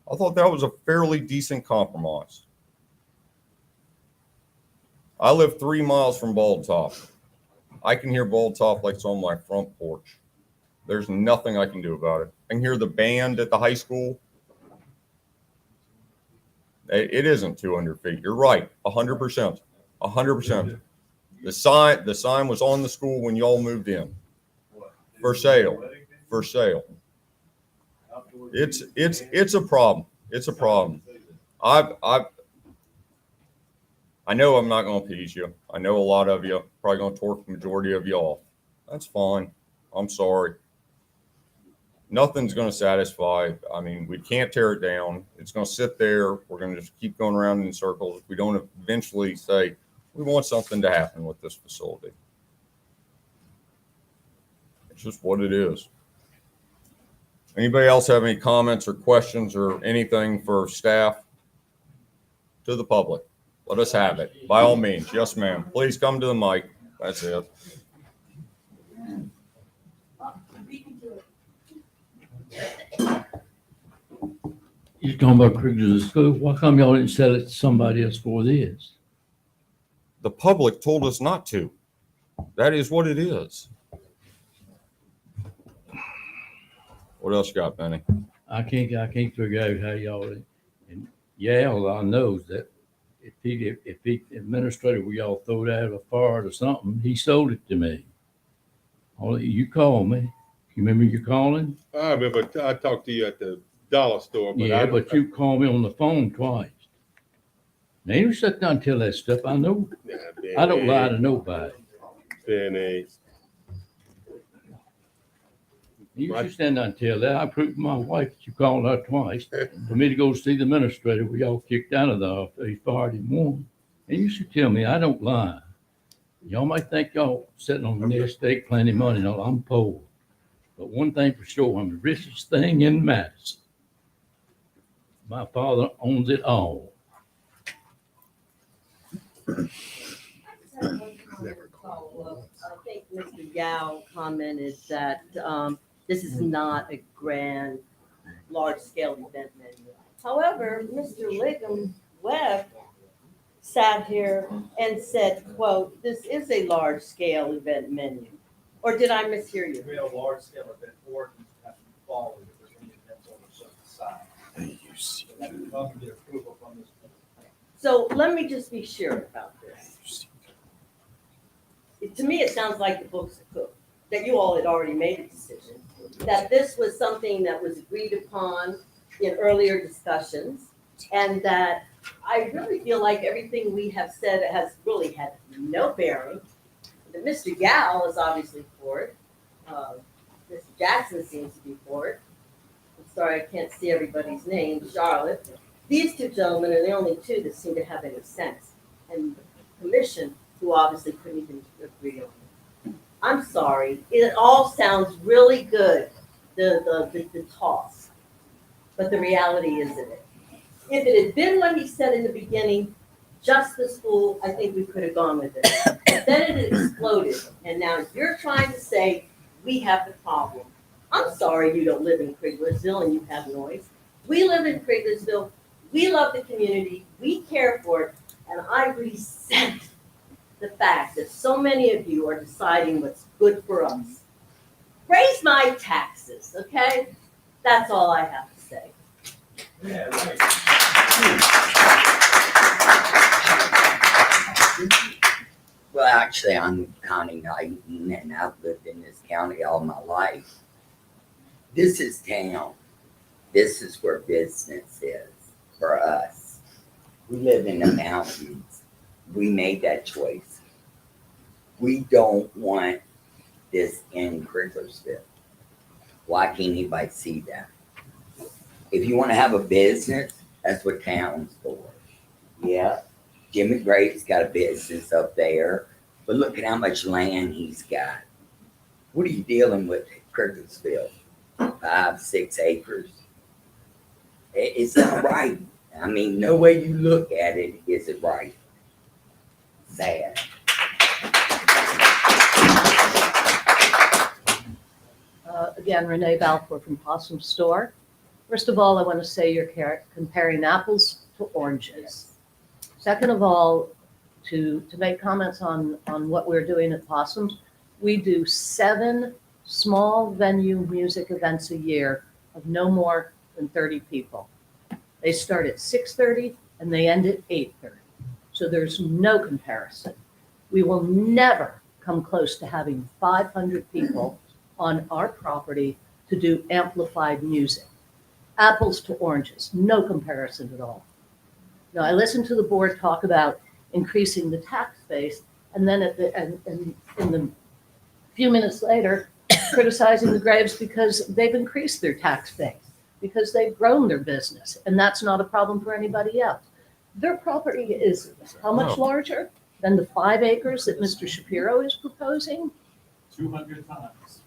I thought that was a fairly decent compromise. I live 3 miles from Bald Top. I can hear Bald Top like it's on my front porch. There's nothing I can do about it. I can hear the band at the high school. It isn't 200 feet. You're right. 100%. 100%. The sign was on the school when y'all moved in. For sale. For sale. It's a problem. It's a problem. I know I'm not going to appease you. I know a lot of you probably going to torque the majority of you off. That's fine. I'm sorry. Nothing's going to satisfy. I mean, we can't tear it down. It's going to sit there. We're going to just keep going around in circles. If we don't eventually say, we want something to happen with this facility. It's just what it is. Anybody else have any comments or questions or anything for staff? To the public. Let us have it. By all means. Yes, ma'am. Please come to the mic. That's it. You're talking about Kriglersville School. Why come y'all didn't sell it to somebody else for this? The public told us not to. That is what it is. What else you got, Benny? I can't figure out how y'all, and all I know is that if he administrator, we all throw it out of a fire or something, he sold it to me. You call me. You remember you calling? I remember I talked to you at the dollar store. But but you called me on the phone twice. Now you sit down and tell that stuff. I know. I don't lie to nobody. Benny. You should stand down and tell that. I proved to my wife that you called her twice for me to go see the administrator. We all kicked out of the office. He fired him one. And you should tell me I don't lie. Y'all might think y'all sitting on the estate plenty of money. No, I'm poor. But one thing for sure, I'm the richest thing in Madison. My father owns it all. I think Mr. Yao commented that this is not a grand, large-scale event venue. However, Mr. Liggum Webb sat here and said, quote, "This is a large-scale event venue." Or did I mishear you? We have a large scale event ordinance that has to be followed if there's any events on a certain side. So that would come to get approval from this. So let me just be sure about this. To me, it sounds like the books are cooked, that you all had already made a decision, that this was something that was agreed upon in earlier discussions, and that I really feel like everything we have said has really had no bearing. That Mr. Gal is obviously for it. Mr. Jackson seems to be for it. I'm sorry, I can't see everybody's name. Charlotte. These two gentlemen are the only two that seem to have any sense. And the commission, who obviously couldn't even agree on it. I'm sorry. It all sounds really good, the toss. But the reality isn't it. If it had been what he said in the beginning, just the school, I think we could have gone with it. But then it exploded, and now you're trying to say we have the problem. I'm sorry you don't live in Criglersville and you have noise. We live in Criglersville. We love the community. We care for it, and I resent the fact that so many of you are deciding what's good for us. Raise my taxes, okay? That's all I have to say. Well, actually, I'm Connie Knighton, and I've lived in this county all my life. This is town. This is where business is for us. We live in the mountains. We made that choice. We don't want this in Criglersville. Why can't anybody see that? If you want to have a business, that's what town's for. Yeah, Jimmy Grape's got a business up there, but look at how much land he's got. What are you dealing with at Criglersville? 5-6 acres. It's not right. I mean, no way you look at it is it right. Sad. Again, Renee Balfour from Possum Store. First of all, I want to say you're comparing apples to oranges. Second of all, to make comments on what we're doing at Possums, we do 7 small venue music events a year of no more than 30 people. They start at 6:30 and they end at 8:30. So there's no comparison. We will never come close to having 500 people on our property to do amplified music. Apples to oranges, no comparison at all. Now, I listened to the board talk about increasing the tax base, and then in the few minutes later, criticizing the Graves because they've increased their tax base, because they've grown their business, and that's not a problem for anybody else. Their property is how much larger than the 5 acres that Mr. Shapiro is proposing? 200 times.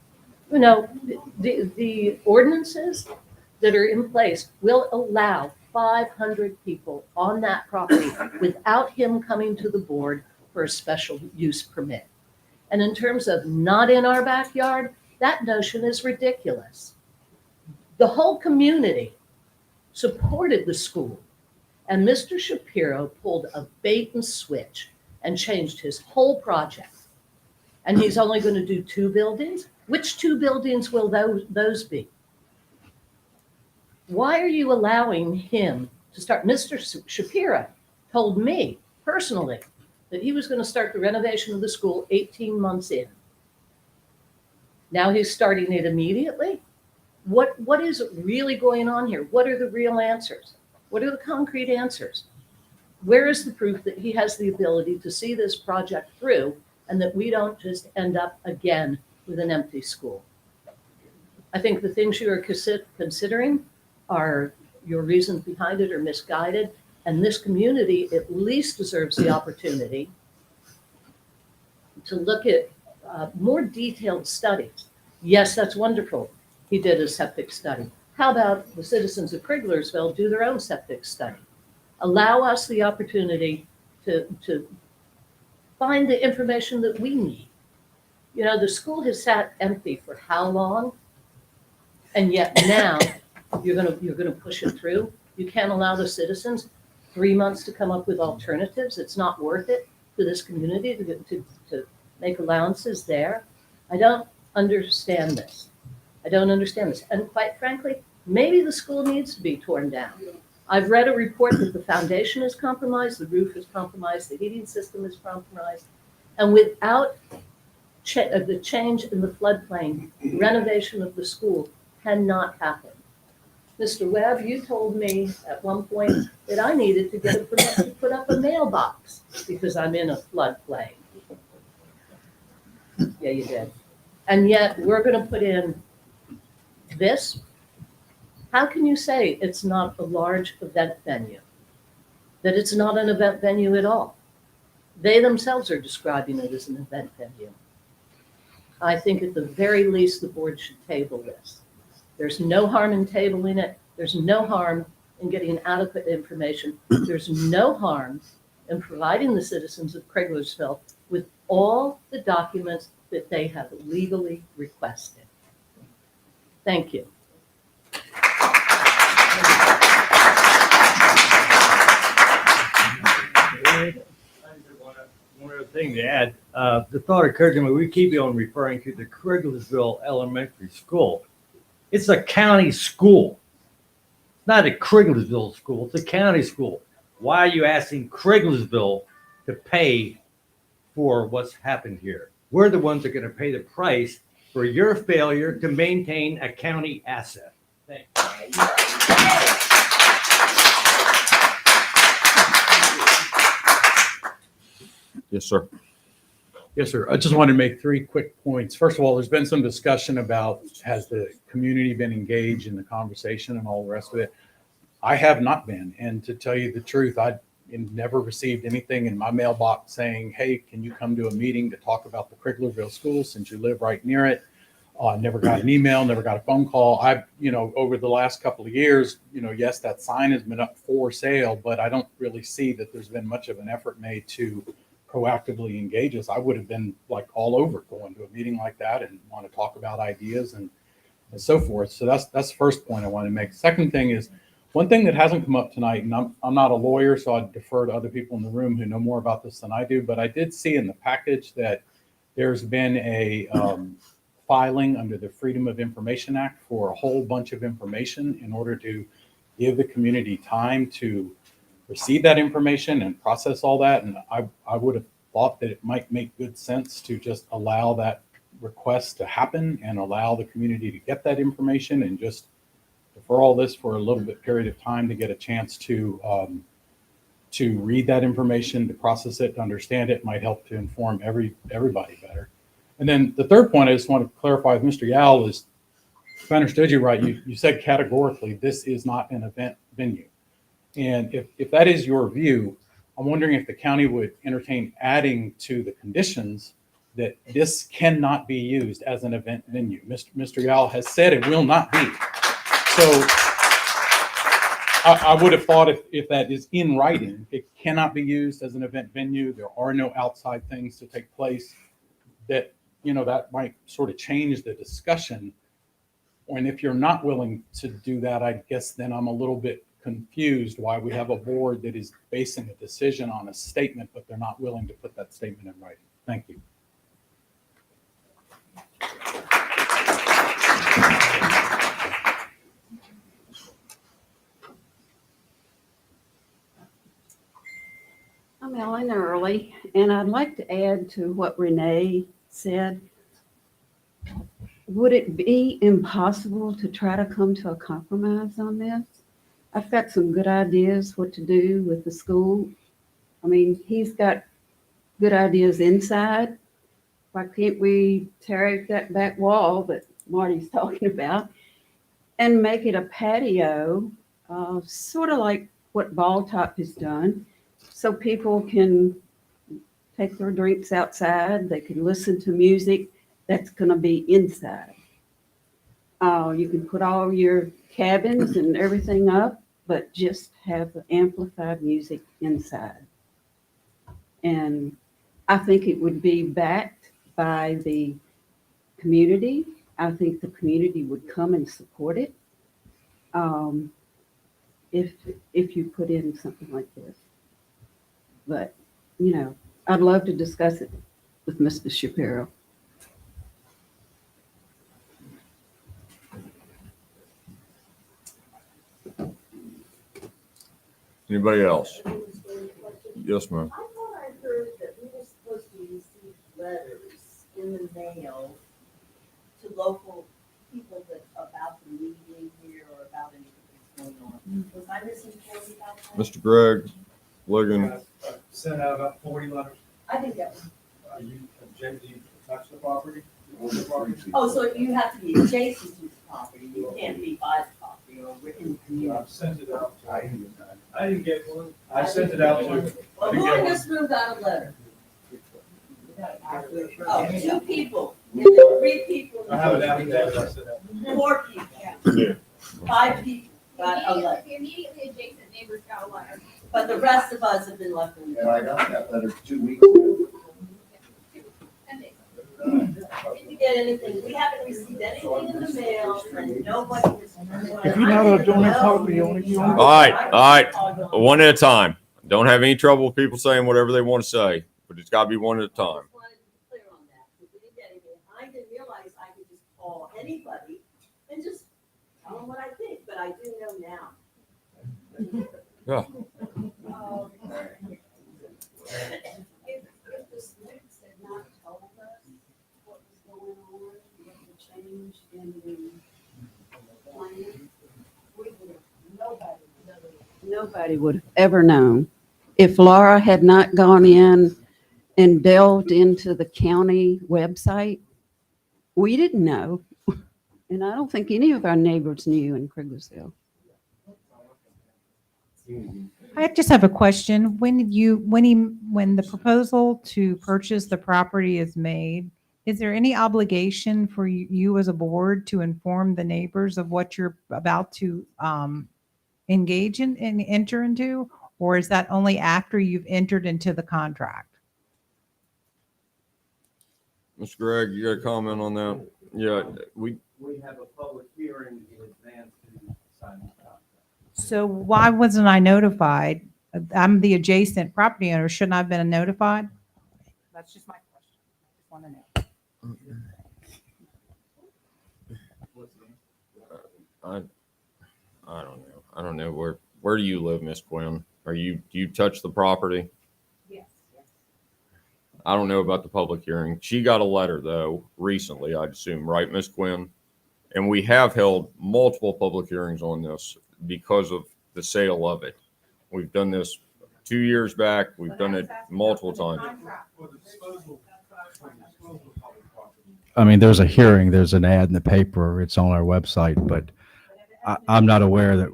You know, the ordinances that are in place will allow 500 people on that property without him coming to the board for a special use permit. And in terms of not in our backyard, that notion is ridiculous. The whole community supported the school, and Mr. Shapiro pulled a bait and switch and changed his whole project. And he's only going to do 2 buildings? Which 2 buildings will those be? Why are you allowing him to start? Mr. Shapiro told me personally that he was going to start the renovation of the school 18 months in. Now he's starting it immediately? What is really going on here? What are the real answers? What are the concrete answers? Where is the proof that he has the ability to see this project through and that we don't just end up again with an empty school? I think the things you are considering are your reasons behind it are misguided, and this community at least deserves the opportunity to look at more detailed studies. Yes, that's wonderful. He did a septic study. How about the citizens of Kriglersville do their own septic study? Allow us the opportunity to find the information that we need. You know, the school has sat empty for how long? And yet now you're gonna push it through. You can't allow the citizens 3 months to come up with alternatives. It's not worth it to this community to make allowances there. I don't understand this. I don't understand this. And quite frankly, maybe the school needs to be torn down. I've read a report that the foundation is compromised, the roof is compromised, the heating system is compromised. And without the change in the floodplain, renovation of the school cannot happen. Mr. Webb, you told me at one point that I needed to get a permit to put up a mailbox because I'm in a floodplain. Yeah, you did. And yet we're going to put in this. How can you say it's not a large event venue? That it's not an event venue at all? They themselves are describing it as an event venue. I think at the very least, the board should table this. There's no harm in tabling it. There's no harm in getting adequate information. There's no harm in providing the citizens of Kriglersville with all the documents that they have legally requested. Thank you. One other thing to add, the thought occurred to me, we keep on referring to the Kriglersville Elementary School. It's a county school. It's not a Kriglersville school, it's a county school. Why are you asking Kriglersville to pay for what's happened here? We're the ones that are going to pay the price for your failure to maintain a county asset. Thanks. Yes, sir. Yes, sir. I just wanted to make 3 quick points. First of all, there's been some discussion about has the community been engaged in the conversation and all the rest of it. I have not been. And to tell you the truth, I never received anything in my mailbox saying, hey, can you come to a meeting to talk about the Kriglersville School since you live right near it? Never got an email, never got a phone call. Over the last couple of years, yes, that sign has been up for sale, but I don't really see that there's been much of an effort made to proactively engage us. I would have been like all over going to a meeting like that and want to talk about ideas and so forth. So that's the first point I want to make. Second thing is, one thing that hasn't come up tonight, and I'm not a lawyer, so I defer to other people in the room who know more about this than I do, but I did see in the package that there's been a filing under the Freedom of Information Act for a whole bunch of information in order to give the community time to receive that information and process all that. And I would have thought that it might make good sense to just allow that request to happen and allow the community to get that information and just defer all this for a little bit period of time to get a chance to read that information, to process it, to understand it. Might help to inform everybody better. And then the third point I just want to clarify with Mr. Yao is, if I understood you right, you said categorically this is not an event venue. And if that is your view, I'm wondering if the county would entertain adding to the conditions that this cannot be used as an event venue. Mr. Yao has said it will not be. So I would have thought if that is in writing, it cannot be used as an event venue. There are no outside things to take place, that that might sort of change the discussion. And if you're not willing to do that, I guess then I'm a little bit confused why we have a board that is basing a decision on a statement, but they're not willing to put that statement in writing. Thank you. I'm Ellen Early, and I'd like to add to what Renee said. Would it be impossible to try to come to a compromise on this? I've got some good ideas what to do with the school. I mean, he's got good ideas inside. Why can't we tear out that back wall that Marty's talking about and make it a patio, sort of like what Ball Top has done, so people can take their drinks outside, they can listen to music that's going to be inside. You can put all your cabins and everything up, but just have the amplified music inside. And I think it would be backed by the community. I think the community would come and support it if you put in something like this. But, you know, I'd love to discuss it with Mr. Shapiro. Anybody else? Yes, ma'am. I thought I heard that we were supposed to receive letters in the mail to local people that about the meeting here or about anything that's going on. Was I misinformed about that? Mr. Greg, Ligon, Sent out about 40 letters. I didn't get one. You, Jay, do you touch the property? You own the property? Oh, so you have to be adjacent to the property. You can't be by the property or within the community. I've sent it out. I didn't get one. I sent it out to. Well, who in this room got a letter? Oh, 2 people. And then 3 people. I have it out there. I sent out. 4 people. 5 people got a letter. The immediately adjacent neighbors got a letter. But the rest of us have been left in the And dark. I got that letter 2 weeks ago. 10 days. Did you get anything? We haven't received anything in the mail and nobody has. If you're not a donor property owner, you own. All right, one at a time. Don't have any trouble with people saying whatever they want to say, but it's got to be one at a time. Wanted to be clear on that, because we didn't get anything. I didn't realize I could just call anybody and just tell them what I think, but I do know now. Yeah. If the Snoops had not told us what was going on, what the change in the plan, we would have, nobody would have ever known. If Laura had not gone in and delved into the county website, we didn't know. And I don't think any of our neighbors knew in Kriglersville. I just have a question. When the proposal to purchase the property is made, is there any obligation for you as a board to inform the neighbors of what you're about to engage in and enter into? Or is that only after you've entered into the contract? Mr. Greg, you got a comment on that? Yeah, We have a public hearing in advance to sign the contract. So why wasn't I notified? I'm the adjacent property owner. Shouldn't I have been notified? That's just my question. I just want to know. I don't know. I don't know where do you live, Miss Quinn? Do you touch the property? Yes. I don't know about the public hearing. She got a letter though recently, I'd assume, right, Miss Quinn? And we have held multiple public hearings on this because of the sale of it. We've done this 2 years back. We've done it multiple times. I mean, there's a hearing, there's an ad in the paper, it's on our website, but I'm not aware that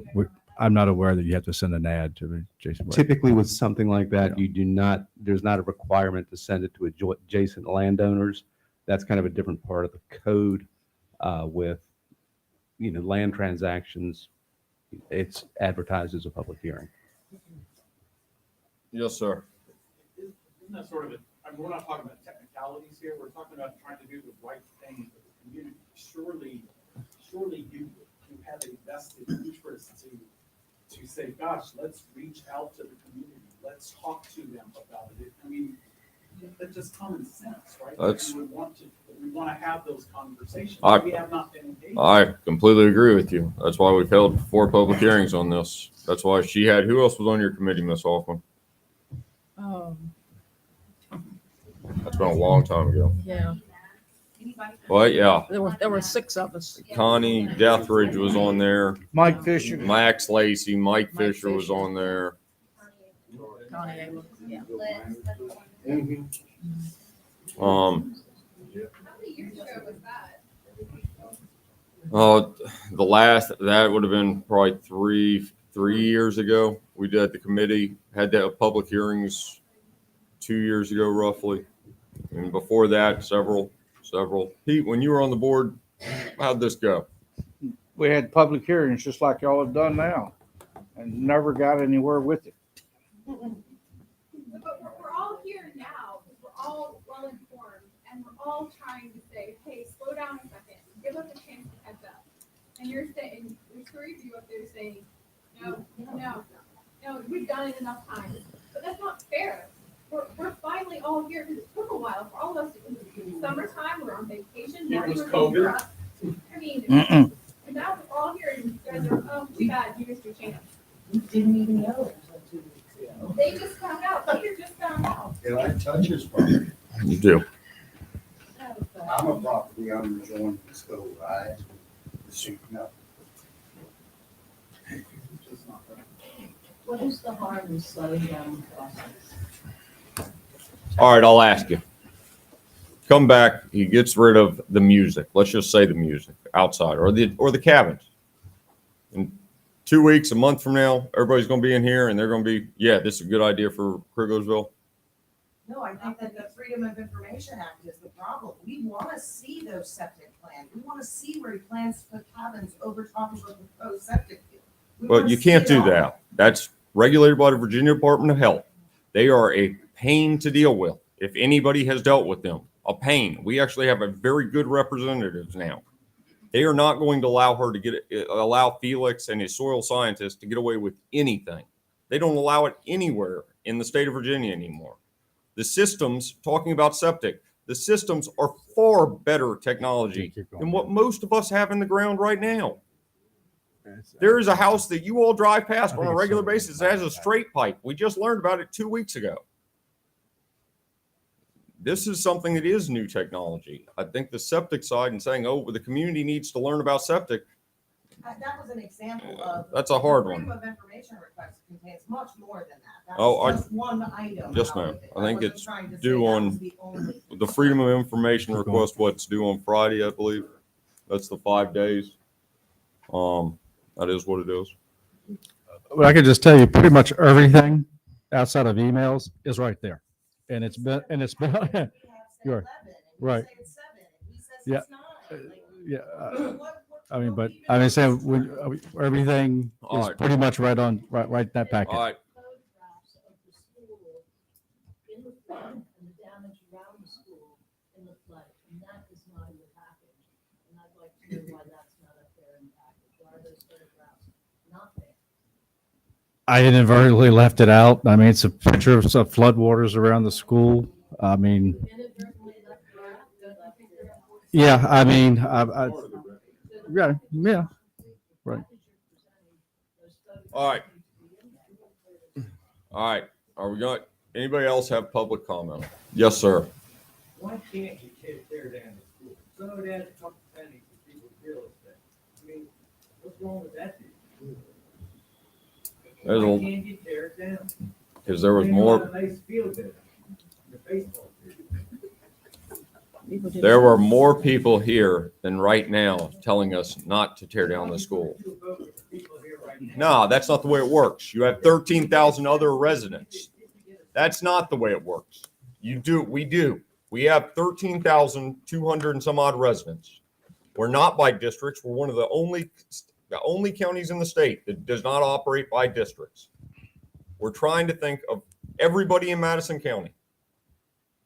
you have to send an ad to Jason. Typically with something like that, you do not, there's not a requirement to send it to adjacent landowners. That's kind of a different part of the code with, land transactions. It's advertised as a public hearing. Yes, sir. Isn't that sort of we're not talking about technicalities here. We're talking about trying to do the right thing for the community. Surely you have a vested interest to say, gosh, let's reach out to the community. Let's talk to them about it. I mean, that's just common sense, right? We want to have those conversations. We have not been engaged. I completely agree with you. That's why we've held 4 public hearings on this. That's why who else was on your committee, Miss Hoffman? That's been a long time ago. Yeah. But yeah, There were 6 of us. Connie Deathridge was on there. Mike Fisher. Max Lacey, Mike Fisher was on there. Connie Ayler, yeah. How many years ago was that? That would have been probably three years ago. We did the committee, had the public hearings 2 years ago, roughly. And before that, several. Pete, when you were on the board, how'd this go? we had public hearings just like y'all have done now and never got anywhere with it. But we're all here now, because we're all well informed, and we're all trying to say, hey, slow down a second, give us a chance to catch up. And you're saying, there's three of you up there saying, no, we've done it enough times. But that's not fair. We're finally all here, because it took a while for all of us. It was summertime, we're on vacation. Now was we're COVID. up. I mean, Mm-mm. and now we're all here, and you guys are, oh, too bad, you missed your chance. You didn't even know it until 2 weeks ago. They just found out, Peter just found out. Did I touch his property? You do. I'm a property owner joining the school. I asked him to shoot me up. What is the harm in slowing down the process? All right, I'll ask you. Come back, he gets rid of the music. Let's just say the music outside or the cabins. In 2 weeks, a month from now, everybody's going to be in here and they're going to be, yeah, this is a good idea for Kriglersville. No, I think that the Freedom of Information Act is the problem. We want to see those septic plans. We want to see where he plans to put cabins over top of a proposed septic field. We But wanna you see can't it do all. that. That's regulated by the Virginia Department of Health. They are a pain to deal with. If anybody has dealt with them, a pain. We actually have a very good representatives now. They are not going to allow Felix and his soil scientists to get away with anything. They don't allow it anywhere in the state of Virginia anymore. The systems, talking about septic, the systems are far better technology than what most of us have in the ground right now. There is a house that you all drive past on a regular basis that has a straight pipe. We just learned about it 2 weeks ago. This is something that is new technology. I think the septic side and saying, oh, the community needs to learn about septic, That was an example of. that's a hard the Freedom one. of Information request contains much more than that. Oh, That's just one item. Yes, out ma'am. of it. I think wasn't it's trying to say due that on was the only- the Freedom of Information request, what's due on Friday, I believe. That's the 5 days. That is what it is. But I can just tell you pretty much everything outside of emails is right there. And it's been, you're right. Yeah. Yeah. I mean, but I mean, saying everything All is right. pretty much right on, right in that packet. All right. In the flood and the damage around the school in the flood, and that is not in the package. And I'd like to know why that's not up there in the package. Why are those photographs not there? I inadvertently left it out. I mean, it's a picture of some floodwaters around the school. I mean, yeah, I mean, yeah, right. All right. All right. Are we going, anybody else have public comment? Yes, sir. Why can't you tear down the school? Some of that's a couple pennies for people's real estate. I mean, what's wrong with that? There's Why a- can't you tear it down? Because there was They more. want a nice field there, the baseball field. There were more people here than right now telling us not to tear down the school. No, that's not the way it works. You have 13,000 other residents. That's not the way it works. We do. We have 13,200 and some odd residents. We're not by districts. We're one of the only counties in the state that does not operate by districts. We're trying to think of everybody in Madison County.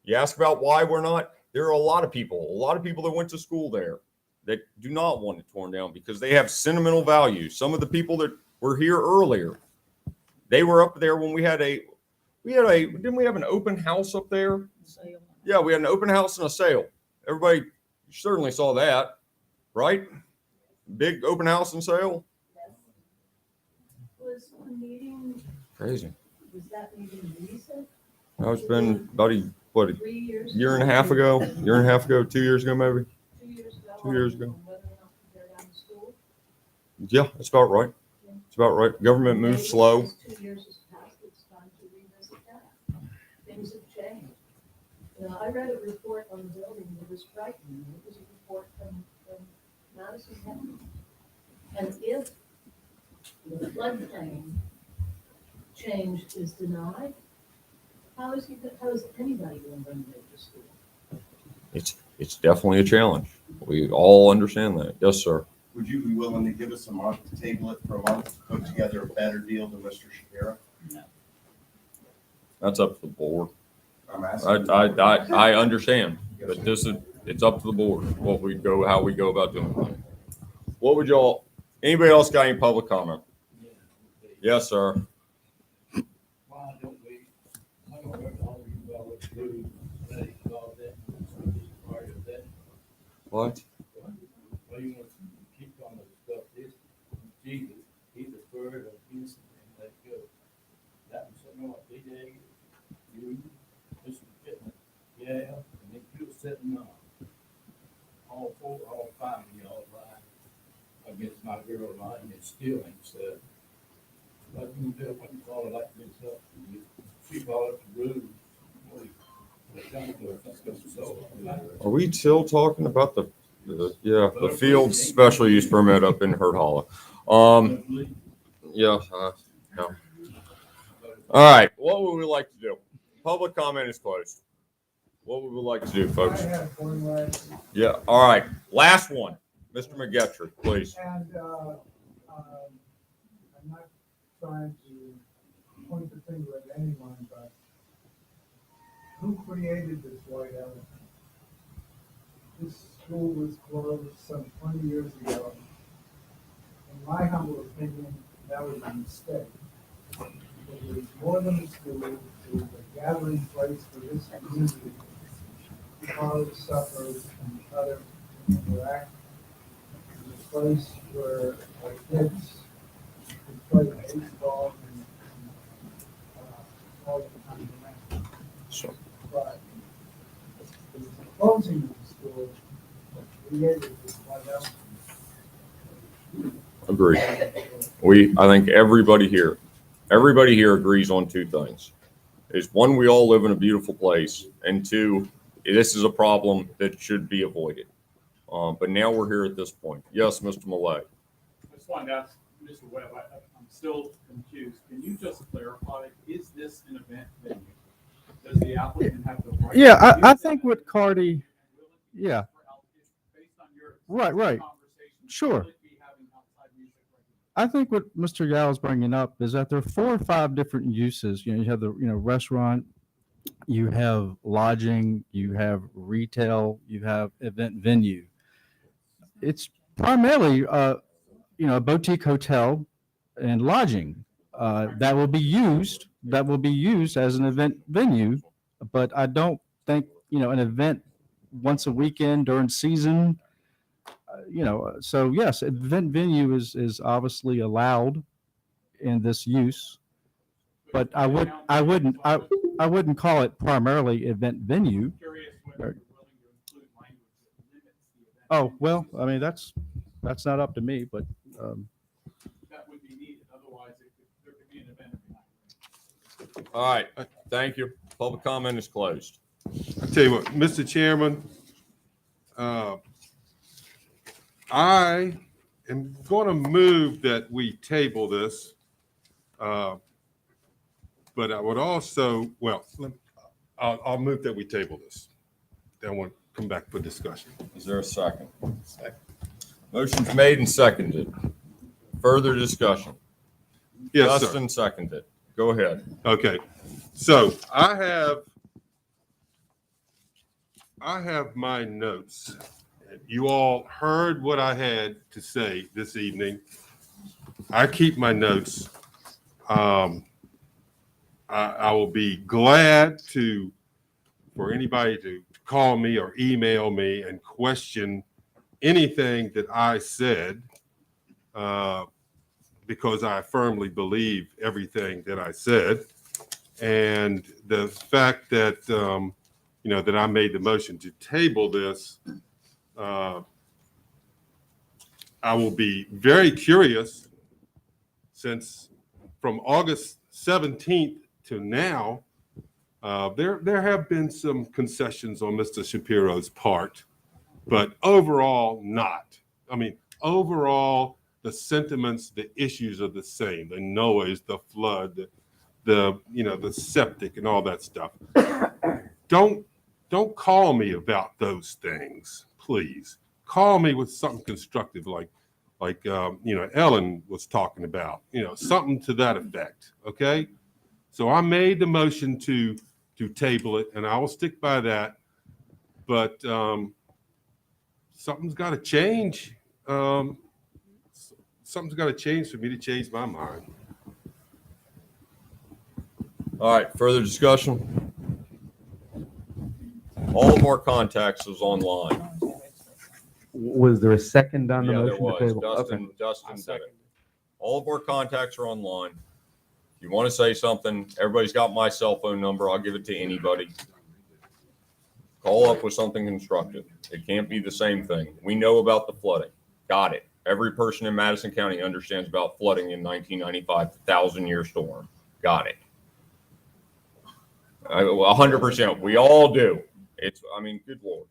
You ask about why we're not, there are a lot of people that went to school there that do not want it torn down because they have sentimental value. Some of the people that were here earlier, they were up there when didn't we have an open house up there? Yeah, we had an open house and a sale. Everybody certainly saw that, right? Big open house and sale. Was the meeting, Crazy. was that meeting recent? Now it's been about a 3 years? year and a half ago, 2 years ago, maybe. 2 years ago? 2 years ago. on Whether or not to tear down the school? Yeah, that's about right. It's about right. Government moves slow. 2 years has passed, it's time to revisit that. Things have changed. You know, I read a report on the building that was frightening. It was a report from Madison County. And if the floodplain change is denied, how is anybody going to renovate the school? It's definitely a challenge. We all understand that. Yes, sir. would you be willing to give us a month to table it for a month, to put together a better deal than Mr. Shapiro? That's up to the board. I'm asking. I understand, but it's up to the board, how we go about doing things. What would y'all, anybody else got any public comment? Yes, sir. Why don't we, I don't know all you all do, they call that, part of that. What? Well, you want to keep on the stuff, this, Jesus, he deferred of his and let go. That was something like DJ, you, Mr. Pittman, yeah, and then you were sitting on. All five of y'all lied against my girl lying and stealing stuff. But you do what you call it like this stuff, she called it rude. Are we still talking about the field special use permit up in Hurt Hollow? Yeah. All right. What would we like to do? Public comment is closed. What would we like to do, folks? I have one last. Yeah. All right. Last one, Mr. McGettrick, please. And, I'm not trying to point the finger at anyone, but who created this white elephant? This school was closed some 20 years ago. In my humble opinion, that was a mistake. It was more than a school, it was a gathering place for this community, college suffers and other interact. It was a place where our kids could play baseball and all the time around. Sure. But the closing of the school created this white elephant. Agree. I think everybody here agrees on two things. Is one, we all live in a beautiful place, and two, this is a problem that should be avoided. But now we're here at this point. Yes, Mr. Millay. I just wanted to ask Mr. Webb, I'm still confused. Can you just clarify, is this an event venue? Does the applicant have the right? Yeah, I think what Cardi, yeah. Based on your Right. conversation, Sure. will it be having outside music regularly? I think what Mr. Yao is bringing up is that there are 4 or 5 different uses. You have the, restaurant, you have lodging, you have retail, you have event venue. It's primarily, a boutique hotel and lodging that will be used as an event venue. But I don't think, an event once a weekend during season, so yes, event venue is obviously allowed in this use, but I wouldn't call it primarily event venue. Curious whether you're willing to include language that limits the event. Oh, well, I mean, that's not up to me, but, That would be needed, otherwise there could be an event behind it. All right. Thank you. Public comment is closed. I tell you what, Mr. Chairman, I am going to move that we table this. But I would also, I'll move that we table this. Then we'll come back for discussion. Is there a second? Second. Motion's made and seconded. Further discussion. Yes, sir. Justin seconded. Go ahead. Okay, so I have my notes. You all heard what I had to say this evening. I keep my notes. I will be glad for anybody to call me or email me and question anything that I said, because I firmly believe everything that I said. And the fact that, that I made the motion to table this, I will be very curious, since from August 17th to now, there have been some concessions on Mr. Shapiro's part, but overall not. I mean, overall, the sentiments, the issues are the same. The noise, the flood, the septic and all that stuff. Don't call me about those things, please. Call me with something constructive like, like, Ellen was talking about, something to that effect, okay? So I made the motion to table it, and I will stick by that. But something's got to change. Something's got to change for me to change my mind. All right, further discussion? All of our contacts is online. Was there a second on the Yeah, there motion to was. table? Dustin did it. All of our contacts are online. If you want to say something, everybody's got my cell phone number. I'll give it to anybody. Call up with something constructive. It can't be the same thing. We know about the flooding. Got it. Every person in Madison County understands about flooding in 1995, the 1,000-year storm. Got it. 100%. We all do. Good Lord.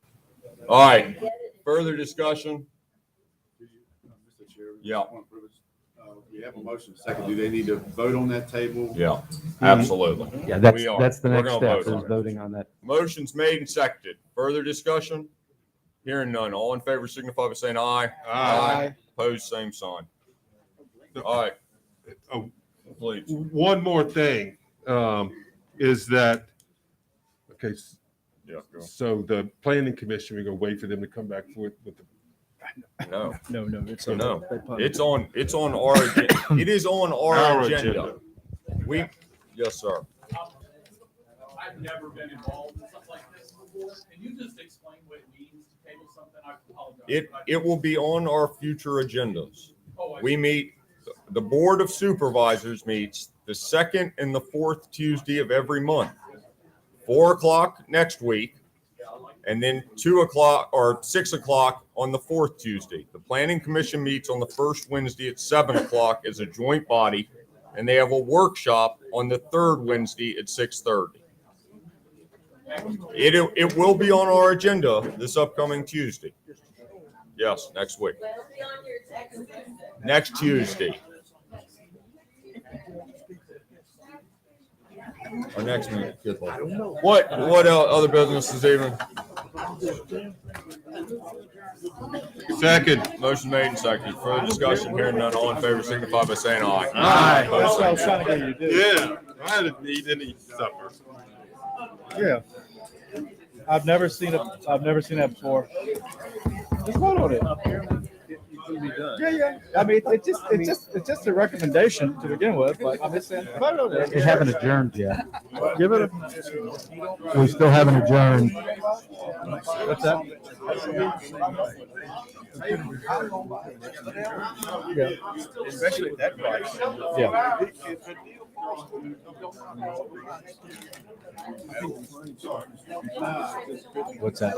All right. Further discussion? Mr. Chair. Yeah. We have a motion second. Do they need to vote on that table? Yeah, absolutely. Yeah, We are. that's the We're next gonna step, vote on is it. voting on that. Motion's made and seconded. Further discussion? Hearing none. All in favor signify by saying aye. Aye. Opposed, same sign. All right. Oh, please. One more thing, is that, okay, Yeah, go. so the planning commission, we're gonna wait for them to come back with the. No. No, it's No. It's on our, it is on our agenda. Yes, sir. I've never been involved in something like this before. Can you just explain what it means to table something? I apologize. It will be on our future agendas. We meet, the Board of Supervisors meets the second and the fourth Tuesday of every month. 4 o'clock next week, and then 2 o'clock or 6 o'clock on the fourth Tuesday. The Planning Commission meets on the first Wednesday at 7 o'clock as a joint body, and they have a workshop on the third Wednesday at 6:30. It will be on our agenda this upcoming Tuesday. Yes, next week. Next Tuesday. Our next meeting. What other businesses even? Second. Motion made and seconded. Further discussion, hearing none. All in favor signify by saying aye. Aye. Opposed, That's what I was same trying to sign. get you to do. Yeah, I didn't need any supper. Yeah. I've never seen that before. Just vote on it. Yeah. I mean, it's just a recommendation to begin with, but I'm just saying, vote on it. We haven't adjourned yet. Give it We still haven't adjourned. What's that? Yeah. Especially at that price. Yeah. What's that?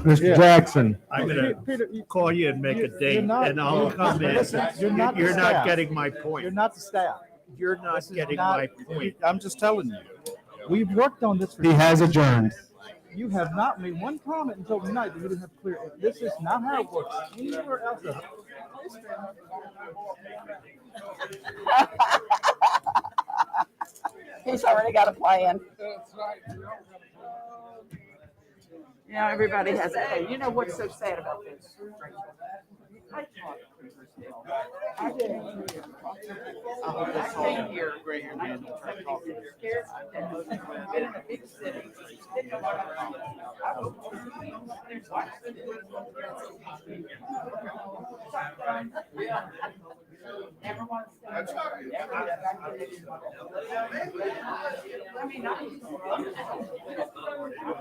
Mr. Jackson. I'm gonna call you and make a You're date, not- and I'll come in. Listen, you're not the You're not staff. getting my point. You're not the staff. You're not This is getting not- my point. I'm just telling you. We've worked on this for. He has adjourned. You have not made one comment until tonight that you didn't have clear. This is not how it works anywhere else. He's already got a plan. You know, everybody has a, hey, you know what's so sad about this? I taught Coopersdale. I came here. Scared to death. Been in a big city. Didn't know what I was doing. Never want to stay. I mean, I'm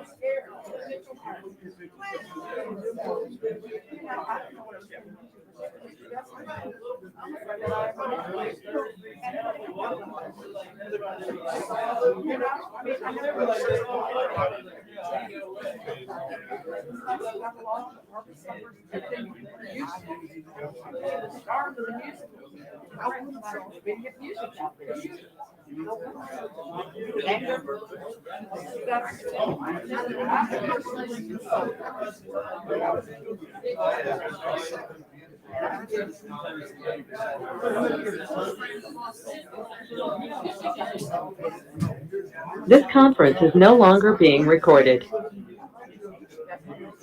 scared. This conference is no longer being recorded.